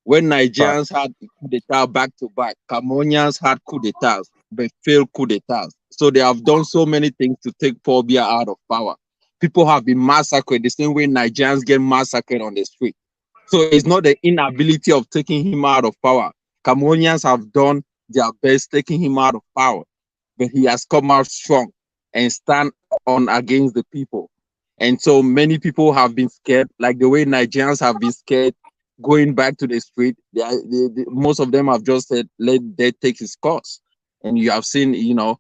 When Nigerians had coup d'etat back to back, Cameroonians had coup d'etats, but failed coup d'etats. So they have done so many things to take Paul Biya out of power. People have been massacred the same way Nigerians get massacred on the street. So it's not the inability of taking him out of power. Cameroonians have done their best taking him out of power, but he has come out strong and stand on against the people. And so many people have been scared, like the way Nigerians have been scared going back to the street. Most of them have just said, let death take its course. And you have seen, you know,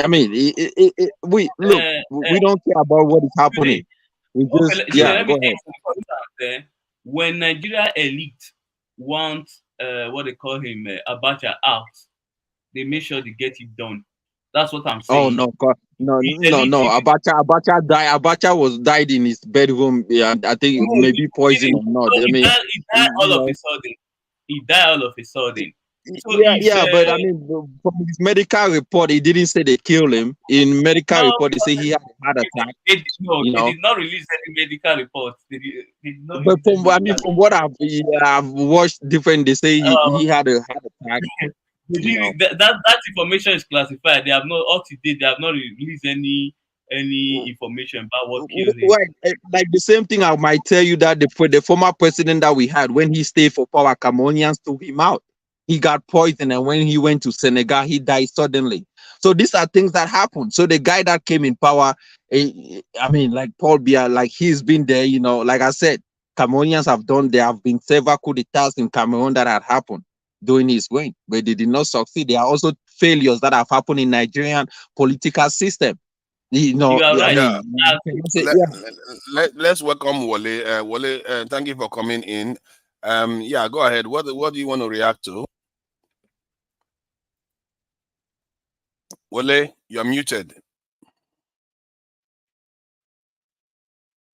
I mean, we don't care about what is happening. We just, go ahead. When Nigeria elite wants what they call him, Abacha out, they make sure they get it done. That's what I'm saying. Oh no, God, no. Abacha died. Abacha died in his bedroom. Yeah, I think maybe poison or not. I mean, he died all of a sudden. He died all of a sudden. So but I mean, from his medical report, he didn't say they killed him. In medical report, they say he had a heart attack. They did not release any medical reports. They did not. But from what I've watched, different. They say he had a heart attack. That information is classified. They have not up to date. They have not released any information about what killed him. Like the same thing, I might tell you that the former president that we had, when he stayed for power, Cameroonians took him out. He got poisoned, and when he went to Senegal, he died suddenly. So these are things that happen. So the guy that came in power, I mean, like Paul Biya, like he's been there, you know, like I said, Cameroonians there have been several coup d'etats in Cameroon that had happened during his reign, but they did not succeed. There are also failures that have happened in Nigerian political system. You know, let's welcome Wale. Wale, thank you for coming in. Go ahead. What do you want to react to? Wale, you're muted.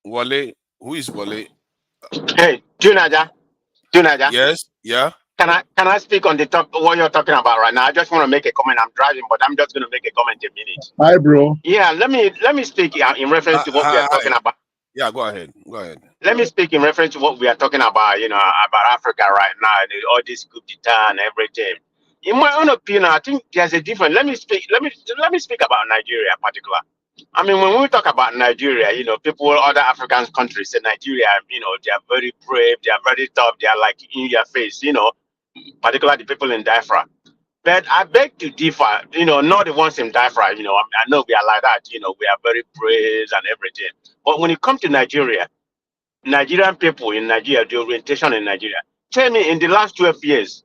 Wale, who is Wale? Hey, Junaja. Yes, yeah. Can I speak on the top what you're talking about right now? I just want to make a comment. I'm driving, but I'm just going to make a comment in a minute. Hi, bro. Yeah, let me speak in reference to what we are talking about. Yeah, go ahead. Let me speak in reference to what we are talking about, you know, about Africa right now, and all this coup d'etat and everything. In my own opinion, I think there's a difference. Let me speak about Nigeria in particular. I mean, when we talk about Nigeria, you know, other African countries say Nigeria, you know, they are very brave, they are very tough, they are like in your face, you know, particularly the people in Biafra. But I beg to differ, you know, not the ones in Biafra, you know, I know we are like that, you know, we are very brave and everything. But when it comes to Nigeria, Nigerian people in Nigeria, the orientation in Nigeria, tell me in the last 12 years,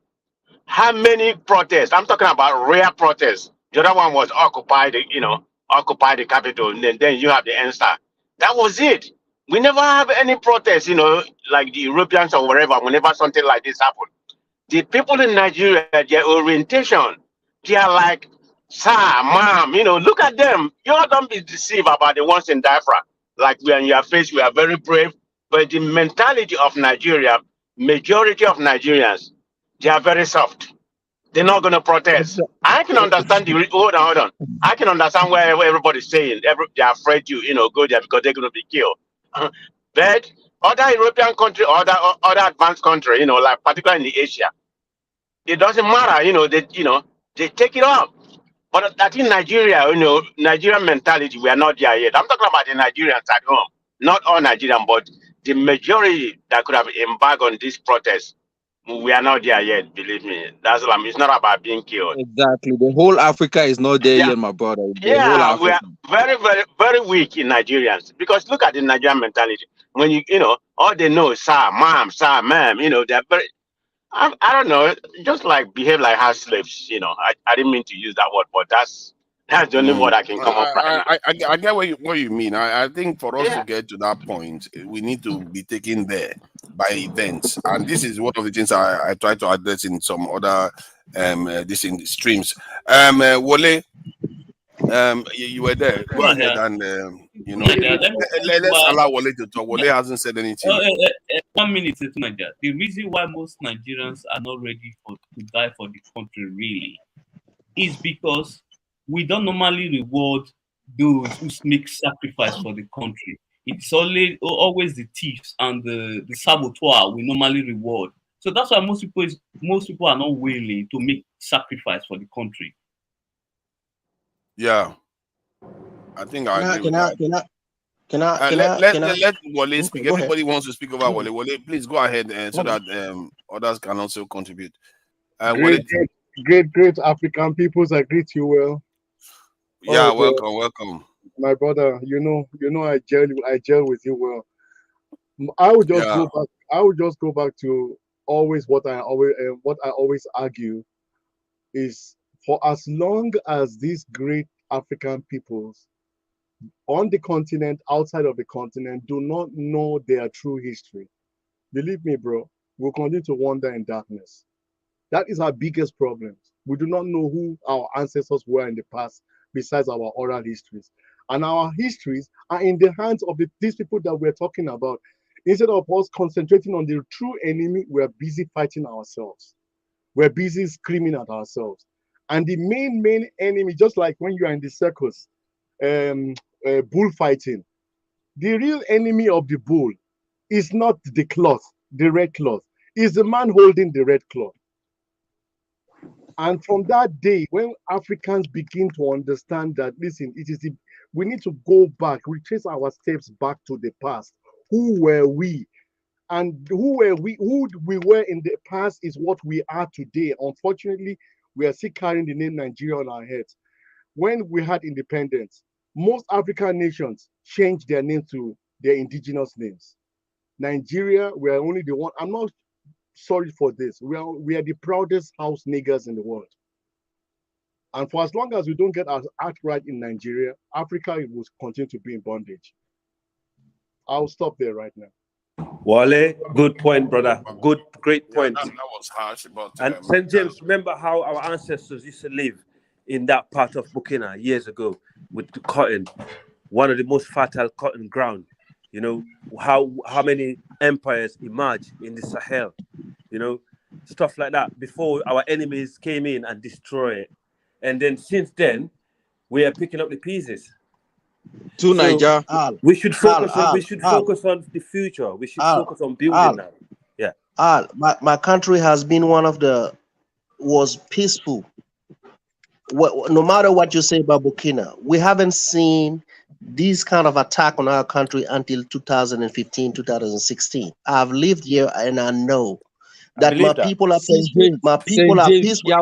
how many protests? I'm talking about rare protests. The other one was occupy the capital, and then you have the answer. That was it. We never have any protests, you know, like the Europeans or wherever, whenever something like this happens. The people in Nigeria, their orientation, they are like, sir, ma'am, you know, look at them. You all don't be deceived about the ones in Biafra. Like we are in your face, we are very brave. But the mentality of Nigeria, majority of Nigerians, they are very soft. They're not going to protest. I can understand hold on. I can understand where everybody's saying they're afraid to, you know, go there because they're going to be killed. But other European country, other advanced country, you know, like particularly in the Asia, it doesn't matter, you know, they take it up. But I think Nigeria, you know, Nigerian mentality, we are not there yet. I'm talking about the Nigerians at home, not all Nigerians, but the majority that could have embarked on this protest. We are not there yet, believe me. That's what it's not about being killed. Exactly. The whole Africa is not there yet, my brother. We are very, very, very weak in Nigerians. Because look at the Nigerian mentality. When you know, all they know is sir, ma'am, you know, they're very, I don't know, just like behave like house slaves, you know. I didn't mean to use that word, but that's That's the only word I can come up right now. I get what you mean. I think for us to get to that point, we need to be taken there by events, and this is one of the things I try to address in some other this in streams. Wole, you were there. Go ahead and you know, let's allow Wole to talk. Wole hasn't said anything. 1 minute to Nigeria. The reason why most Nigerians are not ready to die for the country really is because we don't normally reward those who make sacrifice for the country. It's always the thieves and the saboteur we normally reward. So that's why most people are not willing to make sacrifice for the country. Yeah, I think I agree with that. Let Wole speak. Okay, everybody wants to speak over Wole. Wole, please go ahead so that others can also contribute. Great African peoples, I greet you well. Yeah, welcome. My brother, you know I gel with you well. I would just go back to what I always argue is, for as long as these great African peoples on the continent, outside of the continent, do not know their true history, believe me, bro, we'll continue to wander in darkness. That is our biggest problem. We do not know who our ancestors were in the past, besides our oral histories. And our histories are in the hands of these people that we're talking about. Instead of us concentrating on the true enemy, we're busy fighting ourselves. We're busy screaming at ourselves. And the main enemy, just like when you are in the circus, bullfighting, the real enemy of the bull is not the cloth, the red cloth, is the man holding the red cloth. And from that day, when Africans begin to understand that, listen, we need to go back, retrace our steps back to the past. Who were we? And who we were in the past is what we are today. Unfortunately, we are still carrying the name Nigeria on our heads. When we had independence, most African nations changed their name to their indigenous names. Nigeria, we are only the one. I'm not sorry for this. We are the proudest house niggers in the world. And for as long as we don't get our act right in Nigeria, Africa will continue to be in bondage. I'll stop there right now. Wale, good point, brother. Great point. That was harsh, but and St. James, remember how our ancestors used to live in that part of Burkina years ago with the cotton, one of the most fertile cotton ground. You know how many empires emerged in the Sahel. You know, stuff like that before our enemies came in and destroyed it. And then since then, we are picking up the pieces. To Niger, we should focus on the future. We should focus on building that. Yeah. My country has been was peaceful. No matter what you say about Burkina, we haven't seen this kind of attack on our country until 2015, 2016. I've lived here and I know that my people are peaceful. My people are peaceful.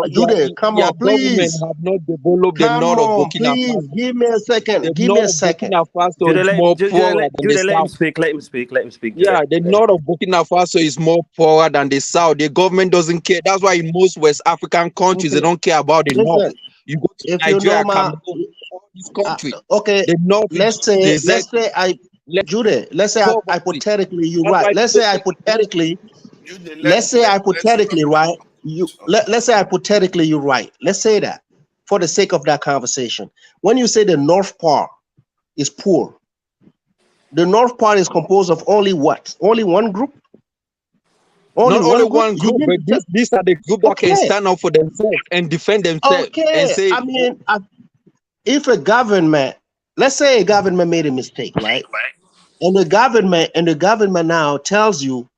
Come on, please. Have not developed the north of Burkina Faso. Give me a second. Give me a second. Let him speak. Yeah, the north of Burkina Faso is more poorer than the south. The government doesn't care. That's why in most West African countries, they don't care about the north. You go to Nigeria, Cameroon, all these countries. Okay, let's say hypothetically you're right. Let's say hypothetically you're right. Let's say that for the sake of that conversation. When you say the north part is poor, the north part is composed of only what? Only one group? Only one group, but these are the group that can stand up for themselves and defend themselves. And say, I mean, if a government, let's say a government made a mistake, right? And the government now tells you,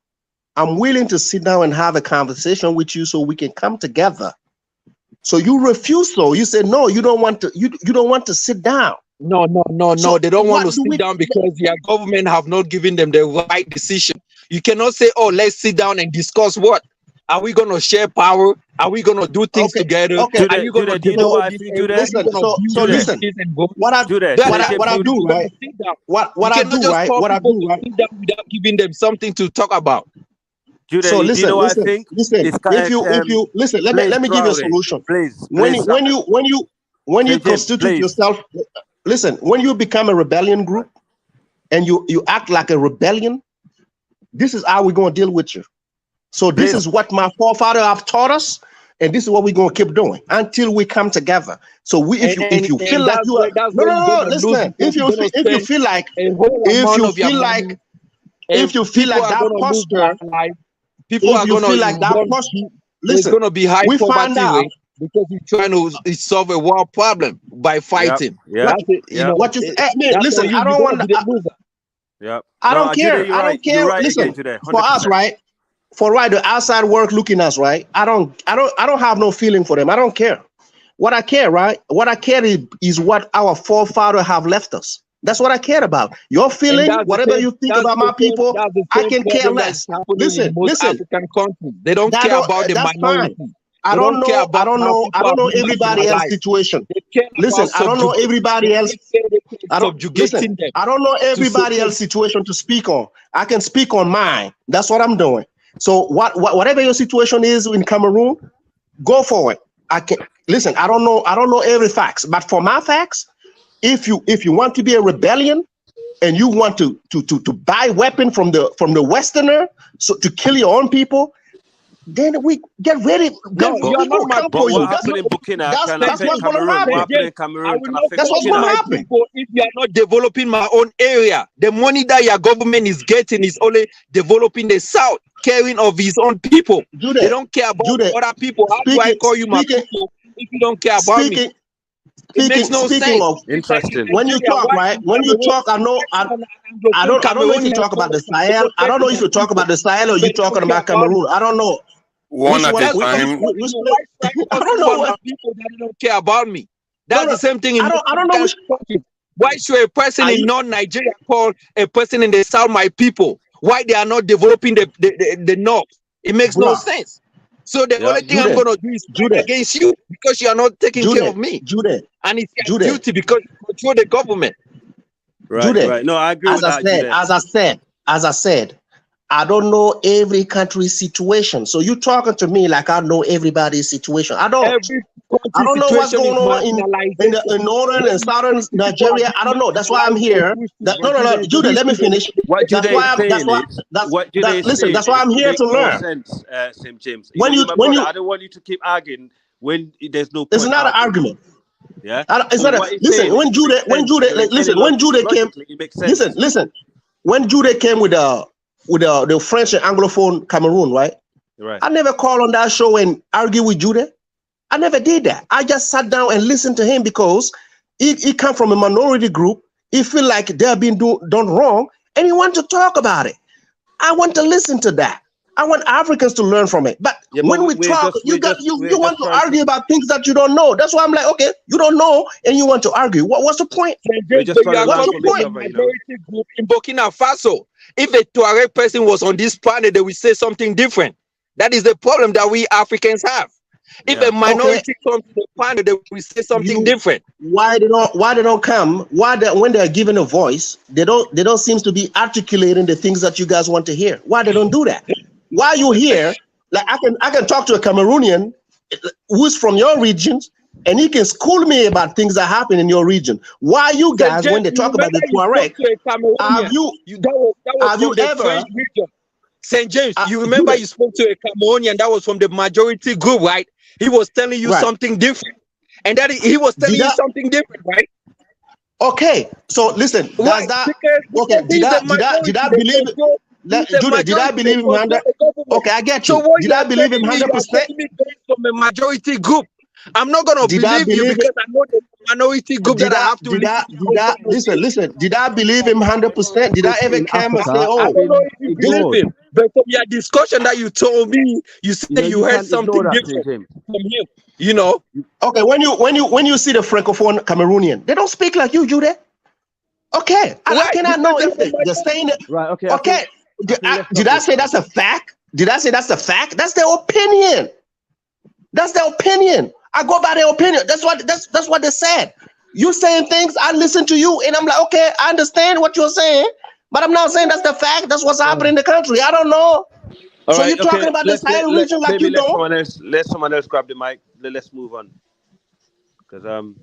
I'm willing to sit down and have a conversation with you so we can come together. So you refuse. So you say no, you don't want to. You don't want to sit down. No. So they don't want to sit down because their government have not given them the right decision. You cannot say, "Oh, let's sit down and discuss what are we going to share power? Are we going to do things together? Okay. Are you going to do what I think? Listen. So listen. What I do, right? What I do, right? Without giving them something to talk about. So listen, what I think? Listen. If you listen, let me give you a solution. Please. When you when you constitute yourself, listen, when you become a rebellion group and you act like a rebellion, this is how we're going to deal with you. So this is what my forefathers have taught us, and this is what we're going to keep doing until we come together. So if you feel like you are listen, if you feel like that posture, people are going to like that posture, listen, going to be high poverty rate because you're trying to solve a world problem by fighting. What you listen, I don't want to. I don't care. I don't care. Listen, for us, right? For the outside world looking at us, right? I don't have no feeling for them. I don't care. What I care, right? What I care is what our forefathers have left us. That's what I care about. Your feeling, whatever you think about my people, I can care less. Listen. African countries, they don't care about the minority. I don't know everybody else's situation. Listen, I don't know everybody else. I don't know everybody else's situation to speak on. I can speak on mine. That's what I'm doing. So whatever your situation is in Cameroon, go for it. I can listen. I don't know every facts, but for my facts, if you want to be a rebellion and you want to buy weapon from the Westerner so to kill your own people, then we get ready. That's what's going to happen. That's what's going to happen. If you are not developing my own area, the money that your government is getting is only developing the South, caring of his own people. They don't care about other people. How do I call you my people if you don't care about me? It makes no sense. Interesting. When you talk, right? When you talk, I don't know if you talk about the Sahel. I don't know if you talk about the Sahel or you talking about Cameroon. I don't know. One at a time. I don't know what people that don't care about me. That's the same thing. I don't know which. Why should a person in North Nigeria call a person in the South my people? Why they are not developing the North? It makes no sense. So the only thing I'm gonna do is fight against you because you are not taking care of me. And it's your duty because you control the government. Right. No, I agree with that. As I said, I don't know every country's situation. So you talking to me like I know everybody's situation. I don't know what's going on in northern and southern Nigeria. I don't know. That's why I'm here. No, Judah, let me finish. That's why I'm here to learn. St. James. When you, I don't want you to keep arguing when there's no point. It's not an argument. Yeah. It's not. Listen, when Judah came, listen. When Judah came with the French and Anglophone Cameroon, right? I never called on that show and argue with Judah. I never did that. I just sat down and listened to him because he come from a minority group. He feel like they're being done wrong, and he want to talk about it. I want to listen to that. I want Africans to learn from it. But when we talk, you want to argue about things that you don't know. That's why I'm like, okay, you don't know, and you want to argue. What's the point? What's the point? Minority group in Burkina Faso. If a Tuareg person was on this planet, they would say something different. That is the problem that we Africans have. If a minority comes to the planet, they will say something different. Why they don't come? When they're given a voice, they don't seem to be articulating the things that you guys want to hear. Why they don't do that? Why you here? Like I can talk to a Cameroonian who's from your regions, and he can school me about things that happen in your region. Why you guys, when they talk about the Tuareg, have you ever? St. James, you remember you spoke to a Cameroonian that was from the majority group, right? He was telling you something different. And that he was telling you something different, right? Okay, so listen, did I believe did I believe him 100%? Okay, I get you. So did I believe him 100%? From a majority group. I'm not gonna believe you because I know the minority group that I have to listen. Did I believe him 100%? Did I ever come and say, I don't know if you believe him, but from your discussion that you told me, you said you heard something different from him. You know. Okay, when you see the Francophone Cameroonian, they don't speak like you, Judah. Okay, I cannot know if they're saying it. Right. Okay. Okay. Did I say that's a fact? Did I say that's a fact? That's their opinion. That's their opinion. I go by their opinion. That's what they said. You saying things, I listen to you, and I'm like, okay, I understand what you're saying, but I'm not saying that's the fact. That's what's happening in the country. I don't know. So you're talking about the Sahel region like you don't. Let someone else grab the mic. Let's move on. because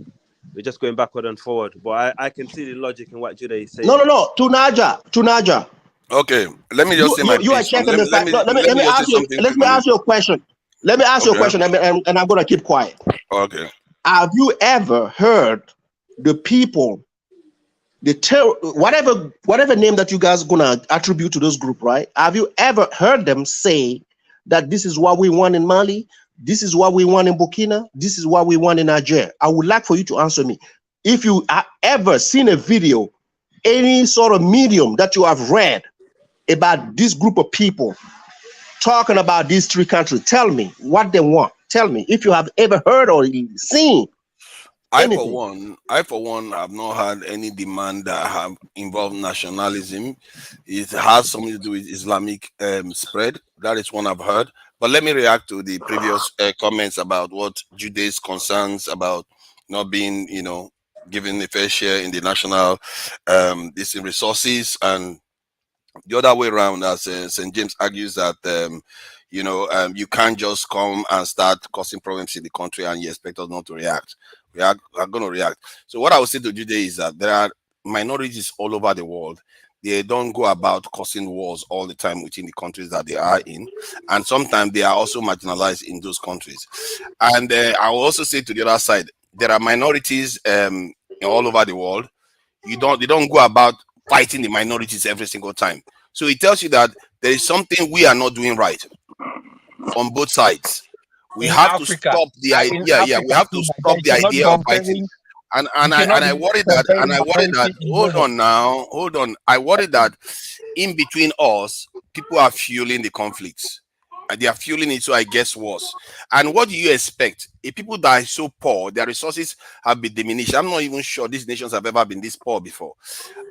we're just going backward and forward. But I can see the logic in what Jude is saying. No. To Naja. Okay, let me just say my you are piece. checking the Let fact. me No, let me just say ask you. something Let me quickly. ask you a question. Let me ask you a question, and I'm going to keep quiet. Okay. Have you ever heard the people, whatever name that you guys gonna attribute to this group, right? Have you ever heard them say that this is what we want in Mali, this is what we want in Burkina, this is what we want in Nigeria? I would like for you to answer me. If you have ever seen a video, any sort of medium that you have read about this group of people talking about these three countries, tell me what they want. Tell me if you have ever heard or seen anything. I for one have not had any demand that have involved nationalism. It has something to do with Islamic spread. That is one I've heard. But let me react to the previous comments about what Jude's concerns about not being, given a fair share in the national resources, and the other way around, as St. James argues that you can't just come and start causing problems in the country and you expect us not to react. We are going to react. So what I would say to Jude is that there are minorities all over the world. They don't go about causing wars all the time within the countries that they are in, and sometimes they are also marginalized in those countries. And I will also say to the other side, there are minorities all over the world. They don't go about fighting the minorities every single time. So it tells you that there is something we are not doing right on both sides. We have to stop the idea. We have to stop the idea of fighting. And I worry that hold on. I worry that in between us, people are fueling the conflicts. And they are fueling it, so I guess worse. And what do you expect? If people that are so poor, their resources have been diminished. I'm not even sure these nations have ever been this poor before.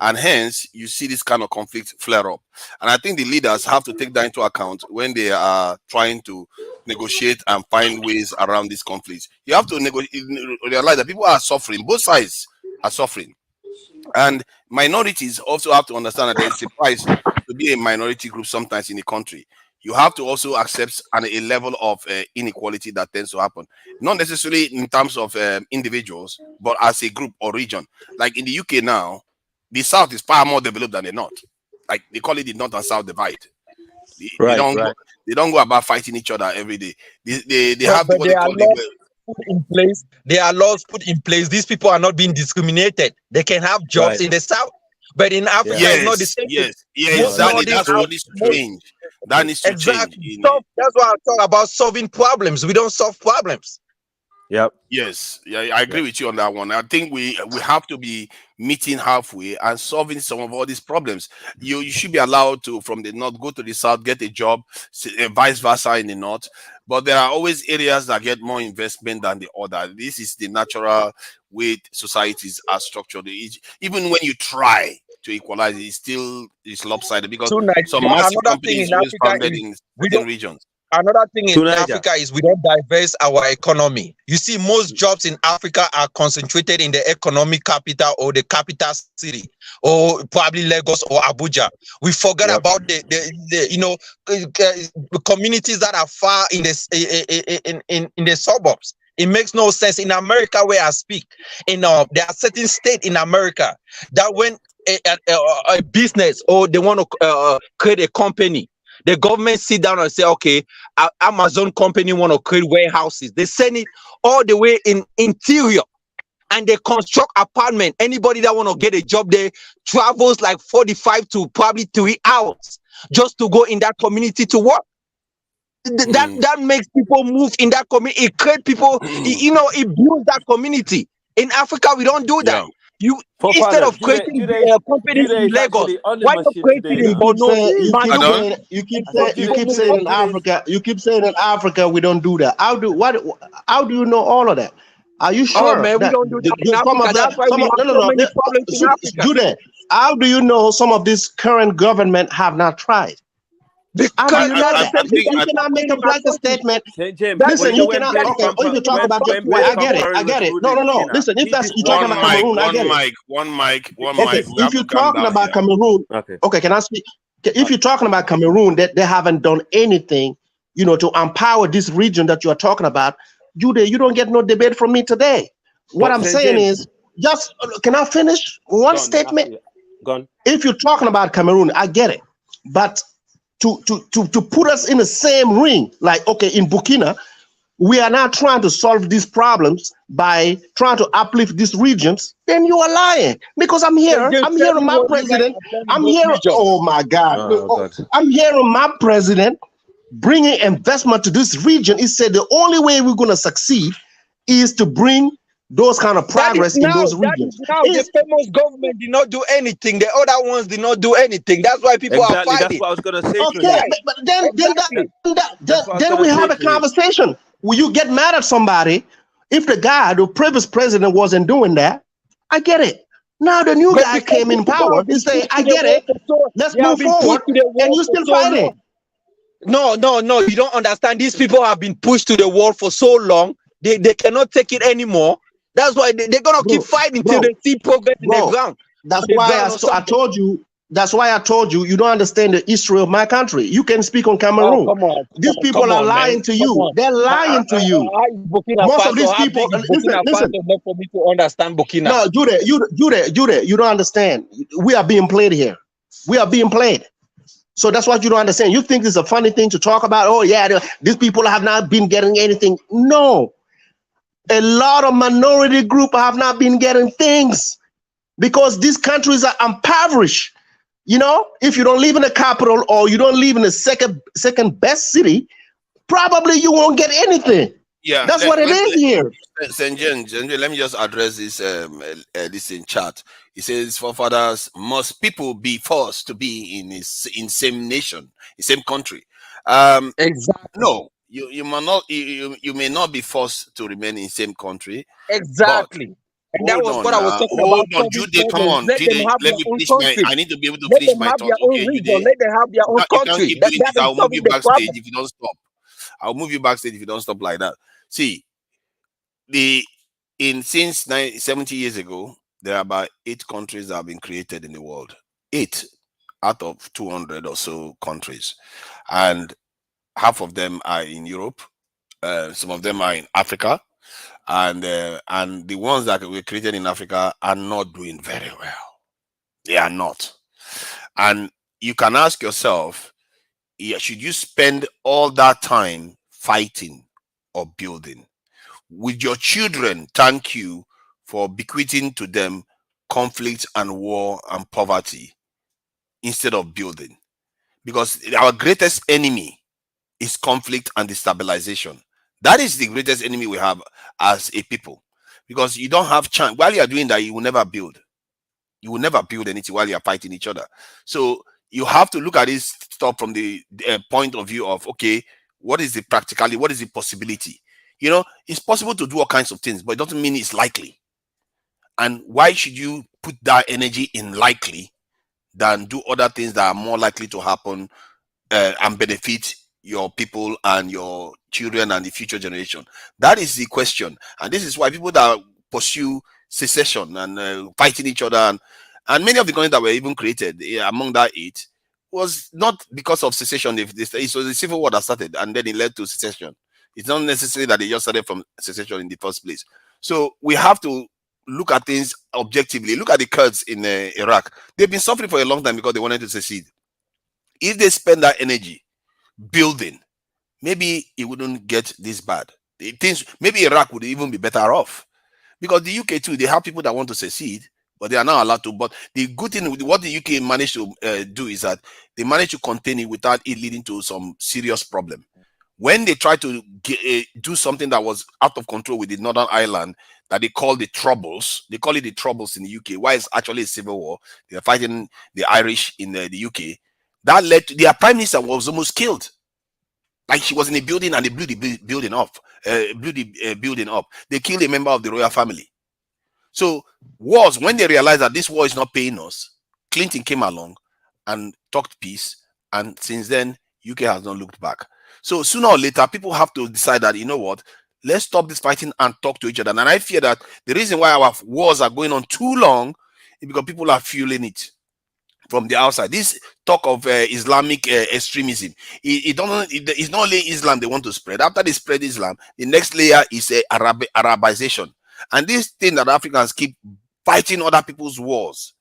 And hence, you see this kind of conflict flare up. And I think the leaders have to take that into account when they are trying to negotiate and find ways around these conflicts. You have to realize that people are suffering. Both sides are suffering. And minorities also have to understand that there is a price to be a minority group sometimes in the country. You have to also accept a level of inequality that tends to happen, not necessarily in terms of individuals, but as a group or region. Like in the UK now, the South is far more developed than the North. Like they call it the North and South divide. They don't go about fighting each other every day. They have what they call put in place. There are laws put in place. These people are not being discriminated. They can have jobs in the South, but in Africa, it's not the same. Exactly. That's what needs to change. That needs to change. That's why I talk about solving problems. We don't solve problems. Yep. Yes. Yeah, I agree with you on that one. I think we have to be meeting halfway and solving some of all these problems. You should be allowed to, from the North, go to the South, get a job, vice versa in the North. But there are always areas that get more investment than the other. This is the natural way societies are structured. Even when you try to equalize, it's lopsided because some massive companies always founded in certain regions. Another thing in Africa is we don't diverse our economy. You see, most jobs in Africa are concentrated in the economic capital or the capital city, or probably Lagos or Abuja. We forget about the communities that are far in the suburbs. It makes no sense. In America, where I speak, there are certain states in America that when a business or they want to create a company, the government sit down and say, okay, Amazon company want to create warehouses. They send it all the way in interior and they construct apartment. Anybody that want to get a job there travels like 45 to probably 3 hours just to go in that community to work. That makes people move in that community. It creates people, it builds that community. In Africa, we don't do that. Instead of creating companies in Lagos, why not create it in Borno? You keep saying in Africa. You keep saying in Africa we don't do that. How do you know all of that? Are you sure? Oh man, we don't do that in Africa. That's why we have so many problems in Africa. Jude, how do you know some of this current government have not tried? How do you know that? You cannot make a blanket statement. Listen, you cannot. Okay, if you talk about your point, I get it. No. Listen, if that's you talking about Cameroon, I get it. One mic. If you're talking about Cameroon, okay, can I speak? If you're talking about Cameroon, that they haven't done anything, to empower this region that you are talking about, Jude, you don't get no debate from me today. What I'm saying is, just can I finish one statement? Gone. If you're talking about Cameroon, I get it, but to put us in the same ring, like okay, in Burkina, we are now trying to solve these problems by trying to uplift these regions, then you are lying. Because I'm hearing my president, oh my God, I'm hearing my president bringing investment to this region. He said the only way we're going to succeed is to bring those kind of progress in those regions. Now the famous government did not do anything. The other ones did not do anything. That's why people are fighting. That's what I was going to say. Okay, but then we have a conversation. Will you get mad at somebody if the previous president wasn't doing that? I get it. Now the new guy came in power. He say, I get it. Let's move forward. And you're still fighting. No. You don't understand. These people have been pushed to the wall for so long. They cannot take it anymore. That's why they're gonna keep fighting till they see progress in the ground. That's why I told you. That's why I told you you don't understand the history of my country. You can speak on Cameroon. These people are lying to you. They're lying to you. Most of these people, listen. For me to understand Burkina. No, Jude, you don't understand. We are being played here. We are being played. So that's what you don't understand. You think it's a funny thing to talk about. Oh yeah, these people have not been getting anything. No, a lot of minority groups have not been getting things because these countries are impoverished. You know, if you don't live in the capital or you don't live in the second best city, probably you won't get anything. Yeah, that's what it is here. St. James, let me just address this this in chat. He says, "Forefathers, must people be forced to be in same nation, in same country?" Exactly. No, you may not. You may not be forced to remain in same country. Exactly. And that was what I was talking about. Hold on, Jude, come on. Let me finish I need to be able to finish my thought. Okay, Jude. Let them have their own country. I'll move you backstage if you don't stop. I'll move you backstage if you don't stop like that. See, since 70 years ago, there are about 8 countries that have been created in the world. 8 out of 200 or so countries, and half of them are in Europe. Some of them are in Africa. And the ones that were created in Africa are not doing very well. They are not. And you can ask yourself, should you spend all that time fighting or building? Would your children thank you for bequeathing to them conflict and war and poverty instead of building? Because our greatest enemy is conflict and destabilization. That is the greatest enemy we have as a people, because you don't have chance. While you are doing that, you will never build. You will never build anything while you are fighting each other. So you have to look at this stuff from the point of view of, okay, what is the practicality? What is the possibility? You know, it's possible to do all kinds of things, but it doesn't mean it's likely. And why should you put that energy in likely than do other things that are more likely to happen and benefit your people and your children and the future generation? That is the question. And this is why people that pursue secession and fighting each other, and many of the countries that were even created among that 8 was not because of secession. It was the civil war that started and then it led to secession. It's not necessarily that they just started from secession in the first place. So we have to look at things objectively. Look at the Kurds in Iraq. They've been suffering for a long time because they wanted to secede. If they spend that energy building, maybe it wouldn't get this bad. Maybe Iraq would even be better off, because the UK too, they have people that want to secede, but they are not allowed to. But the good thing with what the UK managed to do is that they managed to contain it without it leading to some serious problem. When they tried to do something that was out of control with the Northern Ireland, that they call the Troubles, they call it the Troubles in the UK. Why it's actually a civil war? They are fighting the Irish in the UK. That led to their prime minister was almost killed. Like she was in a building and they blew the building up. They killed a member of the royal family. So wars, when they realized that this war is not paying us, Clinton came along and talked peace. And since then, UK has not looked back. So sooner or later, people have to decide that, you know what, let's stop this fighting and talk to each other. And I fear that the reason why our wars are going on too long is because people are fueling it from the outside. This talk of Islamic extremism, it's not only Islam they want to spread. After they spread Islam, the next layer is Arabization. And this thing that Africans keep fighting other people's wars,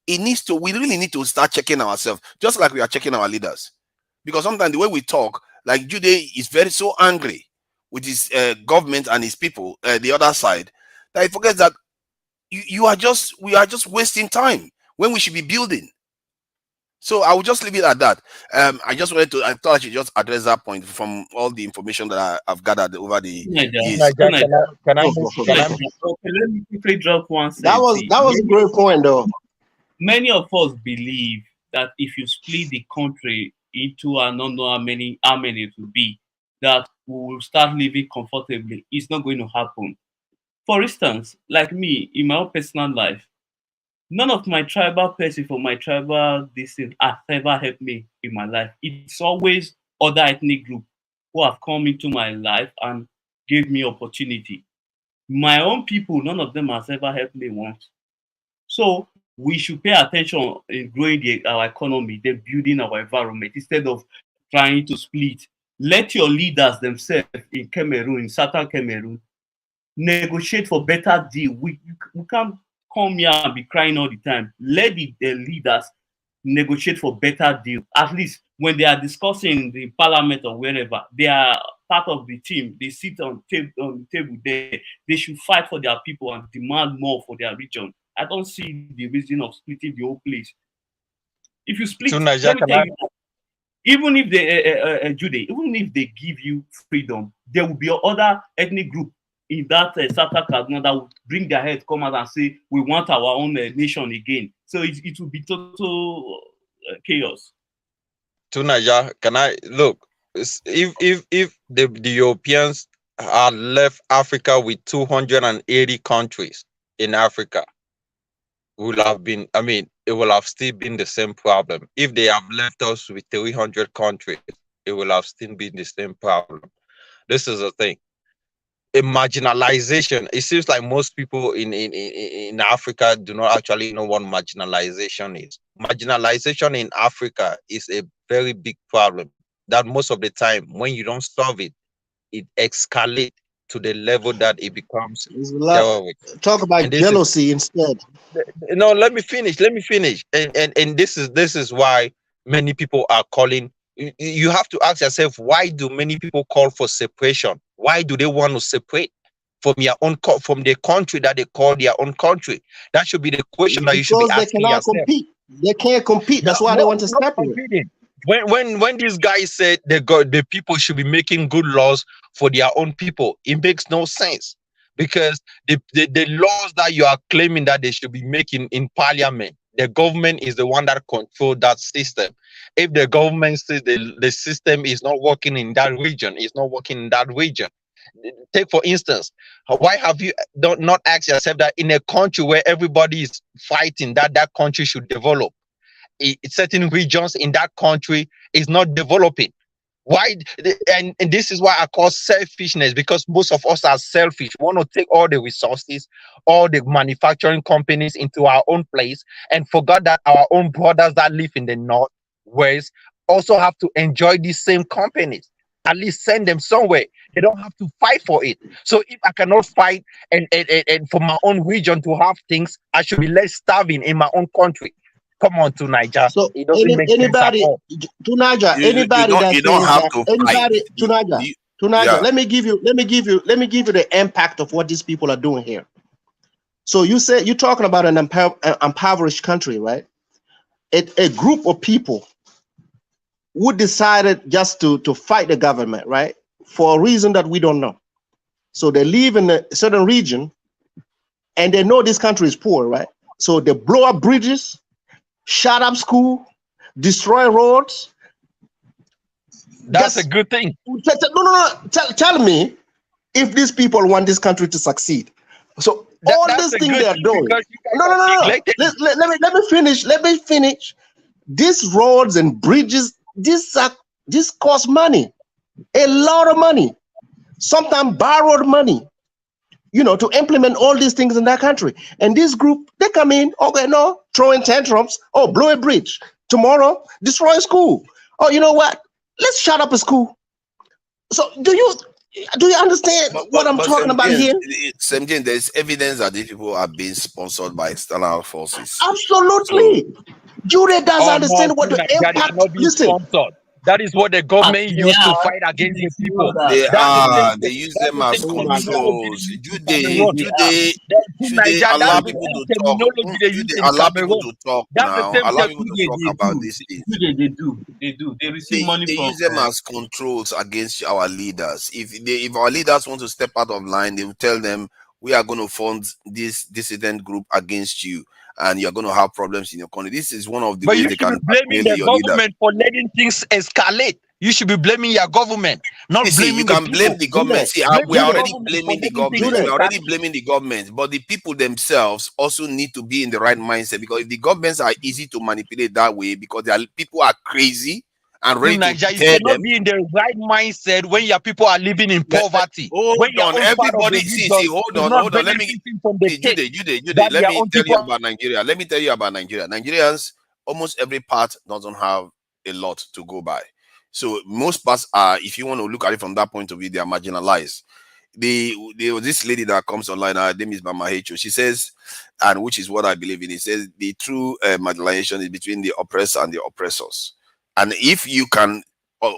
we really need to start checking ourselves, just like we are checking our leaders. Because sometimes the way we talk, like Jude is so angry with his government and his people, the other side, that he forgets that we are just wasting time when we should be building. So I will just leave it at that. I thought I should just address that point from all the information that I've gathered over the years. Can I let me quickly drop one That was a great point, though. Many of us believe that if you split the country into I don't know how many it will be, that we will start living comfortably. It's not going to happen. For instance, like me, in my own personal life, none of my tribal person from my tribal district has ever helped me in my life. It's always other ethnic groups who have come into my life and gave me opportunity. My own people, none of them has ever helped me once. So we should pay attention in growing our economy, then building our environment instead of trying to split. Let your leaders themselves in Cameroon, in Southern Cameroon, negotiate for better deal. We can't come here and be crying all the time. Let the leaders negotiate for better deal. At least when they are discussing the parliament or wherever, they are part of the team. They sit on the table there. They should fight for their people and demand more for their region. I don't see the reason of splitting the whole place. If you split, let me tell you, even if they even if they give you freedom, there will be other ethnic group in that Southern Kaduna that will bring their head, come out and say, we want our own nation again. So it will be total chaos. Tunaja, can I look? If the Europeans had left Africa with 280 countries in Africa, will have been, it will have still been the same problem. If they have left us with 300 countries, it will have still been the same problem. This is the thing. A marginalization, it seems like most people in Africa do not actually know what marginalization is. Marginalization in Africa is a very big problem that most of the time, when you don't solve it, it escalates to the level that it becomes terrorist. Talk about jealousy instead. No, let me finish. And this is why many people are calling. You have to ask yourself, why do many people call for separation? Why do they want to separate from from the country that they call their own country? That should be the question that you should be asking yourself. Compete. They can't compete. That's why they want to separate. When these guys said the people should be making good laws for their own people, it makes no sense, because the laws that you are claiming that they should be making in parliament, the government is the one that controls that system. If the government says the system is not working in that region, it's not working in that region. Take for instance, why have you not asked yourself that in a country where everybody is fighting that country should develop, certain regions in that country is not developing? Why? And this is why I call selfishness, because most of us are selfish. We want to take all the resources, all the manufacturing companies into our own place, and forgot that our own brothers that live in the north, west, also have to enjoy these same companies. At least send them somewhere. They don't have to fight for it. So if I cannot fight and for my own region to have things, I should be less starving in my own country. Come on, to Niger. So it doesn't make anybody sense to Niger, anybody that you don't have to anybody fight. to Niger, Yeah. let me give you the impact of what these people are doing here. So you're talking about an impoverished country, right? A group of people who decided just to fight the government, right? For a reason that we don't know. So they live in a certain region and they know this country is poor, right? So they blow up bridges, shut up school, destroy roads. That's a good thing. No. Tell me if these people want this country to succeed. So all these things they are doing. No. Let me finish. Let me finish. These roads and bridges, this cost money, a lot of money, sometimes borrowed money, to implement all these things in that country. And this group, they come in, okay, no, throwing tantrums, blow a bridge. Tomorrow, destroy a school. Oh, you know what? Let's shut up a school. So Do you understand what I'm talking about here? Sam James, there's evidence that these people are being sponsored by external forces. Absolutely. Jude doesn't understand what the impact. Listen. That is what the government used to fight against the people. They use them as controls. Should they allow people to talk? Should they allow people to talk now? Allow people to talk about these things. They receive money They from use them as controls against our leaders. If our leaders want to step out of line, they will tell them, we are going to fund this dissident group against you, and you're going to have problems in your country. This is one of the ways they can blaming the government for letting things escalate. You should be blaming your government, not blaming you the can people. blame the government. See, we are already blaming the government. We're already blaming the government, but the people themselves also need to be in the right mindset, because if the governments are easy to manipulate that way, because people are crazy and ready to you cannot be in the right mindset when your people are living in poverty. Hold on, everybody. Hold on. Let me tell you about Nigeria. Let me tell you about Nigeria. Nigerians, almost every part doesn't have a lot to go by. So most parts are, if you want to look at it from that point of view, they are marginalized. There was this lady that comes online, her name is Mama Hecho. She says, and which is what I believe in, it says the true marginalization is between the oppressed and the oppressors. And if you can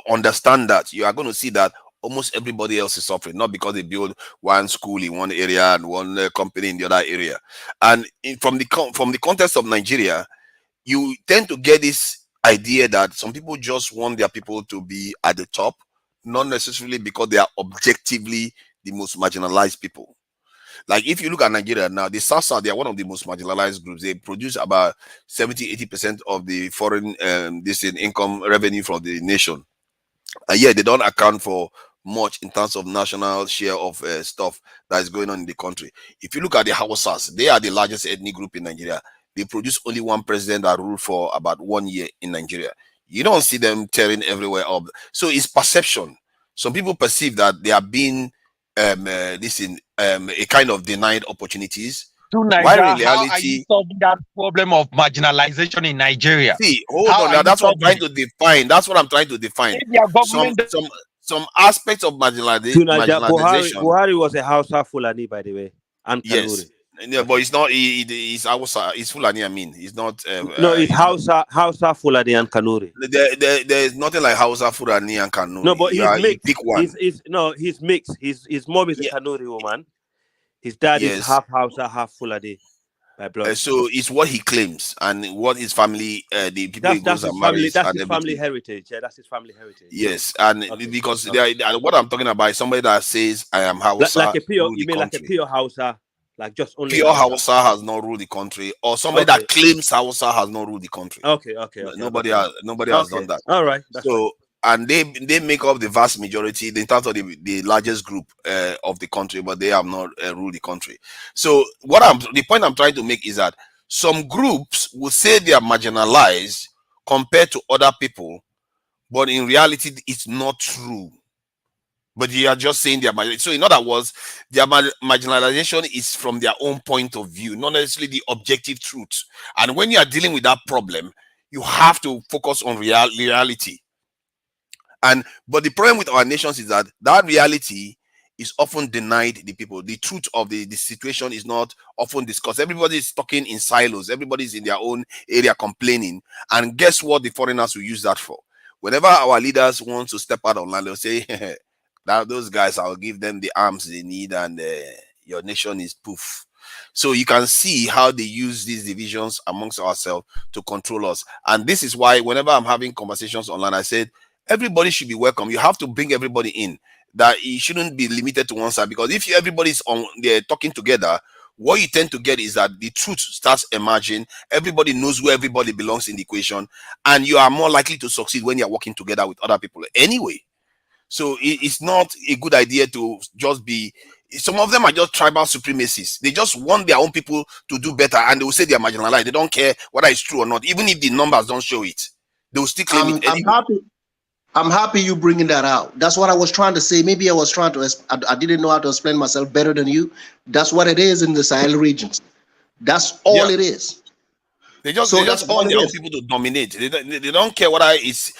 understand that, you are going to see that almost everybody else is suffering, not because they build one school in one area and one company in the other area. And from the context of Nigeria, you tend to get this idea that some people just want their people to be at the top, not necessarily because they are objectively the most marginalized people. Like if you look at Nigeria now, the South, they are one of the most marginalized groups. They produce about 70-80% of the foreign income revenue from the nation, and yet they don't account for much in terms of national share of stuff that is going on in the country. If you look at the Hausas, they are the largest ethnic group in Nigeria. They produce only one president that ruled for about 1 year in Nigeria. You don't see them tearing everywhere up. So it's perception. Some people perceive that they are being a kind of denied opportunities. Nigeria, how are you solving that problem of marginalization in Nigeria? See, hold on. That's what I'm trying to define. That's what I'm trying to define. Some aspects of marginalization. Buhari was a Hausa Fulani, by the way, and Kanuri. Yes. Yeah, but it's not. He's Hausa. He's Fulani. I mean, he's not. No, it's Hausa Fulani and Kanuri. There is nothing like Hausa Fulani and Kanuri. No, but he's mixed. Pick one. He's mixed. His mom is a Kanuri woman. His dad is half Hausa, half Fulani by blood. So it's what he claims and what his family, the people he goes and marries. That's his family heritage. Yeah, that's his family heritage. Yes, and because what I'm talking about is somebody that says I am Hausa. Like a pure, you mean like a pure Hausa? Like just only pure Hausa has not ruled the country, or somebody that claims Hausa has not ruled the country. Okay. Nobody has done that. All right. So and they make up the vast majority in terms of the largest group of the country, but they have not ruled the country. So the point I'm trying to make is that some groups will say they are marginalized compared to other people, but in reality it's not true. But you are just saying they are marginalized. So in other words, their marginalization is from their own point of view, not necessarily the objective truth. And when you are dealing with that problem, you have to focus on reality. But the problem with our nations is that reality is often denied the people. The truth of the situation is not often discussed. Everybody is talking in silos. Everybody's in their own area complaining. And guess what the foreigners will use that for? Whenever our leaders want to step out of line, they'll say, those guys, I'll give them the arms they need and your nation is poof. So you can see how they use these divisions amongst ourselves to control us. And this is why whenever I'm having conversations online, I said, everybody should be welcome. You have to bring everybody in. That it shouldn't be limited to one side, because if everybody's on there talking together, what you tend to get is that the truth starts emerging. Everybody knows where everybody belongs in the equation, and you are more likely to succeed when you're working together with other people anyway. So it's not a good idea to just be. Some of them are just tribal supremacists. They just want their own people to do better, and they will say they are marginalized. They don't care whether it's true or not, even if the numbers don't show it. They will still claim it anyway. I'm happy you bringing that out. That's what I was trying to say. Maybe I was trying to, I didn't know how to explain myself better than you. That's what it is in the Sahel regions. That's all it is. They just that's all want it their own is. people to dominate. They don't care whether it's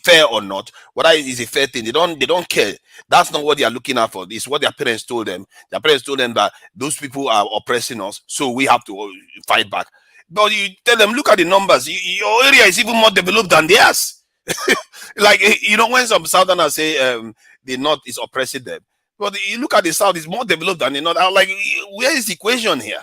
fair or not, whether it is a fair thing. They don't care. That's not what they are looking at for. It's what their parents told them. Their parents told them that those people are oppressing us, so we have to fight back. But you tell them, look at the numbers. Your area is even more developed than theirs. Like, you know, when some Southerners say the North is oppressing them, but you look at the South, it's more developed than the North. I'm like, where is the equation here?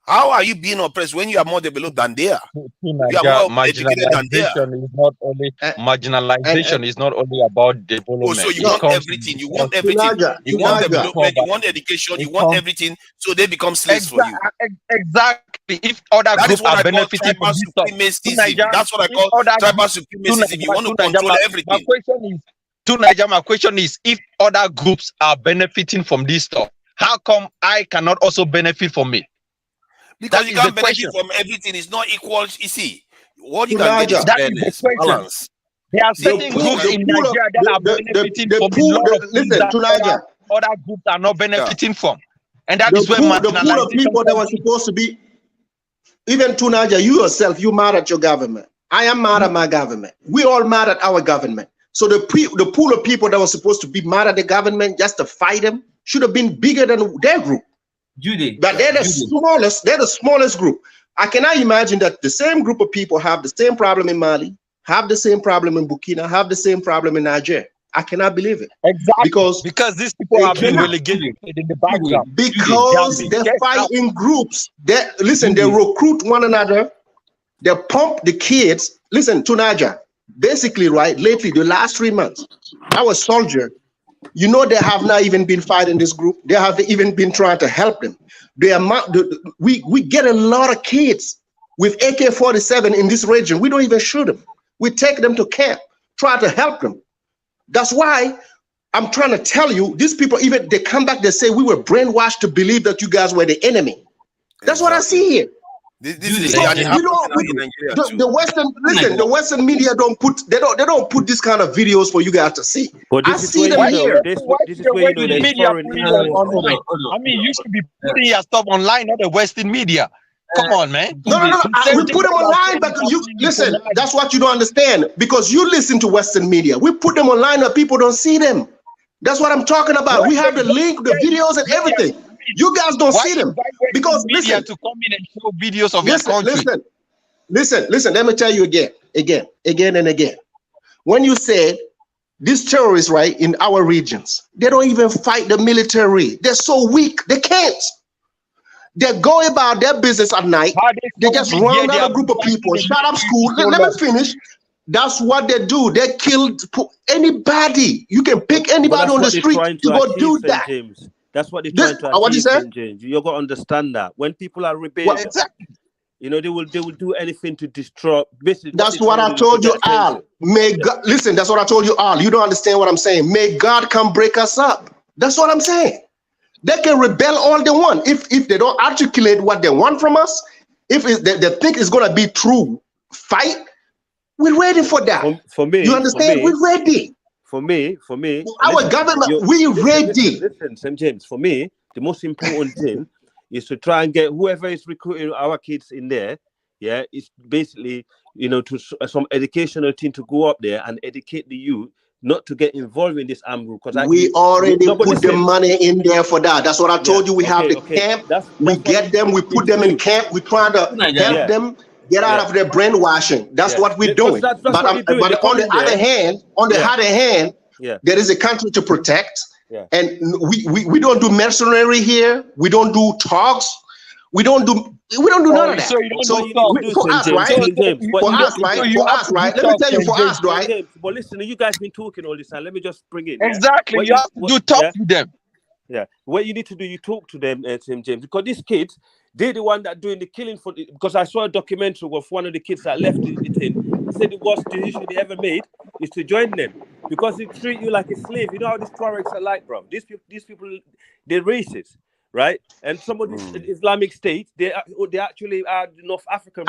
How are you being oppressed when you are more developed than they are? You are more educated than they are. Marginalization is not only marginalization is not only about development. Oh, so you want everything. You want everything. You want development. You want education. You want everything. So they become slaves for you. Exactly. If other groups are benefiting from this stuff, that's what I call tribal supremacy. You want to control everything. My question is, if other groups are benefiting from this stuff, how come I cannot also benefit from it? Because you can't benefit from everything. It's not equal. You see, what you can get is fairness, balance. There are certain groups in Nigeria that are benefiting from a lot of things that other groups are not benefiting from. And that is where the pool of people that were supposed to be, even Tunaja, you yourself, you mad at your government. I am mad at my government. We all mad at our government. So the pool of people that were supposed to be mad at the government just to fight them should have been bigger than their group. But they're the smallest. They're the smallest group. I cannot imagine that the same group of people have the same problem in Mali, have the same problem in Burkina, have the same problem in Nigeria. I cannot believe it. Exactly. Because these people have been relegated in the background. Because they fight in groups. They recruit one another. They pump the kids. Listen, Tunaja, basically, right, lately, the last 3 months, our soldier, you know, they have not even been fighting this group. They have even been trying to help them. We get a lot of kids with AK-47 in this region. We don't even shoot them. We take them to camp, try to help them. That's why I'm trying to tell you, these people, even they come back, they say we were brainwashed to believe that you guys were the enemy. That's what I see here. This is the Western media don't put this kind of videos for you guys to see. I see them here. This is where you know foreign I mean, you should be putting your stuff online, not the Western media. Come on, man. No. We put them online, but you listen. That's what you don't understand, because you listen to Western media. We put them online, and people don't see them. That's what I'm talking about. We have the link, the videos, and everything. You guys don't see them because listen to come in and show videos of your country. Listen. Let me tell you again and again. When you say these terrorists, right, in our regions, they don't even fight the military. They're so weak. They can't. They go about their business at night. They just run out a group of people, shut up school. Let me finish. That's what they do. They kill anybody. You can pick anybody on the street to go do that. James. That's what they're trying to achieve, James. You got to understand that when people are rebelling, you know, they will do anything to destroy. That's what I told you, Al. May God listen. That's what I told you, Al. You don't understand what I'm saying. May God come break us up. That's what I'm saying. They can rebel all they want if they don't articulate what they want from us. If they think it's gonna be true fight, we're ready for that. For me, you understand? We're ready. For me, our government, we ready. Listen, St. James, for me, the most important thing is to try and get whoever is recruiting our kids in there. Yeah, it's basically, you know, to some educational team to go up there and educate the youth not to get involved in this armed group. Because we already put the money in there for that. That's what I told you. We have the camp. We get them. We put them in camp. We try to help them get out of their brainwashing. That's what we're doing. But on the other hand, there is a country to protect, and we don't do mercenary here. We don't do talks. We don't do none of that. For us, right? Let me tell you, for us, right? But listen, you guys been talking all this time. Let me just bring it. Exactly. You have to talk to them. Yeah. What you need to do, you talk to them, Tim James, because these kids, they're the one that doing the killing because I saw a documentary of one of the kids that left it in. He said the worst decision they ever made is to join them because they treat you like a slave. You know how these Tuaregs are like, bro. These people, they're racist, right? And some of these Islamic states, they actually are North African.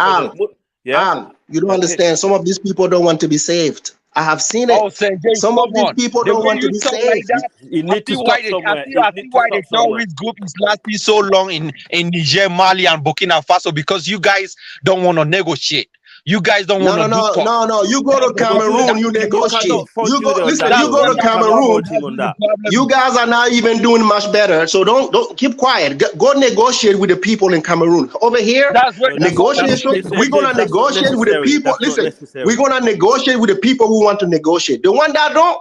You don't understand. Some of these people don't want to be saved. I have seen Oh, it. St. James, Some of come these on. people The don't way want to you be talk like saved. that, You I need to see why stop the somewhere. I see why the terrorist group is lasting so long in Niger, Mali, and Burkina Faso, because you guys don't want to negotiate. You guys don't want to do talk. No. You go to That's the problem. Cameroon, That's you the You problem. negotiate. cannot fault You you go, on listen, that, you That's though. go the to You cannot Cameroon. fault that's him on the that. problem. You guys are not even doing much better. So don't keep quiet. Go negotiate with the people in Cameroon. Over here, That's where No, the problem negotiation. is. We're listen, gonna James. That's not negotiate with the necessary. people. That's not Listen, we're necessary. gonna negotiate with the people who want to negotiate. The one that don't,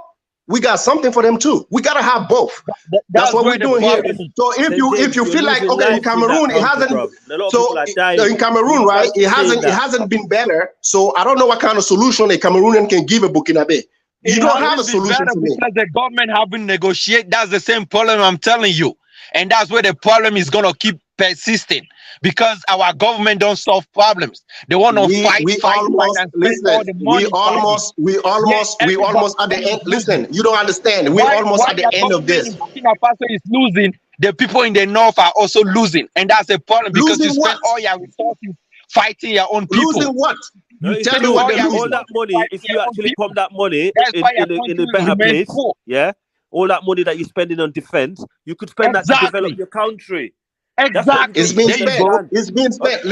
we got something for them too. We gotta have both. That's That's what where we're the doing here. problem is. So if St. James, you you're feel like losing okay in lives in that Cameroon it country, hasn't bro. A lot of so people are dying. in Cameroon You right can't keep saying it that. hasn't been better. So I don't know what kind of solution a Cameroonian can give a Burkinabe. You It don't have a hasn't been solution better to me. because the government haven't negotiated. That's the same problem I'm telling you. And that's where the problem is going to keep persisting, because our government don't solve problems. They want to We fight almost and spend all listen. the money fighting. We Yet almost at the everybody end. is losing. Listen, you don't understand. We almost Why at the their end of government this. in Burkina Faso is losing, the people in the north are also losing. And that's the problem, because Losing you what? spend all your resources fighting your own Losing people. what? No, You it's Tell spend me true. what all they're your All losing. that resources money, fighting if your you own actually pump people. that money That's why your in a country better remains place, poor. yeah, all that money that you're spending on defense, you could spend that to develop Exactly. your country. That's what you It's Exactly. don't being There you spent. go. understand. It's being spent.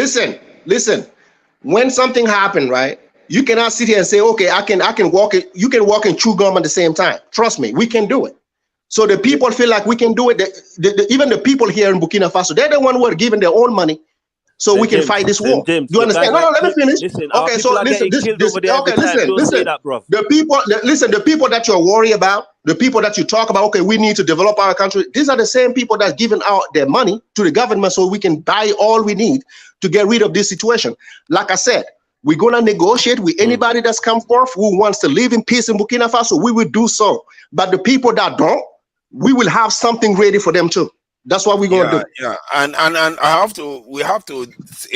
Listen. When something happened, right? You cannot sit here and say, okay, I can walk it. You can walk and chew gum at the same time. Trust me, we can do it. So the people feel like we can do it. Even the people here in Burkina Faso, they're the one who are giving their own money so we can fight this war. St. James, Do you your guys understand? No, are let me finish. listen. Our Okay, people so are listen, getting killed over there every time. Don't say that, bro. The people that you're worried about, the people that you talk about, okay, we need to develop our country. These are the same people that giving out their money to the government so we can buy all we need to get rid of this situation. Like I said, we're gonna negotiate with anybody that's come forth who wants to live in peace in Burkina Faso. We will do so. But the people that don't, we will have something ready for them too. That's what we're gonna do. Yeah, and we have to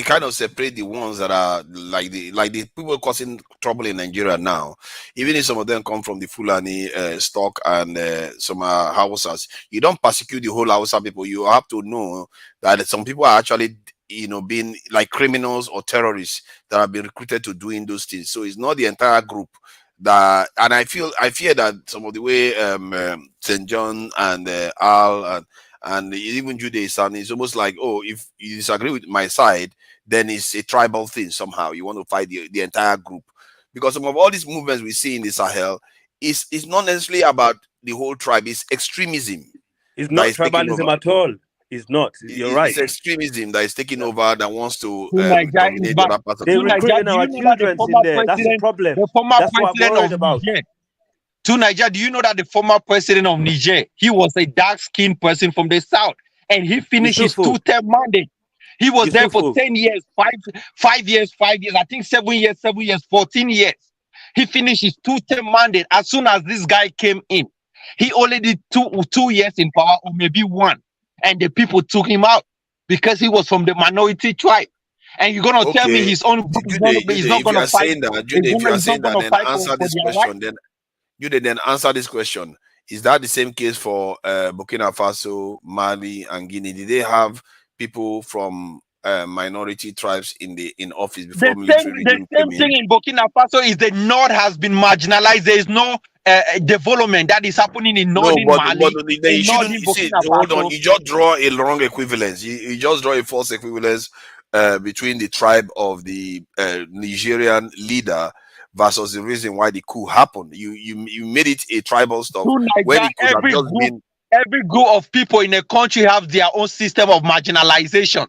kind of separate the ones that are like the people causing trouble in Nigeria now. Even if some of them come from the Fulani stock and some are Hausas, you don't persecute the whole Hausa people. You have to know that some people are actually being like criminals or terrorists that have been recruited to doing those things. So it's not the entire group. And I fear that some of the way St. John and Al and even Judaism is almost like, oh, if you disagree with my side, then it's a tribal thing somehow. You want to fight the entire group. Because some of all these movements we see in the Sahel is not necessarily about the whole tribe, it's extremism. It's not tribalism at all. It's not. You're right. It's extremism that is taking over that wants to Nigeria is dominate back. other parts of They're the world. recruiting our children in there. That's the problem. The former That's what I'm president worried of about. Niger. To Nigeria, do you know that the former president of Niger, he was a dark-skinned person from the south, and he finished his two-term mandate. He was there for 10 years, 5 years, I think 7 years, 14 years. He finished his two-term mandate as soon as this guy came in. He only did two years in power, or maybe one, and the people took him out because he was from the minority tribe. And you're gonna tell me his own group is not gonna fight? If you are saying that, then answer this question. Then answer this question. Is that the same case for Burkina Faso, Mali, and Guinea? Did they have people from minority tribes in office before military regime The same thing in Burkina Faso is the north has been marginalized. There is no development that is happening in northern Mali. But then you in shouldn't northern see. Burkina Hold on, Faso. you just draw a wrong equivalence. You just draw a false equivalence between the tribe of the Nigerian leader versus the reason why the coup happened. You made it a tribal stuff when it could have just been. Every group of people in a country have their own system of marginalization.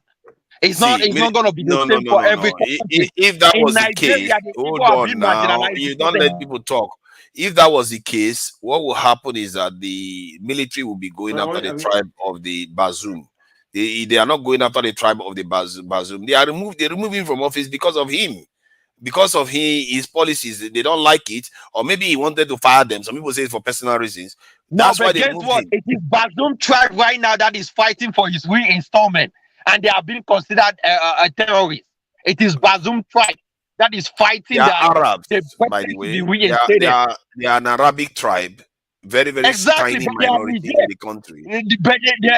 It's not going to be the same for every country. If that was the case, Nigeria, the hold people are on being now. marginalized You because don't let people talk. If that was the case, what will happen is that the military will be going after the tribe of the Bazoum. They are not going after the tribe of the Bazoum. They remove him from office because of him. Because of his policies, they don't like it, or maybe he wanted to fire them. Some people say it's for personal reasons. That's why they moved him. It is Bazoum tribe right now that is fighting for his reinstallment, and they are being considered a terrorist. It is Bazoum tribe that is fighting. They are Arabs, by the way. They are an Arabic tribe, very tiny minority in the country. But they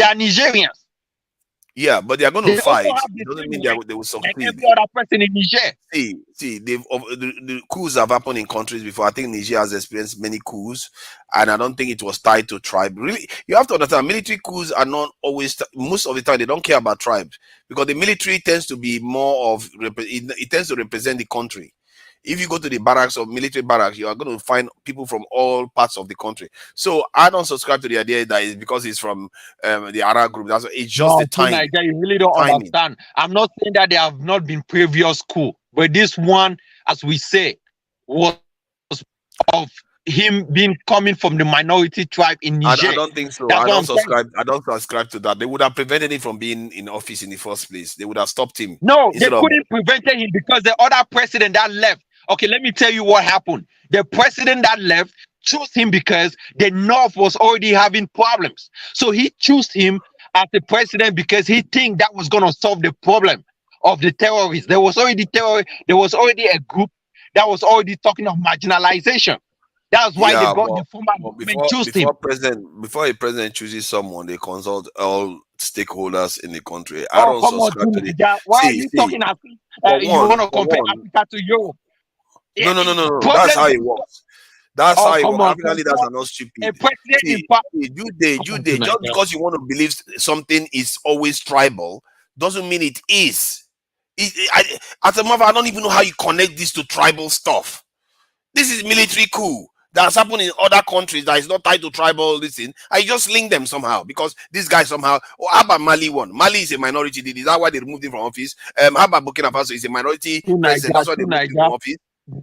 are Nigerians. Yeah, but they are going They to also fight. have the It doesn't same mean right they will like succeed. every other person in Niger. See, the coups have happened in countries before. I think Niger has experienced many coups, and I don't think it was tied to tribe. Really, you have to understand, military coups are not always. Most of the time, they don't care about tribes because the military tends to be more of. It tends to represent the country. If you go to the barracks or military barracks, you are going to find people from all parts of the country. So I don't subscribe to the idea that it's because it's from the Arab group. It's just No, the to time, Niger, you really don't timing. understand. I'm not saying that there have not been previous coup, but this one, as we say, was of him being coming from the minority tribe in Niger. I don't think so. That's I what don't I'm saying. subscribe. I don't subscribe to that. They would have prevented him from being in office in the first place. They would have stopped him. No, they Instead of couldn't prevent him because the other president that left. Okay, let me tell you what happened. The president that left chose him because the North was already having problems. So he chose him as the president because he think that was gonna solve the problem of the terrorists. There was already There was already a group that was already talking of marginalization. That's why yeah, the former but government chose him. before a president chooses someone, they consult all stakeholders in the country. I Oh, don't come on, subscribe to the Tunisia. Why are you see talking as for you want to for compare one. Africa to Europe? No. That's how it works. That's Oh, how it come works. on. African leaders are not stupid. A president in See, power. you just because you want to believe something is always tribal doesn't mean it is. As a matter, I don't even know how you connect this to tribal stuff. This is military coup that's happened in other countries that is not tied to tribal listen. I just link them somehow because this guy somehow. Oh, how about Mali one? Mali is a minority. Is that why they removed him from office? How about Burkina Faso is a minority president? That's why they removed him from office.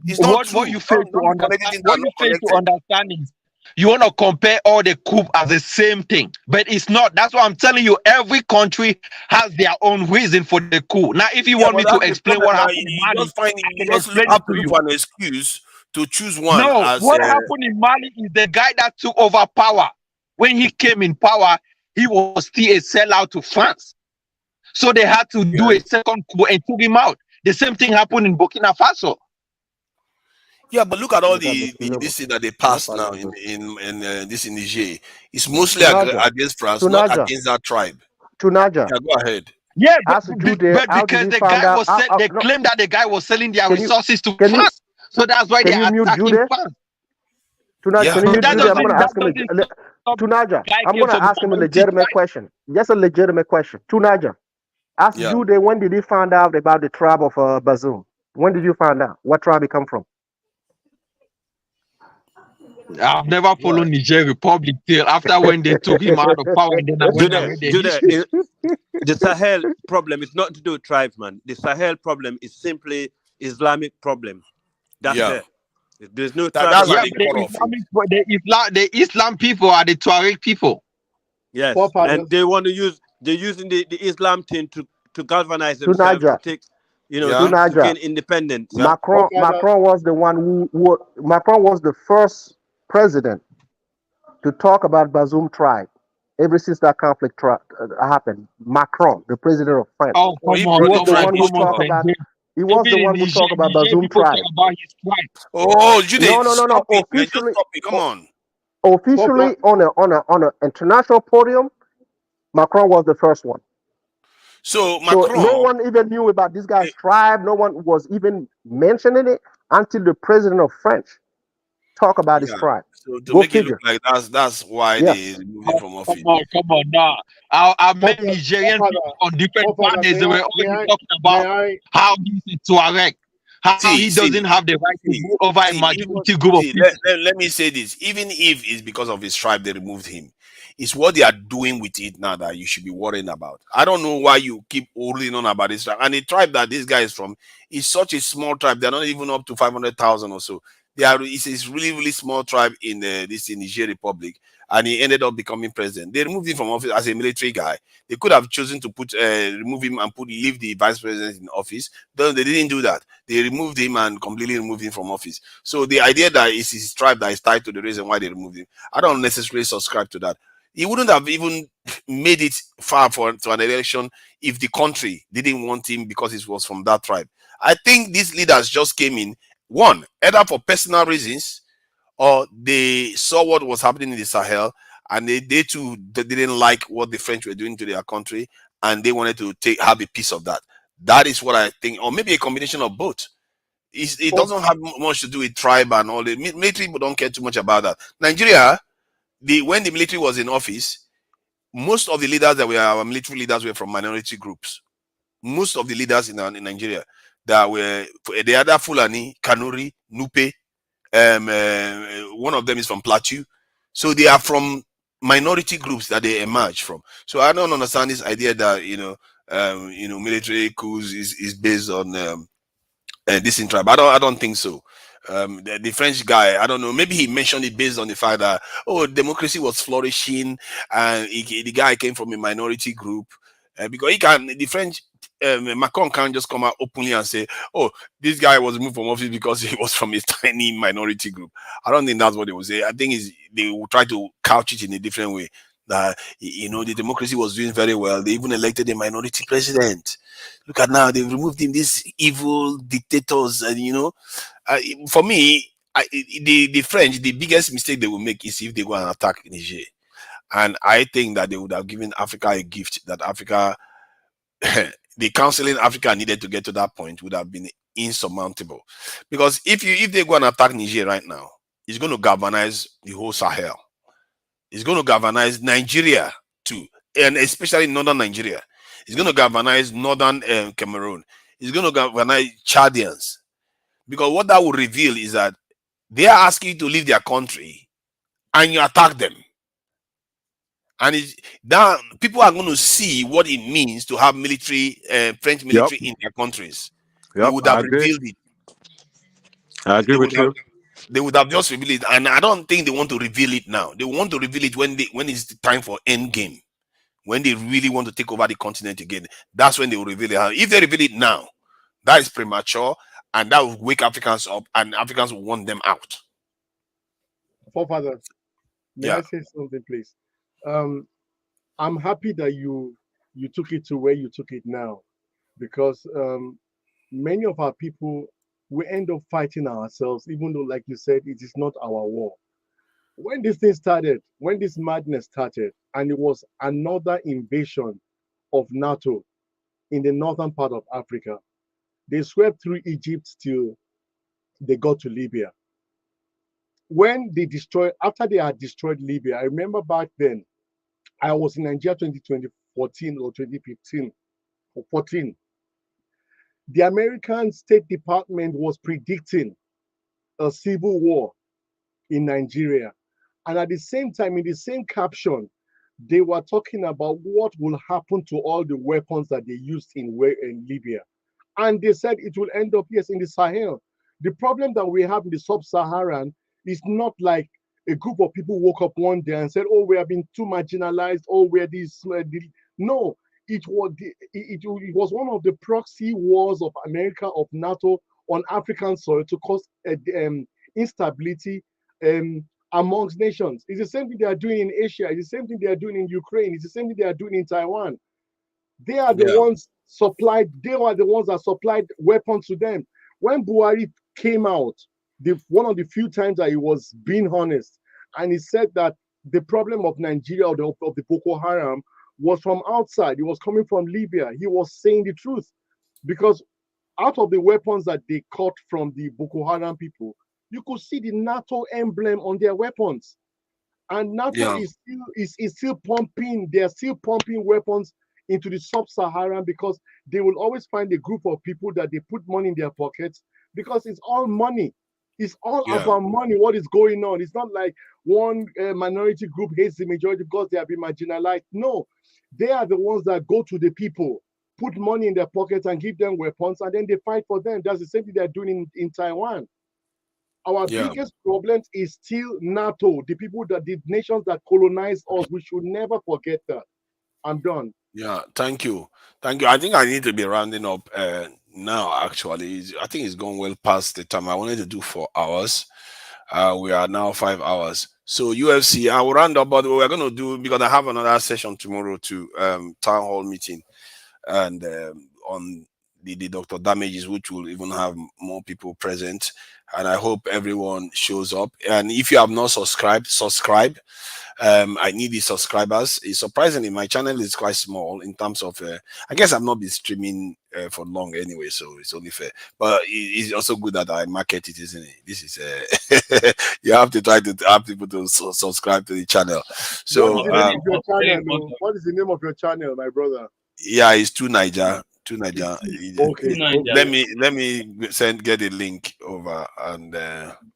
It's not true. What you fail to Don't connect understand, anything that what are you not fail to connected. understand is you want to compare all the coup as the same thing, but it's not. That's why I'm telling you. Every country has their own reason for the coup. Now, if you want me to That's the explain problem what now. happened in You Mali, just find I you can just explain have it to to look you. for an excuse to choose one No, as. what happened in Mali is the guy that took over power. When he came in power, he was still a sellout to France. So they had to do a second coup and took him out. The same thing happened in Burkina Faso. Yeah, but look at all this thing that they passed now in this in Niger. It's mostly against France, not against that tribe. Tunaja. Yeah, go ahead. Yeah, As a Jew there, but how did because you the find guy out? was they claimed that the guy was selling their Can you- resources to can you- France. So that's why Can they're you mute attacking Jude? France. Tunaja, Yeah. can you mute That Jude? I'm doesn't going to ask him. Tunaja, I'm going to ask him a legitimate question. Just a legitimate question. Tunaja, ask Jude when did he find out about the tribe of Bazoum? When did you find out? What tribe he come from? I've never followed Niger Republic till after when they took him out of power and then I went and read the history. The Sahel problem is not to do with tribes, man. The Sahel problem is simply Islamic problem. That's it. There's no tribe. Yeah, but the Islam people are the Tuareg people. Yes, and they want to use they're using the Islam thing to galvanize themselves to take, to gain independence. Macron was the one Macron was the first president to talk about Bazoum tribe ever since that conflict happened. Macron, the president of France, oh, he was the one who talked about. He was the one who talked about Bazoum tribe. Oh, you No. Officially, come on. Officially, on an international podium, Macron was the first one. So Macron, no one even knew about this guy's tribe. No one was even mentioning it until the president of France talk about his tribe. So to make it look like that's why they removed him from office. Come on now. I met Nigerian people on different parties. They were always talking about how he's a Tuareg. How he doesn't have the right to rule over a majority group of people. Let me say this. Even if it's because of his tribe they removed him, it's what they are doing with it now that you should be worrying about. I don't know why you keep holding on about this tribe. And the tribe that this guy is from is such a small tribe. They're not even up to 500,000 or so. It's a really, really small tribe in this Niger Republic, and he ended up becoming president. They removed him from office as a military guy. They could have chosen to remove him and leave the vice president in office. They didn't do that. They removed him and completely removed him from office. So the idea that it's his tribe that is tied to the reason why they removed him, I don't necessarily subscribe to that. He wouldn't have even made it far to an election if the country didn't want him because he was from that tribe. I think these leaders just came in, one, either for personal reasons or they saw what was happening in the Sahel and they too didn't like what the French were doing to their country and they wanted to have a piece of that. That is what I think, or maybe a combination of both. It doesn't have much to do with tribe and all. The military people don't care too much about that. Nigeria, when the military was in office, most of the leaders that were our military leaders were from minority groups. Most of the leaders in Nigeria that were the other Fulani, Kanuri, Nupe, one of them is from Plateau. So they are from minority groups that they emerge from. So I don't understand this idea that military coups is based on this in tribe. I don't think so. The French guy, I don't know, maybe he mentioned it based on the fact that democracy was flourishing and the guy came from a minority group, because the French Macron can't just come out openly and say, oh, this guy was removed from office because he was from a tiny minority group. I don't think that's what they will say. I think they will try to couch it in a different way. That the democracy was doing very well. They even elected a minority president. Look at now, they've removed him, these evil dictators. And for me, the French, the biggest mistake they will make is if they go and attack Niger. And I think that they would have given Africa a gift that Africa, the counseling Africa needed to get to that point would have been insurmountable. Because if they go and attack Niger right now, it's going to galvanize the whole Sahel. It's going to galvanize Nigeria too, and especially northern Nigeria. It's going to galvanize northern Cameroon. It's going to galvanize Chadians. Because what that will reveal is that they are asking you to leave their country and you attack them. And people are going to see what it means to have military, French military in their countries. They would have revealed it. I agree with you. They would have just revealed it, and I don't think they want to reveal it now. They want to reveal it when it's the time for end game, when they really want to take over the continent again. That's when they will reveal it. If they reveal it now, that is premature, and that will wake Africans up, and Africans will want them out. Forefather, may I say something, please? I'm happy that you took it to where you took it now, because many of our people, we end up fighting ourselves, even though, like you said, it is not our war. When this thing started, when this madness started, and it was another invasion of NATO in the northern part of Africa, they swept through Egypt till they got to Libya. When they after they had destroyed Libya, I remember back then, I was in Nigeria 2014 or 2015 or 14. The American State Department was predicting a civil war in Nigeria. And at the same time, in the same caption, they were talking about what will happen to all the weapons that they used in Libya. And they said it will end up, yes, in the Sahel. The problem that we have in the sub-Saharan is not like a group of people woke up one day and said, oh, we have been too marginalized, oh, we're this. No, it was one of the proxy wars of America, of NATO on African soil to cause instability amongst nations. It's the same thing they are doing in Asia. It's the same thing they are doing in Ukraine. It's the same thing they are doing in Taiwan. They are the ones supplied. They are the ones that supplied weapons to them. When Buhari came out, one of the few times that he was being honest, and he said that the problem of Nigeria of the Boko Haram was from outside. It was coming from Libya. He was saying the truth, because out of the weapons that they caught from the Boko Haram people, you could see the NATO emblem on their weapons. And NATO is still pumping, they're still pumping weapons into the sub-Saharan, because they will always find a group of people that they put money in their pockets, because it's all money. It's all about money, what is going on. It's not like one minority group hates the majority because they have been marginalized. No, they are the ones that go to the people, put money in their pockets and give them weapons, and then they fight for them. That's the same thing they're doing in Taiwan. Our biggest problem is still NATO, the nations that colonized us. We should never forget that. I'm done. Yeah, thank you. I think I need to be rounding up now, actually. I think it's gone well past the time I wanted to do 4 hours. We are now 5 hours. So UFC, I will round up, but we're going to do, because I have another session tomorrow to town hall meeting, and on the doctor damages, which will even have more people present. And I hope everyone shows up. And if you have not subscribed, subscribe. I need the subscribers. It's surprisingly, my channel is quite small in terms of I guess I've not been streaming for long anyway, so it's only fair. But it's also good that I market it, isn't it? This is you have to try to have people to subscribe to the channel. So what is the name of your channel? What is the name of your channel, my brother? yeah, it's to Niger. To Niger. Okay. Let me get a link over and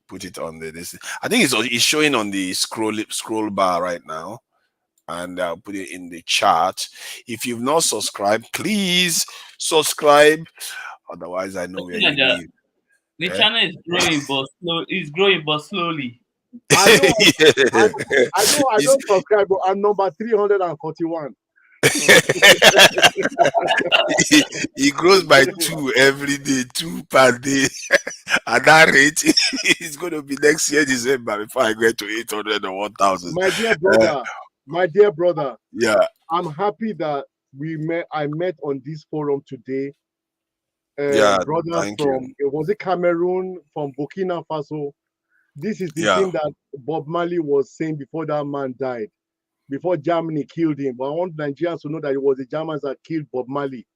put it on this. I think it's showing on the scroll bar right now, and I'll put it in the chat. If you've not subscribed, please subscribe. Otherwise, I know where you live. The channel is growing, but slow. It's growing, but slowly. I don't subscribe, but I'm number 341. He grows by 2 every day, 2 per day. At that rate, it's going to be next year December before I get to 800 or 1,000. My dear brother. Yeah. I'm happy that I met on this forum today. Brothers from was it Cameroon, from Burkina Faso. This is the thing that Bob Marley was saying before that man died, before Germany killed him. But I want Nigerians to know that it was the Germans that killed Bob Marley.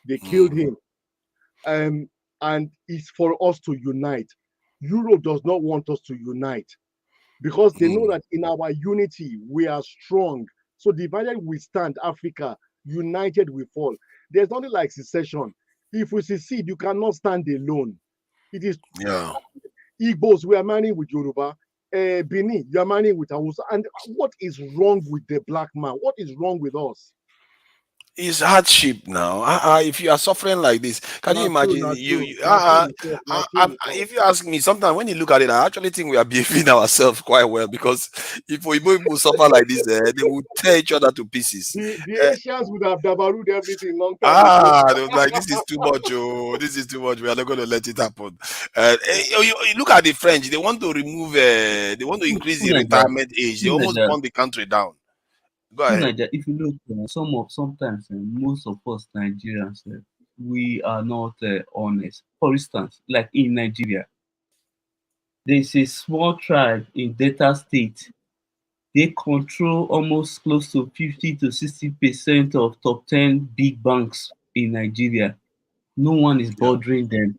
They killed him. And it's for us to unite. Europe does not want us to unite because they know that in our unity, we are strong. So divided we stand, Africa, united we fall. There's nothing like secession. If we secede, you cannot stand alone. It is Igbos, we are marrying with Yoruba. Benin, you are marrying with Hausa. And what is wrong with the black man? What is wrong with us? It's hardship now. If you are suffering like this, can you imagine? If you ask me, sometimes when you look at it, I actually think we are behaving ourselves quite well, because if we people suffer like this, they would tear each other to pieces. The Asians would have dabarued everything long time ago. They was like, this is too much. Oh, this is too much. We are not going to let it happen. You look at the French. They want to remove. They want to increase the retirement age. They almost burn the country down. Go ahead. If you look, sometimes most of us Nigerians, we are not honest. For instance, like in Nigeria, there's a small tribe in Delta State. They control almost close to 50 to 60% of top 10 big banks in Nigeria. No one is bothering them.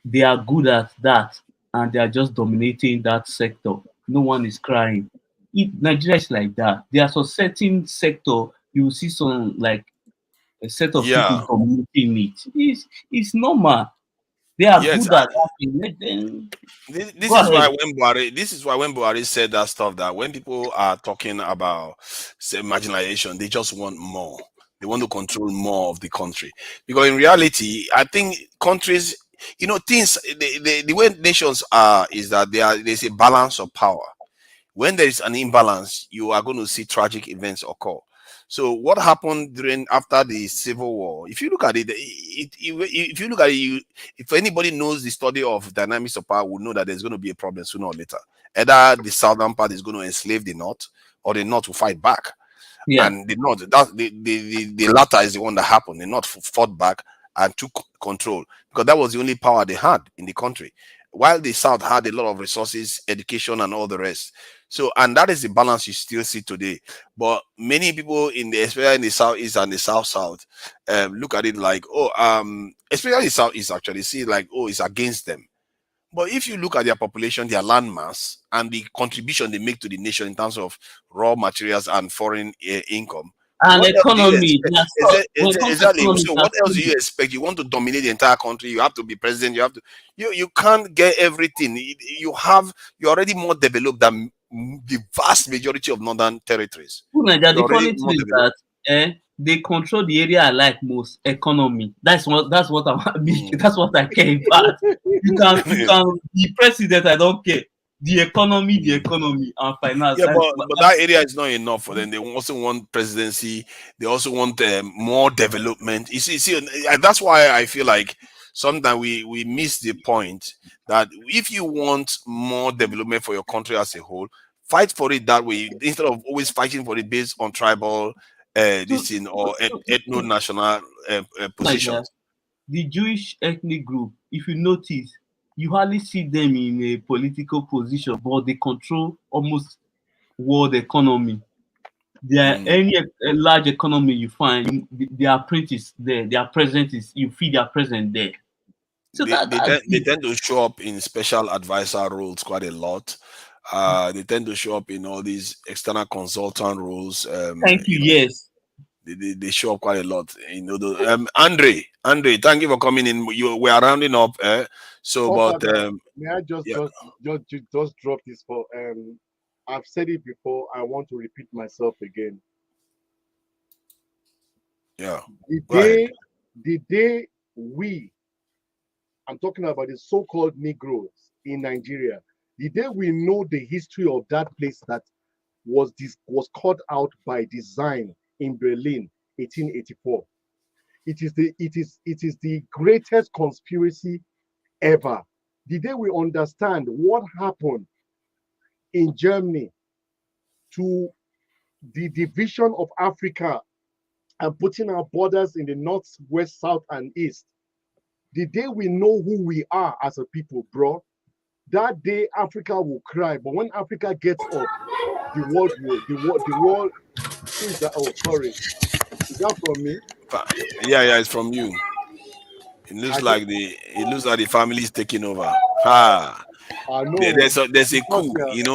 They are good at that, and they are just dominating that sector. No one is crying. Nigeria is like that. There are some certain sector you will see some like a set of people dominating it. It's normal. They are good at that. Let them. This is why when Buhari said that stuff, that when people are talking about, say, marginalization, they just want more. They want to control more of the country, because in reality, I think countries, things the way nations are is that there's a balance of power. When there is an imbalance, you are going to see tragic events occur. So what happened after the Civil War? If you look at it, if anybody knows the study of dynamics of power, will know that there's going to be a problem sooner or later. Either the southern part is going to enslave the north, or the north will fight back. And the north, the latter is the one that happened. The north fought back and took control, because that was the only power they had in the country, while the south had a lot of resources, education, and all the rest. So, and that is the balance you still see today. But many people especially in the southeast and the south, look at it like, especially the southeast actually see like, it's against them. But if you look at their population, their land mass, and the contribution they make to the nation in terms of raw materials and foreign income, and economy. Exactly. So what else do you expect? You want to dominate the entire country, you have to be president, you can't get everything. You're already more developed than the vast majority of northern territories. The funny thing is that they control the area I like most, economy. That's what that's what I care about. You can be president, I don't care. The economy, and finance. Yeah, but that area is not enough for them. They also want presidency. They also want more development. You see, that's why I feel like sometimes we miss the point that if you want more development for your country as a whole, fight for it that way, instead of always fighting for it based on tribal or ethno-national positions. the Jewish ethnic group, if you notice, you hardly see them in a political position, but they control almost world economy. Any large economy you find, their print is there. Their presence is, you feel their presence there. So They tend to show up in special advisor roles quite a lot. They tend to show up in all these external consultant roles. Thank you. Yes. They show up quite a lot. Andre, thank you for coming in. We are rounding up. So, but may I just yeah. just drop this for I've said it before. I want to repeat myself again. Yeah. The day I'm talking about the so-called Negroes in Nigeria, the day we know the history of that place that was cut out by design in Berlin, 1884. It is the greatest conspiracy ever. The day we understand what happened in Germany to the division of Africa and putting our borders in the north, west, south, and east. The day we know who we are as a people, bro, that day Africa will cry. But when Africa gets up, the world who is that? Oh, sorry. Is that from me? Yeah, it's from you. It looks like the family is taking over. Ha! I know. There's a coup,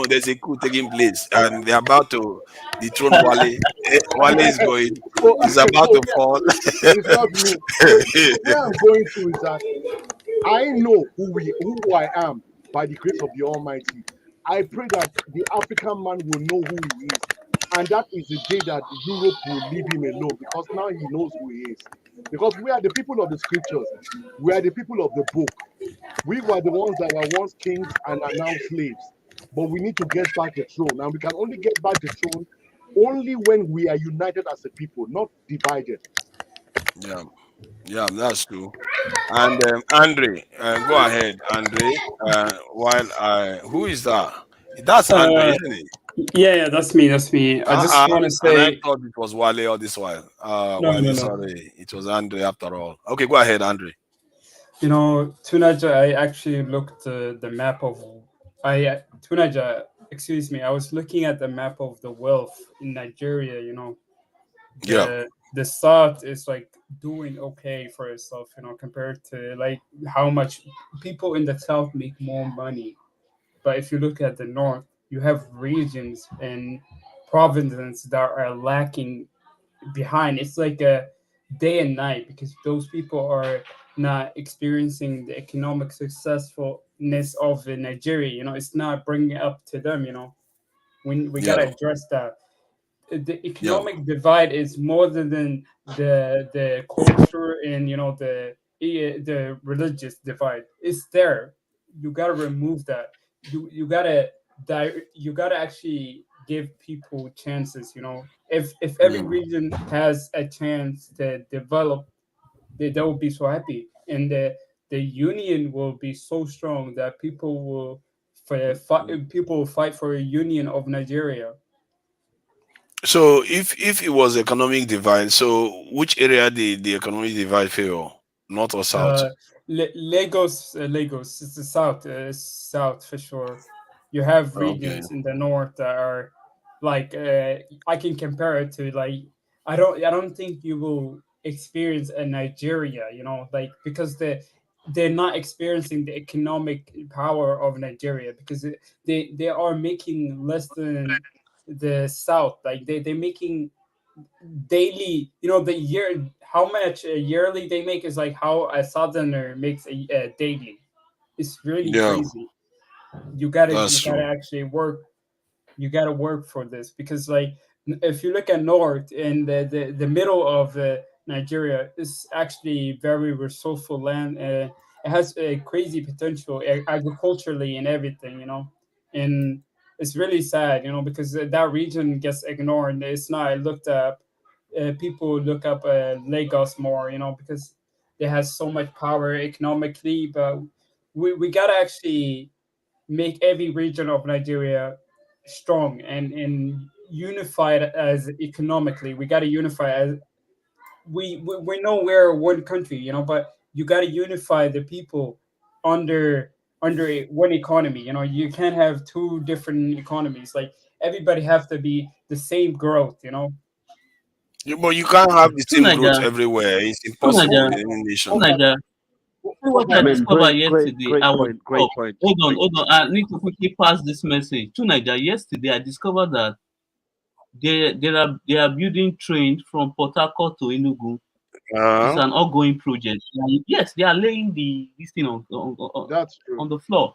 there's a coup taking place, and they're about to dethrone Wale. Wale is going. He's about to fall. It's not me. So where I'm going to is that I know who I am by the grace of the Almighty. I pray that the African man will know who he is. And that is the day that Europe will leave him alone, because now he knows who he is. Because we are the people of the scriptures. We are the people of the book. We were the ones that were once kings and are now slaves. But we need to get back the throne. And we can only get back the throne only when we are united as a people, not divided. Yeah, that's true. And Andre, go ahead, Andre. Who is that? That's Andre, isn't it? Yeah, that's me. That's me. I just want to And I say, thought it was Wale all this while. no, Wale, no, no. sorry, it was Andre after all. Okay, go ahead, Andre. Tunaja, I actually looked the map of Tunaja. Excuse me. I was looking at the map of the wealth in Nigeria. The south is like doing okay for itself. Compared to like how much people in the south make more money. But if you look at the north, you have regions and provinces that are lacking behind. It's like a day and night because those people are not experiencing the economic successfulness of Nigeria. It's not bringing up to them. We gotta address that. The economic divide is more than the culture and the religious divide. It's there. You gotta remove that. You gotta you gotta actually give people chances. If every region has a chance to develop, they will be so happy, and the union will be so strong that people will fight for a union of Nigeria. So if it was economic divide, so which area did the economic divide favor? North or south? Lagos is the south for sure. You have Okay. regions in the north that are like I can compare it to like I don't think you will experience a Nigeria, like because they're not experiencing the economic power of Nigeria because they are making less than the south, like they're making daily, the year, how much yearly they make is like how a southerner makes a daily. It's really Yeah, crazy. You gotta true. actually work. You gotta work for this because like if you look at north and the middle of Nigeria is actually very resourceful land. It has a crazy potential agriculturally and everything, and it's really sad, because that region gets ignored. It's not looked up. People look up Lagos more, because it has so much power economically. But we gotta actually make every region of Nigeria strong and unified as economically. We got to unify as we know we're one country, but you got to unify the people under one economy. You know, you can't have two different economies. Like everybody have to be the same growth. You know. But you can't have the True same growth Niger, everywhere. It's true impossible Niger, in any true nation. Niger. See what I Papa, Man, discovered great yesterday. I was oh, point. hold on. I need to quickly pass this message. To Niger, yesterday I discovered that they are building trains from Port Harcourt to Enugu. It's an ongoing project. Yes, they are laying this thing that's true. on the floor.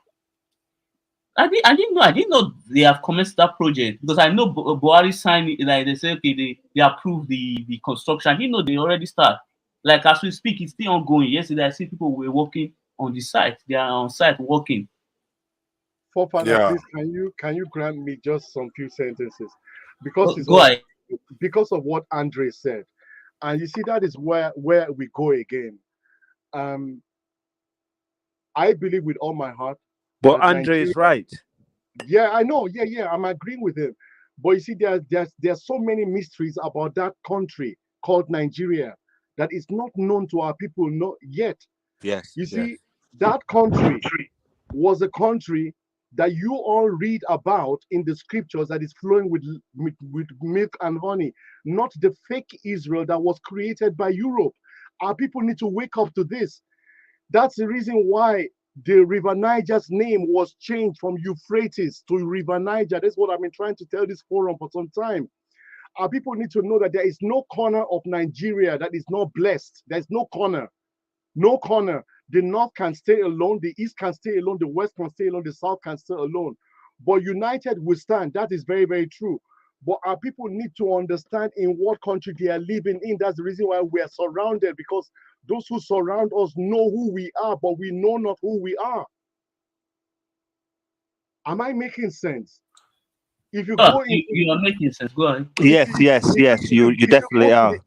I didn't know they have commenced that project because I know Buhari signed it. Like they said, okay, they approved the construction. I didn't know they already start. Like as we speak, it's still ongoing. Yesterday, I see people were working on the site. They are on site working. Fofana, Yeah. please, can you grant me just some few sentences, because it's Go all ahead. because of what Andre said, and you see that is where we go again. Um, I believe with all my heart But that Andre is Nigeria. right. Yeah, I know. Yeah, I'm agreeing with him. But you see, there's so many mysteries about that country called Nigeria that is not known to our people not yet. Yes. You Yes. see, that country was a country that you all read about in the scriptures that is flowing with milk and honey, not the fake Israel that was created by Europe. Our people need to wake up to this. That's the reason why the River Niger's name was changed from Euphrates to River Niger. That's what I've been trying to tell this forum for some time. Our people need to know that there is no corner of Nigeria that is not blessed. There's no corner. No corner. The north can stay alone, the east can stay alone, the west can stay alone, the south can stay alone. But united we stand. That is very, very true. But our people need to understand in what country they are living in. That's the reason why we are surrounded, because those who surround us know who we are, but we know not who we are. Am I making sense? If you go into, you are making sense. Go ahead. Yes. You definitely are.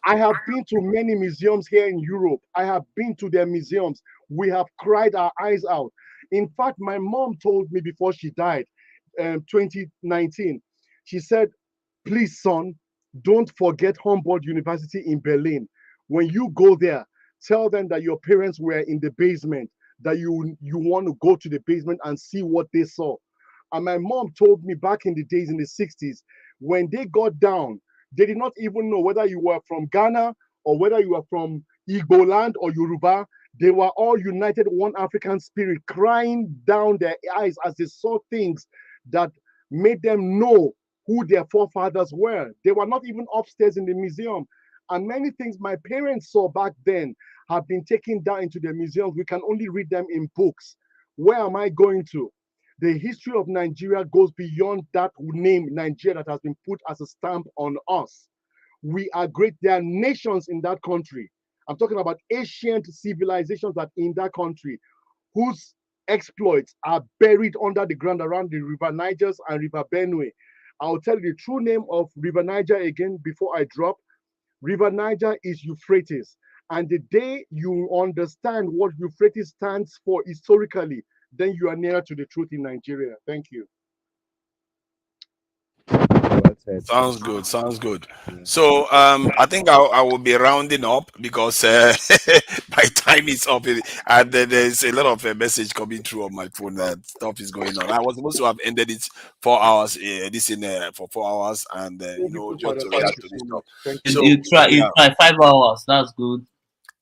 I have been to many museums here in Europe. I have been to their museums. We have cried our eyes out. In fact, my mom told me before she died, 2019, she said, please, son, don't forget Humboldt University in Berlin. When you go there, tell them that your parents were in the basement, that you want to go to the basement and see what they saw. And my mom told me back in the days in the 60s, when they got down, they did not even know whether you were from Ghana or whether you were from Igbo land or Yoruba. They were all united, one African spirit, crying down their eyes as they saw things that made them know who their forefathers were. They were not even upstairs in the museum. And many things my parents saw back then have been taken down into the museums. We can only read them in books. Where am I going to? The history of Nigeria goes beyond that name, Nigeria, that has been put as a stamp on us. We are great. There are nations in that country. I'm talking about ancient civilizations that in that country whose exploits are buried under the ground around the River Niger and River Benue. I'll tell you the true name of River Niger again before I drop. River Niger is Euphrates. And the day you understand what Euphrates stands for historically, then you are nearer to the truth in Nigeria. Thank you. Sounds good. Sounds good. So I think I will be rounding up because my time is up, and there's a lot of message coming through on my phone that stuff is going on. I was supposed to have ended it 4 hours. This in for 4 hours, and just to Thank react you to this so stuff. much. Thank you. So You try yeah, 5 hours. That's good.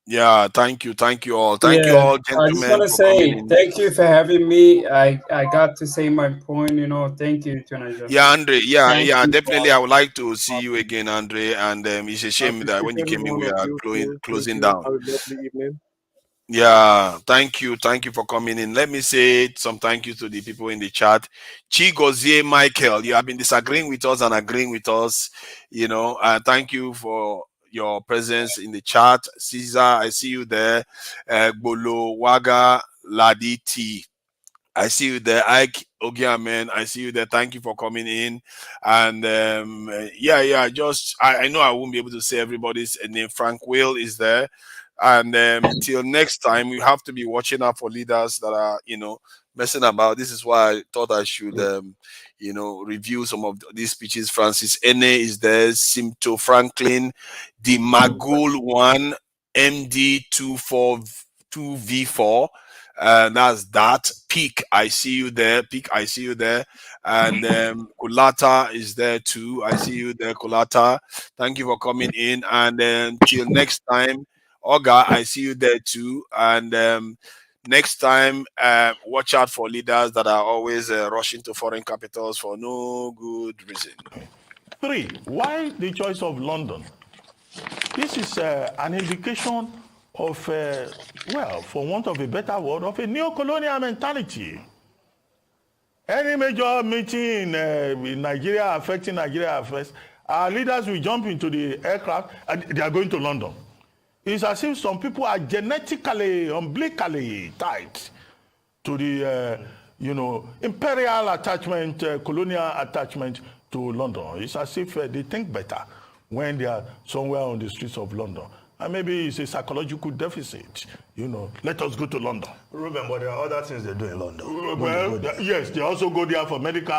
yeah. Thank you all. Thank you Yeah, all, I just want gentlemen, to for coming say in. thank you for having me. I got to say my point. You know, thank you, Tunaja. Yeah, Andre. Thank Yeah. you. Definitely, I would like to see you again, Andre. And it's a I shame that appreciate when you every came in, one we of are you too. Thank closing you. down. Have a lovely evening. Yeah, thank you for coming in. Let me say some thank you to the people in the chat. Chigozie Michael, you have been disagreeing with us and agreeing with us. Thank you for your presence in the chat. Caesar, I see you there. Bolo Waga Ladi T. I see you there, Ike Ogiamen. I see you there. Thank you for coming in. And just I know I won't be able to say everybody's name. Frank Will is there. And till next time, we have to be watching out for leaders that are, messing about. This is why I thought I should, review some of these speeches. Francis Ene is there. Simto Franklin, the Magul one, MD 2V4. That's that. Peak, I see you there. Peak, I see you there. And Kulata is there too. I see you there, Kulata. Thank you for coming in. And till next time, Oga, I see you there too. And next time, watch out for leaders that are always rushing to foreign capitals for no good reason. 3, why the choice of London? This is an indication of, well, for want of a better word, of a neo-colonial mentality. Any major meeting in Nigeria affecting Nigeria affairs, our leaders will jump into the aircraft and they are going to London. It's as if some people are genetically, umbilically tied to the, imperial attachment, colonial attachment to London. It's as if they think better when they are somewhere on the streets of London. And maybe it's a psychological deficit. Let us go to London. Ruben, but there are other things they do in London. Well, yes, they also go there for medical.